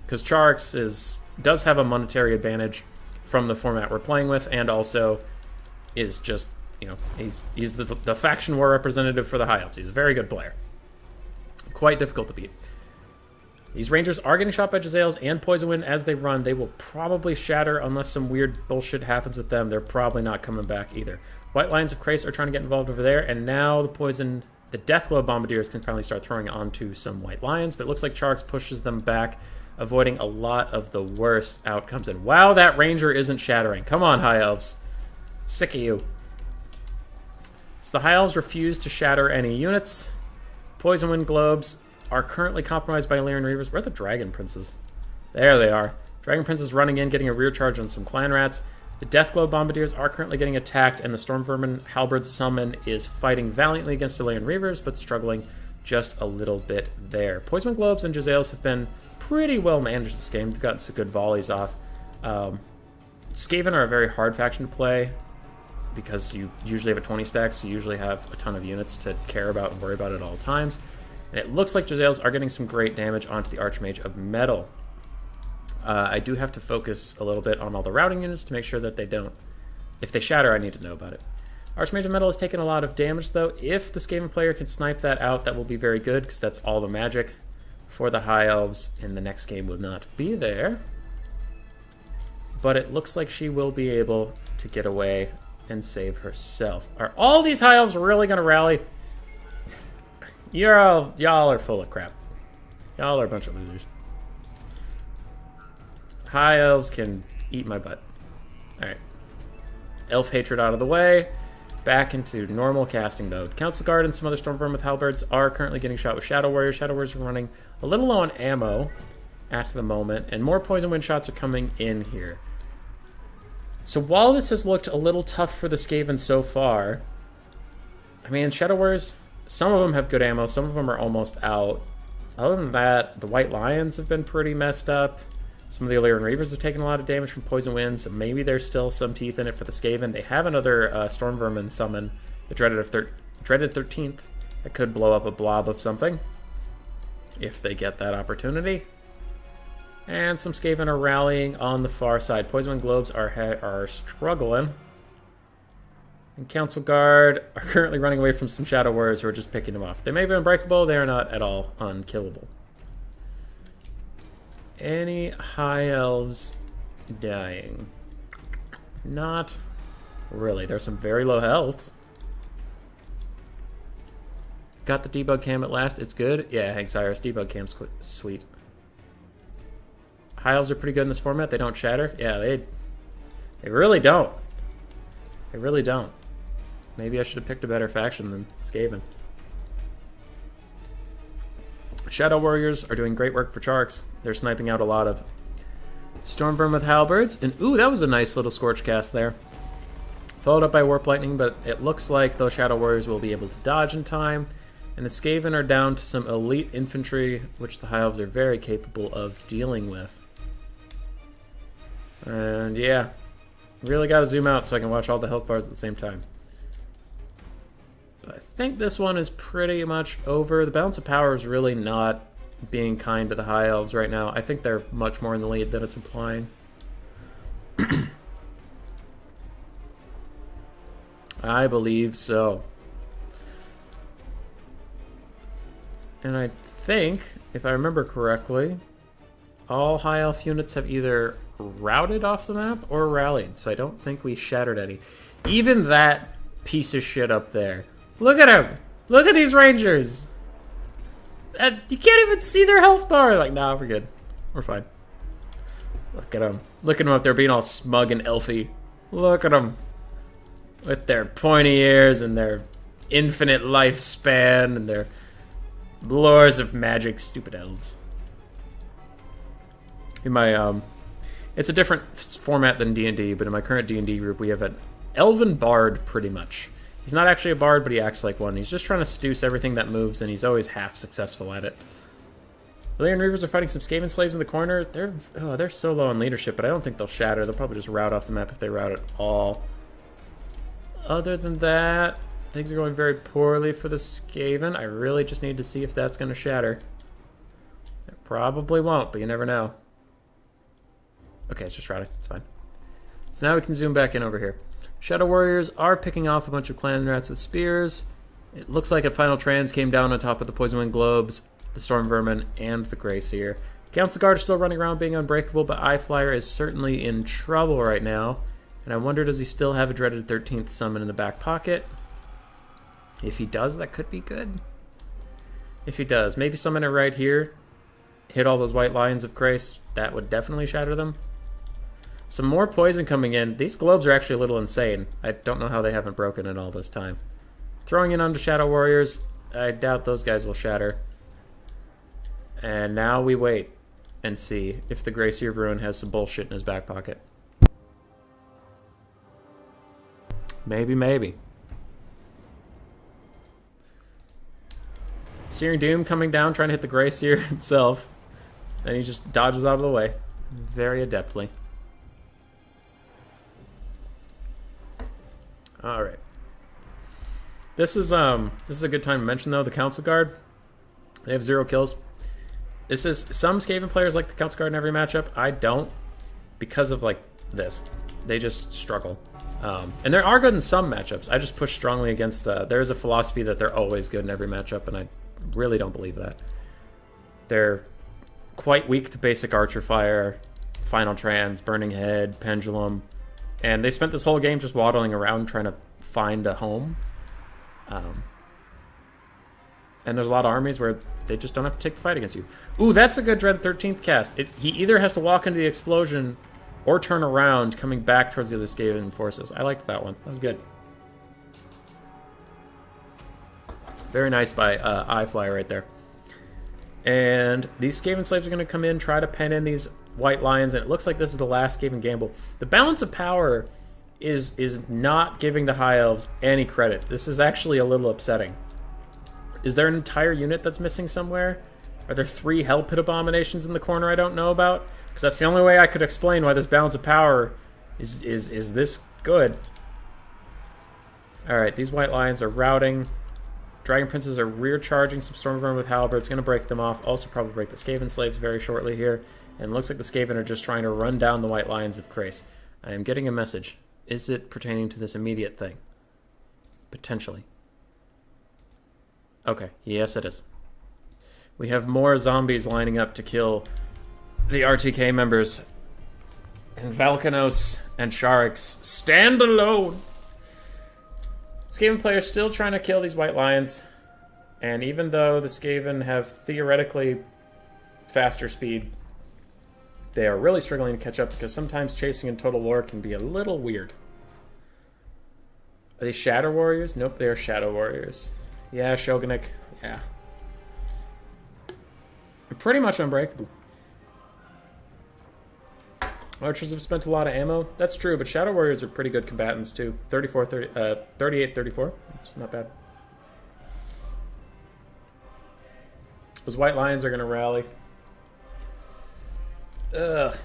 Because Charix does have a monetary advantage from the format we're playing with, and also is just, you know, he's the faction war representative for the High Elves. He's a very good player. Quite difficult to beat. These Rangers are getting shot by Giselles and Poison Wind as they run. They will probably shatter unless some weird bullshit happens with them. They're probably not coming back either. White Lions of Krace are trying to get involved over there, and now the Deathglow Bombardiers can finally start throwing onto some White Lions, but it looks like Charix pushes them back, avoiding a lot of the worst outcomes. And wow, that Ranger isn't shattering. Come on, High Elves. Sick of you. So the High Elves refuse to shatter any units. Poison Wind Globes are currently compromised by Illyrian Reavers. Where are the Dragon Princes? There they are. Dragon Princes running in, getting a rear charge on some Clan Rats. The Deathglow Bombardiers are currently getting attacked, and the Storm Vermin Halberd Summon is fighting valiantly against Illyrian Reavers, but struggling just a little bit there. Poison Wind Globes and Giselles have been pretty well managed this game. They've gotten some good volleys off. Skaven are a very hard faction to play, because you usually have a 20 stack, so you usually have a ton of units to care about and worry about at all times. And it looks like Giselles are getting some great damage onto the Archmage of Metal. I do have to focus a little bit on all the routing units to make sure that they don't. If they shatter, I need to know about it. Archmage of Metal has taken a lot of damage, though. If the Skaven player can snipe that out, that will be very good, because that's all the magic for the High Elves, and the next game will not be there. But it looks like she will be able to get away and save herself. Are all these High Elves really going to rally? Y'all are full of crap. Y'all are a bunch of losers. High elves can eat my butt. Alright. Elf hatred out of the way. Back into normal casting mode. Council Guard and some other Stormvermin with halberds are currently getting shot with Shadow Warriors. Shadow Warriors are running a little low on ammo at the moment, and more poison wind shots are coming in here. So while this has looked a little tough for the Skaven so far, I mean, Shadow Warriors, some of them have good ammo, some of them are almost out. Other than that, the White Lions have been pretty messed up. Some of the Illyrian Reavers have taken a lot of damage from poison winds, so maybe there's still some teeth in it for the Skaven. They have another Stormvermin summon, the Dreaded 13th, that could blow up a blob of something, if they get that opportunity. And some Skaven are rallying on the far side. Poison Wind Globes are struggling. And Council Guard are currently running away from some Shadow Warriors who are just picking them off. They may be unbreakable, they are not at all unkillable. Any High Elves dying? Not really. There's some very low healths. Got the debug cam at last. It's good. Yeah, Hank Cyrus, debug cam's sweet. High Elves are pretty good in this format. They don't shatter. Yeah, they really don't. They really don't. Maybe I should have picked a better faction than Skaven. Shadow Warriors are doing great work for Charks. They're sniping out a lot of Stormvermin with halberds. And ooh, that was a nice little Scorch cast there. Followed up by Warp Lightning, but it looks like those Shadow Warriors will be able to dodge in time. And the Skaven are down to some elite infantry, which the High Elves are very capable of dealing with. And yeah, really got to zoom out so I can watch all the health bars at the same time. I think this one is pretty much over. The balance of power is really not being kind to the High Elves right now. I think they're much more in the lead than it's implying. I believe so. And I think, if I remember correctly, all High Elf units have either routed off the map or rallied, so I don't think we shattered any. Even that piece of shit up there. Look at him! Look at these Rangers! You can't even see their health bar! Like, nah, we're good. We're fine. Look at them. Look at them up there being all smug and elfy. Look at them. With their pointy ears and their infinite lifespan and their lures of magic. Stupid elves. In my, it's a different format than D&D, but in my current D&D group, we have an elven bard, pretty much. He's not actually a bard, but he acts like one. He's just trying to seduce everything that moves, and he's always half successful at it. Illyrian Reavers are fighting some Skaven slaves in the corner. They're so low in leadership, but I don't think they'll shatter. They'll probably just rout off the map if they rout at all. Other than that, things are going very poorly for the Skaven. I really just need to see if that's going to shatter. It probably won't, but you never know. Okay, it's just routing. It's fine. So now we can zoom back in over here. Shadow Warriors are picking off a bunch of clan rats with spears. It looks like a final trans came down on top of the Poison Wind Globes, the Storm Vermin, and the Grey Seer. Council Guard are still running around being unbreakable, but Eye Flyer is certainly in trouble right now. And I wonder, does he still have a Dreaded 13th summon in the back pocket? If he does, that could be good. If he does, maybe summon it right here. Hit all those White Lions of Grace. That would definitely shatter them. Some more poison coming in. These globes are actually a little insane. I don't know how they haven't broken in all this time. Throwing in onto Shadow Warriors. I doubt those guys will shatter. And now we wait and see if the Grey Seer of Ruin has some bullshit in his back pocket. Maybe, maybe. Searing Doom coming down, trying to hit the Grey Seer himself. Then he just dodges out of the way. Very adeptly. Alright. This is a good time to mention, though, the Council Guard. They have 0 kills. This is, some Skaven players like the Council Guard in every matchup. I don't, because of, like, this. They just struggle. And there are good in some matchups. I just push strongly against, there's a philosophy that they're always good in every matchup, and I really don't believe that. They're quite weak to basic Archer Fire, Final Trans, Burning Head, Pendulum, and they spent this whole game just waddling around trying to find a home. And there's a lot of armies where they just don't have to take the fight against you. Ooh, that's a good Dread 13th cast. He either has to walk into the explosion or turn around, coming back towards the other Skaven forces. I liked that one. That was good. Very nice by iFly right there. And these Skaven slaves are going to come in, try to pen in these white lions, and it looks like this is the last Skaven gamble. The balance of power is not giving the High Elves any credit. This is actually a little upsetting. Is there an entire unit that's missing somewhere? Are there 3 Hell Pit Abominations in the corner I don't know about? Because that's the only way I could explain why this balance of power is this good. Alright, these white lions are routing. Dragon Princes are rear charging some Stormvermin with Halberds. Going to break them off. Also probably break the Skaven slaves very shortly here. And it looks like the Skaven are just trying to run down the white lions of Krace. I am getting a message. Is it pertaining to this immediate thing? Potentially. Okay, yes it is. We have more zombies lining up to kill the RTK members. And Valkanos and Sharix stand alone. Skaven players still trying to kill these white lions. And even though the Skaven have theoretically faster speed, they are really struggling to catch up because sometimes chasing in Total War can be a little weird. Are they Shadow Warriors? Nope, they are Shadow Warriors. Yeah, Shogunik. Yeah. They're pretty much unbreakable. Archers have spent a lot of ammo. That's true, but Shadow Warriors are pretty good combatants too. 38, 34. That's not bad. Those white lions are going to rally. Ugh.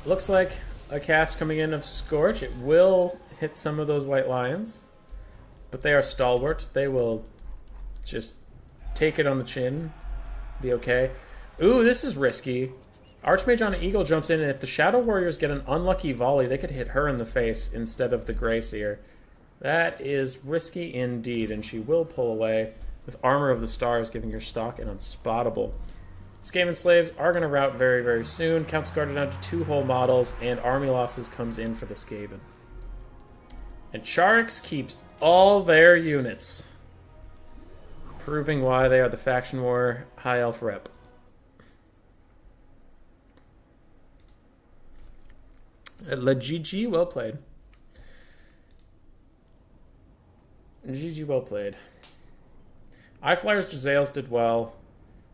Looks like a cast coming in of Scorch. It will hit some of those white lions. But they are stalwart. They will just take it on the chin. Be okay. Ooh, this is risky. Archmage on an Eagle jumps in, and if the Shadow Warriors get an unlucky volley, they could hit her in the face instead of the Greyseer. That is risky indeed, and she will pull away with Armor of the Stars, giving her stock an Unspottable. Skaven slaves are going to rout very, very soon. Council Guard down to 2 whole models, and army losses comes in for the Skaven. And Charix keeps all their units, proving why they are the Faction War High Elf rep. La GG, well played. GG, well played. iFlyers Jezzails did well.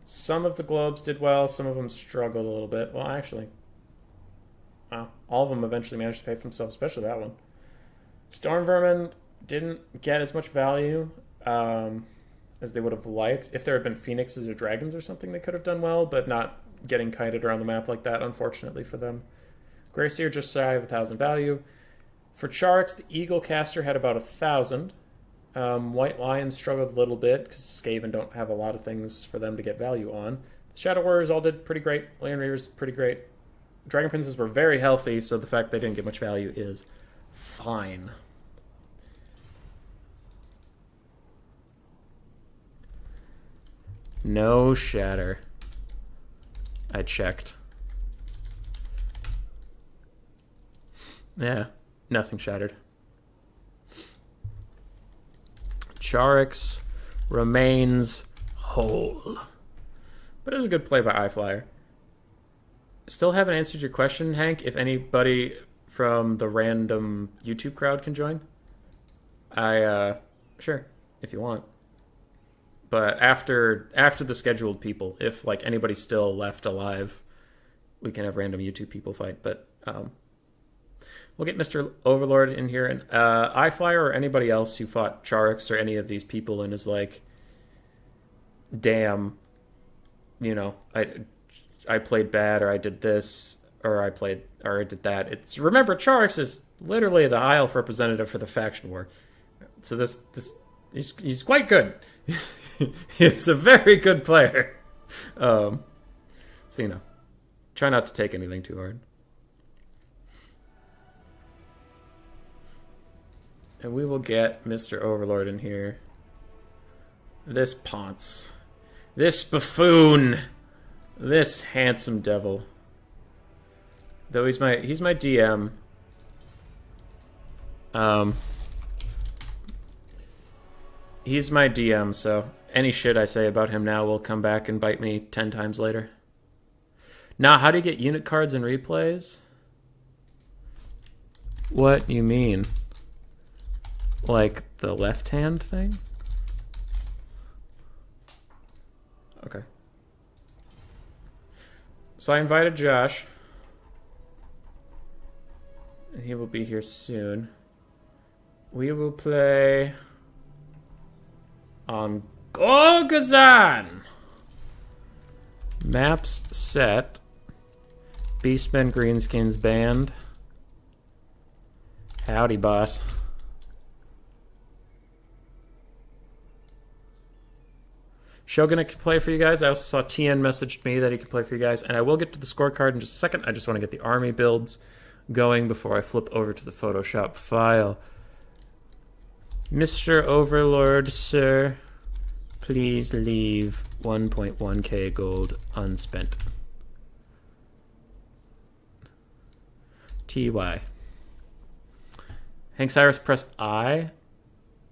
Some of the Globes did well. Some of them struggled a little bit. Well, actually, wow, all of them eventually managed to pay for themselves, especially that one. Stormvermin didn't get as much value as they would have liked. If there had been Phoenixes or Dragons or something, they could have done well, but not getting kited around the map like that, unfortunately for them. Greyseer just shy of 1,000 value. For Charix, the Eagle Caster had about 1,000. White Lions struggled a little bit because Skaven don't have a lot of things for them to get value on. The Shadow Warriors all did pretty great. Land Reavers did pretty great. Dragon Princes were very healthy, so the fact they didn't get much value is fine. No shatter. I checked. Yeah, nothing shattered. Charix remains whole. But it was a good play by iFlyer. Still haven't answered your question, Hank, if anybody from the random YouTube crowd can join. Sure, if you want. But after the scheduled people, if like anybody's still left alive, we can have random YouTube people fight. But we'll get Mr. Overlord in here, and iFlyer or anybody else who fought Charix or any of these people and is like, damn, you know, I played bad, or I did this, or I did that. It's, remember, Charix is literally the High Elf representative for the faction war. So he's quite good. He's a very good player. So, you know, try not to take anything too hard. And we will get Mr. Overlord in here. This Ponce. This buffoon. This handsome devil. Though he's my DM. He's my DM, so any shit I say about him now will come back and bite me 10 times later. Now, how do you get unit cards and replays? What you mean? Like the left-hand thing? Okay. So I invited Josh. And he will be here soon. We will play on Golgazan. Maps set. Beastmen Greenskins band. Howdy, boss. Shogun can play for you guys. I also saw TN messaged me that he could play for you guys. And I will get to the scorecard in just a second. I just want to get the army builds going before I flip over to the Photoshop file. Mr. Overlord, sir, please leave 1.1k gold unspent. TY. Hank Cyrus, press I.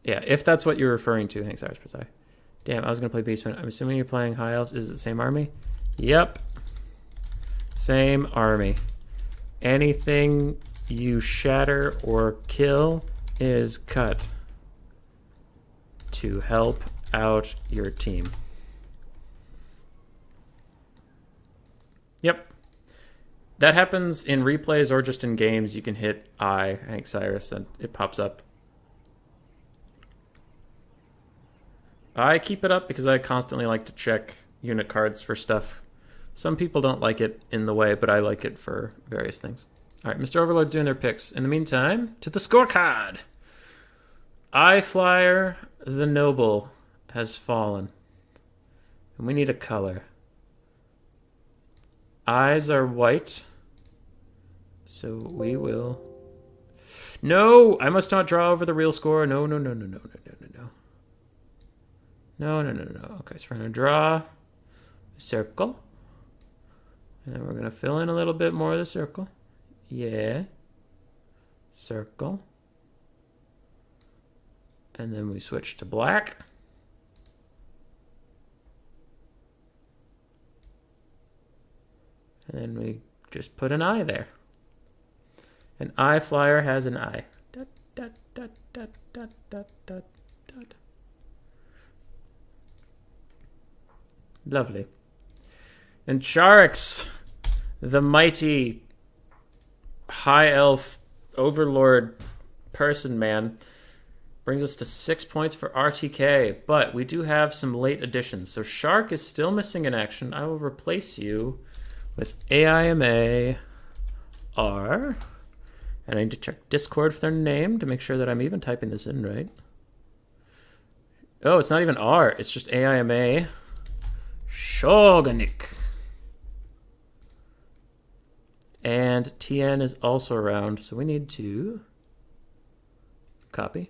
Yeah, if that's what you're referring to, Hank Cyrus, press I. Damn, I was going to play Beastman. I'm assuming you're playing High Elves. Is it the same army? Yep. Same army. Anything you shatter or kill is cut to help out your team. Yep. That happens in replays or just in games. You can hit I, Hank Cyrus, and it pops up. I keep it up because I constantly like to check unit cards for stuff. Some people don't like it in the way, but I like it for various things. All right, Mr. Overlord's doing their picks. In the meantime, to the scorecard. Eye Flyer the Noble has fallen. And we need a color. Eyes are white. So we will... No! I must not draw over the real score. No, no, no, no, no, no, no, no, no. No, no, no, no. Okay, so we're going to draw a circle. And then we're going to fill in a little bit more of the circle. Yeah. Circle. And then we switch to black. And then we just put an eye there. An eye flyer has an eye. Dot, dot, dot, dot, dot, dot, dot, dot. Lovely. And Charix, the mighty high elf overlord person man, brings us to 6 points for RTK, but we do have some late additions. So Shark is still missing in action. I will replace you with AIMA R. And I need to check Discord for their name to make sure that I'm even typing this in right. Oh, it's not even R. It's just AIMA Shogunik. And TN is also around, so we need to copy.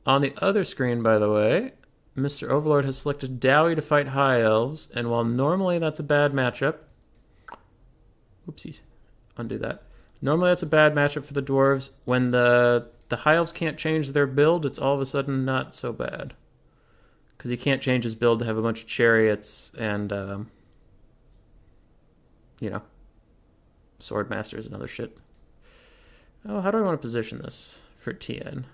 On the other screen, by the way, Mr. Overlord has selected Dowie to fight High Elves, and while normally that's a bad matchup... Oopsies. Undo that. Normally that's a bad matchup for the Dwarves. When the High Elves can't change their build, it's all of a sudden not so bad. Because he can't change his build to have a bunch of chariots and, you know, sword masters and other shit. Oh, how do I want to position this for TN?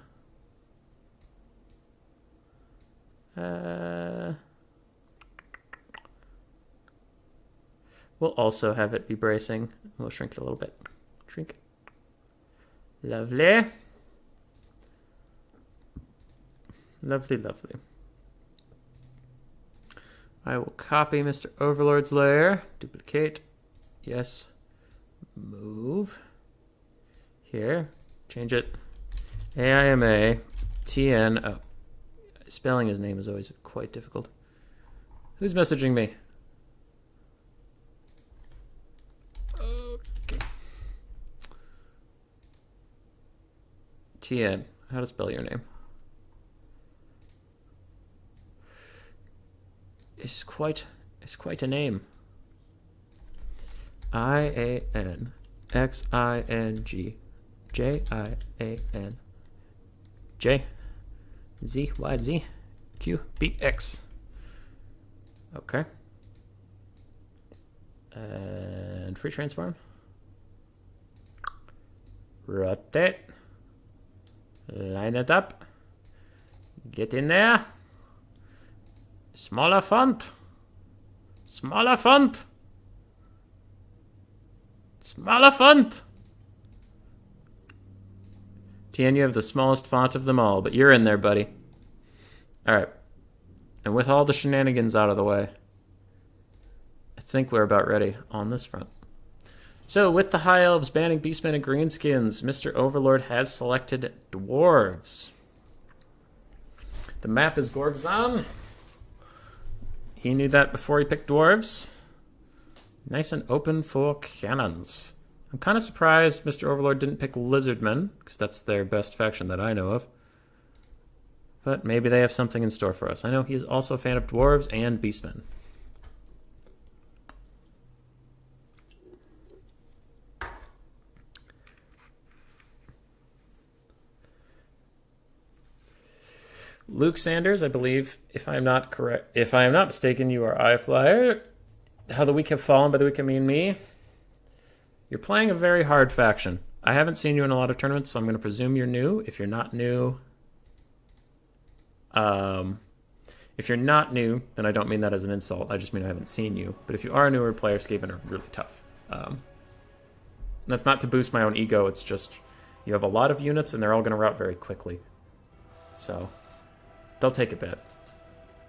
We'll also have it be bracing. We'll shrink it a little bit. Shrink it. Lovely. Lovely, lovely. I will copy Mr. Overlord's layer. Duplicate. Yes. Move. Here. Change it. AIMA. TN. Oh. Spelling his name is always quite difficult. Who's messaging me? Okay. TN. How to spell your name? It's quite a name. IANXING JIAN J ZYZ Q, B, X. Okay. And free transform. Rotate. Line it up. Get in there. Smaller font. Smaller font. Smaller font. Tien, you have the smallest font of them all, but you're in there, buddy. Alright. And with all the shenanigans out of the way, I think we're about ready on this front. So, with the High Elves banning Beastmen and Greenskins, Mr. Overlord has selected Dwarves. The map is Gorgzan. He knew that before he picked Dwarves. Nice and open for cannons. I'm kind of surprised Mr. Overlord didn't pick Lizardmen, because that's their best faction that I know of. But maybe they have something in store for us. I know he's also a fan of Dwarves and Beastmen. Luke Sanders, I believe, if I am not mistaken, you are iFlyer. How the weak have fallen, by the weak I mean me. You're playing a very hard faction. I haven't seen you in a lot of tournaments, so I'm going to presume you're new. If you're not new, then I don't mean that as an insult. I just mean I haven't seen you. But if you are a newer player, Skaven are really tough. That's not to boost my own ego. It's just you have a lot of units, and they're all going to rout very quickly. So they'll take a bit.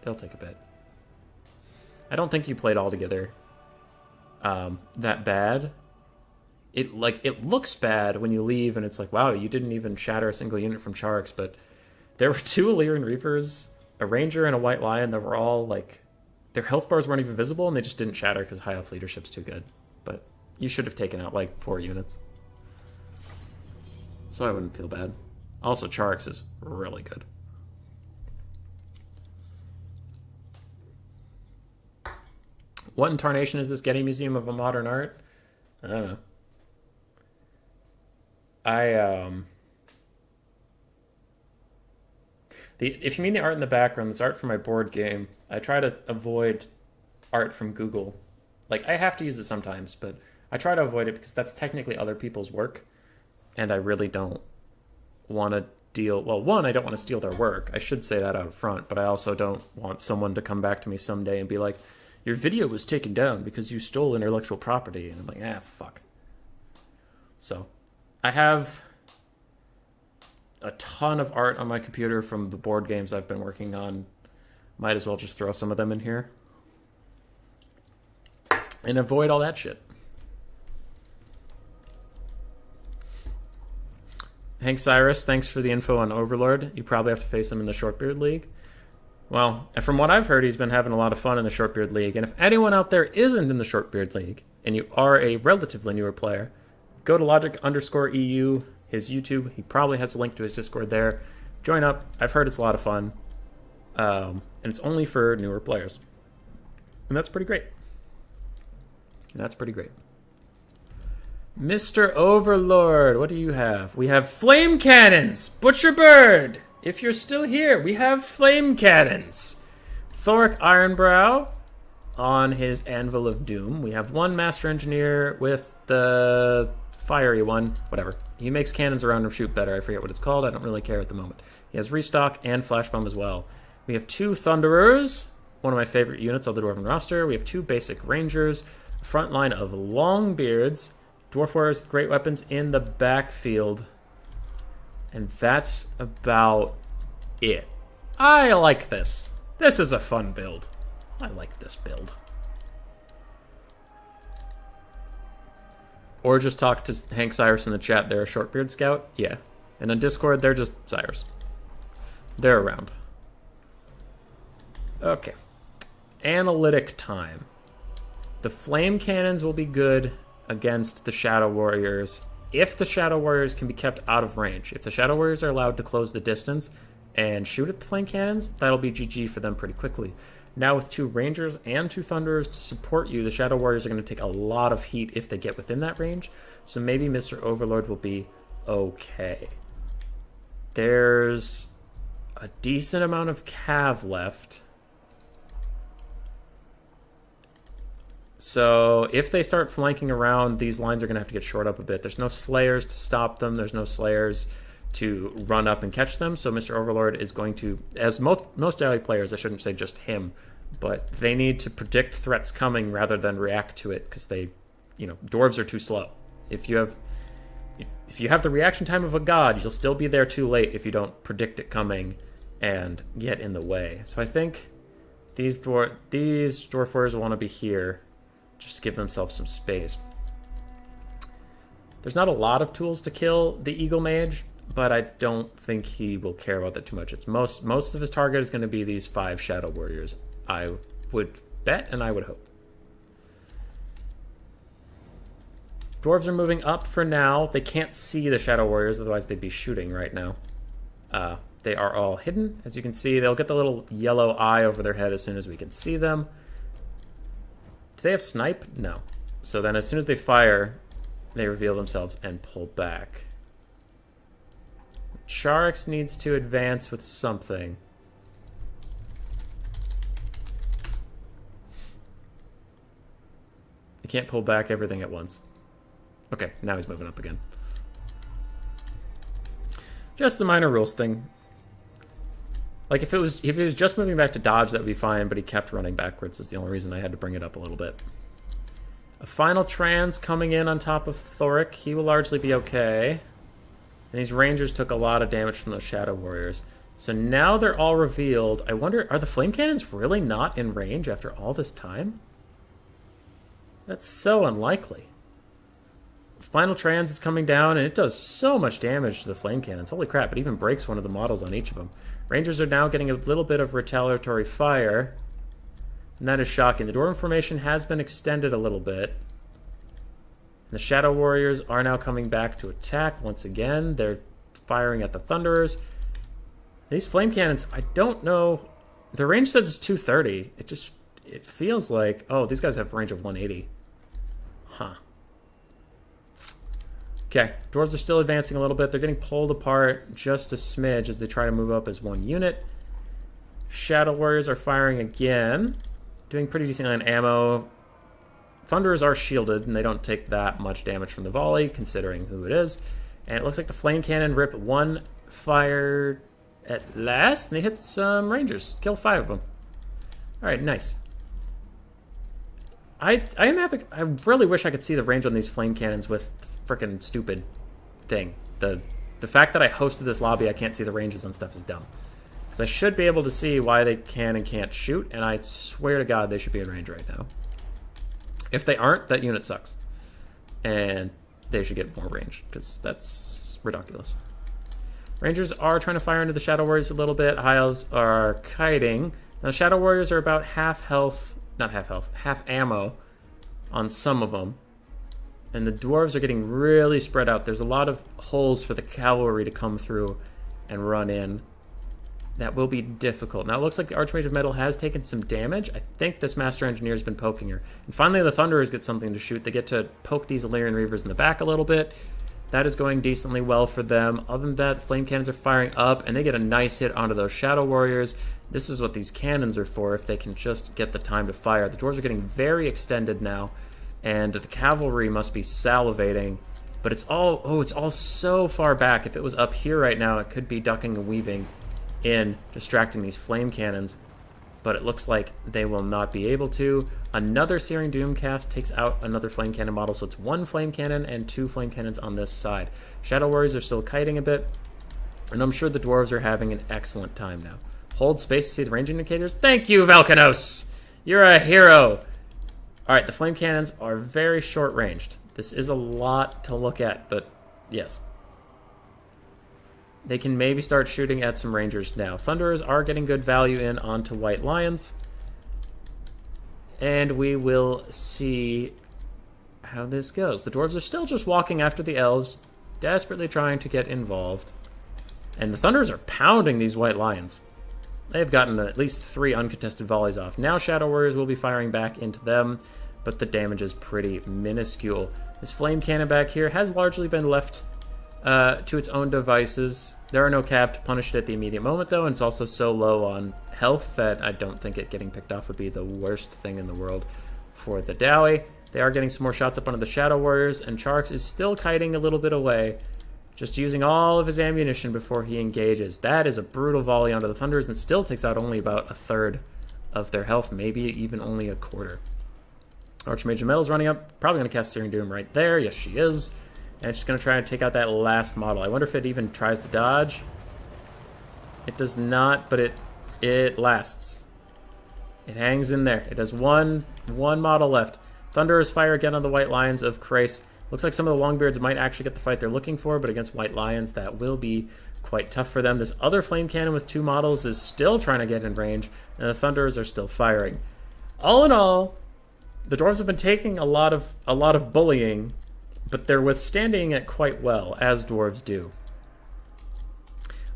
They'll take a bit. I don't think you played altogether that bad. It looks bad when you leave, and it's like, wow, you didn't even shatter a single unit from Charx, but there were 2 Illyrian Reapers, a Ranger, and a White Lion that were all, like, their health bars weren't even visible, and they just didn't shatter because High Elf leadership's too good. But you should have taken out, like, 4 units. So I wouldn't feel bad. Also, Charx is really good. What in tarnation is this Getty Museum of a Modern Art? I don't know. If you mean the art in the background, that's art from my board game. I try to avoid art from Google. Like, I have to use it sometimes, but I try to avoid it because that's technically other people's work, and I really don't want to deal... Well, one, I don't want to steal their work. I should say that out front, but I also don't want someone to come back to me someday and be like, your video was taken down because you stole intellectual property. And I'm like, fuck. So, I have a ton of art on my computer from the board games I've been working on. Might as well just throw some of them in here. And avoid all that shit. Hank Cyrus, thanks for the info on Overlord. You probably have to face him in the Shortbeard League. Well, from what I've heard, he's been having a lot of fun in the Shortbeard League. And if anyone out there isn't in the Shortbeard League, and you are a relatively newer player, go to logic_EU, his YouTube. He probably has a link to his Discord there. Join up. I've heard it's a lot of fun. And it's only for newer players. And that's pretty great. Mr. Overlord, what do you have? We have flame cannons! Butcher Bird! If you're still here, we have flame cannons. Thoric Ironbrow on his Anvil of Doom. We have 1 Master Engineer with the fiery one. Whatever. He makes cannons around him shoot better. I forget what it's called. I don't really care at the moment. He has Restock and Flash Bomb as well. We have 2 Thunderers, one of my favorite units of the Dwarven roster. We have 2 basic Rangers, a front line of Longbeards, Dwarf Warriors with great weapons in the backfield. And that's about it. I like this. This is a fun build. I like this build. Or just talk to Hank Cyrus in the chat. They're a Shortbeard scout. Yeah. And on Discord, they're just Cyrus. They're around. Okay. Analytic time. The flame cannons will be good against the Shadow Warriors if the Shadow Warriors can be kept out of range. If the Shadow Warriors are allowed to close the distance and shoot at the flame cannons, that'll be GG for them pretty quickly. Now with 2 Rangers and 2 Thunderers to support you, the Shadow Warriors are going to take a lot of heat if they get within that range. So maybe Mr. Overlord will be okay. There's a decent amount of cav left. So if they start flanking around, these lines are going to have to get shored up a bit. There's no slayers to stop them. There's no slayers to run up and catch them. So Mr. Overlord is going to, as most ally players, I shouldn't say just him, but they need to predict threats coming rather than react to it, because they, dwarves are too slow. If you have the reaction time of a god, you'll still be there too late if you don't predict it coming and get in the way. So I think these dwarf warriors will want to be here just to give themselves some space. There's not a lot of tools to kill the Eagle Mage, but I don't think he will care about that too much. It's most of his target is going to be these 5 Shadow Warriors, I would bet and I would hope. Dwarves are moving up for now. They can't see the Shadow Warriors, otherwise they'd be shooting right now. They are all hidden. As you can see, they'll get the little yellow eye over their head as soon as we can see them. Do they have snipe? No. So then as soon as they fire, they reveal themselves and pull back. Charix needs to advance with something. He can't pull back everything at once. Okay, now he's moving up again. Just a minor rules thing. Like if it was just moving back to dodge, that would be fine, but he kept running backwards is the only reason I had to bring it up a little bit. A final trans coming in on top of Thoric. He will largely be okay. And these rangers took a lot of damage from those Shadow Warriors. So now they're all revealed. I wonder, are the flame cannons really not in range after all this time? That's so unlikely. Final trans is coming down, and it does so much damage to the flame cannons. Holy crap, it even breaks one of the models on each of them. Rangers are now getting a little bit of retaliatory fire, and that is shocking. The Dwarven formation has been extended a little bit. The Shadow Warriors are now coming back to attack once again. They're firing at the Thunderers. These flame cannons, I don't know. Their range says it's 230. It feels like, oh, these guys have range of 180. Huh. Okay, dwarves are still advancing a little bit. They're getting pulled apart just a smidge as they try to move up as one unit. Shadow Warriors are firing again, doing pretty decently on ammo. Thunderers are shielded, and they don't take that much damage from the volley, considering who it is. And it looks like the flame cannon rip one fire at last, and they hit some rangers. Kill 5 of them. All right, nice. I really wish I could see the range on these flame cannons with freaking stupid thing. The fact that I hosted this lobby, I can't see the ranges on stuff is dumb. Because I should be able to see why they can and can't shoot, and I swear to God they should be in range right now. If they aren't, that unit sucks. And they should get more range, because that's ridiculous. Rangers are trying to fire into the Shadow Warriors a little bit. High Elves are kiting. Now, Shadow Warriors are about half health, not half health, half ammo on some of them. And the dwarves are getting really spread out. There's a lot of holes for the cavalry to come through and run in. That will be difficult. Now it looks like the Archmage of Metal has taken some damage. I think this Master Engineer has been poking her. And finally the Thunderers get something to shoot. They get to poke these Illyrian Reavers in the back a little bit. That is going decently well for them. Other than that, the flame cannons are firing up, and they get a nice hit onto those Shadow Warriors. This is what these cannons are for, if they can just get the time to fire. The dwarves are getting very extended now, and the cavalry must be salivating. But it's all so far back. If it was up here right now, it could be ducking and weaving in, distracting these flame cannons. But it looks like they will not be able to. Another Searing Doomcast takes out another flame cannon model, so it's 1 flame cannon and 2 flame cannons on this side. Shadow Warriors are still kiting a bit, and I'm sure the dwarves are having an excellent time now. Hold space to see the range indicators. Thank you, Valkanos! You're a hero! Alright, the flame cannons are very short-ranged. This is a lot to look at, but yes. They can maybe start shooting at some rangers now. Thunderers are getting good value in onto White Lions. And we will see how this goes. The dwarves are still just walking after the elves, desperately trying to get involved. And the Thunderers are pounding these White Lions. They've gotten at least 3 uncontested volleys off. Now Shadow Warriors will be firing back into them, but the damage is pretty minuscule. This flame cannon back here has largely been left to its own devices. There are no cav to punish it at the immediate moment, though, and it's also so low on health that I don't think it getting picked off would be the worst thing in the world for the Dowie. They are getting some more shots up onto the Shadow Warriors, and Charks is still kiting a little bit away, just using all of his ammunition before he engages. That is a brutal volley onto the Thunderers, and still takes out only about a third of their health, maybe even only a quarter. Archmage of Metal's running up, probably going to cast Searing Doom right there. Yes, she is. And it's just going to try and take out that last model. I wonder if it even tries to dodge. It does not, but it lasts. It hangs in there. It has one model left. Thunderers fire again on the White Lions of Krace. Looks like some of the Longbeards might actually get the fight they're looking for, but against White Lions, that will be quite tough for them. This other Flame Cannon with 2 models is still trying to get in range, and the Thunderers are still firing. All in all, the Dwarves have been taking a lot of bullying, but they're withstanding it quite well, as Dwarves do.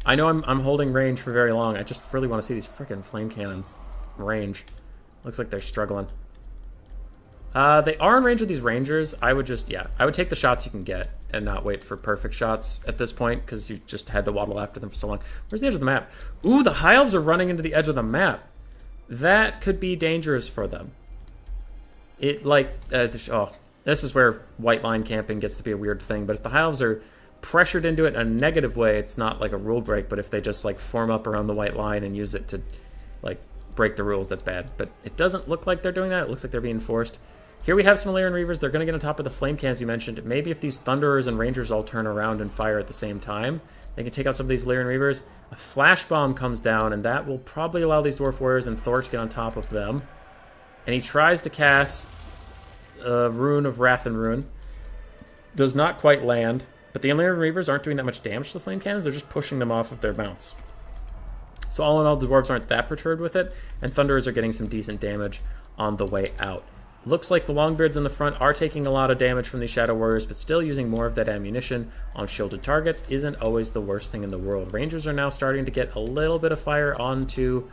I know I'm holding range for very long. I just really want to see these freaking Flame Cannons range. Looks like they're struggling. They are in range of these Rangers. I would take the shots you can get and not wait for perfect shots at this point, because you just had to waddle after them for so long. Where's the edge of the map? Ooh, the High Elves are running into the edge of the map. That could be dangerous for them. This is where white line camping gets to be a weird thing, but if the High Elves are pressured into it in a negative way, it's not like a rule break, but if they just like form up around the white line and use it to like break the rules, that's bad. But it doesn't look like they're doing that. It looks like they're being forced. Here we have some Illyrian Reavers. They're going to get on top of the Flame Cans you mentioned. Maybe if these Thunderers and Rangers all turn around and fire at the same time, they can take out some of these Illyrian Reavers. A Flash Bomb comes down, and that will probably allow these Dwarf Warriors and Thor to get on top of them. And he tries to cast Rune of Wrath and Ruin. Does not quite land, but the Illyrian Reavers aren't doing that much damage to the Flame Cannons. They're just pushing them off of their mounts. So all in all, the Dwarves aren't that perturbed with it, and Thunderers are getting some decent damage on the way out. Looks like the Longbeards in the front are taking a lot of damage from these Shadow Warriors, but still using more of that ammunition on shielded targets isn't always the worst thing in the world. Rangers are now starting to get a little bit of fire onto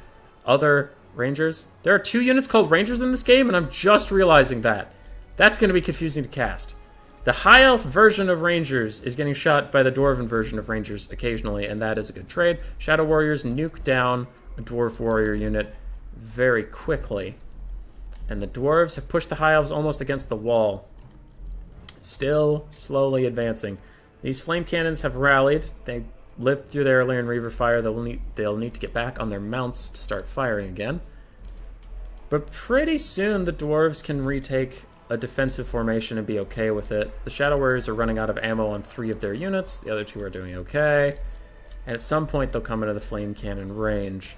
other Rangers. There are 2 units called Rangers in this game, and I'm just realizing that. That's going to be confusing to cast. The High Elf version of Rangers is getting shot by the Dwarven version of Rangers occasionally, and that is a good trade. Shadow Warriors nuke down a Dwarf Warrior unit very quickly. And the Dwarves have pushed the High Elves almost against the wall. Still slowly advancing. These Flame Cannons have rallied. They lived through their Illyrian Reaver fire. They'll need to get back on their mounts to start firing again. But pretty soon the Dwarves can retake a defensive formation and be okay with it. The Shadow Warriors are running out of ammo on 3 of their units. The other 2 are doing okay. And at some point they'll come into the Flame Cannon range.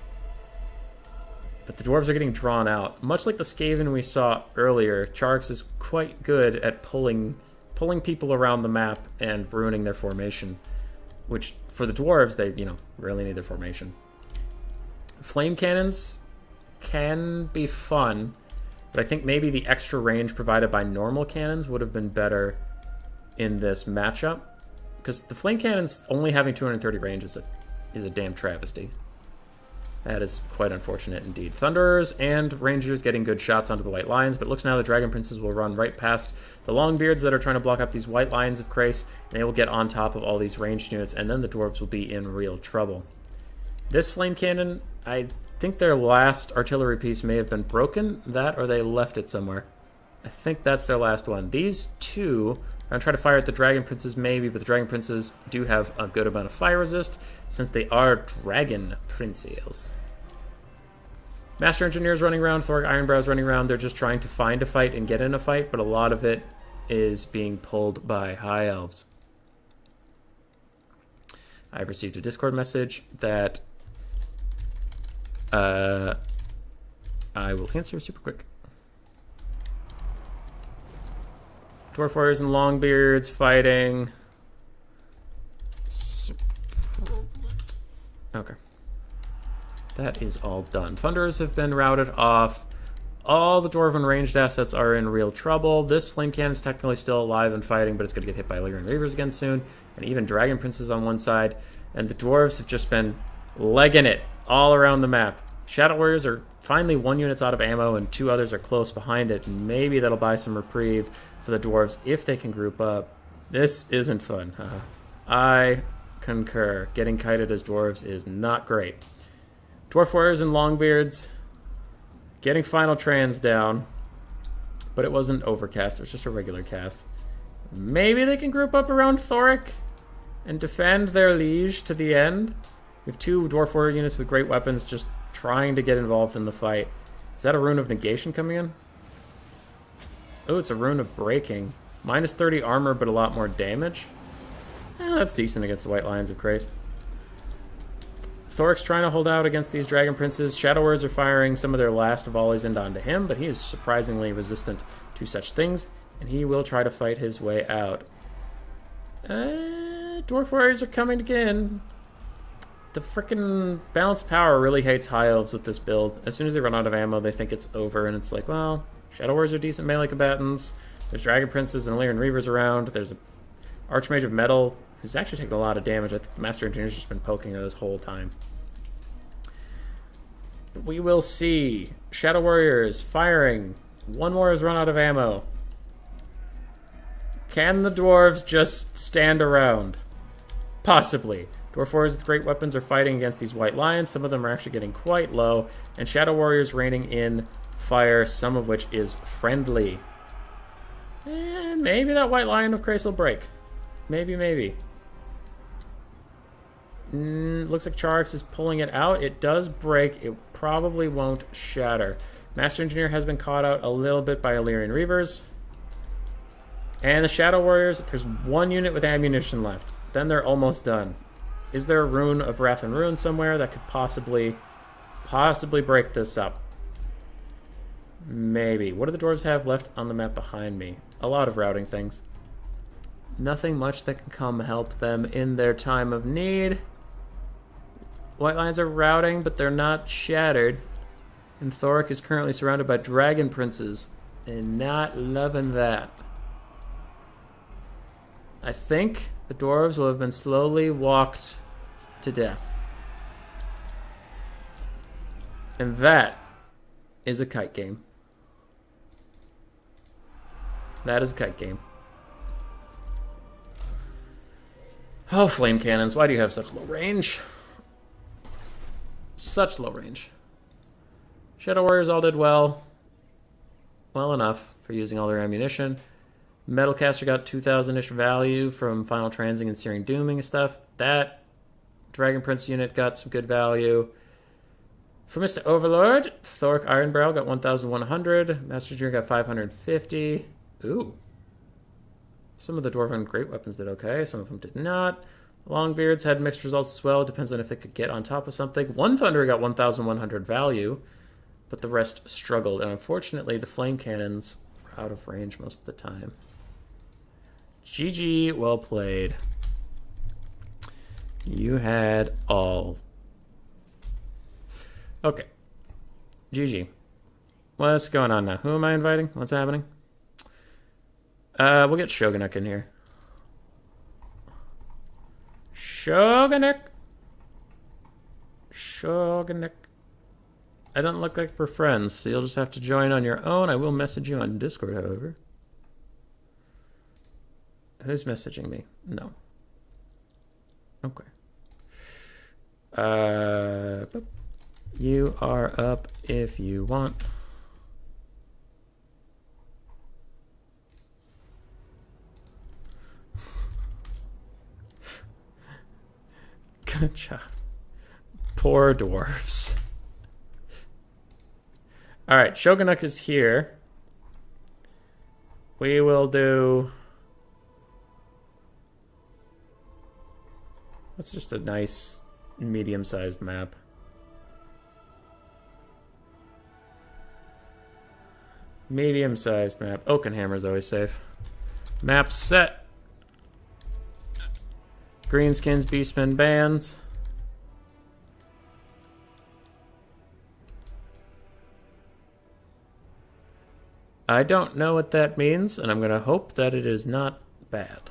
But the Dwarves are getting drawn out. Much like the Skaven we saw earlier, Charx is quite good at pulling people around the map and ruining their formation. Which, for the Dwarves, they, really need their formation. Flame Cannons can be fun, but I think maybe the extra range provided by normal cannons would have been better in this matchup. Because the Flame Cannons only having 230 range is a damn travesty. That is quite unfortunate indeed. Thunderers and Rangers getting good shots onto the White Lions, but it looks now the Dragon Princes will run right past the Longbeards that are trying to block up these White Lions of Krace, and they will get on top of all these ranged units, and then the Dwarves will be in real trouble. This Flame Cannon, I think their last artillery piece may have been broken, that or they left it somewhere. I think that's their last one. These 2 are going to try to fire at the Dragon Princes maybe, but the Dragon Princes do have a good amount of fire resist since they are Dragon Princes. Master Engineers running around, Thoric Ironbrows running around. They're just trying to find a fight and get in a fight, but a lot of it is being pulled by High Elves. I've received a Discord message that I will answer super quick. Dwarf Warriors and Longbeards fighting. Okay. That is all done. Thunderers have been routed off. All the Dwarven ranged assets are in real trouble. This Flame Cannon is technically still alive and fighting, but it's going to get hit by Illyrian Reavers again soon. And even Dragon Princes on one side. And the Dwarves have just been legging it all around the map. Shadow Warriors are finally 1 unit's out of ammo and 2 others are close behind it. And maybe that'll buy some reprieve for the Dwarves if they can group up. This isn't fun. I concur. Getting kited as dwarves is not great. Dwarf warriors and longbeards getting final trans down, but it wasn't overcast. It was just a regular cast. Maybe they can group up around Thoric and defend their liege to the end. We have 2 dwarf warrior units with great weapons just trying to get involved in the fight. Is that a rune of negation coming in? Oh, it's a rune of breaking. Minus 30 armor, but a lot more damage. That's decent against the White Lions of Krace. Thoric's trying to hold out against these Dragon Princes. Shadow Warriors are firing some of their last volleys into onto him, but he is surprisingly resistant to such things, and he will try to fight his way out. Dwarf Warriors are coming again. The frickin' Balanced Power really hates High Elves with this build. As soon as they run out of ammo, they think it's over, and it's like, well, Shadow Warriors are decent melee combatants. There's Dragon Princes and Illyrian Reavers around. There's a Archmage of Metal, who's actually taking a lot of damage. I think the Master Engineer's just been poking her this whole time. But we will see. Shadow Warriors firing. 1 warrior's run out of ammo. Can the dwarves just stand around? Possibly. Dwarf warriors with great weapons are fighting against these White Lions. Some of them are actually getting quite low. And Shadow Warriors raining in fire, some of which is friendly. And maybe that White Lion of Krace will break. Maybe. Looks like Charix is pulling it out. It does break. It probably won't shatter. Master Engineer has been caught out a little bit by Illyrian Reavers. And the Shadow Warriors, there's 1 unit with ammunition left. Then they're almost done. Is there a rune of Wrath and Ruin somewhere that could possibly break this up? Maybe. What do the dwarves have left on the map behind me? A lot of routing things. Nothing much that can come help them in their time of need. White Lions are routing, but they're not shattered. And Thoric is currently surrounded by Dragon Princes. And not loving that. I think the dwarves will have been slowly walked to death. And that is a kite game. That is a kite game. Oh, flame cannons. Why do you have such low range? Such low range. Shadow Warriors all did well. Well enough for using all their ammunition. Metalcaster got 2,000-ish value from Final Transing and Searing Dooming and stuff. That Dragon Prince unit got some good value. For Mr. Overlord, Thoric Ironbrow got 1,100. Master Engineer got 550. Ooh. Some of the Dwarven Great Weapons did okay. Some of them did not. Longbeards had mixed results as well. Depends on if they could get on top of something. One Thunderer got 1,100 value, but the rest struggled. And unfortunately, the Flame Cannons were out of range most of the time. GG, well played. You had all. Okay. GG. What's going on now? Who am I inviting? What's happening? We'll get Shogunuk in here. Shogunuk. I don't look like we're friends, so you'll just have to join on your own. I will message you on Discord, however. Who's messaging me? No. Okay. You are up if you want. Good job. Poor dwarves. Alright, Shogunuk is here. We will do... That's just a nice medium-sized map. Medium-sized map. Oakenhammer's always safe. Map set. Greenskins, Beastmen, bands. I don't know what that means, and I'm going to hope that it is not bad.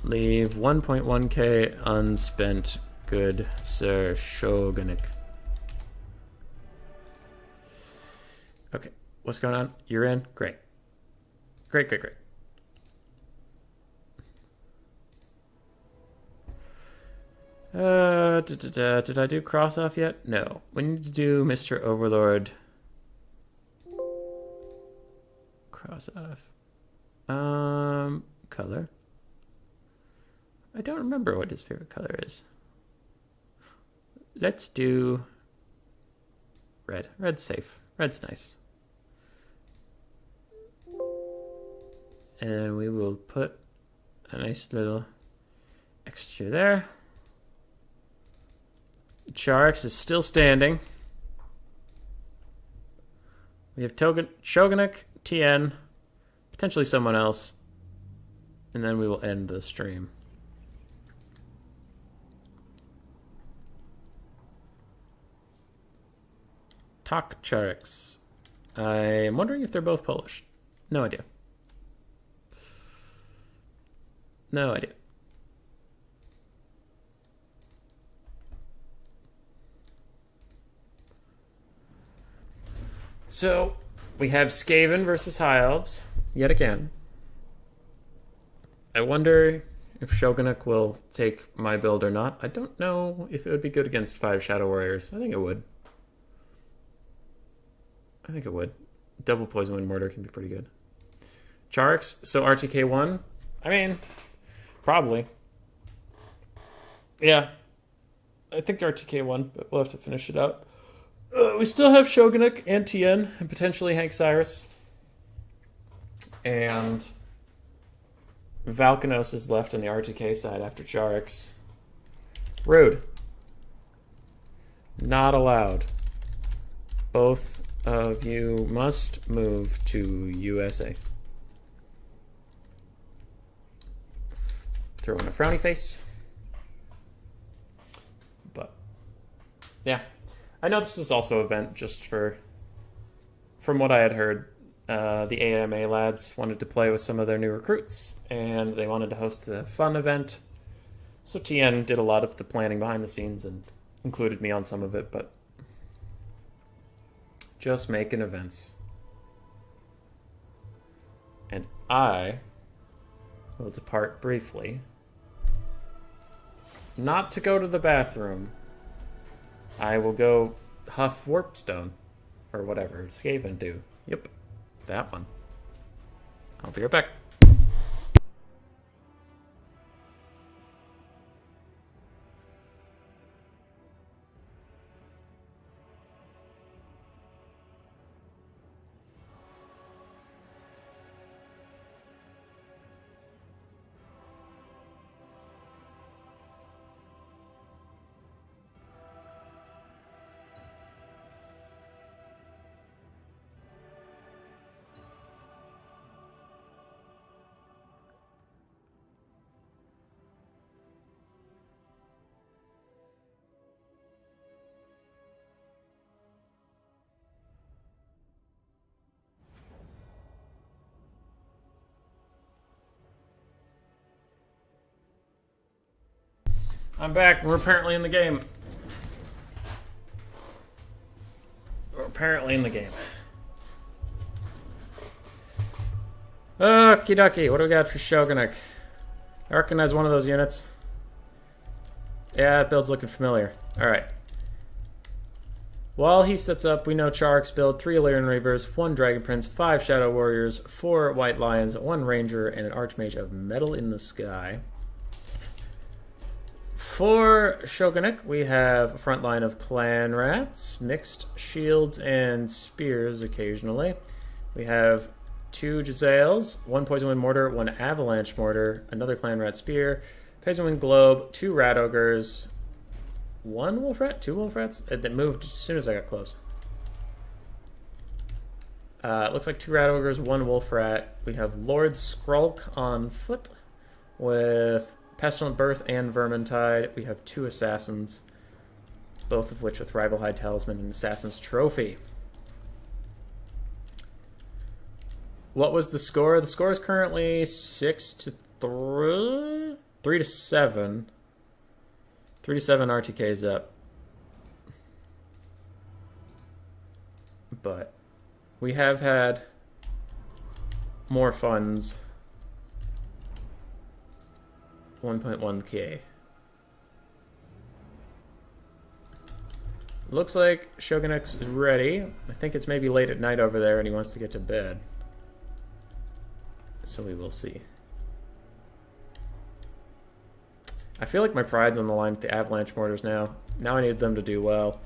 Leave 1.1k unspent, good Sir Shogunuk. Okay. What's going on? You're in? Great. Great, great, great. Did I do cross off yet? No. We need to do Mr. Overlord. Cross off. Color. I don't remember what his favorite color is. Let's do red. Red's safe. Red's nice. And we will put a nice little extra there. Charix is still standing. We have Shogunuk, Tien, potentially someone else, and then we will end the stream. Talk Charix. I am wondering if they're both Polish. No idea. No idea. So, we have Skaven versus High Elves, yet again. I wonder if Shogunuk will take my build or not. I don't know if it would be good against 5 Shadow Warriors. I think it would. I think it would. Double Poison Wind Mortar can be pretty good. Charix, so RTK 1? I mean, probably. Yeah. I think RTK 1, but we'll have to finish it out. We still have Shogunuk and Tien, and potentially Hank Cyrus. And Valkanos is left on the RTK side after Charix. Rude. Not allowed. Both of you must move to USA. Throw in a frowny face. But, yeah. I know this was also an event just for, from what I had heard, the AIMA lads wanted to play with some of their new recruits, and they wanted to host a fun event. So Tien did a lot of the planning behind the scenes and included me on some of it, but just making events. And I will depart briefly, not to go to the bathroom. I will go huff Warpstone, or whatever Skaven do. Yep, that one. I'll be right back. I'm back. We're apparently in the game. We're apparently in the game. Okie dokie. What do we got for Shogunuk? I recognize one of those units. Yeah, that build's looking familiar. Alright. While he sets up, we know Charix build 3 Illyrian Reavers, 1 Dragon Prince, 5 Shadow Warriors, 4 White Lions, 1 Ranger, and an Archmage of Metal in the Sky. For Shogunuk, we have a front line of Clan Rats, mixed shields and spears occasionally. We have 2 Jezzails, 1 Poison Wind Mortar, 1 Avalanche Mortar, another Clan Rat Spear, Poison Wind Globe, 2 Rat Ogres, 1 Wolf Rat, 2 Wolf Rats that moved as soon as I got close. It looks like 2 Rat Ogres, 1 Wolf Rat. We have Lord Skrulk on foot with Pestilent Birth and Vermintide. We have 2 Assassins, both of which with Rival High Talisman and Assassin's Trophy. What was the score? The score is currently 6-3, 3-7. 3-7 RTK's up. But we have had more funds. 1.1k. Looks like Shogunix is ready. I think it's maybe late at night over there and he wants to get to bed. So we will see. I feel like my pride's on the line with the avalanche mortars now. Now I need them to do well.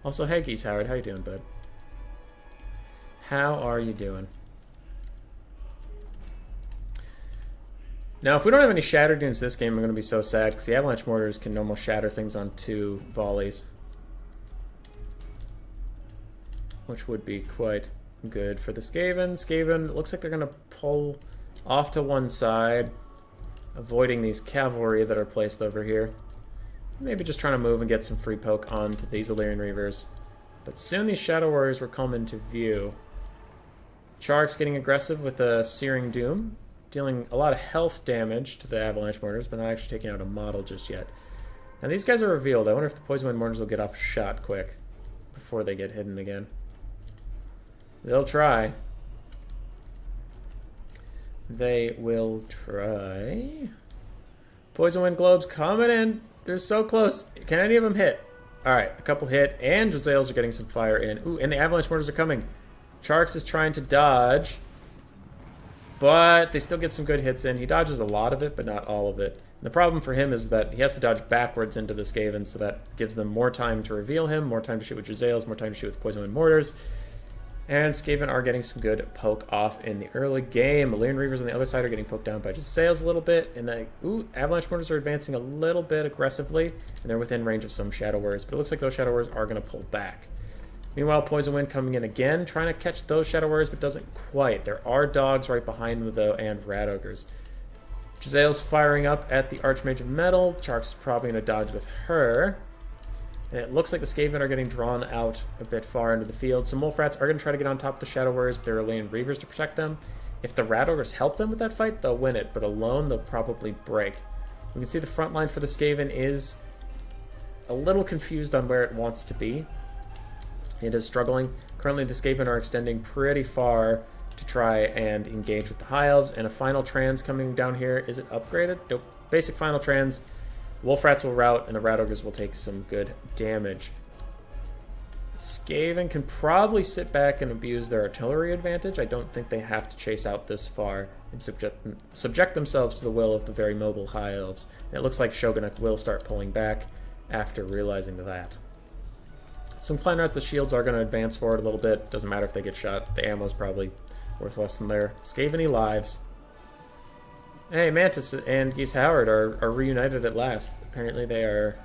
Also, hey Geese Howard, how you doing, bud? How are you doing? Now, if we don't have any shatter dunes this game, I'm going to be so sad because the avalanche mortars can almost shatter things on 2 volleys, which would be quite good for the Skaven. Skaven, looks like they're going to pull off to one side, avoiding these cavalry that are placed over here. Maybe just trying to move and get some free poke onto these Illyrian Reavers. But soon these Shadow Warriors will come into view. Chark's getting aggressive with a Searing Doom, dealing a lot of health damage to the avalanche mortars, but not actually taking out a model just yet. Now these guys are revealed. I wonder if the poison wind mortars will get off a shot quick before they get hidden again. They'll try. They will try. Poison wind globes coming in. They're so close. Can any of them hit? Alright, a couple hit, and Jezzails are getting some fire in. Ooh, and the avalanche mortars are coming. Charks is trying to dodge, but they still get some good hits in. He dodges a lot of it, but not all of it. And the problem for him is that he has to dodge backwards into the Skaven, so that gives them more time to reveal him, more time to shoot with Jezzails, more time to shoot with poison wind mortars. And Skaven are getting some good poke off in the early game. Illyrian Reavers on the other side are getting poked down by Jezzails a little bit. And the avalanche mortars are advancing a little bit aggressively, and they're within range of some Shadow Warriors. But it looks like those Shadow Warriors are going to pull back. Meanwhile, Poison Wind coming in again, trying to catch those Shadow Warriors, but doesn't quite. There are dogs right behind them, though, and Rat Ogres. Jezzail's firing up at the Archmage of Metal. Chark's probably going to dodge with her. And it looks like the Skaven are getting drawn out a bit far into the field. So Wolfrats are going to try to get on top of the Shadow Warriors, but there are Illyrian Reavers to protect them. If the Rat Ogres help them with that fight, they'll win it, but alone they'll probably break. We can see the front line for the Skaven is a little confused on where it wants to be. It is struggling. Currently the Skaven are extending pretty far to try and engage with the High Elves, and a final trans coming down here. Is it upgraded? Nope. Basic final trans. Wolfrats will rout, and the Rat Ogres will take some good damage. Skaven can probably sit back and abuse their artillery advantage. I don't think they have to chase out this far and subject themselves to the will of the very mobile High Elves. And it looks like Shogunuk will start pulling back after realizing that. Some Clan Rats, the shields are going to advance forward a little bit. Doesn't matter if they get shot. The ammo's probably worth less than their Skaveny lives. Hey, Mantis and Geese Howard are reunited at last. Apparently they are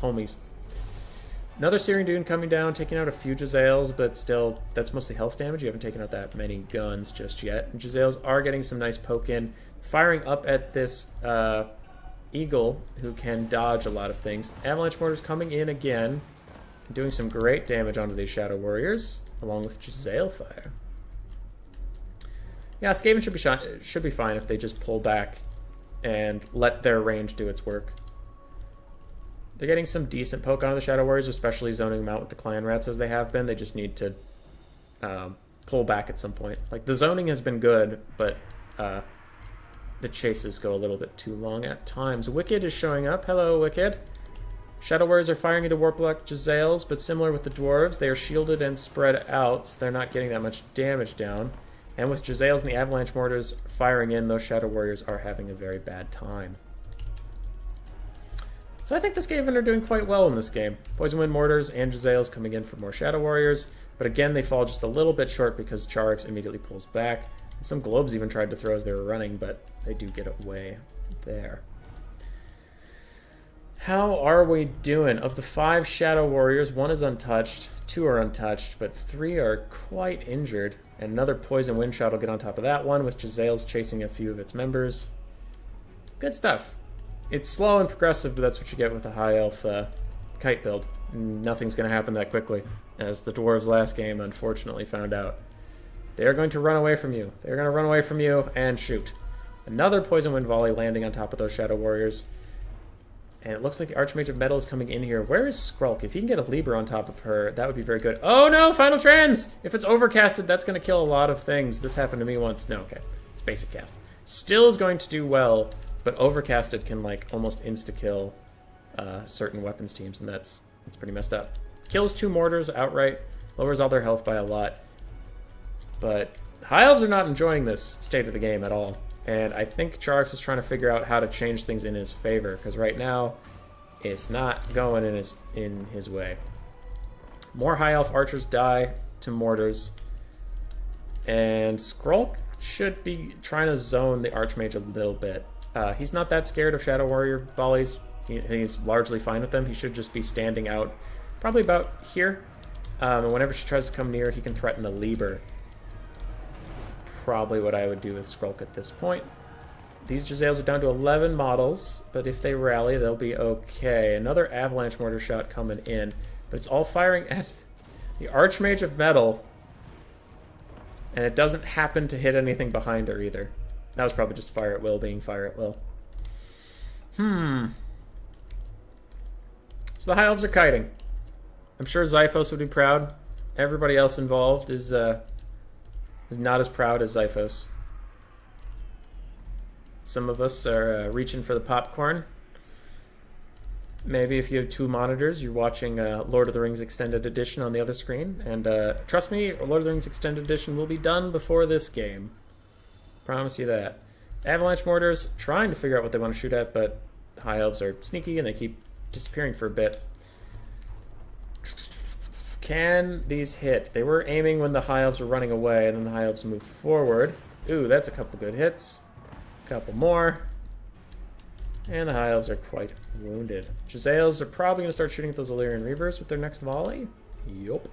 homies. Another Searing Dune coming down, taking out a few Jezzails, but still, that's mostly health damage. You haven't taken out that many guns just yet. And Jezzails are getting some nice poke in, firing up at this Eagle, who can dodge a lot of things. Avalanche Mortars coming in again, doing some great damage onto these Shadow Warriors, along with Jezzail fire. Yeah, Skaven should be fine if they just pull back and let their range do its work. They're getting some decent poke onto the Shadow Warriors, especially zoning them out with the Clan Rats as they have been. They just need to pull back at some point. Like, the zoning has been good, but the chases go a little bit too long at times. Wicked is showing up. Hello, Wicked. Shadow Warriors are firing into Warplock Jezzails, but similar with the Dwarves, they are shielded and spread out, so they're not getting that much damage down. And with Jezzails and the Avalanche Mortars firing in, those Shadow Warriors are having a very bad time. So I think the Skaven are doing quite well in this game. Poison Wind Mortars and Jezzails coming in for more Shadow Warriors, but again they fall just a little bit short because Charix immediately pulls back. And some Globes even tried to throw as they were running, but they do get away there. How are we doing? Of the 5 Shadow Warriors, 1 is untouched, 2 are untouched, but 3 are quite injured. And another Poison Wind Shot will get on top of that one, with Jezzails chasing a few of its members. Good stuff. It's slow and progressive, but that's what you get with a High Elf kite build. Nothing's going to happen that quickly, as the Dwarves last game unfortunately found out. They are going to run away from you. They're going to run away from you and shoot. Another Poison Wind Volley landing on top of those Shadow Warriors. And it looks like the Archmage of Metal is coming in here. Where is Skrulk? If he can get a Lieber on top of her, that would be very good. Oh no, Final Trans! If it's overcasted, that's going to kill a lot of things. This happened to me once. No, okay. It's basic cast. Still is going to do well, but overcasted can like almost insta-kill certain weapons teams, and that's pretty messed up. Kills 2 mortars outright, lowers all their health by a lot. But High Elves are not enjoying this state of the game at all. And I think Charx is trying to figure out how to change things in his favor, because right now it's not going in his way. More High Elf archers die to mortars. And Skrulk should be trying to zone the Archmage a little bit. He's not that scared of Shadow Warrior volleys. He's largely fine with them. He should just be standing out probably about here. And whenever she tries to come near, he can threaten the Lieber. Probably what I would do with Skrulk at this point. These Jezzails are down to 11 models, but if they rally, they'll be okay. Another Avalanche Mortar shot coming in, but it's all firing at the Archmage of Metal, and it doesn't happen to hit anything behind her either. That was probably just fire at will being fire at will. So the High Elves are kiting. I'm sure Xiphos would be proud. Everybody else involved is not as proud as Xiphos. Some of us are reaching for the popcorn. Maybe if you have 2 monitors, you're watching Lord of the Rings Extended Edition on the other screen. And trust me, Lord of the Rings Extended Edition will be done before this game. Promise you that. Avalanche Mortars, trying to figure out what they want to shoot at, but High Elves are sneaky and they keep disappearing for a bit. Can these hit? They were aiming when the High Elves were running away, and then the High Elves move forward. Ooh, that's a couple good hits. A couple more. And the High Elves are quite wounded. Jezzails are probably going to start shooting at those Illyrian Reavers with their next volley. Yup.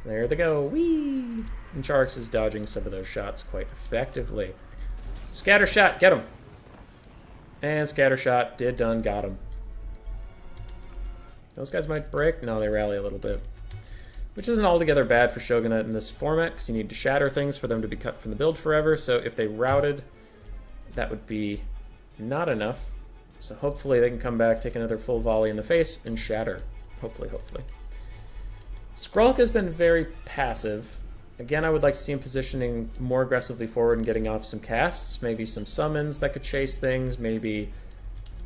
There they go. Whee! And Charx is dodging some of those shots quite effectively. Scatter shot, get him. And scatter shot, did done, got him. Those guys might break. No, they rally a little bit. Which isn't altogether bad for Shogunate in this format, because you need to shatter things for them to be cut from the build forever. So if they routed, that would be not enough. So hopefully they can come back, take another full volley in the face, and shatter. Hopefully, hopefully. Skrulk has been very passive. Again, I would like to see him positioning more aggressively forward and getting off some casts. Maybe some summons that could chase things. Maybe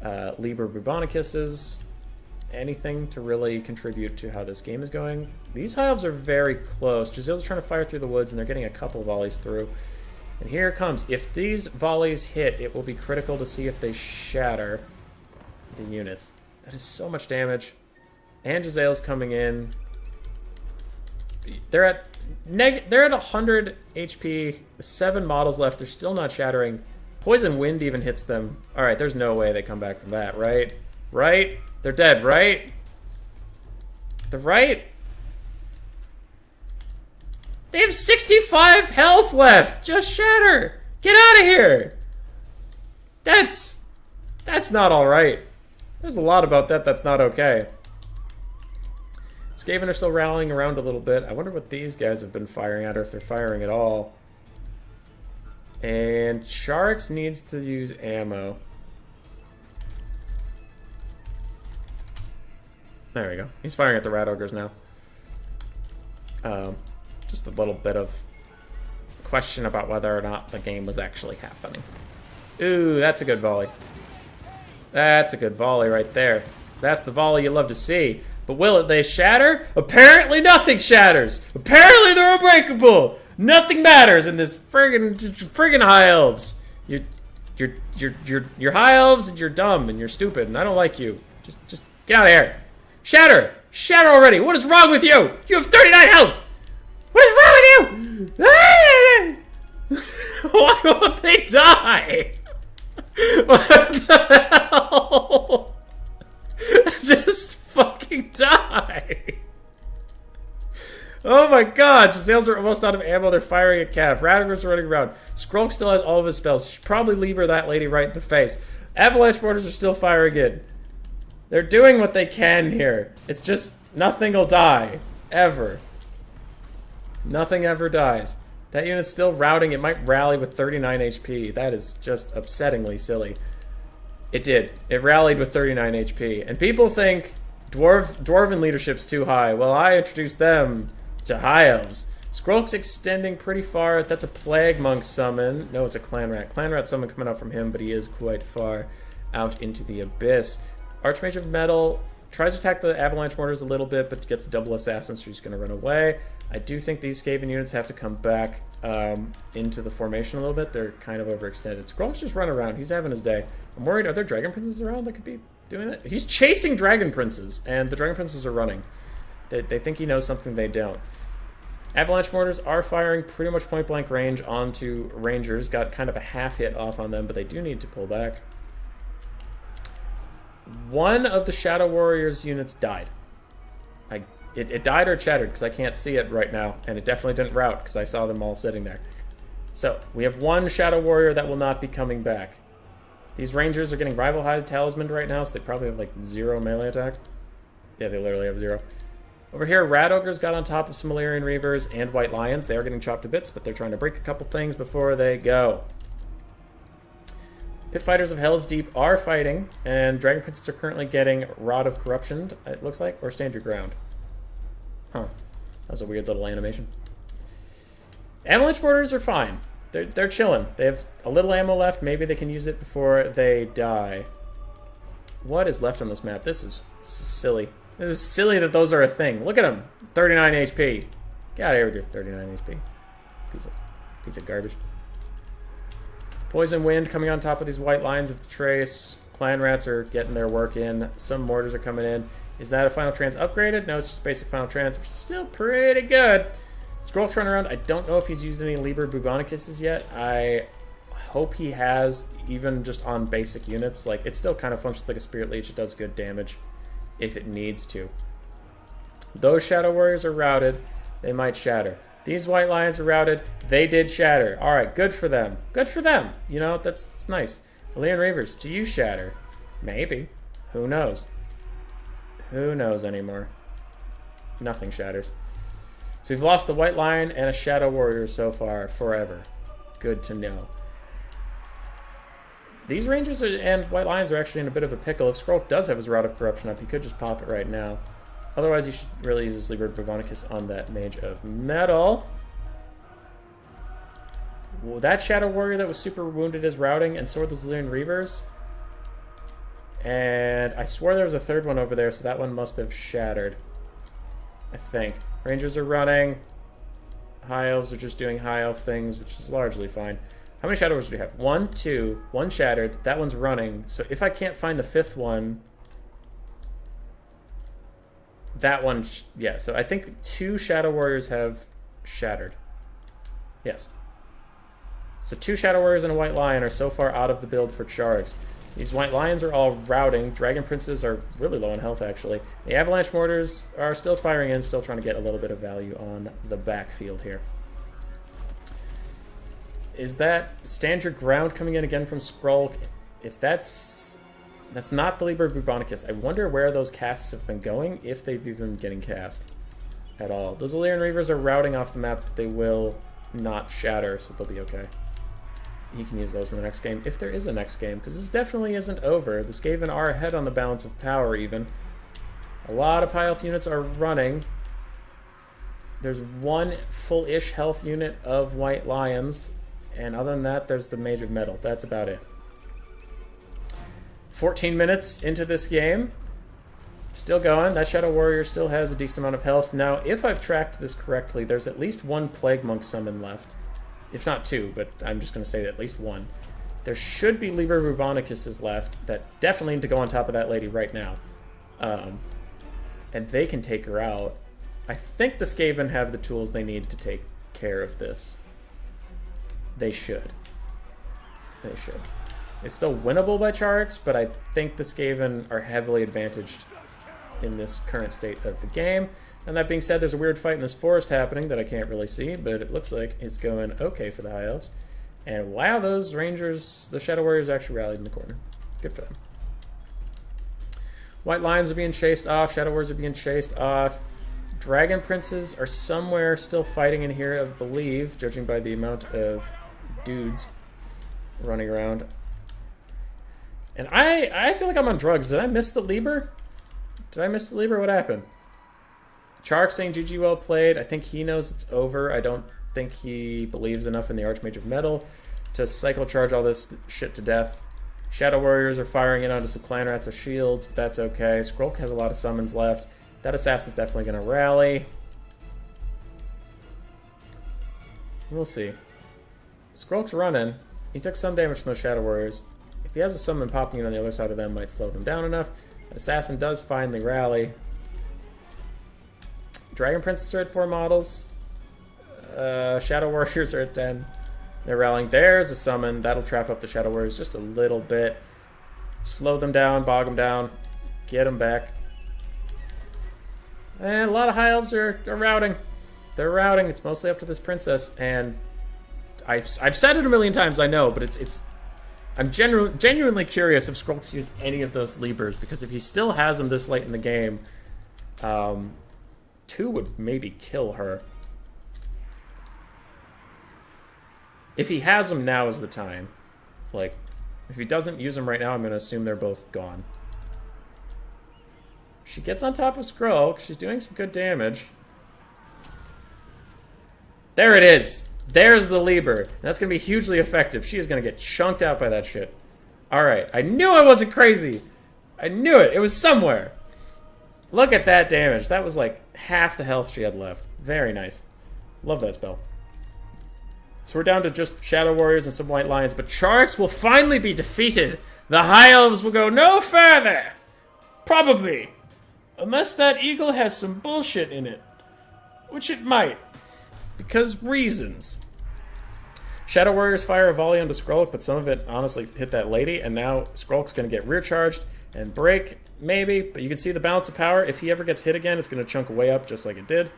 Liber Bubonicus's. Anything to really contribute to how this game is going. These High Elves are very close. Jezzails are trying to fire through the woods, and they're getting a couple volleys through. And here it comes. If these volleys hit, it will be critical to see if they shatter the units. That is so much damage. And Jezzails coming in. They're at 100 HP, 7 models left. They're still not shattering. Poison Wind even hits them. All right, there's no way they come back from that, right? Right? They're dead, right? They're right? They have 65 health left. Just shatter. Get out of here. That's not all right. There's a lot about that that's not okay. Skaven are still rallying around a little bit. I wonder what these guys have been firing at, or if they're firing at all. And Charx needs to use ammo. There we go. He's firing at the Rat Ogres now. Just a little bit of question about whether or not the game was actually happening. Ooh, that's a good volley. That's a good volley right there. That's the volley you love to see. But will they shatter? Apparently nothing shatters. Apparently they're unbreakable. Nothing matters in this friggin' High Elves. You're High Elves and you're dumb and you're stupid and I don't like you. Just get out of here. Shatter! Shatter already! What is wrong with you? You have 39 health! What is wrong with you? Why won't they die? What the hell? Just fucking die! Oh my god, Jezzails are almost out of ammo. They're firing at Cav. Radigar's running around. Skrulk still has all of his spells. You should probably Lieber that lady right in the face. Avalanche Mortars are still firing in. They're doing what they can here. It's just nothing will die. Ever. Nothing ever dies. That unit's still routing. It might rally with 39 HP. That is just upsettingly silly. It did. It rallied with 39 HP. And people think Dwarven leadership's too high. Well, I introduced them to High Elves. Skrulk's extending pretty far. That's a Plague Monk summon. No, it's a Clan Rat. Clan Rat summon coming out from him, but he is quite far out into the abyss. Archmage of Metal tries to attack the Avalanche Mortars a little bit, but gets double assassin, so she's going to run away. I do think these Skaven units have to come back into the formation a little bit. They're kind of overextended. Skrulk's just run around. He's having his day. I'm worried, are there Dragon Princes around that could be doing it? He's chasing Dragon Princes, and the Dragon Princes are running. They think he knows something they don't. Avalanche Mortars are firing pretty much point-blank range onto Rangers. Got kind of a half hit off on them, but they do need to pull back. One of the Shadow Warriors units died. It died or shattered because I can't see it right now, and it definitely didn't rout because I saw them all sitting there. So, we have one Shadow Warrior that will not be coming back. These Rangers are getting Rival High Talisman right now, so they probably have like 0 melee attack. Yeah, they literally have 0. Over here, Rat Ogres got on top of some Illyrian Reavers and White Lions. They are getting chopped to bits, but they're trying to break a couple things before they go. Pit Fighters of Hell's Deep are fighting, and Dragon Princes are currently getting Rod of Corruption, it looks like, or Stand Your Ground. Huh. That was a weird little animation. Avalanche Mortars are fine. They're chilling. They have a little ammo left. Maybe they can use it before they die. What is left on this map? This is silly. This is silly that those are a thing. Look at them. 39 HP. Get out of here with your 39 HP. Piece of garbage. Poison Wind coming on top of these White Lions of Trace. Clan Rats are getting their work in. Some Mortars are coming in. Is that a Final Trance upgraded? No, it's just basic Final Trance, which is still pretty good. Skrulk's running around. I don't know if he's used any Liber Bubonicus yet. I hope he has, even just on basic units. Like, it still kind of functions like a Spirit Leech. It does good damage if it needs to. Those Shadow Warriors are routed. They might shatter. These White Lions are routed. They did shatter. All right, good for them. Good for them. You know, that's nice. Illyrian Reavers, do you shatter? Maybe. Who knows? Who knows anymore? Nothing shatters. So we've lost the White Lion and a Shadow Warrior so far, forever. Good to know. These Rangers and White Lions are actually in a bit of a pickle. If Skrulk does have his Rod of Corruption up, he could just pop it right now. Otherwise, he should really use his Liber Bubonicus on that Mage of Metal. Well, that Shadow Warrior that was super wounded is routing, and so are those Illyrian Reavers. And I swore there was a third one over there, so that one must have shattered. I think. Rangers are running. High Elves are just doing High Elf things, which is largely fine. How many Shadow Warriors do we have? 1, 2, 1 shattered. That one's running. So if I can't find the 5th one... That one... Yeah, so I think 2 Shadow Warriors have shattered. Yes. So 2 Shadow Warriors and a White Lion are so far out of the build for Chargs. These White Lions are all routing. Dragon Princes are really low in health, actually. The Avalanche Mortars are still firing in, still trying to get a little bit of value on the backfield here. Is that Stand Your Ground coming in again from Skrulk? If that's not the Liber Bubonicus. I wonder where those casts have been going, if they've even been getting cast at all. Those Illyrian Reavers are routing off the map, but they will not shatter, so they'll be okay. He can use those in the next game, if there is a next game, because this definitely isn't over. The Skaven are ahead on the balance of power, even. A lot of High Elf units are running. There's 1 full-ish health unit of White Lions, and other than that, there's the Mage of Metal. That's about it. 14 minutes into this game. Still going. That Shadow Warrior still has a decent amount of health. Now, if I've tracked this correctly, there's at least 1 Plague Monk summon left. If not 2, but I'm just going to say at least 1. There should be Liber Bubonicus left that definitely need to go on top of that lady right now. And they can take her out. I think the Skaven have the tools they need to take care of this. They should. They should. It's still winnable by Chargs, but I think the Skaven are heavily advantaged in this current state of the game. And that being said, there's a weird fight in this forest happening that I can't really see, but it looks like it's going okay for the High Elves. And wow, those Rangers, the Shadow Warriors actually rallied in the corner. Good for them. White Lions are being chased off. Shadow Warriors are being chased off. Dragon Princes are somewhere still fighting in here, I believe, judging by the amount of dudes running around. And I feel like I'm on drugs. Did I miss the Lieber? Did I miss the Lieber? What happened? Chark saying GG well played. I think he knows it's over. I don't think he believes enough in the Archmage of Metal to cycle charge all this shit to death. Shadow Warriors are firing in onto some Clan Rats with shields, but that's okay. Skrulk has a lot of summons left. That Assassin's definitely going to rally. We'll see. Skrulk's running. He took some damage from those Shadow Warriors. If he has a summon popping in on the other side of them, might slow them down enough. But Assassin does finally rally. Dragon Princess are at 4 models. Shadow Warriors are at 10. They're rallying. There's a summon. That'll trap up the Shadow Warriors just a little bit. Slow them down, bog them down, get them back. And a lot of High Elves are routing. They're routing. It's mostly up to this Princess. And I've said it a million times, I know, but I'm genuinely curious if Skrulk's used any of those Liebers, because if he still has them this late in the game, 2 would maybe kill her. If he has them, now is the time. Like, if he doesn't use them right now, I'm going to assume they're both gone. She gets on top of Skrulk. She's doing some good damage. There it is. There's the Lieber. That's going to be hugely effective. She is going to get chunked out by that shit. Alright. I knew I wasn't crazy. I knew it. It was somewhere. Look at that damage. That was like half the health she had left. Very nice. Love that spell. So we're down to just Shadow Warriors and some White Lions, but Charks will finally be defeated. The High Elves will go no further. Probably. Unless that eagle has some bullshit in it. Which it might. Because reasons. Shadow Warriors fire a volley onto Skrulk, but some of it honestly hit that lady, and now Skrulk's going to get rear charged and break, maybe, but you can see the balance of power. If he ever gets hit again, it's going to chunk way up just like it did.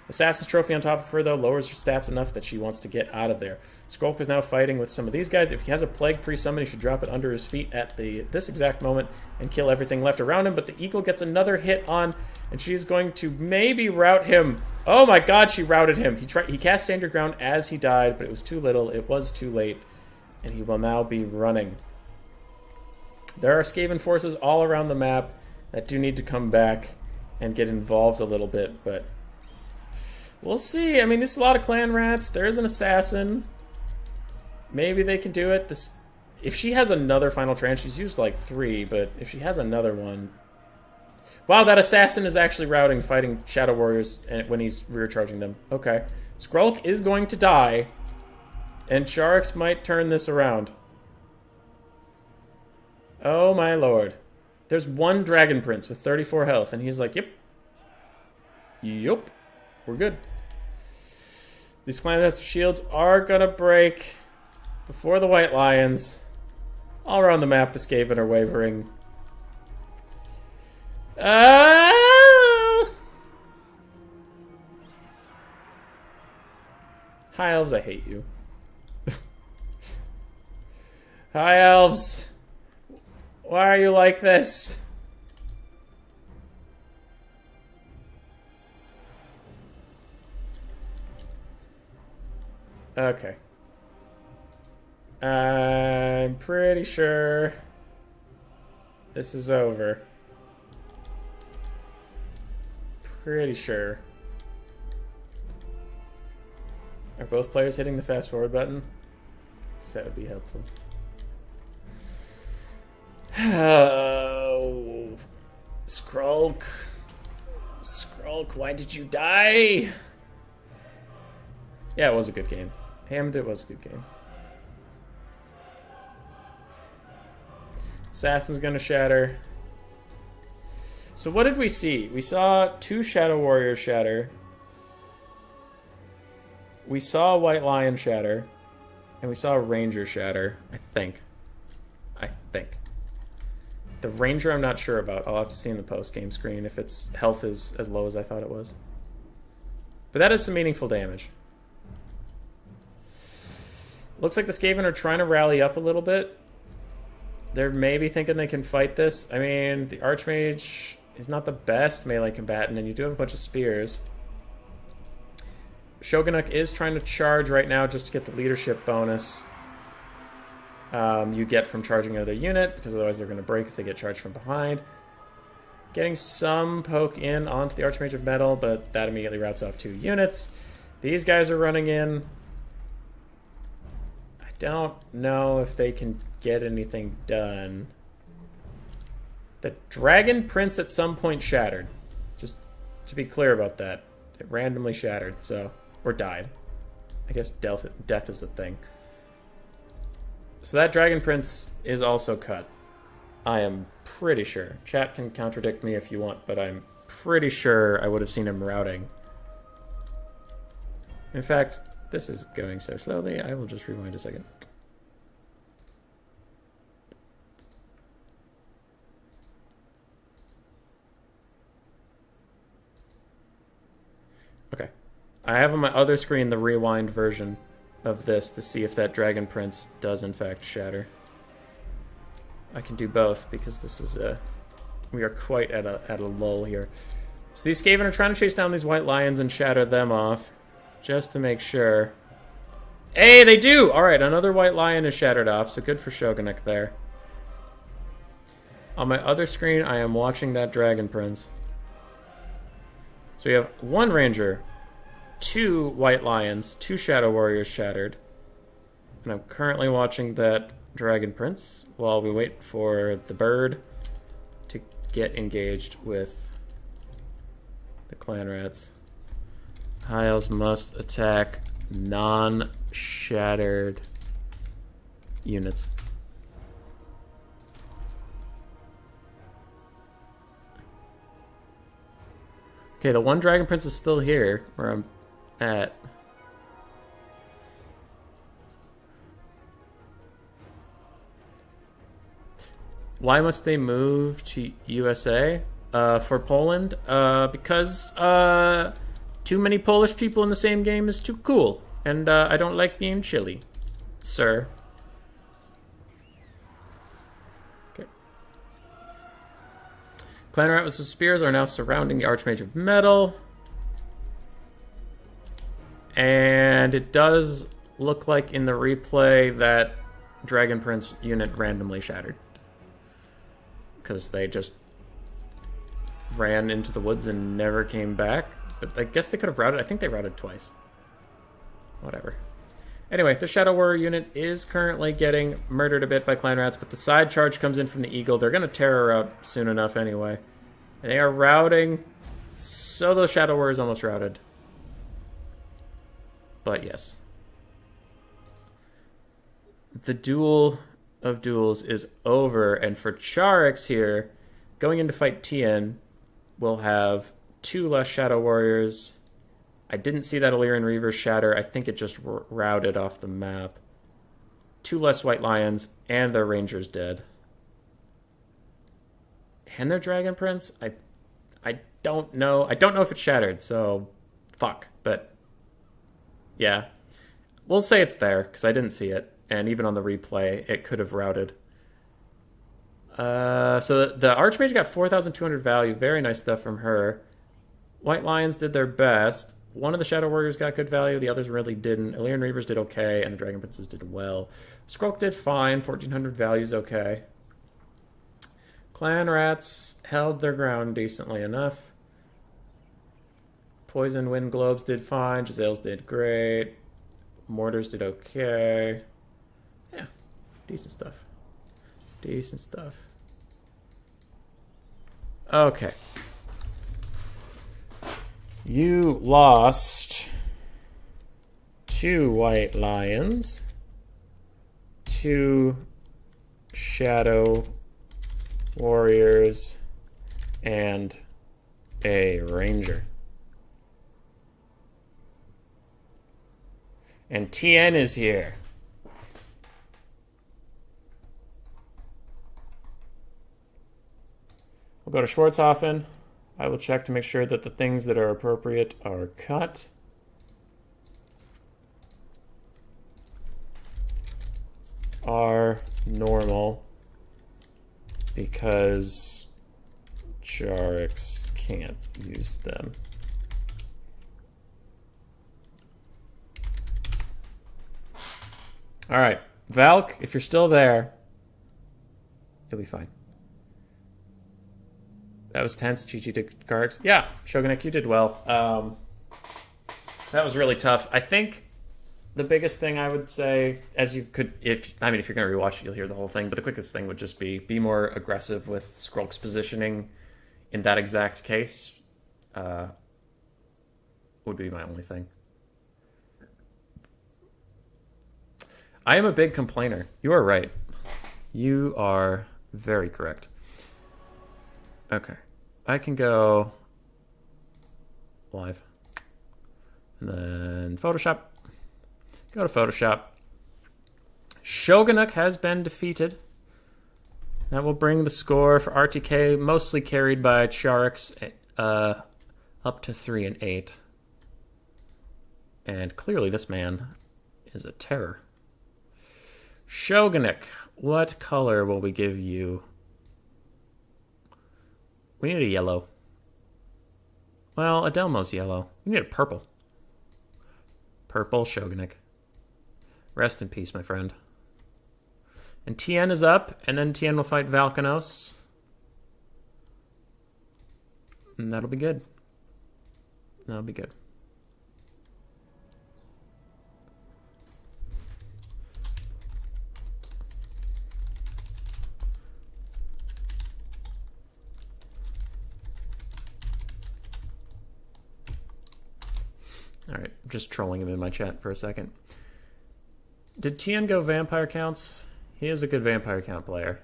Assassin's Trophy on top of her, though, lowers her stats enough that she wants to get out of there. Skrulk is now fighting with some of these guys. If he has a Plague pre-summon, he should drop it under his feet at this exact moment and kill everything left around him, but the Eagle gets another hit on, and she's going to maybe rout him. Oh my god, she routed him. He cast Stand Your Ground as he died, but it was too little. It was too late, and he will now be running. There are Skaven forces all around the map that do need to come back and get involved a little bit, but we'll see. I mean, there's a lot of Clan Rats. There is an Assassin. Maybe they can do it. If she has another Final Trance, she's used like 3, but if she has another one... Wow, that Assassin is actually routing, fighting Shadow Warriors when he's rear charging them. Okay. Skrulk is going to die, and Charks might turn this around. Oh my lord. There's one Dragon Prince with 34 health, and he's like, yep. Yup. We're good. These Clan Rats shields are gonna break before the White Lions. All around the map, the Skaven are wavering. High Elves, I hate you. High Elves, why are you like this? Okay. I'm pretty sure this is over. Pretty sure. Are both players hitting the fast forward button? Because that would be helpful. Oh, Skrulk. Skrulk, why did you die? Yeah, it was a good game. Hammed, it was a good game. Assassin's gonna shatter. So what did we see? We saw 2 Shadow Warriors shatter. We saw a White Lion shatter. And we saw a Ranger shatter, I think. The Ranger I'm not sure about. I'll have to see in the post-game screen if its health is as low as I thought it was. But that is some meaningful damage. Looks like the Skaven are trying to rally up a little bit. They're maybe thinking they can fight this. I mean, the Archmage is not the best melee combatant, and you do have a bunch of spears. Shogunuk is trying to charge right now just to get the leadership bonus. you get from charging another unit, because otherwise they're going to break if they get charged from behind. Getting some poke in onto the Archmage of Metal, but that immediately routes off 2 units. These guys are running in. I don't know if they can get anything done. The Dragon Prince at some point shattered. Just to be clear about that. It randomly shattered, so... Or died. I guess death is the thing. So that Dragon Prince is also cut. I am pretty sure. Chat can contradict me if you want, but I'm pretty sure I would have seen him routing. In fact, this is going so slowly, I will just rewind a second. Okay. I have on my other screen the rewind version of this to see if that Dragon Prince does in fact shatter. I can do both because this is we are quite at a lull here. So these Skaven are trying to chase down these White Lions and shatter them off, just to make sure. Hey, they do! Alright, another White Lion is shattered off, so good for Shogunek there. On my other screen, I am watching that Dragon Prince. So we have 1 Ranger, 2 White Lions, 2 Shadow Warriors shattered. And I'm currently watching that Dragon Prince while we wait for the bird to get engaged with the clan rats. Hiles must attack non-shattered units. Okay, the 1 Dragon Prince is still here where I'm at. Why must they move to USA for Poland? Because too many Polish people in the same game is too cool. And I don't like being chilly, sir. Okay. Clan Rats with Spears are now surrounding the Archmage of Metal. And it does look like in the replay that Dragon Prince unit randomly shattered. Because they just ran into the woods and never came back. But I guess they could have routed. I think they routed twice. Whatever. Anyway, the Shadow Warrior unit is currently getting murdered a bit by Clan Rats, but the side charge comes in from the Eagle. They're going to tear her out soon enough anyway. And they are routing. So those Shadow Warriors almost routed. But yes. The duel of duels is over, and for Charix here, going in to fight Tien, we'll have 2 less Shadow Warriors. I didn't see that Illyrian Reaver shatter. I think it just routed off the map. 2 less White Lions, and their Rangers dead. And their Dragon Prince? I don't know. I don't know if it shattered, so fuck. But yeah. We'll say it's there, because I didn't see it. And even on the replay, it could have routed. So the Archmage got 4,200 value. Very nice stuff from her. White Lions did their best. One of the Shadow Warriors got good value. The others really didn't. Illyrian Reavers did okay, and the Dragon Princes did well. Skrulk did fine. 1,400 value is okay. Clan Rats held their ground decently enough. Poison Wind Globes did fine. Giselles did great. Mortars did okay. Yeah, decent stuff. Decent stuff. Okay. You lost 2 White Lions, 2 Shadow Warriors, and a Ranger. And Tien is here. We'll go to Schwarzhofen. I will check to make sure that the things that are appropriate are cut. Are normal because Charix can't use them. All right, Valk, if you're still there, you'll be fine. That was tense. GG to Garx. Yeah, Shogunik, you did well. That was really tough. I think the biggest thing I would say, as you could, if you're going to rewatch it, you'll hear the whole thing, but the quickest thing would just be more aggressive with Skrulk's positioning in that exact case. Would be my only thing. I am a big complainer. You are right. You are very correct. Okay. I can go live. And then Photoshop. Go to Photoshop. Shogunuk has been defeated. That will bring the score for RTK, mostly carried by Charix, up to 3 and 8. And clearly this man is a terror. Shogunuk, what color will we give you? We need a yellow. Well, Adelmo's yellow. We need a purple. Purple Shogunuk. Rest in peace, my friend. And Tien is up, and then Tien will fight Valkanos. And that'll be good. That'll be good. All right, just trolling him in my chat for a second. Did Tien go vampire counts? He is a good vampire count player.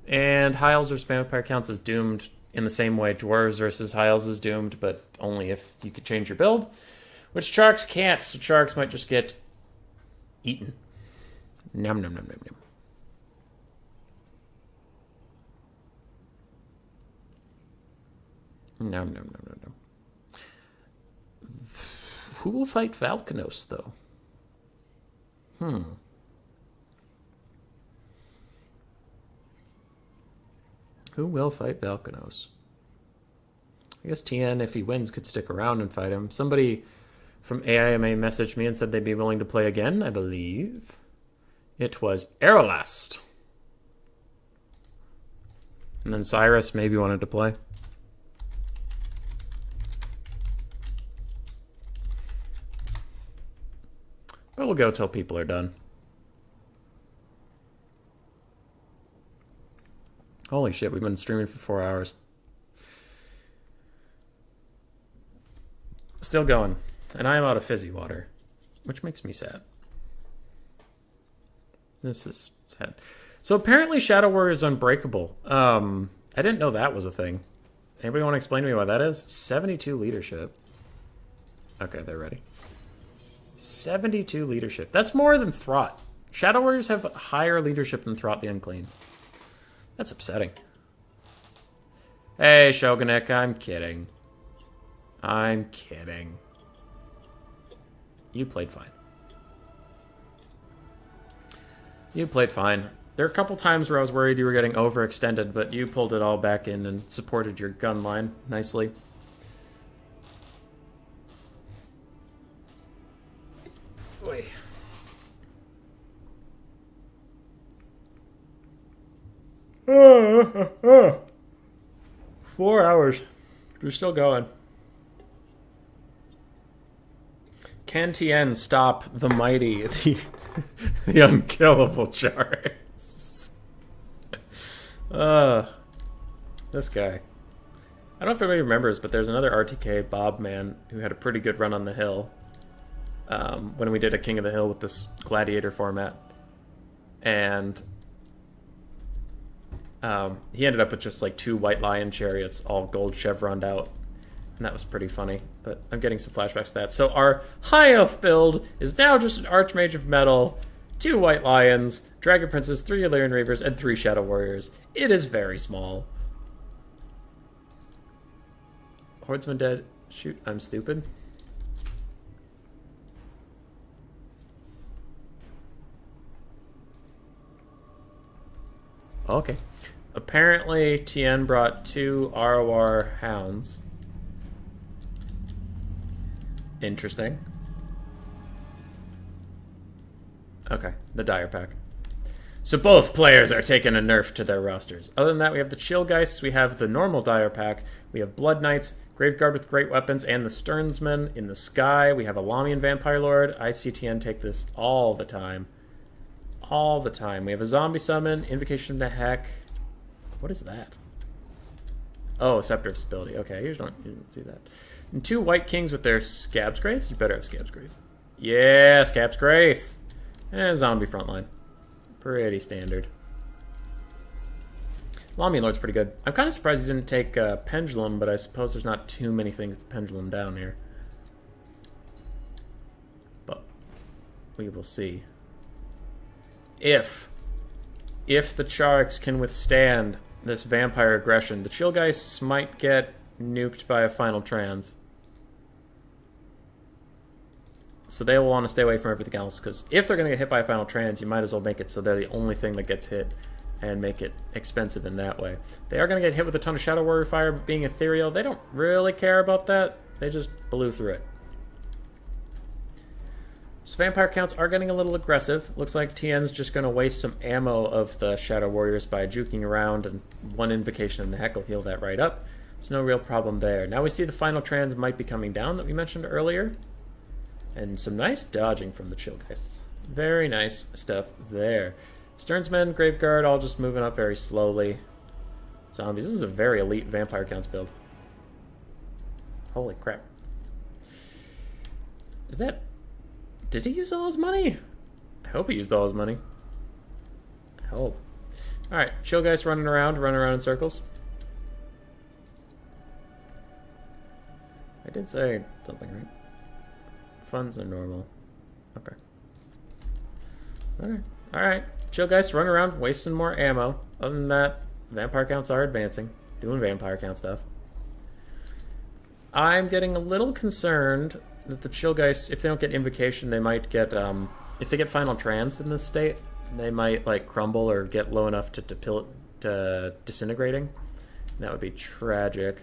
And High Elves versus vampire counts is doomed in the same way Dwarves versus High Elves is doomed, but only if you could change your build, which Sharks can't, so Sharks might just get eaten. Nom nom nom nom nom. Nom nom nom nom nom. Who will fight Valkanos, though? Who will fight Valkanos? I guess Tien, if he wins, could stick around and fight him. Somebody from AIMA messaged me and said they'd be willing to play again, I believe. It was Aerolast. And then Cyrus maybe wanted to play. But we'll go till people are done. Holy shit, we've been streaming for 4 hours. Still going. And I am out of fizzy water, which makes me sad. This is sad. So apparently Shadow Warrior is unbreakable. I didn't know that was a thing. Anybody want to explain to me why that is? 72 leadership. Okay, they're ready. 72 leadership. That's more than Throt. Shadow Warriors have higher leadership than Throt the Unclean. That's upsetting. Hey, Shogunik, I'm kidding. I'm kidding. You played fine. You played fine. There are a couple times where I was worried you were getting overextended, but you pulled it all back in and supported your gun line nicely. Oy. Ah. 4 hours. We're still going. Can Tien stop the mighty, the unkillable Charles? This guy. I don't know if everybody remembers, but there's another RTK, Bob Man, who had a pretty good run on the hill when we did a King of the Hill with this gladiator format. And he ended up with just like 2 white lion chariots, all gold chevroned out. And that was pretty funny, but I'm getting some flashbacks to that. So our high elf build is now just an Archmage of Metal, 2 white lions, Dragon Princes, 3 Illyrian Reavers, and 3 Shadow Warriors. It is very small. Hordeman dead. Shoot, I'm stupid. Okay. Apparently, Tien brought 2 ROR hounds. Interesting. Okay, the Dire Pack. So both players are taking a nerf to their rosters. Other than that, we have the Chillgeists, we have the normal Dire Pack, we have Blood Knights, Graveguard with great weapons, and the Stearnsman in the sky. We have a Lamian Vampire Lord. ICTN take this all the time. All the time. We have a Zombie Summon, Invocation to Heck. What is that? Oh, Scepter of Stability. Okay, you didn't see that. And 2 White Kings with their Scab's Grace. You better have Scab's Grace. Yeah, Scab's Grace. And Zombie Frontline. Pretty standard. Lamian Lord's pretty good. I'm kind of surprised he didn't take Pendulum, but I suppose there's not too many things to Pendulum down here. But we will see. If the Charix can withstand this vampire aggression, the Chillgeists might get nuked by a Final Trans. So they will want to stay away from everything else, because if they're going to get hit by a Final Trans, you might as well make it so they're the only thing that gets hit and make it expensive in that way. They are going to get hit with a ton of Shadow Warrior fire, but being ethereal, they don't really care about that. They just blew through it. So vampire counts are getting a little aggressive. Looks like TN's just going to waste some ammo of the Shadow Warriors by juking around, and 1 Invocation in the Heck will heal that right up. There's no real problem there. Now we see the Final Trans might be coming down that we mentioned earlier. And some nice dodging from the Chillgeists. Very nice stuff there. Stearnsmen, Graveguard, all just moving up very slowly. Zombies. This is a very elite vampire counts build. Holy crap. Is that... Did he use all his money? I hope he used all his money. I hope. Alright, Chillgeists running around in circles. I did say something, right? Funds are normal. Okay. Alright. Chillgeists run around wasting more ammo. Other than that, vampire counts are advancing. Doing vampire count stuff. I'm getting a little concerned that the Chillgeists, if they don't get Invocation, they might get, if they get Final Trans in this state, they might, like, crumble or get low enough to disintegrating. That would be tragic.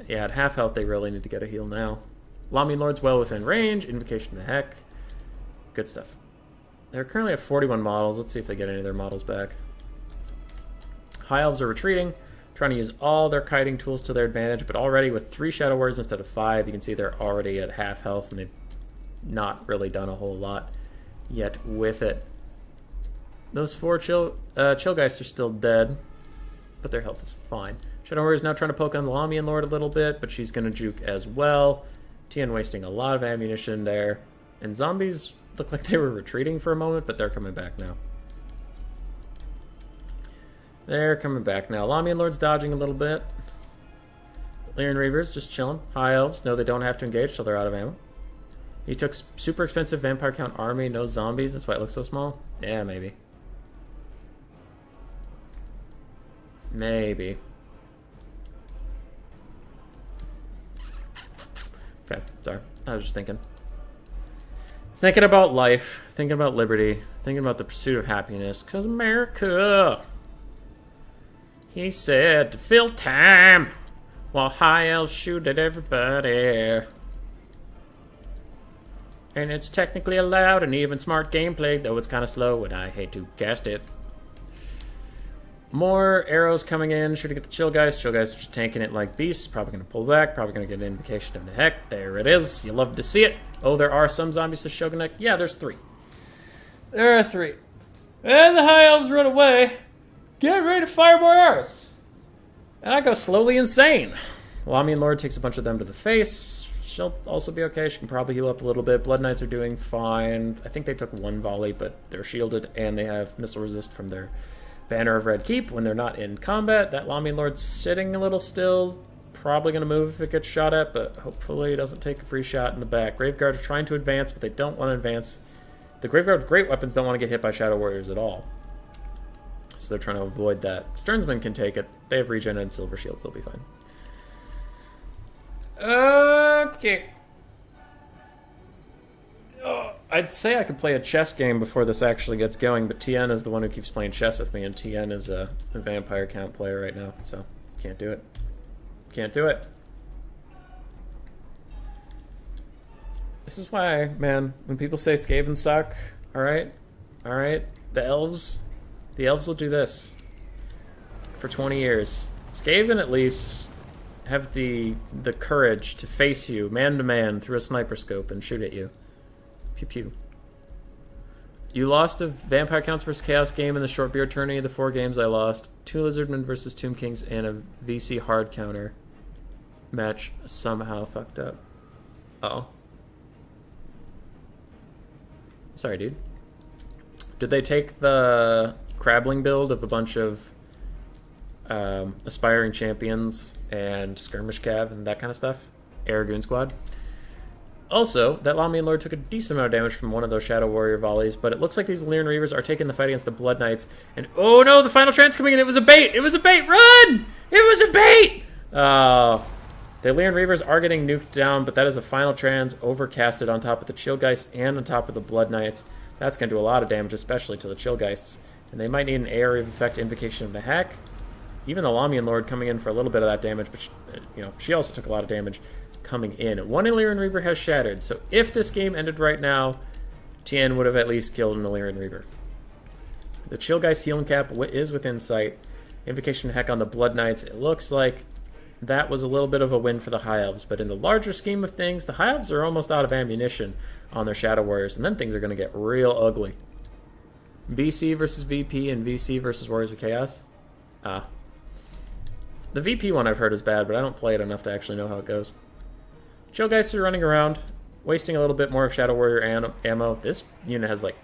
Yeah, at half health, they really need to get a heal now. Lamian Lord's well within range. Invocation to Heck. Good stuff. They're currently at 41 models. Let's see if they get any of their models back. High Elves are retreating, trying to use all their kiting tools to their advantage, but already with 3 Shadow Warriors instead of 5, you can see they're already at half health, and they've not really done a whole lot yet with it. Those 4 Chillgeists are still dead, but their health is fine. Shadow Warrior is now trying to poke on the Lamian Lord a little bit, but she's going to juke as well. TN wasting a lot of ammunition there. And zombies look like they were retreating for a moment, but they're coming back now. They're coming back now. Lamian Lord's dodging a little bit. Lyran Reavers just chilling. High Elves, no, they don't have to engage till they're out of ammo. He took super expensive vampire count army, no zombies. That's why it looks so small. Yeah, maybe. Maybe. Okay, sorry. I was just thinking. Thinking about life, thinking about liberty, thinking about the pursuit of happiness. 'Cause America, he said to fill time while high elves shoot at everybody. And it's technically allowed and even smart gameplay, though it's kind of slow and I hate to cast it. More arrows coming in, shooting at the Chillgeists. Chillgeists are just tanking it like beasts. Probably going to pull back. Probably going to get an Invocation of the Heck. There it is. You love to see it. Oh, there are some zombies to Shogunek. Yeah, there's 3. There are 3. And the High Elves run away. Get ready to fire more arrows. And I go slowly insane. Lamian Lord takes a bunch of them to the face. She'll also be okay. She can probably heal up a little bit. Blood Knights are doing fine. I think they took 1 volley, but they're shielded and they have missile resist from their Banner of Red Keep when they're not in combat. That Lamian Lord's sitting a little still. Probably going to move if it gets shot at, but hopefully it doesn't take a free shot in the back. Graveguard are trying to advance, but they don't want to advance. The Graveguard with great weapons don't want to get hit by Shadow Warriors at all. So they're trying to avoid that. Stearnsmen can take it. They have regen and silver shields. They'll be fine. Okay. I'd say I could play a chess game before this actually gets going, but TN is the one who keeps playing chess with me, and TN is a vampire count player right now, so can't do it. Can't do it. This is why, man, when people say Skavens suck, alright? Alright? The elves will do this for 20 years. Skaven, at least, have the courage to face you, man to man, through a sniper scope and shoot at you. Pew pew. You lost a Vampire Counts vs. Chaos game in the short beer tourney. The 4 games I lost. 2 Lizardmen versus Tomb Kings and a VC hard counter match somehow fucked up. Uh-oh. Sorry, dude. Did they take the Crabbling build of a bunch of aspiring champions and skirmish cav and that kind of stuff? Aragoon squad? Also, that Lamian Lord took a decent amount of damage from one of those Shadow Warrior volleys, but it looks like these Illyrian Reavers are taking the fight against the Blood Knights. And oh no, the final trance coming in. It was a bait. It was a bait. Run! It was a bait! The Illyrian Reavers are getting nuked down, but that is a final trans overcasted on top of the Chillgeists and on top of the Blood Knights. That's going to do a lot of damage, especially to the Chillgeists. And they might need an area of effect Invocation of the Heck. Even the Lamian Lord coming in for a little bit of that damage, but she also took a lot of damage coming in. One Illyrian Reaver has shattered, so if this game ended right now, Tien would have at least killed an Illyrian Reaver. The Chillgeist healing cap is within sight. Invocation of Heck on the Blood Knights. It looks like that was a little bit of a win for the High Elves, but in the larger scheme of things, the High Elves are almost out of ammunition on their Shadow Warriors, and then things are going to get real ugly. VC versus VP and VC versus Warriors of Chaos? The VP one I've heard is bad, but I don't play it enough to actually know how it goes. Chillgeists are running around, wasting a little bit more of Shadow Warrior ammo. This unit has like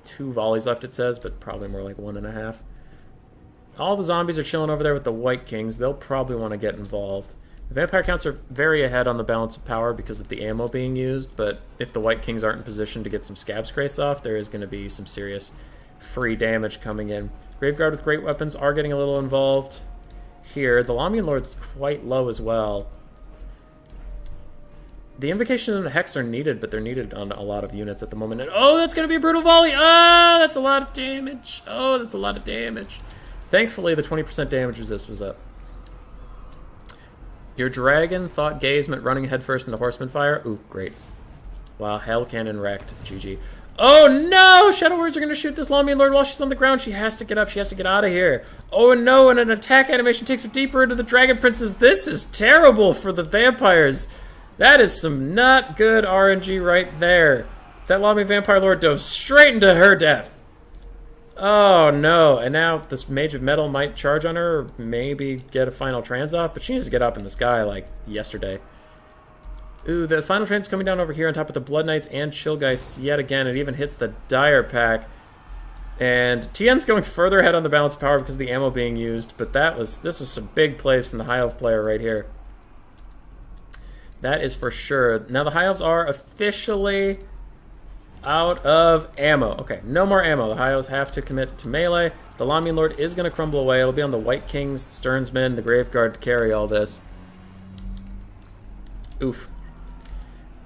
2 volleys left, it says, but probably more like 1.5. All the zombies are chilling over there with the White Kings. They'll probably want to get involved. The Vampire Counts are very ahead on the balance of power because of the ammo being used, but if the White Kings aren't in position to get some Scab's Grace off, there is going to be some serious free damage coming in. Graveguard with great weapons are getting a little involved here. The Lamian Lord's quite low as well. The Invocation and the Hex are needed, but they're needed on a lot of units at the moment. And, oh, that's going to be a brutal volley. Oh, that's a lot of damage. Oh, that's a lot of damage. Thankfully, the 20% damage resist was up. Your dragon thought gaze meant running headfirst into Horseman fire. Ooh, great. Wow, Hell Cannon wrecked. GG. Oh, no! Shadow Warriors are going to shoot this Lamian Lord while she's on the ground. She has to get up. She has to get out of here. Oh, no, and an attack animation takes her deeper into the Dragon Princess. This is terrible for the vampires. That is some not good RNG right there. That Lamian Vampire Lord dove straight into her death. Oh, no. And now this Mage of Metal might charge on her, or maybe get a final trans off, but she needs to get up in the sky like yesterday. Ooh, the final trans coming down over here on top of the Blood Knights and Chillgeists yet again. It even hits the Dire Pack. And Tien's going further ahead on the balance of power because of the ammo being used, but this was some big plays from the High Elf player right here. That is for sure. Now the High Elves are officially out of ammo. Okay, no more ammo. The High Elves have to commit to melee. The Lamian Lord is going to crumble away. It'll be on the White Kings, the Stearnsmen, the Graveguard to carry all this. Oof.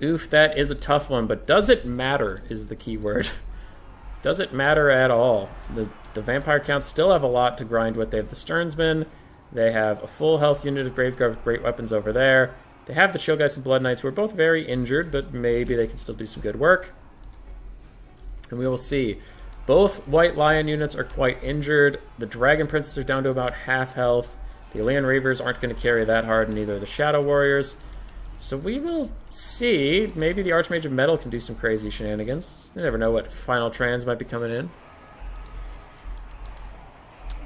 Oof, that is a tough one, but does it matter is the key word. Does it matter at all? The Vampire Counts still have a lot to grind with. They have the Stearnsmen. They have a full health unit of Graveguard with great weapons over there. They have the Chillgeists and Blood Knights, who are both very injured, but maybe they can still do some good work. And we will see. Both White Lion units are quite injured. The Dragon Princes are down to about half health. The Illyrian Reavers aren't going to carry that hard, and neither are the Shadow Warriors. So we will see. Maybe the Archmage of Metal can do some crazy shenanigans. You never know what final trans might be coming in.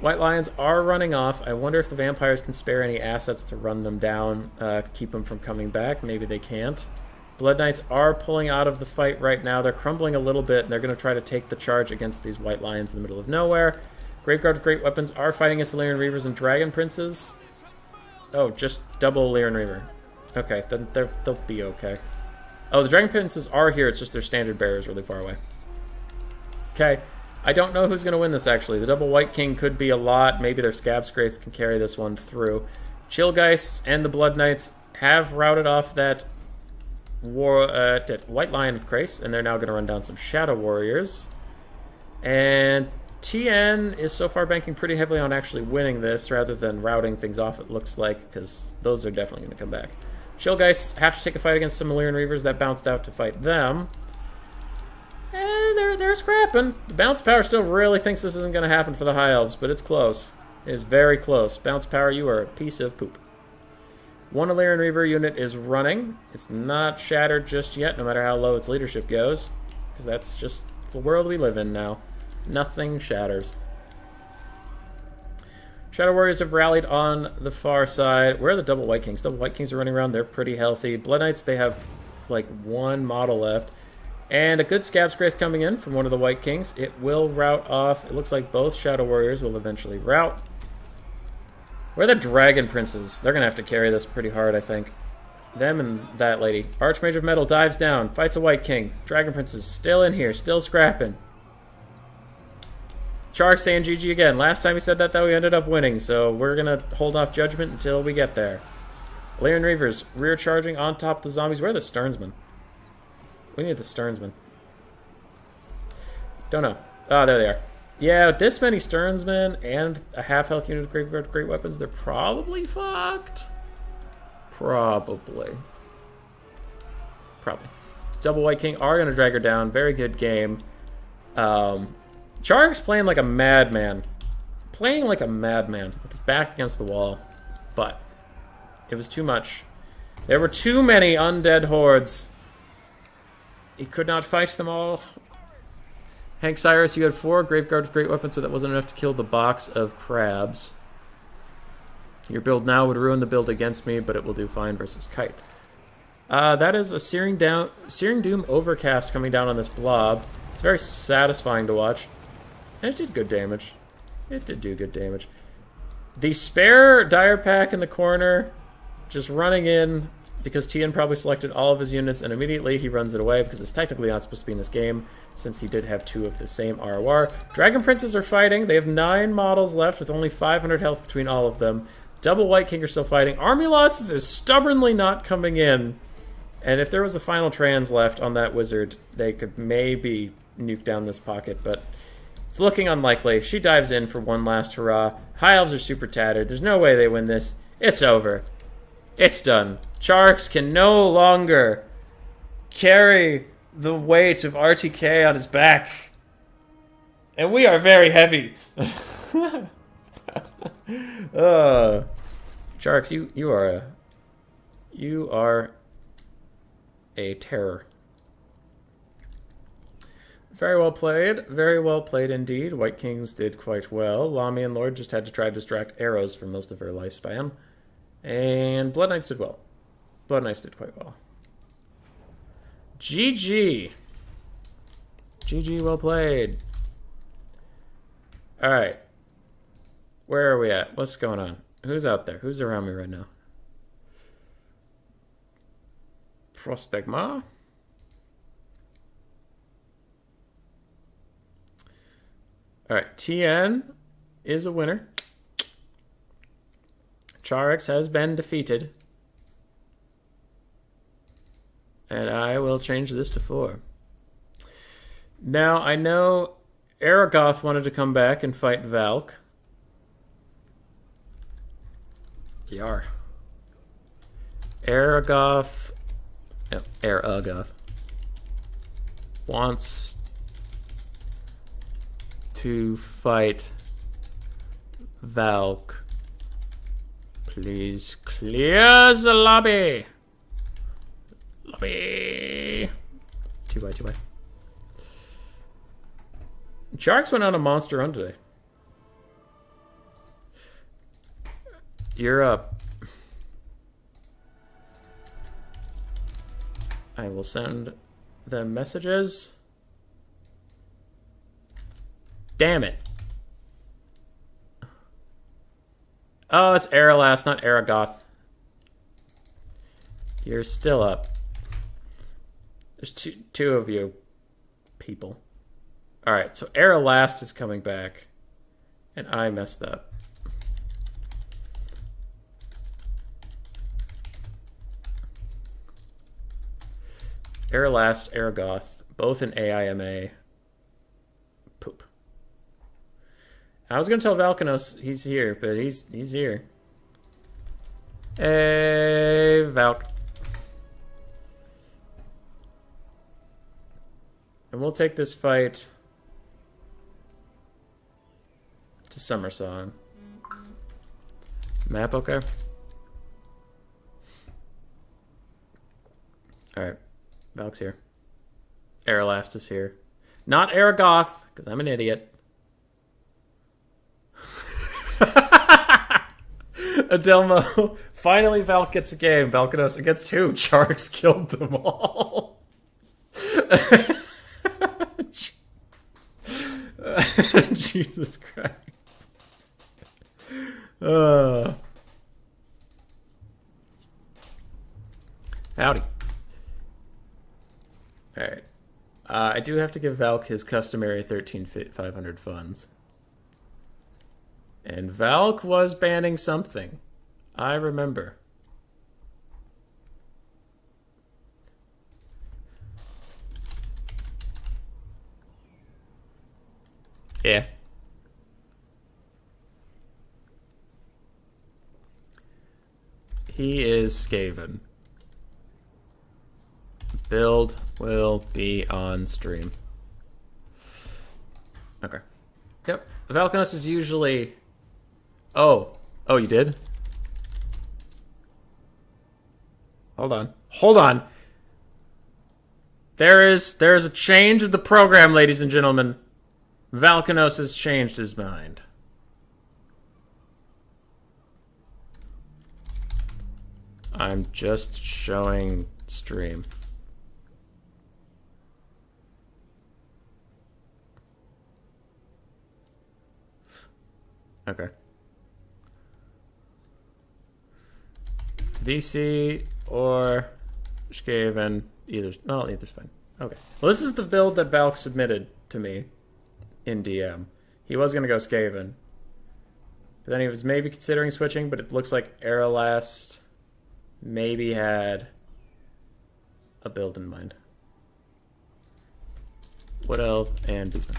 White Lions are running off. I wonder if the Vampires can spare any assets to run them down, keep them from coming back. Maybe they can't. Blood Knights are pulling out of the fight right now. They're crumbling a little bit, and they're going to try to take the charge against these White Lions in the middle of nowhere. Graveguard with great weapons are fighting against Illyrian Reavers and Dragon Princes. Oh, just double Illyrian Reaver. Okay, then they'll be okay. Oh, the Dragon Princes are here. It's just their standard bearer is really far away. Okay. I don't know who's going to win this, actually. The double White King could be a lot. Maybe their Scab's Grace can carry this one through. Chillgeists and the Blood Knights have routed off that White Lion of Krace, and they're now going to run down some Shadow Warriors. And Tien is so far banking pretty heavily on actually winning this rather than routing things off, it looks like, because those are definitely going to come back. Chillgeists have to take a fight against some Illyrian Reavers that bounced out to fight them. And they're scrapping. The bounce power still really thinks this isn't going to happen for the high elves, but it's close. It is very close. Bounce power, you are a piece of poop. One Illyrian Reaver unit is running. It's not shattered just yet, no matter how low its leadership goes, because that's just the world we live in now. Nothing shatters. Shadow Warriors have rallied on the far side. Where are the Double White Kings? Double White Kings are running around. They're pretty healthy. Blood Knights, they have like one model left. And a good Scab Scrath coming in from one of the White Kings. It will rout off. It looks like both Shadow Warriors will eventually rout. Where are the Dragon Princes? They're going to have to carry this pretty hard, I think. Them and that lady. Archmage of Metal dives down. Fights a White King. Dragon Princes still in here. Still scrapping. Chark saying GG again. Last time he said that, though, we ended up winning. So we're going to hold off judgment until we get there. Illyrian Reavers rear charging on top of the zombies. Where are the Sternsmen? We need the Sternsmen. Don't know. Oh, there they are. Yeah, with this many Sternsmen and a half-health unit of Graveyard Great Weapons, they're probably fucked. Probably. Double White King are going to drag her down. Very good game. Chark's playing like a madman. Playing like a madman with his back against the wall. But it was too much. There were too many undead hordes. He could not fight them all. Hank Cyrus, you had 4 Graveguard with Great Weapons, but that wasn't enough to kill the box of crabs. Your build now would ruin the build against me, but it will do fine versus Kite. That is a Searing Doom Overcast coming down on this blob. It's very satisfying to watch. And it did good damage. It did do good damage. The spare Dire Pack in the corner, just running in, because Tien probably selected all of his units, and immediately he runs it away, because it's technically not supposed to be in this game, since he did have 2 of the same ROR. Dragon Princes are fighting. They have 9 models left, with only 500 health between all of them. Double White King are still fighting. Army losses is stubbornly not coming in. And if there was a final trans left on that wizard, they could maybe nuke down this pocket, but it's looking unlikely. She dives in for one last hurrah. High Elves are super tattered. There's no way they win this. It's over. It's done. Charks can no longer carry the weight of RTK on his back. And we are very heavy. Charks, you are a terror. Very well played. Very well played indeed. White Kings did quite well. Lamian Lord just had to try to distract arrows for most of her lifespan. And Blood Knights did well. Blood Knights did quite well. GG. GG, well played. Alright. Where are we at? What's going on? Who's out there? Who's around me right now? Prostegma. Alright, TN is a winner. Charx has been defeated. And I will change this to 4. Now, I know Aragoth wanted to come back and fight Valk. Yar. Aragoth... No, Aragoth. Wants to fight Valk. Please clear the lobby. Lobby. 2x2x. Sharks went on a monster run today. You're up. I will send them messages. Damn it. Oh, it's Aralast, not Aragoth. You're still up. There's two of you people. Alright, so Aralast is coming back. And I messed up. Aralast, Aragoth, both in AIMA. Poop. I was gonna tell Valkanos he's here, but he's here. Hey, Valk. And And we'll take this fight to Summer Song. Map okay? Alright. Valk's here. Aralast is here. Not Aragoth, because I'm an idiot. Adelmo. Finally Valk gets a game. Valkanos against who? Sharks killed them all. Jesus Christ. Howdy. Alright. I do have to give Valk his customary 13,500 funds. And Valk was banning something. I remember. Yeah. He is Skaven. Build will be on stream. Okay. Yep. Valkanos is usually... Oh. Oh, you did? Hold on. Hold on. There is a change in the program, ladies and gentlemen. Valkanos has changed his mind. I'm just showing stream. Okay. VC or Skaven, either's fine. Okay. Well, this is the build that Valk submitted to me in DM. He was gonna go Skaven, but then he was maybe considering switching. But it looks like Aralast maybe had a build in mind. Wood Elf and Beastman.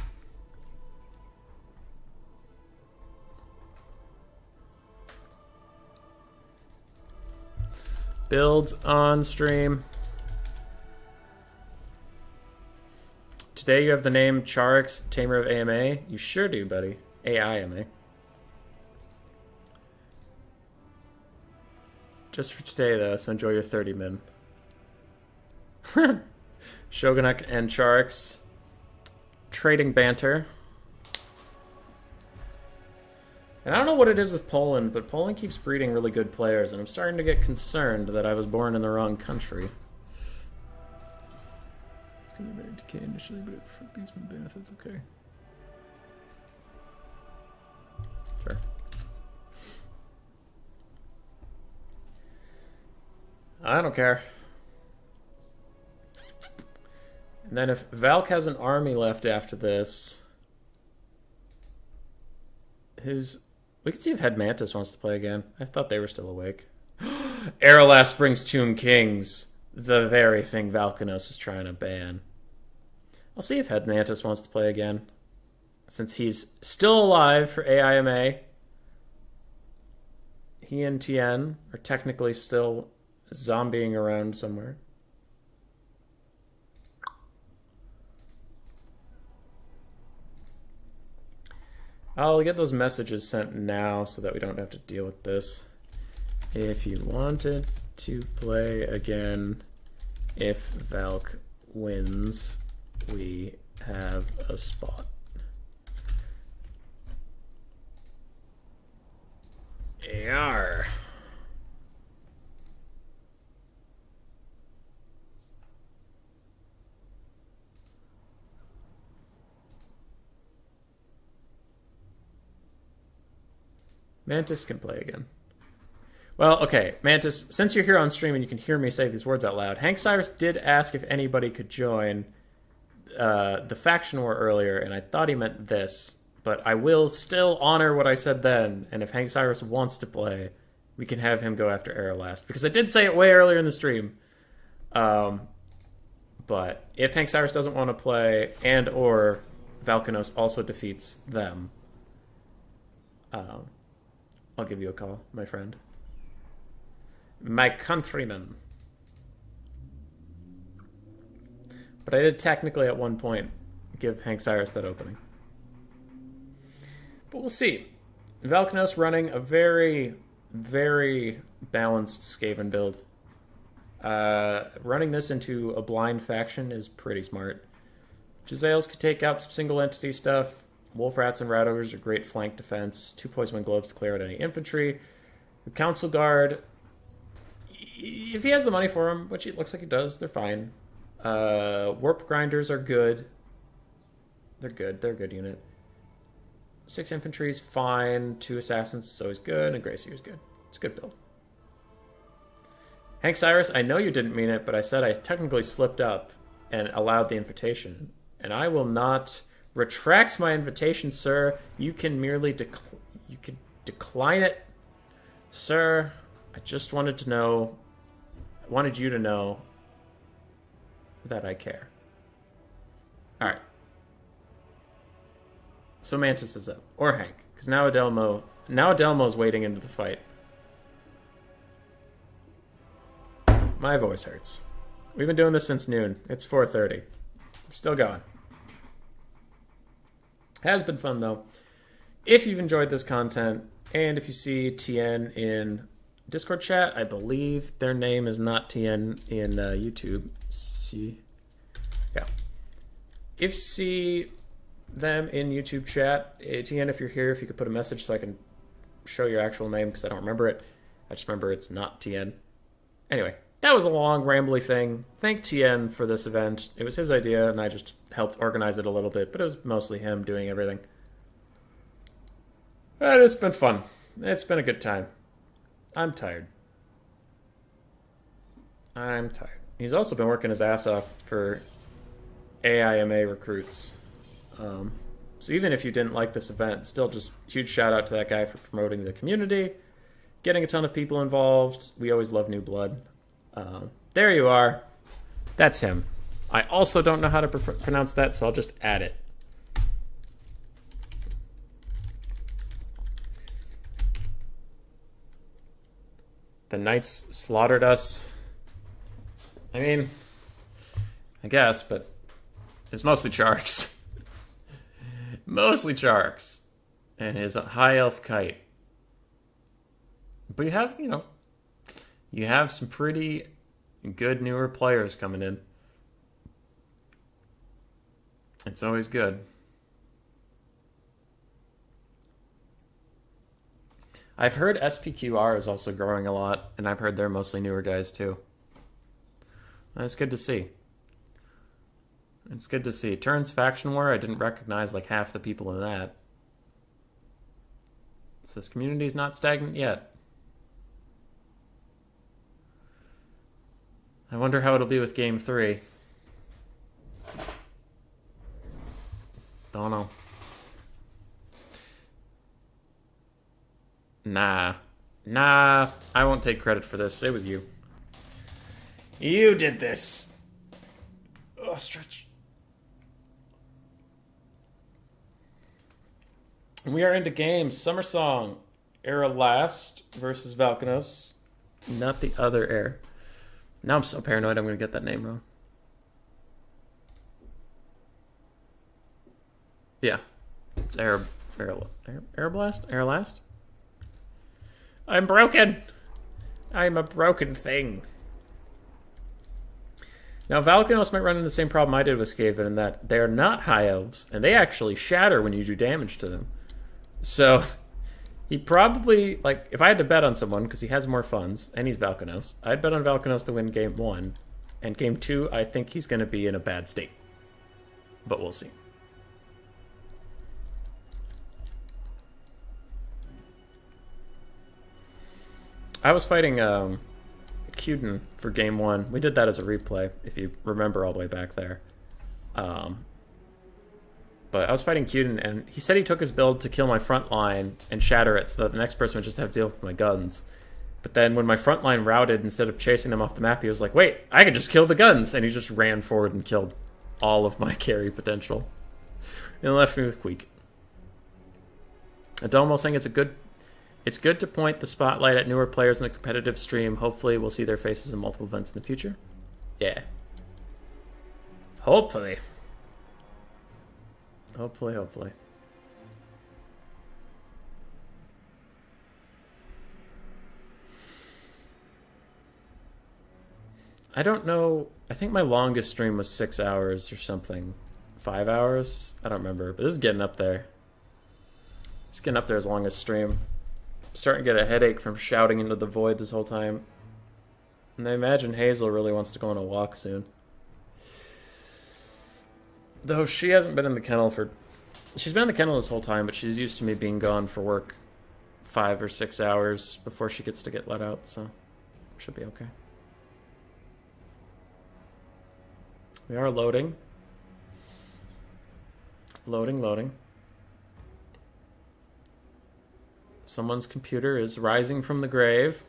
Builds on stream. Today you have the name Charix, Tamer of AMA. You sure do, buddy. AIMA. Just for today, though, so enjoy your 30 min. Shogunuk and Charix. Trading banter. And I don't know what it is with Poland, but Poland keeps breeding really good players, and I'm starting to get concerned that I was born in the wrong country. It's going to be very decay initially, but for Beastman benefits, okay. Sure. I don't care. And then if Valk has an army left after this, we can see if Head Mantis wants to play again. I thought they were still awake. Aralast brings Tomb Kings. The very thing Valkanos was trying to ban. I'll see if Head Mantis wants to play again. Since he's still alive for AIMA. He and Tien are technically still zombieing around somewhere. I'll get those messages sent now so that we don't have to deal with this. If you wanted to play again, if Valk wins, we have a spot. AR. Mantis can play again. Well, okay, Mantis, since you're here on stream and you can hear me say these words out loud, Hank Cyrus did ask if anybody could join the faction war earlier, and I thought he meant this, but I will still honor what I said then, and if Hank Cyrus wants to play, we can have him go after Aralast, because I did say it way earlier in the stream. But if Hank Cyrus doesn't want to play, and or Valkanos also defeats them, I'll give you a call, my friend. My countryman. But I did technically at one point give Hank Cyrus that opening. But we'll see. Valkanos running a very, very balanced Skaven build. Running this into a blind faction is pretty smart. Giselles could take out some single entity stuff. Wolf Rats and Rat Ogres are great flank defense. 2 Poison Wind Globes to clear out any infantry. The Council Guard, if he has the money for them, which it looks like he does, they're fine. Warp Grinders are good. They're good. They're a good unit. 6 infantry is fine. 2 assassins is always good. And Gracie is good. It's a good build. Hank Cyrus, I know you didn't mean it, but I said I technically slipped up and allowed the invitation. And I will not retract my invitation, sir. You can merely decline it. Sir, I just wanted to know, I wanted you to know that I care. All right. So Mantis is up. Or Hank. Because now Adelmo's wading into the fight. My voice hurts. We've been doing this since noon. It's 4:30. We're still going. Has been fun, though. If you've enjoyed this content, and if you see TN in Discord chat, I believe their name is not TN in YouTube. See? Yeah. If you see them in YouTube chat, TN, if you're here, if you could put a message so I can show your actual name, because I don't remember it. I just remember it's not TN. Anyway, that was a long, rambly thing. Thank TN for this event. It was his idea, and I just helped organize it a little bit, but it was mostly him doing everything. And it's been fun. It's been a good time. I'm tired. I'm tired. He's also been working his ass off for AIMA recruits. So even if you didn't like this event, still just huge shout out to that guy for promoting the community, getting a ton of people involved. We always love new blood. There you are. That's him. I also don't know how to pronounce that, so I'll just add it. The Knights slaughtered us. I mean, I guess, but it's mostly Charks. Mostly Charks. And his high elf kite. But you have, you have some pretty good newer players coming in. It's always good. I've heard SPQR is also growing a lot, and I've heard they're mostly newer guys too. That's good to see. It's good to see. Turns Faction War, I didn't recognize like half the people in that. So this community's not stagnant yet. I wonder how it'll be with Game 3. Don't know. Nah, I won't take credit for this. It was you. You did this. Oh, stretch. We are into games. Summer Song. Era Last versus Valkanos. Not the other Air. Now I'm so paranoid I'm going to get that name wrong. Yeah. It's Air Blast? Air Last? I'm broken. I'm a broken thing. Now, Valkanos might run into the same problem I did with Skaven in that they're not high elves, and they actually shatter when you do damage to them. So, he probably, like, if I had to bet on someone, because he has more funds, and he's Valkanos, I'd bet on Valkanos to win Game 1. And Game 2, I think he's going to be in a bad state. But we'll see. I was fighting Cuden for Game 1. We did that as a replay, if you remember all the way back there. But I was fighting Cuden, and he said he took his build to kill my front line and shatter it so that the next person would just have to deal with my guns. But then when my front line routed, instead of chasing them off the map, he was like, wait, I could just kill the guns! And he just ran forward and killed all of my carry potential. And left me with Queek. Adomo saying it's good to point the spotlight at newer players in the competitive stream. Hopefully we'll see their faces in multiple events in the future. Yeah. Hopefully. Hopefully. I don't know. I think my longest stream was 6 hours or something. 5 hours? I don't remember. But this is getting up there. It's getting up there as longest stream. I'm starting to get a headache from shouting into the void this whole time. And I imagine Hazel really wants to go on a walk soon. Though she hasn't been in the kennel for... She's been in the kennel this whole time, but she's used to me being gone for work 5 or 6 hours before she gets to get let out, so should be okay. We are loading. Loading. Someone's computer is rising from the grave.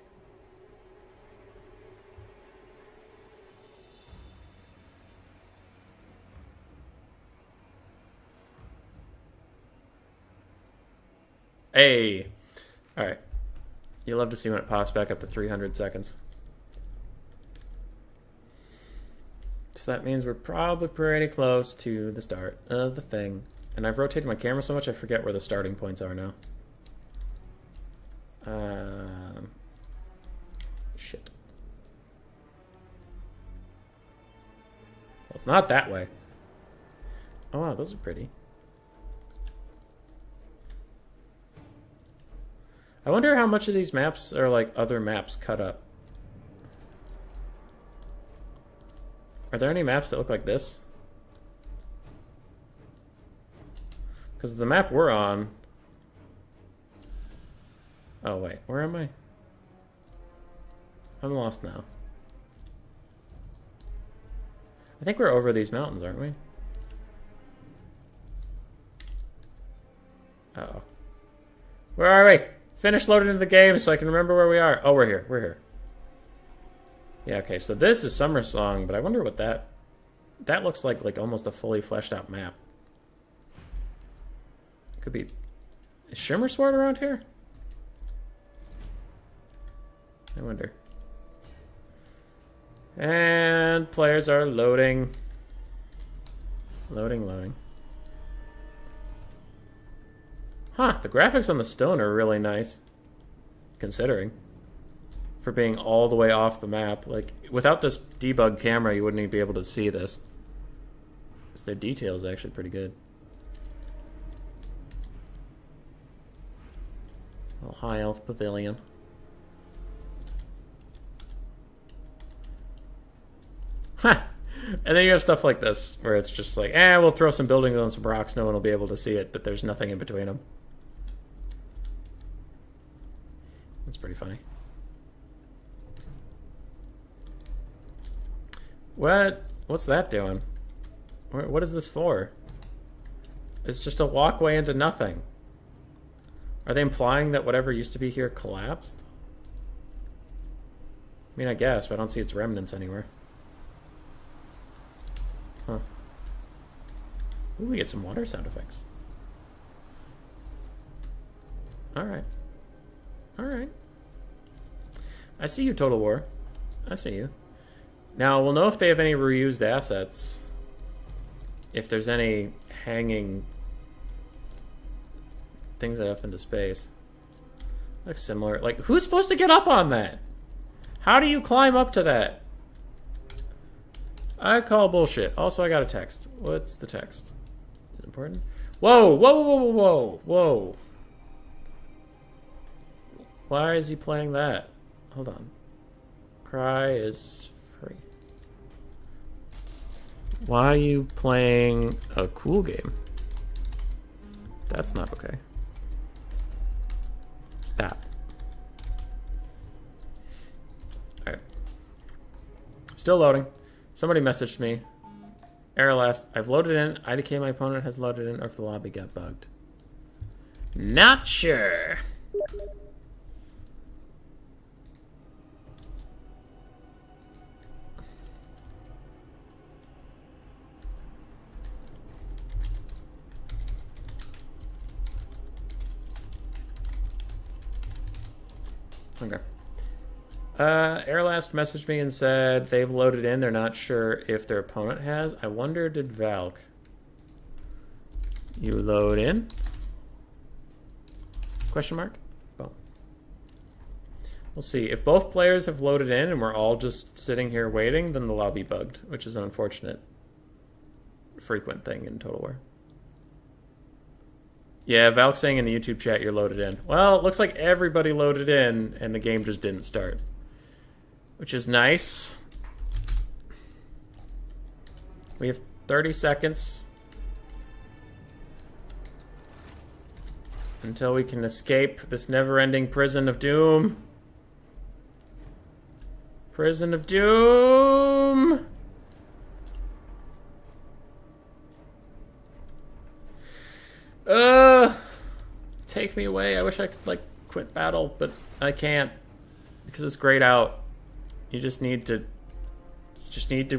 Hey! Alright. You love to see when it pops back up to 300 seconds. So that means we're probably pretty close to the start of the thing. And I've rotated my camera so much I forget where the starting points are now. Shit. Well, it's not that way. Oh wow, those are pretty. I wonder how much of these maps are like other maps cut up. Are there any maps that look like this? Because the map we're on... Oh wait, where am I? I'm lost now. I think we're over these mountains, aren't we? Uh-oh. Where are we? Finish loading into the game so I can remember where we are. Oh, we're here. Yeah, okay, so this is Summer Song, but I wonder what that looks like almost a fully fleshed out map. Could be... Is Shimmer Sword around here? I wonder. And players are loading. Loading. Huh, the graphics on the stone are really nice. Considering. For being all the way off the map. Like, without this debug camera, you wouldn't even be able to see this. Because their detail is actually pretty good. Little high elf pavilion. Huh! And then you have stuff like this, where it's just like, we'll throw some buildings on some rocks, no one will be able to see it, but there's nothing in between them. That's pretty funny. What's that doing? What is this for? It's just a walkway into nothing. Are they implying that whatever used to be here collapsed? I mean, I guess, but I don't see its remnants anywhere. Huh. Ooh, we get some water sound effects. Alright. I see you, Total War. I see you. Now, we'll know if they have any reused assets. If there's any hanging things that up into space. Looks similar. Like, who's supposed to get up on that? How do you climb up to that? I call bullshit. Also, I got a text. What's the text? Is it important? Whoa. Why is he playing that? Hold on. Cry is free. Why are you playing a cool game? That's not okay. Stop. Alright. Still loading. Somebody messaged me. Error last. I've loaded in. IDK, my opponent, has loaded in, or if the lobby got bugged. Not sure. Okay. Airlast messaged me and said they've loaded in. They're not sure if their opponent has. I wonder, did Valk? You load in? Question mark? Well, we'll see. If both players have loaded in and we're all just sitting here waiting, then the lobby bugged, which is an unfortunate, frequent thing in Total War. Yeah, Valk saying in the YouTube chat you're loaded in. Well, it looks like everybody loaded in and the game just didn't start, which is nice. We have 30 seconds until we can escape this never-ending prison of doom. Prison of doom! Take me away. I wish I could, like, quit battle, but I can't because it's grayed out. You just need to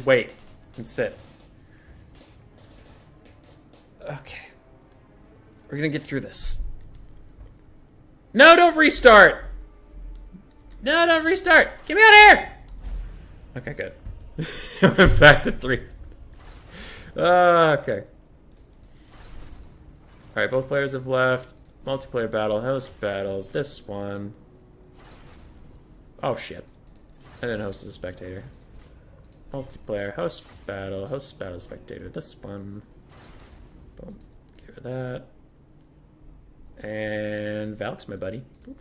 wait and sit. Okay. We're gonna get through this. No, don't restart! No, don't restart! Get me out of here! Okay, good. We're back to 3. Okay. Alright, both players have left. Multiplayer battle, host battle, this one. Oh shit. I didn't host as a spectator. Multiplayer, host battle, spectator, this one. Boom. Get rid of that. And Valk's my buddy. Boop.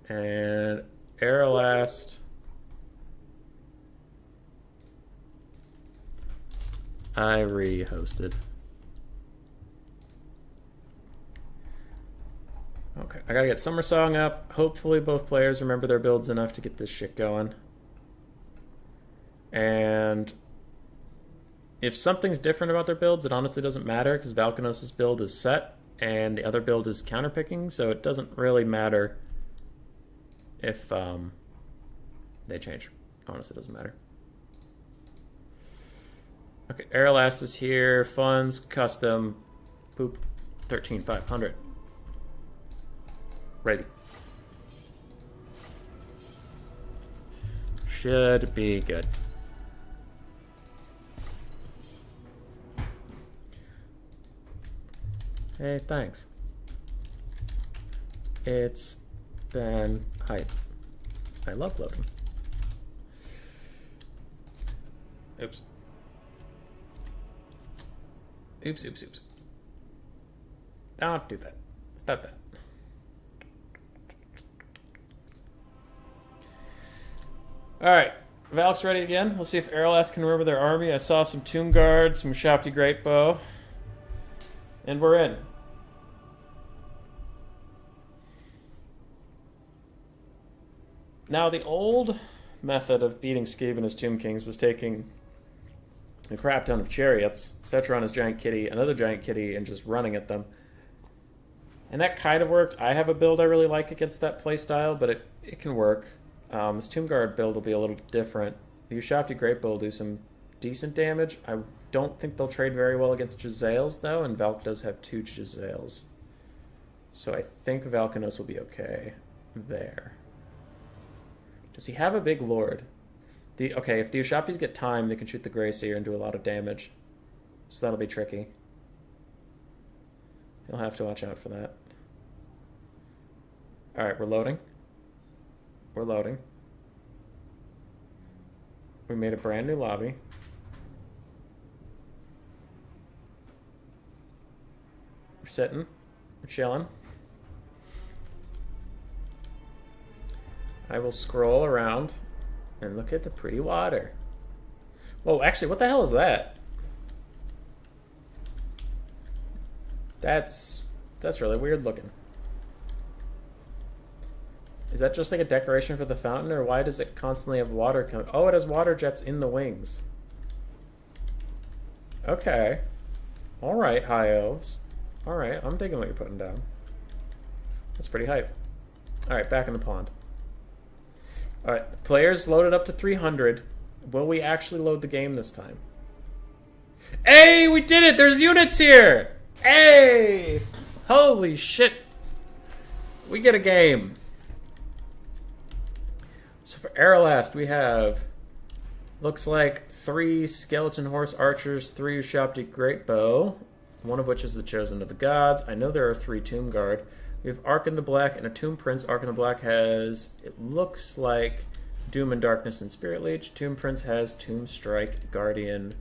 And Aerolast. I re-hosted. Okay, I gotta get Summer Song up. Hopefully both players remember their builds enough to get this shit going. And if something's different about their builds, it honestly doesn't matter because Valkanos' build is set and the other build is counterpicking, so it doesn't really matter if they change. Honestly, it doesn't matter. Okay, Aerolast is here. Funds, custom, poop, 13,500. Ready. Should be good. Hey, thanks. It's been hype. I love loading. Oops. Oops, oops, oops. Don't do that. Stop that. Alright, Valk's ready again. We'll see if Aerolast can remember their army. I saw some Tomb Guard, some Shafty Greatbow. And we're in. Now, the old method of beating Skaven and his Tomb Kings was taking a crap ton of chariots, etc. on his giant kitty, another giant kitty, and just running at them. And that kind of worked. I have a build I really like against that playstyle, but it can work. This Tomb Guard build will be a little different. The Ushapti Greatbow will do some decent damage. I don't think they'll trade very well against Jezzails, though, and Valk does have 2 Jezzails. So I think Valkanos will be okay there. Does he have a big lord? Okay, if the Ushaptis get time, they can shoot the Grey Seer and do a lot of damage. So that'll be tricky. You'll have to watch out for that. Alright, we're loading. We're loading. We made a brand new lobby. We're sitting. We're chilling. I will scroll around and look at the pretty water. Whoa, actually, what the hell is that? That's really weird looking. Is that just like a decoration for the fountain, or why does it constantly have water come? Oh, it has water jets in the wings. Okay. All right, high elves. All right, I'm digging what you're putting down. That's pretty hype. All right, back in the pond. All right, the players loaded up to 300. Will we actually load the game this time? Hey, we did it! There's units here! Hey! Holy shit. We get a game. So for Aralast, we have, looks like 3 skeleton horse archers, 3 Ushabti greatbow, one of which is the chosen of the gods. I know there are 3 tomb guard. We have Ark in the Black and a Tomb Prince. Ark in the Black has, it looks like, Doom and Darkness and Spirit Leech. Tomb Prince has Tomb Strike, Guardian,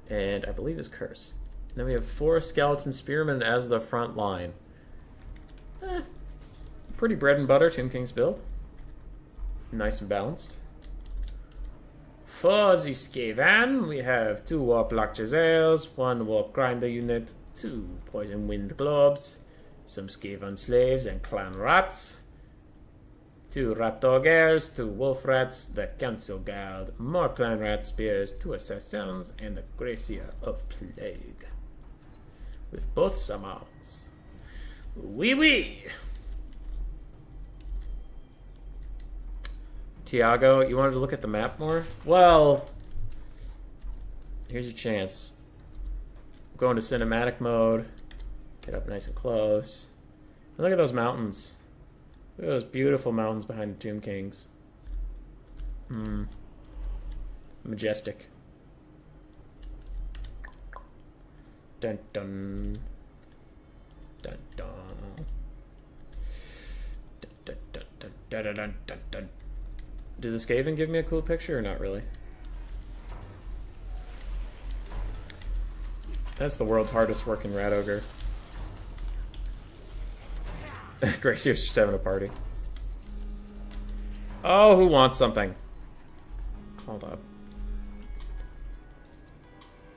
and I believe is Curse. And then we have 4 Skeleton Spearmen as the front line. Pretty bread and butter Tomb King's build. Nice and balanced. For the Skaven, we have 2 Warp Lock Jezzails, 1 Warp Grinder unit, 2 Poison Wind Globes, some Skaven slaves and clan rats, 2 rat doggers, 2 wolf rats, the council guard, more clan rat spears, 2 assassins, and the Gracia of Plague. With both summons. Wee wee! Tiago, you wanted to look at the map more? Well, here's your chance. Go into cinematic mode. Get up nice and close. And look at those mountains. Look at those beautiful mountains behind the Tomb Kings. Majestic. Dun dun. Dun dun. Dun dun dun dun dun dun dun dun. Did the Skaven give me a cool picture or not really? That's the world's hardest working rat ogre. Gracier's just having a party. Oh, who wants something? Hold up.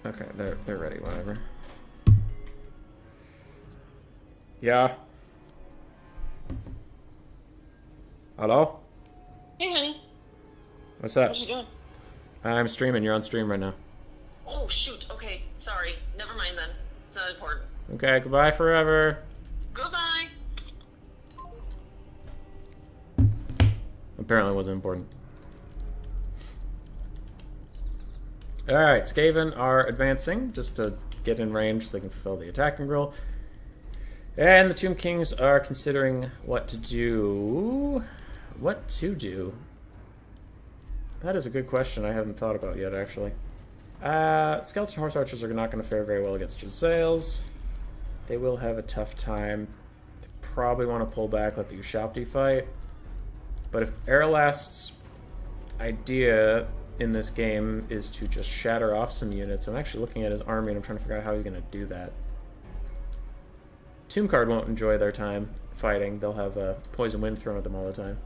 Okay, they're ready, whatever. Yeah. Hello? Hey, honey. What's up? What you doing? I'm streaming. You're on stream right now. Oh, shoot. Okay, sorry. Never mind then. It's not important. Okay, goodbye forever. Goodbye. Apparently it wasn't important. Alright, Skaven are advancing just to get in range so they can fulfill the attacking role. And the Tomb Kings are considering what to do. What to do? That is a good question I haven't thought about yet, actually. Skeleton Horse Archers are not going to fare very well against Jezzails. They will have a tough time. They probably want to pull back, let the Ushabti fight. But if Aralast's idea in this game is to just shatter off some units, I'm actually looking at his army and I'm trying to figure out how he's going to do that. Tomb Card won't enjoy their time fighting. They'll have a Poison Wind thrown at them all the time.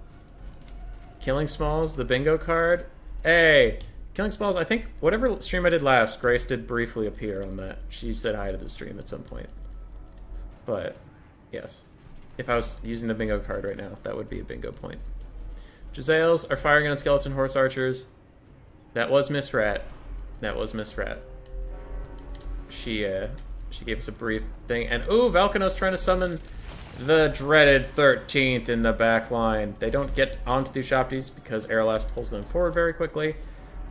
Killing Smalls, the bingo card. Hey! Killing Smalls, I think whatever stream I did last, Grace did briefly appear on that. She said hi to the stream at some point. But, yes. If I was using the bingo card right now, that would be a bingo point. Jezzails are firing on Skeleton Horse Archers. That was Miss Rat. That was Miss Rat. She gave us a brief thing. And, ooh, Valkano's trying to summon the dreaded 13th in the back line. They don't get onto the Ushabtis because Aralast pulls them forward very quickly.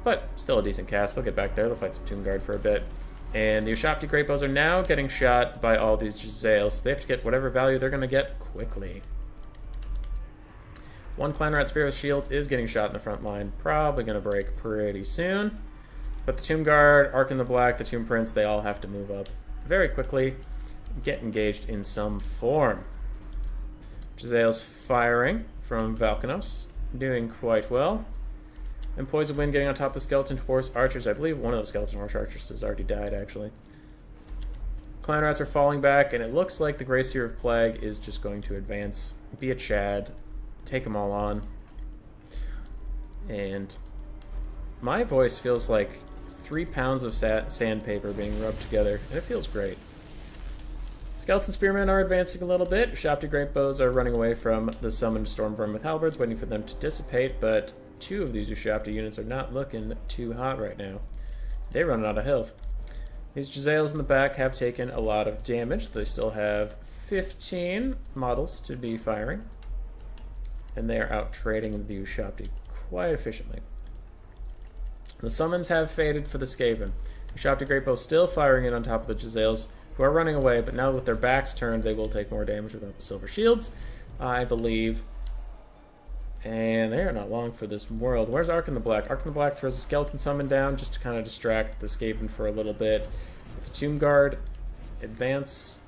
But still a decent cast. They'll get back there. They'll fight some Tomb Guard for a bit. And the Ushabti Greatbows are now getting shot by all these Jezzails. So they have to get whatever value they're going to get quickly. One Clan Rat Spear with Shields is getting shot in the front line. Probably going to break pretty soon. But the Tomb Guard, Ark in the Black, the Tomb Prince, they all have to move up very quickly. Get engaged in some form. Jezzail's firing from Valkanos. Doing quite well. And Poison Wind getting on top of the Skeleton Horse Archers. I believe one of the Skeleton Horse Archers has already died, actually. Clan Rats are falling back, and it looks like the Gracier of Plague is just going to advance, be a Chad, take them all on. And my voice feels like 3 pounds of sandpaper being rubbed together, and it feels great. Skeleton Spearmen are advancing a little bit. Ushabti Greatbows are running away from the summoned Stormverm with Halberds, waiting for them to dissipate, but 2 of these Ushabti units are not looking too hot right now. They're running out of health. These Jezzails in the back have taken a lot of damage. They still have 15 models to be firing. And they are out trading the Ushabti quite efficiently. The summons have faded for the Skaven. Ushabti Greatbow still firing in on top of the Jezzails, who are running away, but now with their backs turned, they will take more damage without the silver shields, I believe. And they are not long for this world. Where's Ark in the Black? Ark in the Black throws a skeleton summon down just to kind of distract the Skaven for a little bit. The Tomb Guard advance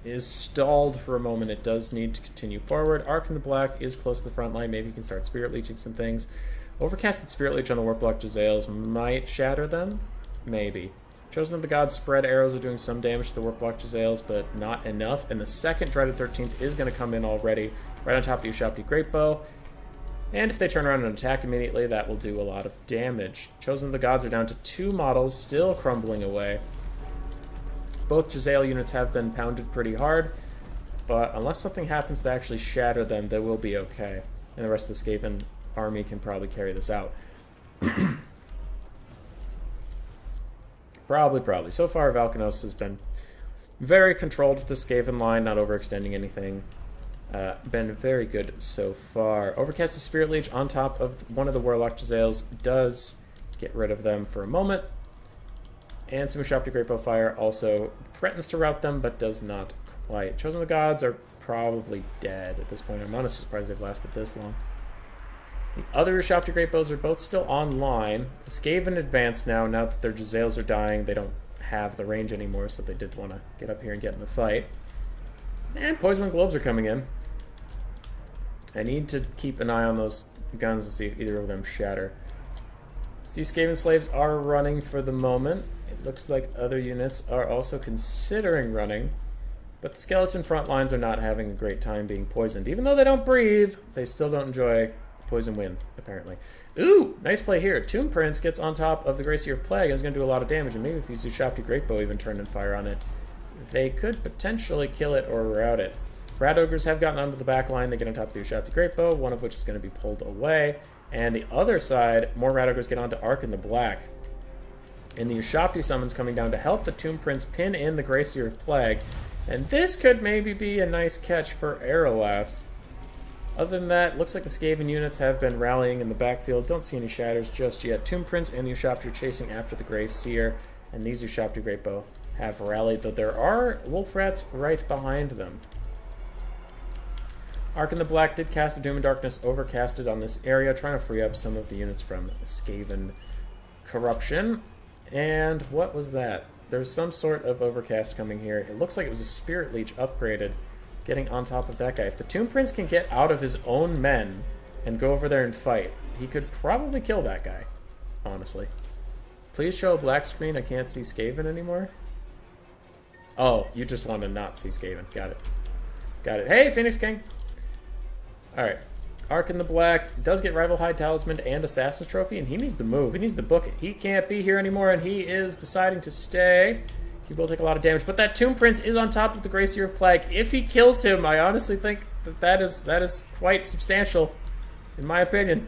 is stalled for a moment. It does need to continue forward. Ark in the Black is close to the front line. Maybe he can start Spirit Leeching some things. Overcasted Spirit Leech on the Warplock Jezzails might shatter them. Maybe. Chosen of the Gods spread arrows are doing some damage to the Warplock Jezzails, but not enough. And the second Dreaded 13th is going to come in already, right on top of the Ushabti Greatbow. And if they turn around and attack immediately, that will do a lot of damage. Chosen of the Gods are down to 2 models, still crumbling away. Both Jezzail units have been pounded pretty hard, but unless something happens to actually shatter them, they will be okay. And the rest of the Skaven army can probably carry this out. Probably. So far, Valkanos has been very controlled with the Skaven line, not overextending anything. Been very good so far. Overcast the Spirit Leech on top of one of the Warlock Jezzails does get rid of them for a moment. And Sumushabti Greatbow Fire also threatens to rout them, but does not quite. Chosen of the Gods are probably dead at this point. I'm honestly surprised they've lasted this long. The other Ushabti Greatbows are both still online. The Skaven advance now that their Jezzails are dying. They don't have the range anymore, so they did want to get up here and get in the fight. And Poison Globes are coming in. I need to keep an eye on those guns to see if either of them shatter. So these Skaven slaves are running for the moment. It looks like other units are also considering running, but the skeleton front lines are not having a great time being poisoned. Even though they don't breathe, they still don't enjoy poison wind, apparently. Ooh, nice play here. Tomb Prince gets on top of the Gracier of Plague and is going to do a lot of damage, and maybe if these Ushabti Greatbow even turn and fire on it, they could potentially kill it or rout it. Rat Ogres have gotten onto the back line. They get on top of the Ushabti Greatbow, one of which is going to be pulled away. And the other side, more Rat Ogres get onto Ark in the Black. And the Ushabti summons coming down to help the Tomb Prince pin in the Gracier of Plague. And this could maybe be a nice catch for Arrowlast. Other than that, looks like the Skaven units have been rallying in the backfield. Don't see any shatters just yet. Tomb Prince and the Ushabti are chasing after the Grey Seer. And these Ushabti Greatbow have rallied, though there are Wolf Rats right behind them. Ark in the Black did cast a Doom and Darkness overcasted on this area, trying to free up some of the units from Skaven corruption. And what was that? There's some sort of overcast coming here. It looks like it was a Spirit Leech upgraded, getting on top of that guy. If the Tomb Prince can get out of his own men and go over there and fight, he could probably kill that guy, honestly. Please show a black screen. I can't see Skaven anymore. Oh, you just want to not see Skaven. Got it. Got it. Hey, Phoenix King! Alright. Ark in the Black does get Rival High Talisman and Assassin's Trophy, and he needs to move. He needs to book it. He can't be here anymore, and he is deciding to stay. He will take a lot of damage, but that Tomb Prince is on top of the Gracier of Plague. If he kills him, I honestly think that is quite substantial, in my opinion.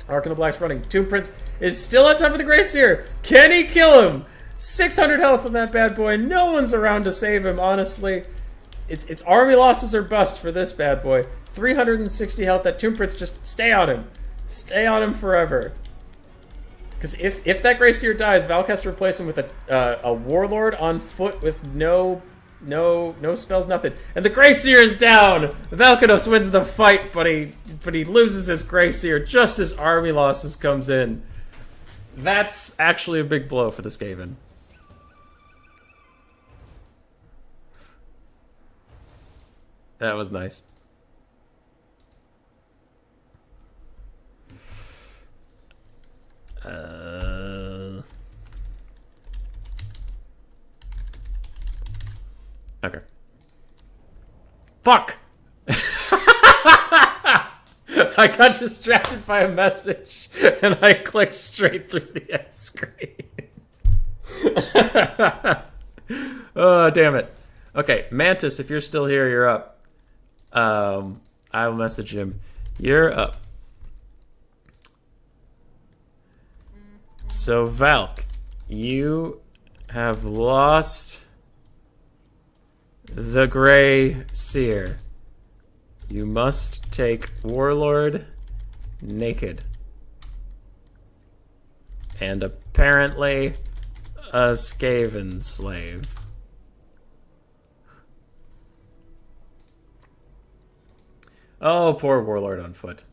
Ark in the Black's running. Tomb Prince is still on top of the Gracier. Can he kill him? 600 health on that bad boy. No one's around to save him, honestly. It's army losses or bust for this bad boy. 360 health. That Tomb Prince, just stay on him. Stay on him forever. Because if that Gracier dies, Valk has to replace him with a Warlord on foot with no spells, nothing. And the Gracier is down! Valkanos wins the fight, but he loses his Gracier just as army losses comes in. That's actually a big blow for the Skaven. That was nice. Okay. Fuck! I got distracted by a message and I clicked straight through the end screen. Oh, damn it. Okay, Mantis, if you're still here, you're up. I will message him. You're up. So, Valk, you have lost the Grey Seer. You must take Warlord naked. And apparently a Skaven slave. Oh, poor Warlord on foot.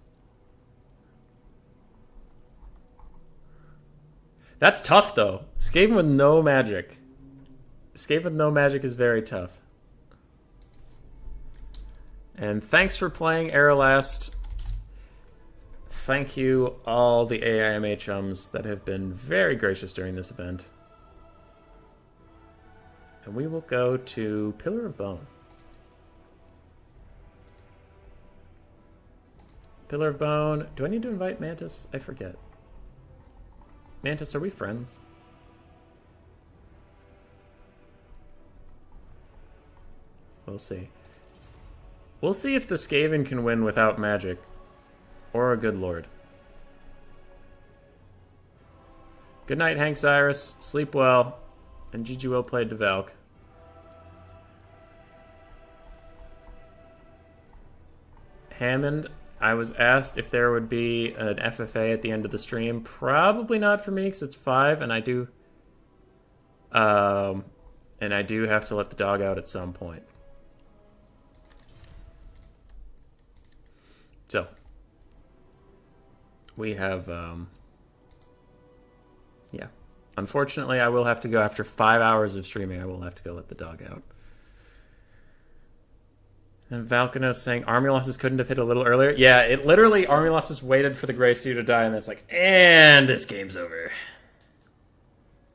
That's tough, though. Skaven with no magic. Skaven with no magic is very tough. And thanks for playing, Aerolast. Thank you, all the AIMA chums that have been very gracious during this event. And we will go to Pillar of Bone. Pillar of Bone. Do I need to invite Mantis? I forget. Mantis, are we friends? We'll see. We'll see if the Skaven can win without magic. Or a good lord. Good night, Hank Cyrus. Sleep well. And GG well played to Valk. Hammond, I was asked if there would be an FFA at the end of the stream. Probably not for me, because it's 5, and I do... and I do have to let the dog out at some point. So... we have, yeah. Unfortunately, I will have to go after 5 hours of streaming. I will have to go let the dog out. And Valkanos saying army losses couldn't have hit a little earlier. Yeah, it literally, army losses waited for the Grey Sea to die, and it's like, and this game's over.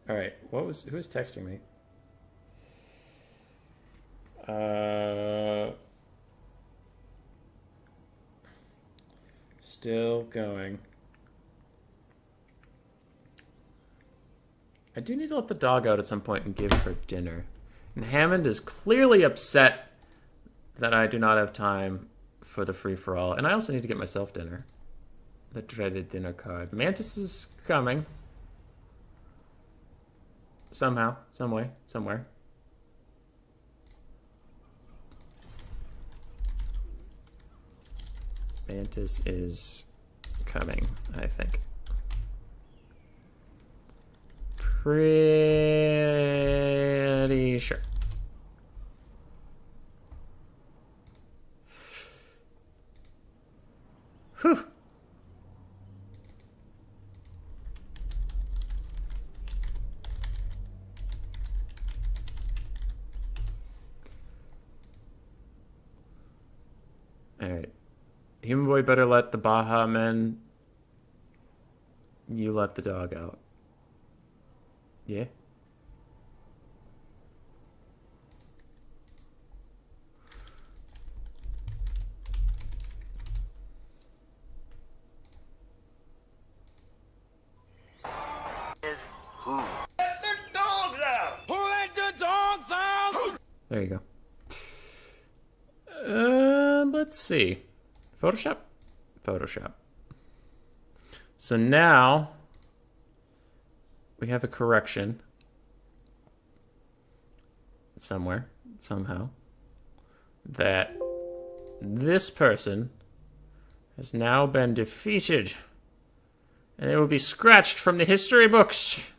All right, who was texting me? Still going. I do need to let the dog out at some point and give her dinner. And Hammond is clearly upset that I do not have time for the free-for-all. And I also need to get myself dinner. The dreaded dinner card. Mantis is coming. Somehow, some way, somewhere. Mantis is coming, I think. Pretty sure. Whew. All right. Human Boy better let the Baja men. You let the dog out. Yeah? Who? Let the dogs out! Who let the dogs out? There you go. Let's see. Photoshop? Photoshop. So now we have a correction somewhere, somehow, that this person has now been defeated, and it will be scratched from the history books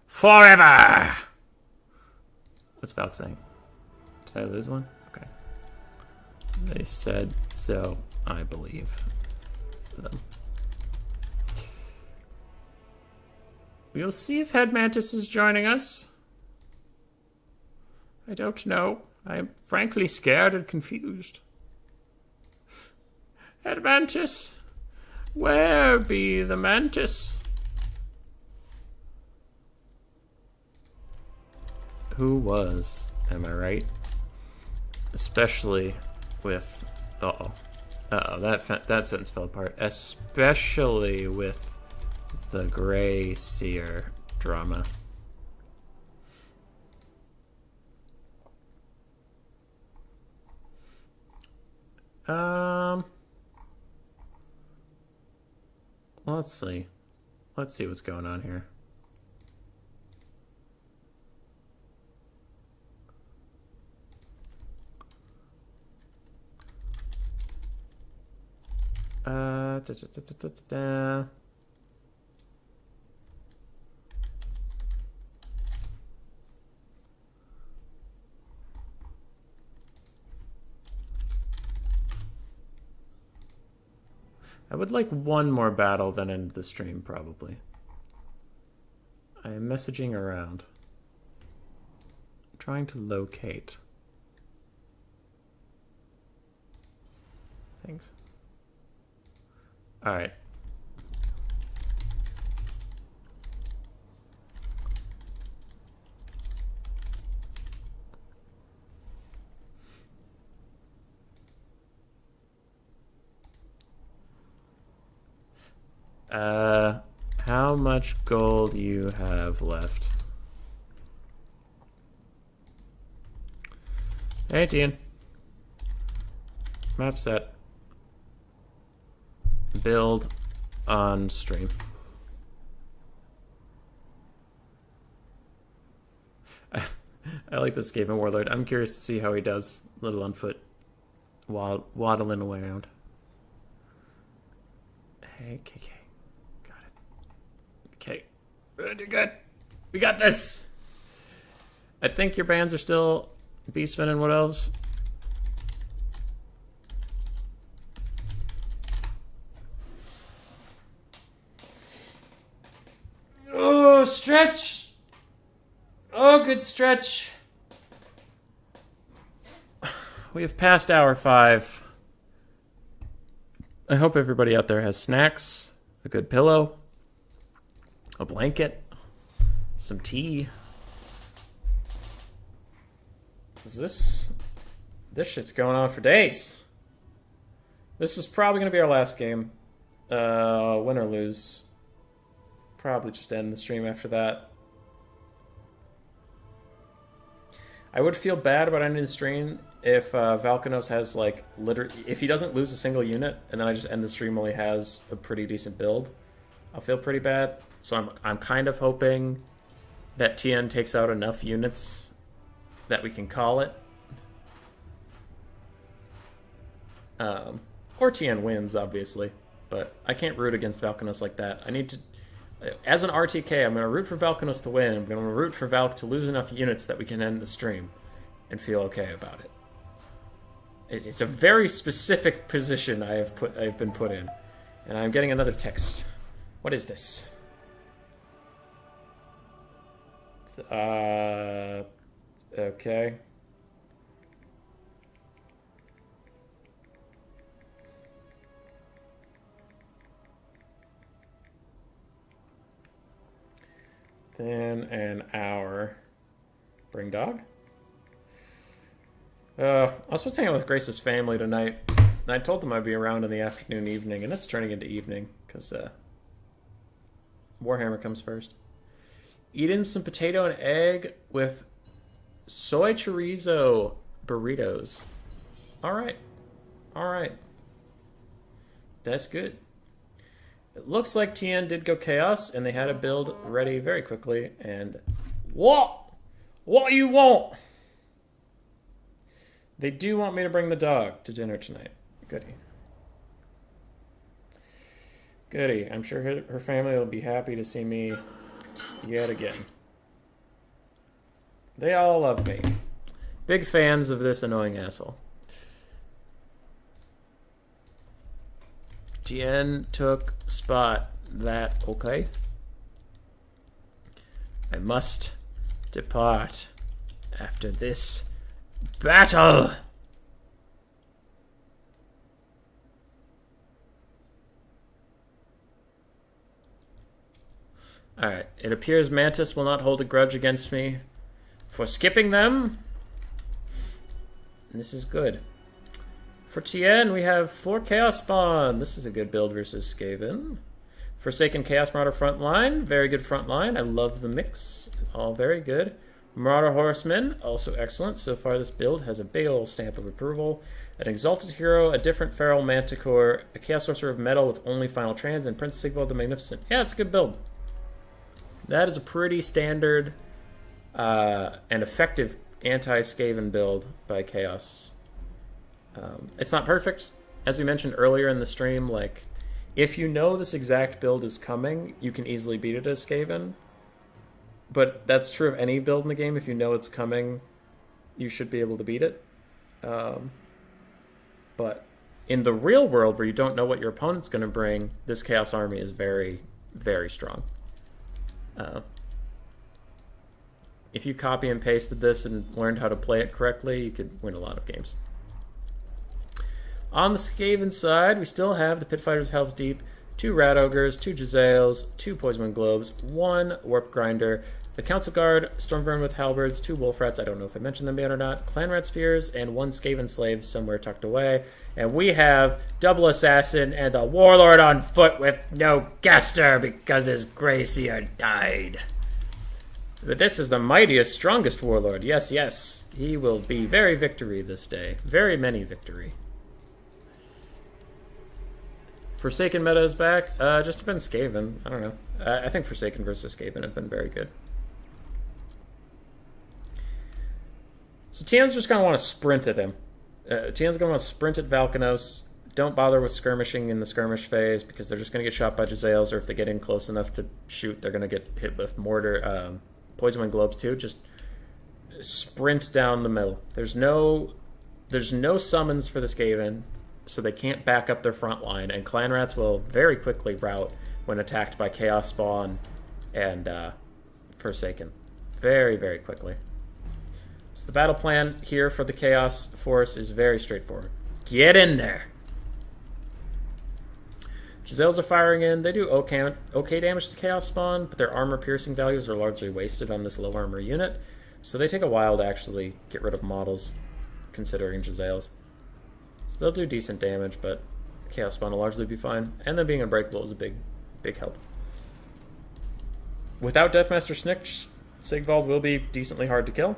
forever. What's Valk saying? Did I lose one? Okay. They said so. I believe them. We'll see if Head Mantis is joining us. I don't know. I'm frankly scared and confused. Head Mantis, where be the Mantis? Who was, am I right? Especially with, that sentence fell apart. Especially with the Grey Seer drama. Let's see. Let's see what's going on here. I would like one more battle, then end the stream, probably. I am messaging around. I'm trying to locate things. All right. How much gold you have left? Hey, Tian. Map set. Build on stream. I like this Skaven Warlord. I'm curious to see how he does. Little on foot. Waddling around. Hey, KK. Got it. Okay. We're gonna do good. We got this. I think your bands are still Beastmen and what else? Oh, stretch. Oh, good stretch. We have passed hour 5. I hope everybody out there has snacks, a good pillow, a blanket, some tea. This shit's going on for days. This is probably going to be our last game. Win or lose. Probably just end the stream after that. I would feel bad about ending the stream if Valkanos has, like, if he doesn't lose a single unit, and then I just end the stream while he has a pretty decent build. I'll feel pretty bad. So I'm kind of hoping that TN takes out enough units that we can call it. Or TN wins, obviously. But I can't root against Valkanos like that. I need to... As an RTK, I'm going to root for Valkanos to win. I'm going to root for Valk to lose enough units that we can end the stream and feel okay about it. It's a very specific position I've been put in. And I'm getting another text. What is this? Okay. Then an hour. Bring dog? I was supposed to hang out with Grace's family tonight. And I told them I'd be around in the afternoon, evening, and it's turning into evening, because Warhammer comes first. Eating some potato and egg with soy chorizo burritos. Alright. Alright. That's good. It looks like TN did go Chaos, and they had a build ready very quickly, and... What? What you want? They do want me to bring the dog to dinner tonight. Goody. Goody. I'm sure her family will be happy to see me yet again. They all love me. Big fans of this annoying asshole. Tien took spot. That okay? I must depart after this battle. Alright, it appears Mantis will not hold a grudge against me for skipping them. And this is good. For Tien, we have 4 Chaos Spawn. This is a good build versus Skaven. Forsaken Chaos Marauder front line. Very good front line. I love the mix. All very good. Marauder Horseman, also excellent. So far this build has a big old stamp of approval. An Exalted Hero, a different Feral Manticore, a Chaos Sorcerer of Metal with only Final Trans, and Prince Sigvald the Magnificent. Yeah, it's a good build. That is a pretty standard and effective anti-Skaven build by Chaos. It's not perfect. As we mentioned earlier in the stream, like, if you know this exact build is coming, you can easily beat it as Skaven. But that's true of any build in the game. If you know it's coming, you should be able to beat it. But in the real world, where you don't know what your opponent's going to bring, this Chaos Army is very, very strong. if you copy and pasted this and learned how to play it correctly, you could win a lot of games. On the Skaven side, we still have the Pit Fighters of Helm's Deep, 2 Rat Ogres, 2 Jezzails, 2 Poisonwind Globes, 1 Warp Grinder, the Council Guard, Stormvern with Halberds, 2 Wolf Rats, I don't know if I mentioned them yet or not, Clan Rat Spears, and 1 Skaven Slave somewhere tucked away. And we have Double Assassin and the Warlord on foot with no Gaster because his Gracier died. But this is the mightiest, strongest Warlord. Yes, yes. He will be very victory this day. Very many victory. Forsaken meta is back. Just have been Skaven. I don't know. I think Forsaken versus Skaven have been very good. So Tian's just going to want to sprint at him. Tian's going to want to sprint at Valkanos. Don't bother with skirmishing in the skirmish phase because they're just going to get shot by Jezzails, or if they get in close enough to shoot, they're going to get hit with mortar, Poisonwind Globes too. Just sprint down the middle. There's no summons for the Skaven, so they can't back up their front line, and Clan Rats will very quickly rout when attacked by Chaos Spawn and Forsaken. Very, very quickly. So the battle plan here for the Chaos Force is very straightforward. Get in there! Jezzails are firing in. They do okay damage to Chaos Spawn, but their armor piercing values are largely wasted on this low armor unit, so they take a while to actually get rid of models, considering Jezzails. So they'll do decent damage, but Chaos Spawn will largely be fine, and them being unbreakable is a big, big help. Without Deathmaster Snick, Sigvald will be decently hard to kill.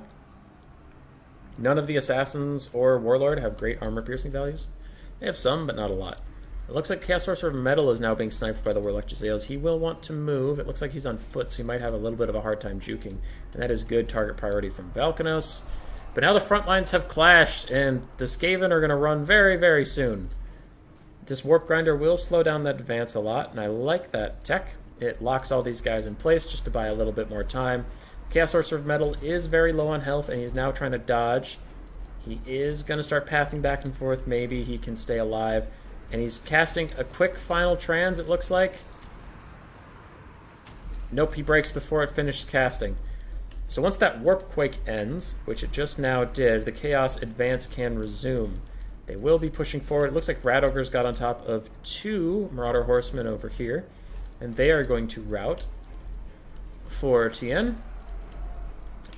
None of the Assassins or Warlord have great armor piercing values. They have some, but not a lot. It looks like Chaos Sorcerer of Metal is now being sniped by the Warlock Jezzails. He will want to move. It looks like he's on foot, so he might have a little bit of a hard time juking. And that is good target priority from Valkanos. But now the front lines have clashed, and the Skaven are going to run very, very soon. This Warp Grinder will slow down that advance a lot, and I like that tech. It locks all these guys in place just to buy a little bit more time. Chaos Sorcerer of Metal is very low on health, and he's now trying to dodge. He is going to start pathing back and forth. Maybe he can stay alive. And he's casting a quick final trans, it looks like. Nope, he breaks before it finishes casting. So once that Warp Quake ends, which it just now did, the Chaos Advance can resume. They will be pushing forward. It looks like Rat Ogres got on top of 2 Marauder Horsemen over here. And they are going to rout for Tien.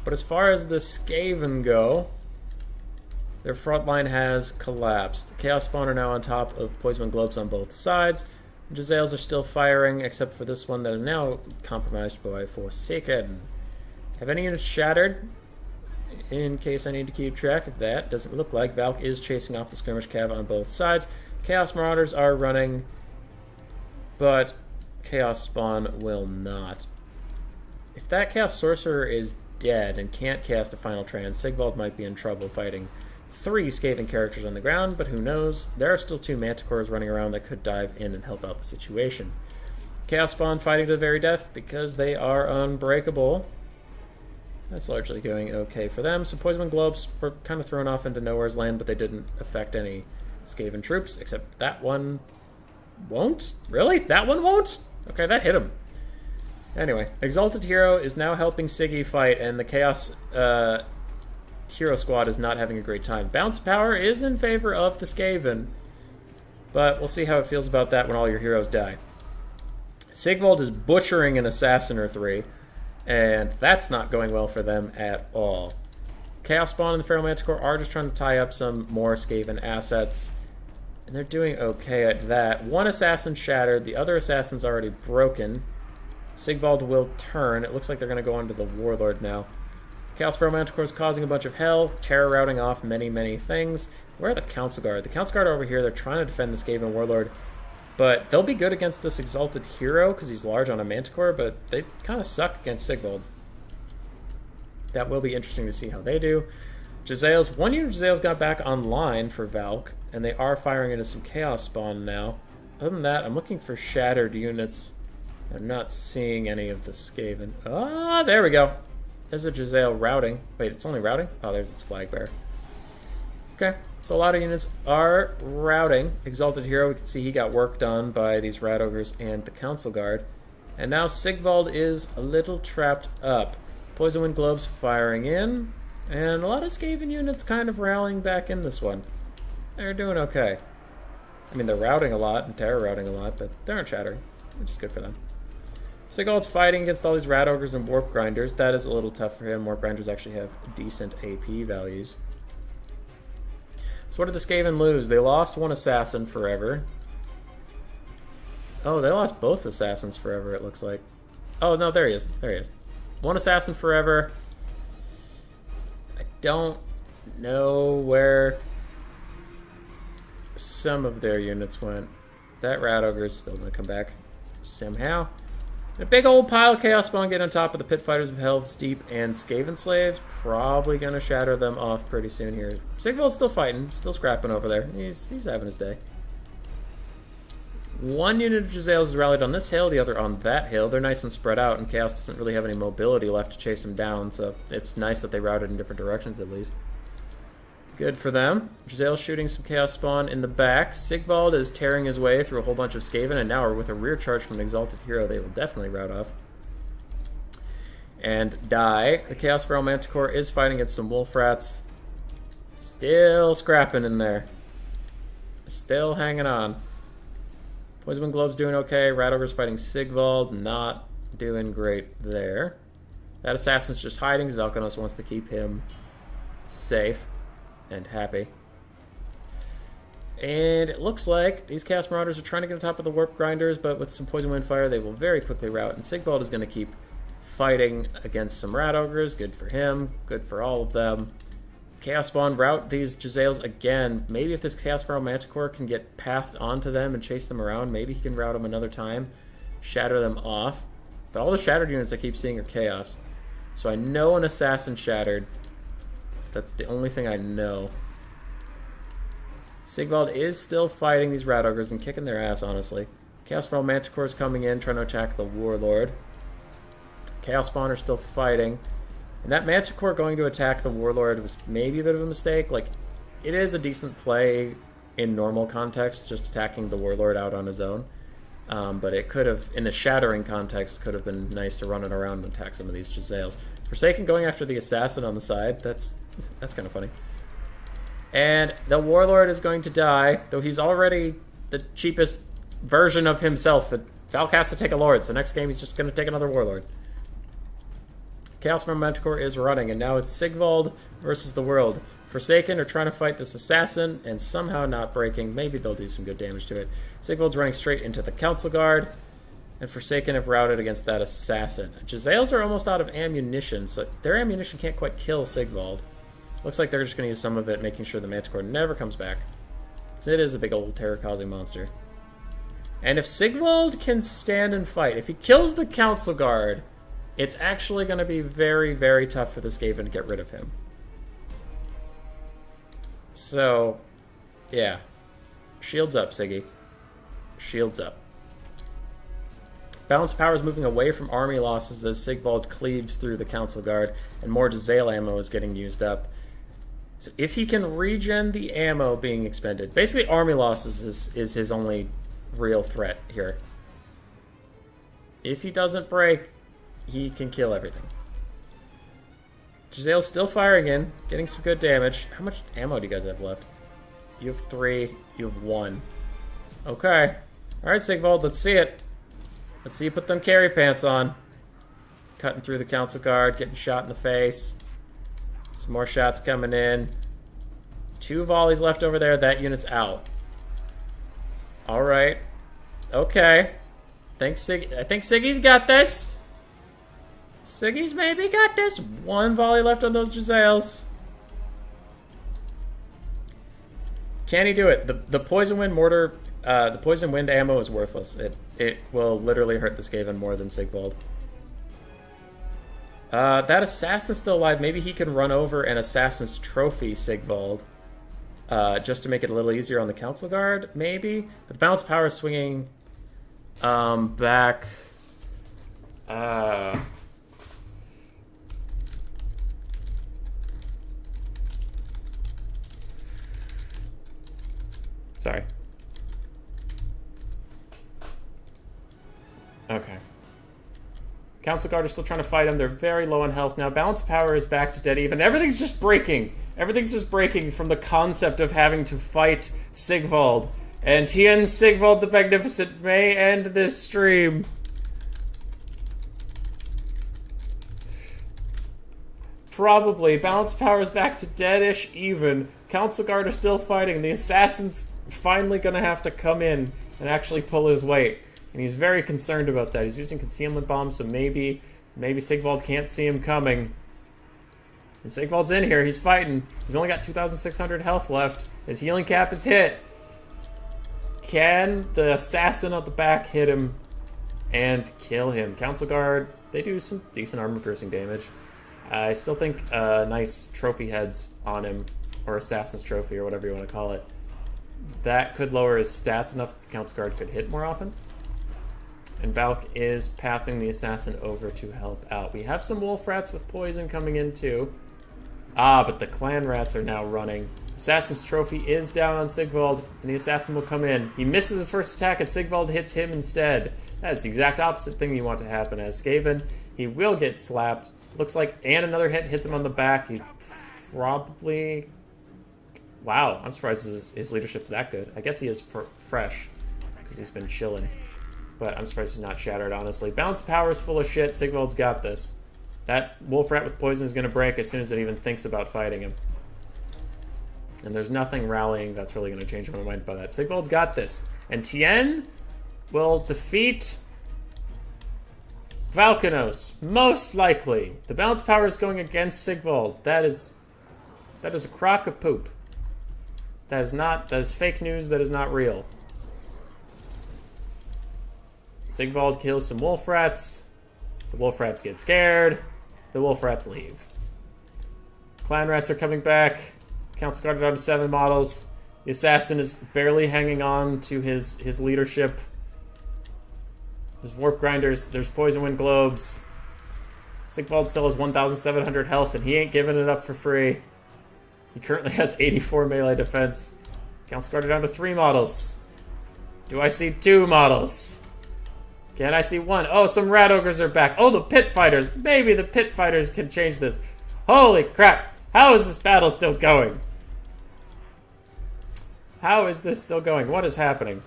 But as far as the Skaven go, their front line has collapsed. Chaos Spawn are now on top of Poisonwind Globes on both sides. Jezzails are still firing, except for this one that is now compromised by Forsaken. Have any units shattered? In case I need to keep track of that. Doesn't look like. Valk is chasing off the skirmish cav on both sides. Chaos Marauders are running, but Chaos Spawn will not. If that Chaos Sorcerer is dead and can't cast a final trans, Sigvald might be in trouble fighting 3 Skaven characters on the ground, but who knows? There are still 2 Manticores running around that could dive in and help out the situation. Chaos Spawn fighting to the very death because they are unbreakable. That's largely going okay for them. So Poisonwind Globes were kind of thrown off into nowhere's land, but they didn't affect any Skaven troops, except that one won't? Really? That one won't? Okay, that hit him. Anyway, Exalted Hero is now helping Siggy fight, and the Chaos Hero Squad is not having a great time. Bounce power is in favor of the Skaven, but we'll see how it feels about that when all your heroes die. Sigvald is butchering an Assassin or 3, and that's not going well for them at all. Chaos Spawn and the Feral Manticore are just trying to tie up some more Skaven assets, and they're doing okay at that. One Assassin shattered, the other Assassin's already broken. Sigvald will turn. It looks like they're going to go onto the Warlord now. Chaos Feral Manticore is causing a bunch of hell, terror routing off many, many things. Where are the Council Guard? The Council Guard are over here. They're trying to defend the Skaven Warlord, but they'll be good against this Exalted Hero because he's large on a Manticore, but they kind of suck against Sigvald. That will be interesting to see how they do. Jezzails, 1 unit of Jezzails got back online for Valk, and they are firing into some Chaos Spawn now. Other than that, I'm looking for shattered units. I'm not seeing any of the Skaven. Ah, there we go. There's a Jezzail routing. Wait, it's only routing? Oh, there's its flag bearer. Okay, so a lot of units are routing. Exalted Hero, we can see he got work done by these Rat Ogres and the Council Guard. And now Sigvald is a little trapped up. Poison Wind Globes firing in. And a lot of Skaven units kind of rallying back in this one. They're doing okay. I mean, they're routing a lot and terror routing a lot, but they aren't shattering, which is good for them. Sigvald's fighting against all these Rat Ogres and Warp Grinders. That is a little tough for him. Warp Grinders actually have decent AP values. So what did the Skaven lose? They lost one Assassin forever. Oh, they lost both Assassins forever, it looks like. Oh, no, there he is. There he is. One Assassin forever. I don't know where some of their units went. That Rat Ogre is still going to come back somehow. And a big old pile of Chaos Spawn get on top of the Pit Fighters of Helve's Deep and Skaven Slaves. Probably going to shatter them off pretty soon here. Sigvald's still fighting, still scrapping over there. He's having his day. One unit of Jezzails is rallied on this hill, the other on that hill. They're nice and spread out, and Chaos doesn't really have any mobility left to chase him down, so it's nice that they routed in different directions at least. Good for them. Jezzail's shooting some Chaos Spawn in the back. Sigvald is tearing his way through a whole bunch of Skaven, and now with a rear charge from an Exalted Hero, they will definitely rout off. And die. The Chaos Feral Manticore is fighting against some Wolf Rats. Still scrapping in there. Still hanging on. Poison Wind Globe's doing okay. Rat Ogre's fighting Sigvald. Not doing great there. That Assassin's just hiding. Valkanos wants to keep him safe and happy. And it looks like these Chaos Marauders are trying to get on top of the Warp Grinders, but with some Poison Wind Fire, they will very quickly rout. And Sigvald is going to keep fighting against some Rat Ogres. Good for him. Good for all of them. Chaos Spawn rout these Jezzails again. Maybe if this Chaos Feral Manticore can get pathed onto them and chase them around, maybe he can rout them another time, shatter them off. But all the shattered units I keep seeing are Chaos. So I know an Assassin shattered. That's the only thing I know. Sigvald is still fighting these Rat Ogres and kicking their ass, honestly. Chaos Feral Manticore is coming in, trying to attack the Warlord. Chaos Spawn are still fighting. And that Manticore going to attack the Warlord was maybe a bit of a mistake. Like, it is a decent play in normal context, just attacking the Warlord out on his own. But it could have, in the shattering context, could have been nice to run it around and attack some of these Jezzails. Forsaken going after the Assassin on the side, that's kind of funny. And the Warlord is going to die, though he's already the cheapest version of himself. Valk has to take a Lord, so next game he's just going to take another Warlord. Chaos Feral Manticore is running, and now it's Sigvald versus the world. Forsaken are trying to fight this Assassin, and somehow not breaking. Maybe they'll do some good damage to it. Sigvald's running straight into the Council Guard, and Forsaken have routed against that Assassin. Jezzails are almost out of ammunition, so their ammunition can't quite kill Sigvald. Looks like they're just going to use some of it, making sure the Manticore never comes back. Because it is a big old terror-causing monster. And if Sigvald can stand and fight, if he kills the Council Guard, it's actually going to be very, very tough for the Skaven to get rid of him. So, yeah. Shields up, Siggy. Shields up. Balanced power is moving away from army losses as Sigvald cleaves through the Council Guard, and more Jezzail ammo is getting used up. So if he can regen the ammo being expended, basically army losses is his only real threat here. If he doesn't break, he can kill everything. Jezzail's still firing in, getting some good damage. How much ammo do you guys have left? You have 3, you have 1. Okay. Alright, Sigvald, let's see it. Let's see you put them carry pants on. Cutting through the Council Guard, getting shot in the face. Some more shots coming in. 2 volleys left over there. That unit's out. Alright. Okay. I think Siggy's got this. Siggy's maybe got this. 1 volley left on those Jezzails. Can he do it? The Poison Wind mortar, the Poison Wind ammo is worthless. It will literally hurt the Skaven more than Sigvald. That Assassin's still alive. Maybe he can run over an Assassin's Trophy Sigvald. Just to make it a little easier on the Council Guard, maybe. But the Balanced Power is swinging back. Sorry. Okay. Council Guard are still trying to fight him. They're very low on health now. Balance of power is back to dead even. Everything's just breaking. Everything's just breaking from the concept of having to fight Sigvald. And Tien Sigvald the Magnificent may end this stream. Probably. Balance of power is back to deadish even. Council Guard are still fighting. The assassin's finally going to have to come in and actually pull his weight. And he's very concerned about that. He's using concealment bombs, so maybe Sigvald can't see him coming. And Sigvald's in here. He's fighting. He's only got 2,600 health left. His healing cap is hit. Can the assassin at the back hit him and kill him? Council Guard, they do some decent armor-piercing damage. I still think nice trophy heads on him, or Assassin's Trophy, or whatever you want to call it. That could lower his stats enough that the Council Guard could hit more often. And Valk is pathing the assassin over to help out. We have some wolf rats with poison coming in too. Ah, but the clan rats are now running. Assassin's Trophy is down on Sigvald, and the assassin will come in. He misses his first attack, and Sigvald hits him instead. That's the exact opposite thing you want to happen as Skaven. He will get slapped. Looks like, and another hit hits him on the back. He probably... Wow, I'm surprised his leadership's that good. I guess he is fresh, because he's been chilling. But I'm surprised he's not shattered, honestly. Balance power is full of shit. Sigvald's got this. That wolf rat with poison is going to break as soon as it even thinks about fighting him. And there's nothing rallying that's really going to change my mind by that. Sigvald's got this. And Tien will defeat Valkanos, most likely. The balance power is going against Sigvald. That is a crock of poop. That is fake news. That is not real. Sigvald kills some wolf rats. The wolf rats get scared. The wolf rats leave. Clan rats are coming back. Council Guard down to 7 models. The assassin is barely hanging on to his leadership. There's warp grinders. There's poison wind globes. Sigvald still has 1,700 health, and he ain't giving it up for free. He currently has 84 melee defense. Council Guard down to 3 models. Do I see 2 models? Can I see 1? Oh, some rat ogres are back. Oh, the pit fighters. Maybe the pit fighters can change this. Holy crap. How is this battle still going? How is this still going? What is happening?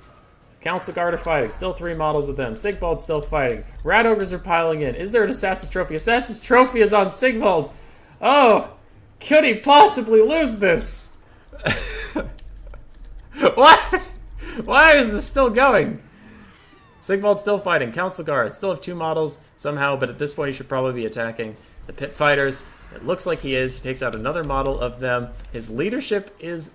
Council Guard are fighting. Still 3 models of them. Sigvald's still fighting. Rat ogres are piling in. Is there an Assassin's Trophy? Assassin's Trophy is on Sigvald. Oh, could he possibly lose this? What? Why is this still going? Sigvald's still fighting. Council Guard still have 2 models somehow, but at this point he should probably be attacking the pit fighters. It looks like he is. He takes out another model of them. His leadership is,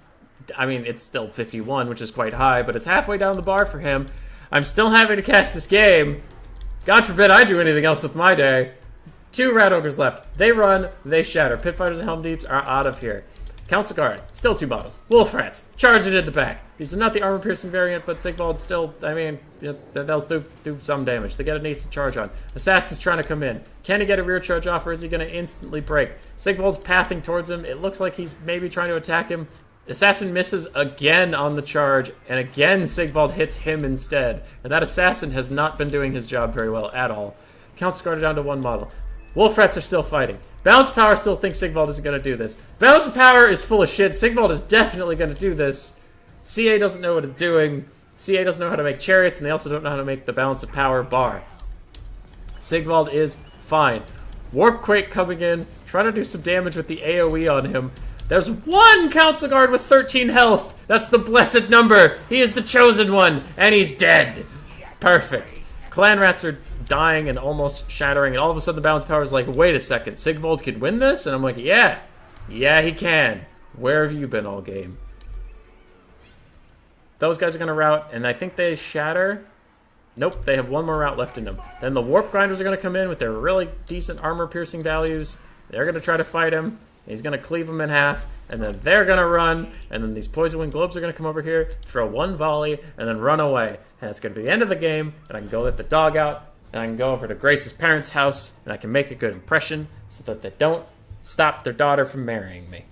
I mean, it's still 51, which is quite high, but it's halfway down the bar for him. I'm still having to cast this game. God forbid I do anything else with my day. 2 rat ogres left. They run, they shatter. Pit fighters and helm deeps are out of here. Council Guard, still 2 models. Wolf rats, charged in the back. These are not the armor piercing variant, but Sigvald still, I mean, they'll do some damage. They get a decent charge on. Assassin's trying to come in. Can he get a rear charge off, or is he going to instantly break? Sigvald's pathing towards him. It looks like he's maybe trying to attack him. Assassin misses again on the charge, and again Sigvald hits him instead. And that assassin has not been doing his job very well at all. Council Guard are down to 1 model. Wolf rats are still fighting. Balance of Power still thinks Sigvald isn't going to do this. Balance of Power is full of shit. Sigvald is definitely going to do this. CA doesn't know what it's doing. CA doesn't know how to make chariots, and they also don't know how to make the Balance of Power bar. Sigvald is fine. Warpquake coming in, trying to do some damage with the AoE on him. There's 1 Council Guard with 13 health. That's the blessed number. He is the chosen one, and he's dead. Perfect. Clan rats are dying and almost shattering, and all of a sudden the balance power is like, wait a second, Sigvald could win this? And I'm like, yeah, he can. Where have you been all game? Those guys are going to rout, and I think they shatter. Nope, they have 1 more rout left in them. Then the warp grinders are going to come in with their really decent armor piercing values. They're going to try to fight him. He's going to cleave them in half, and then they're going to run, and then these poison wind globes are going to come over here, throw 1 volley, and then run away. And it's going to be the end of the game, and I can go let the dog out, and I can go over to Grace's parents' house, and I can make a good impression so that they don't stop their daughter from marrying me.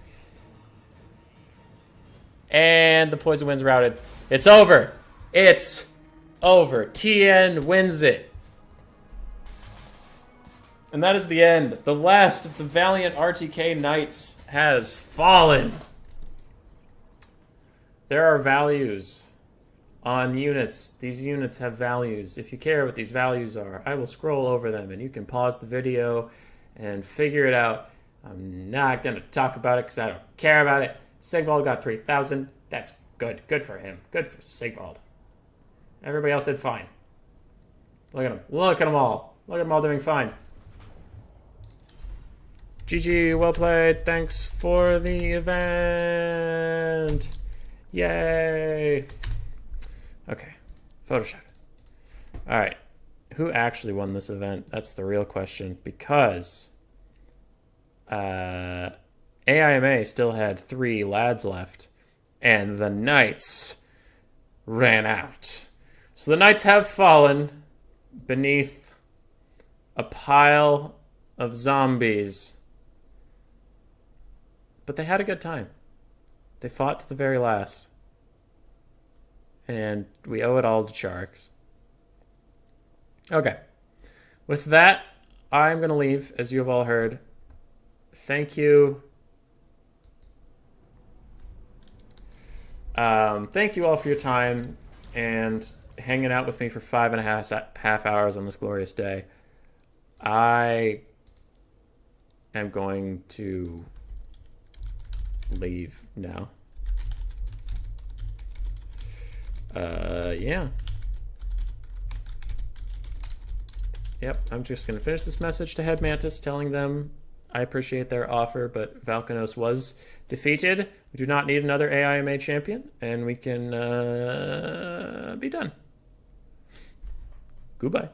And the poison wind's routed. It's over. It's over. Tien wins it. And that is the end. The last of the valiant RTK Knights has fallen. There are values on units. These units have values. If you care what these values are, I will scroll over them and you can pause the video and figure it out. I'm not going to talk about it because I don't care about it. Sigvald got 3,000. That's good. Good for him. Good for Sigvald. Everybody else did fine. Look at them. Look at them all. Look at them all doing fine. GG, well played. Thanks for the event. Yay. Okay. Photoshop. Alright. Who actually won this event? That's the real question. Because AIMA still had 3 lads left. And the Knights ran out. So the Knights have fallen beneath a pile of zombies. But they had a good time. They fought to the very last. And we owe it all to Sharks. Okay. With that, I'm going to leave, as you have all heard. Thank you. Thank you all for your time and hanging out with me for 5.5 hours on this glorious day. I am going to leave now. Yeah. Yep, I'm just going to finish this message to Head Mantis telling them I appreciate their offer, but Valkanos was defeated. We do not need another AIMA champion, and we can be done. Goodbye.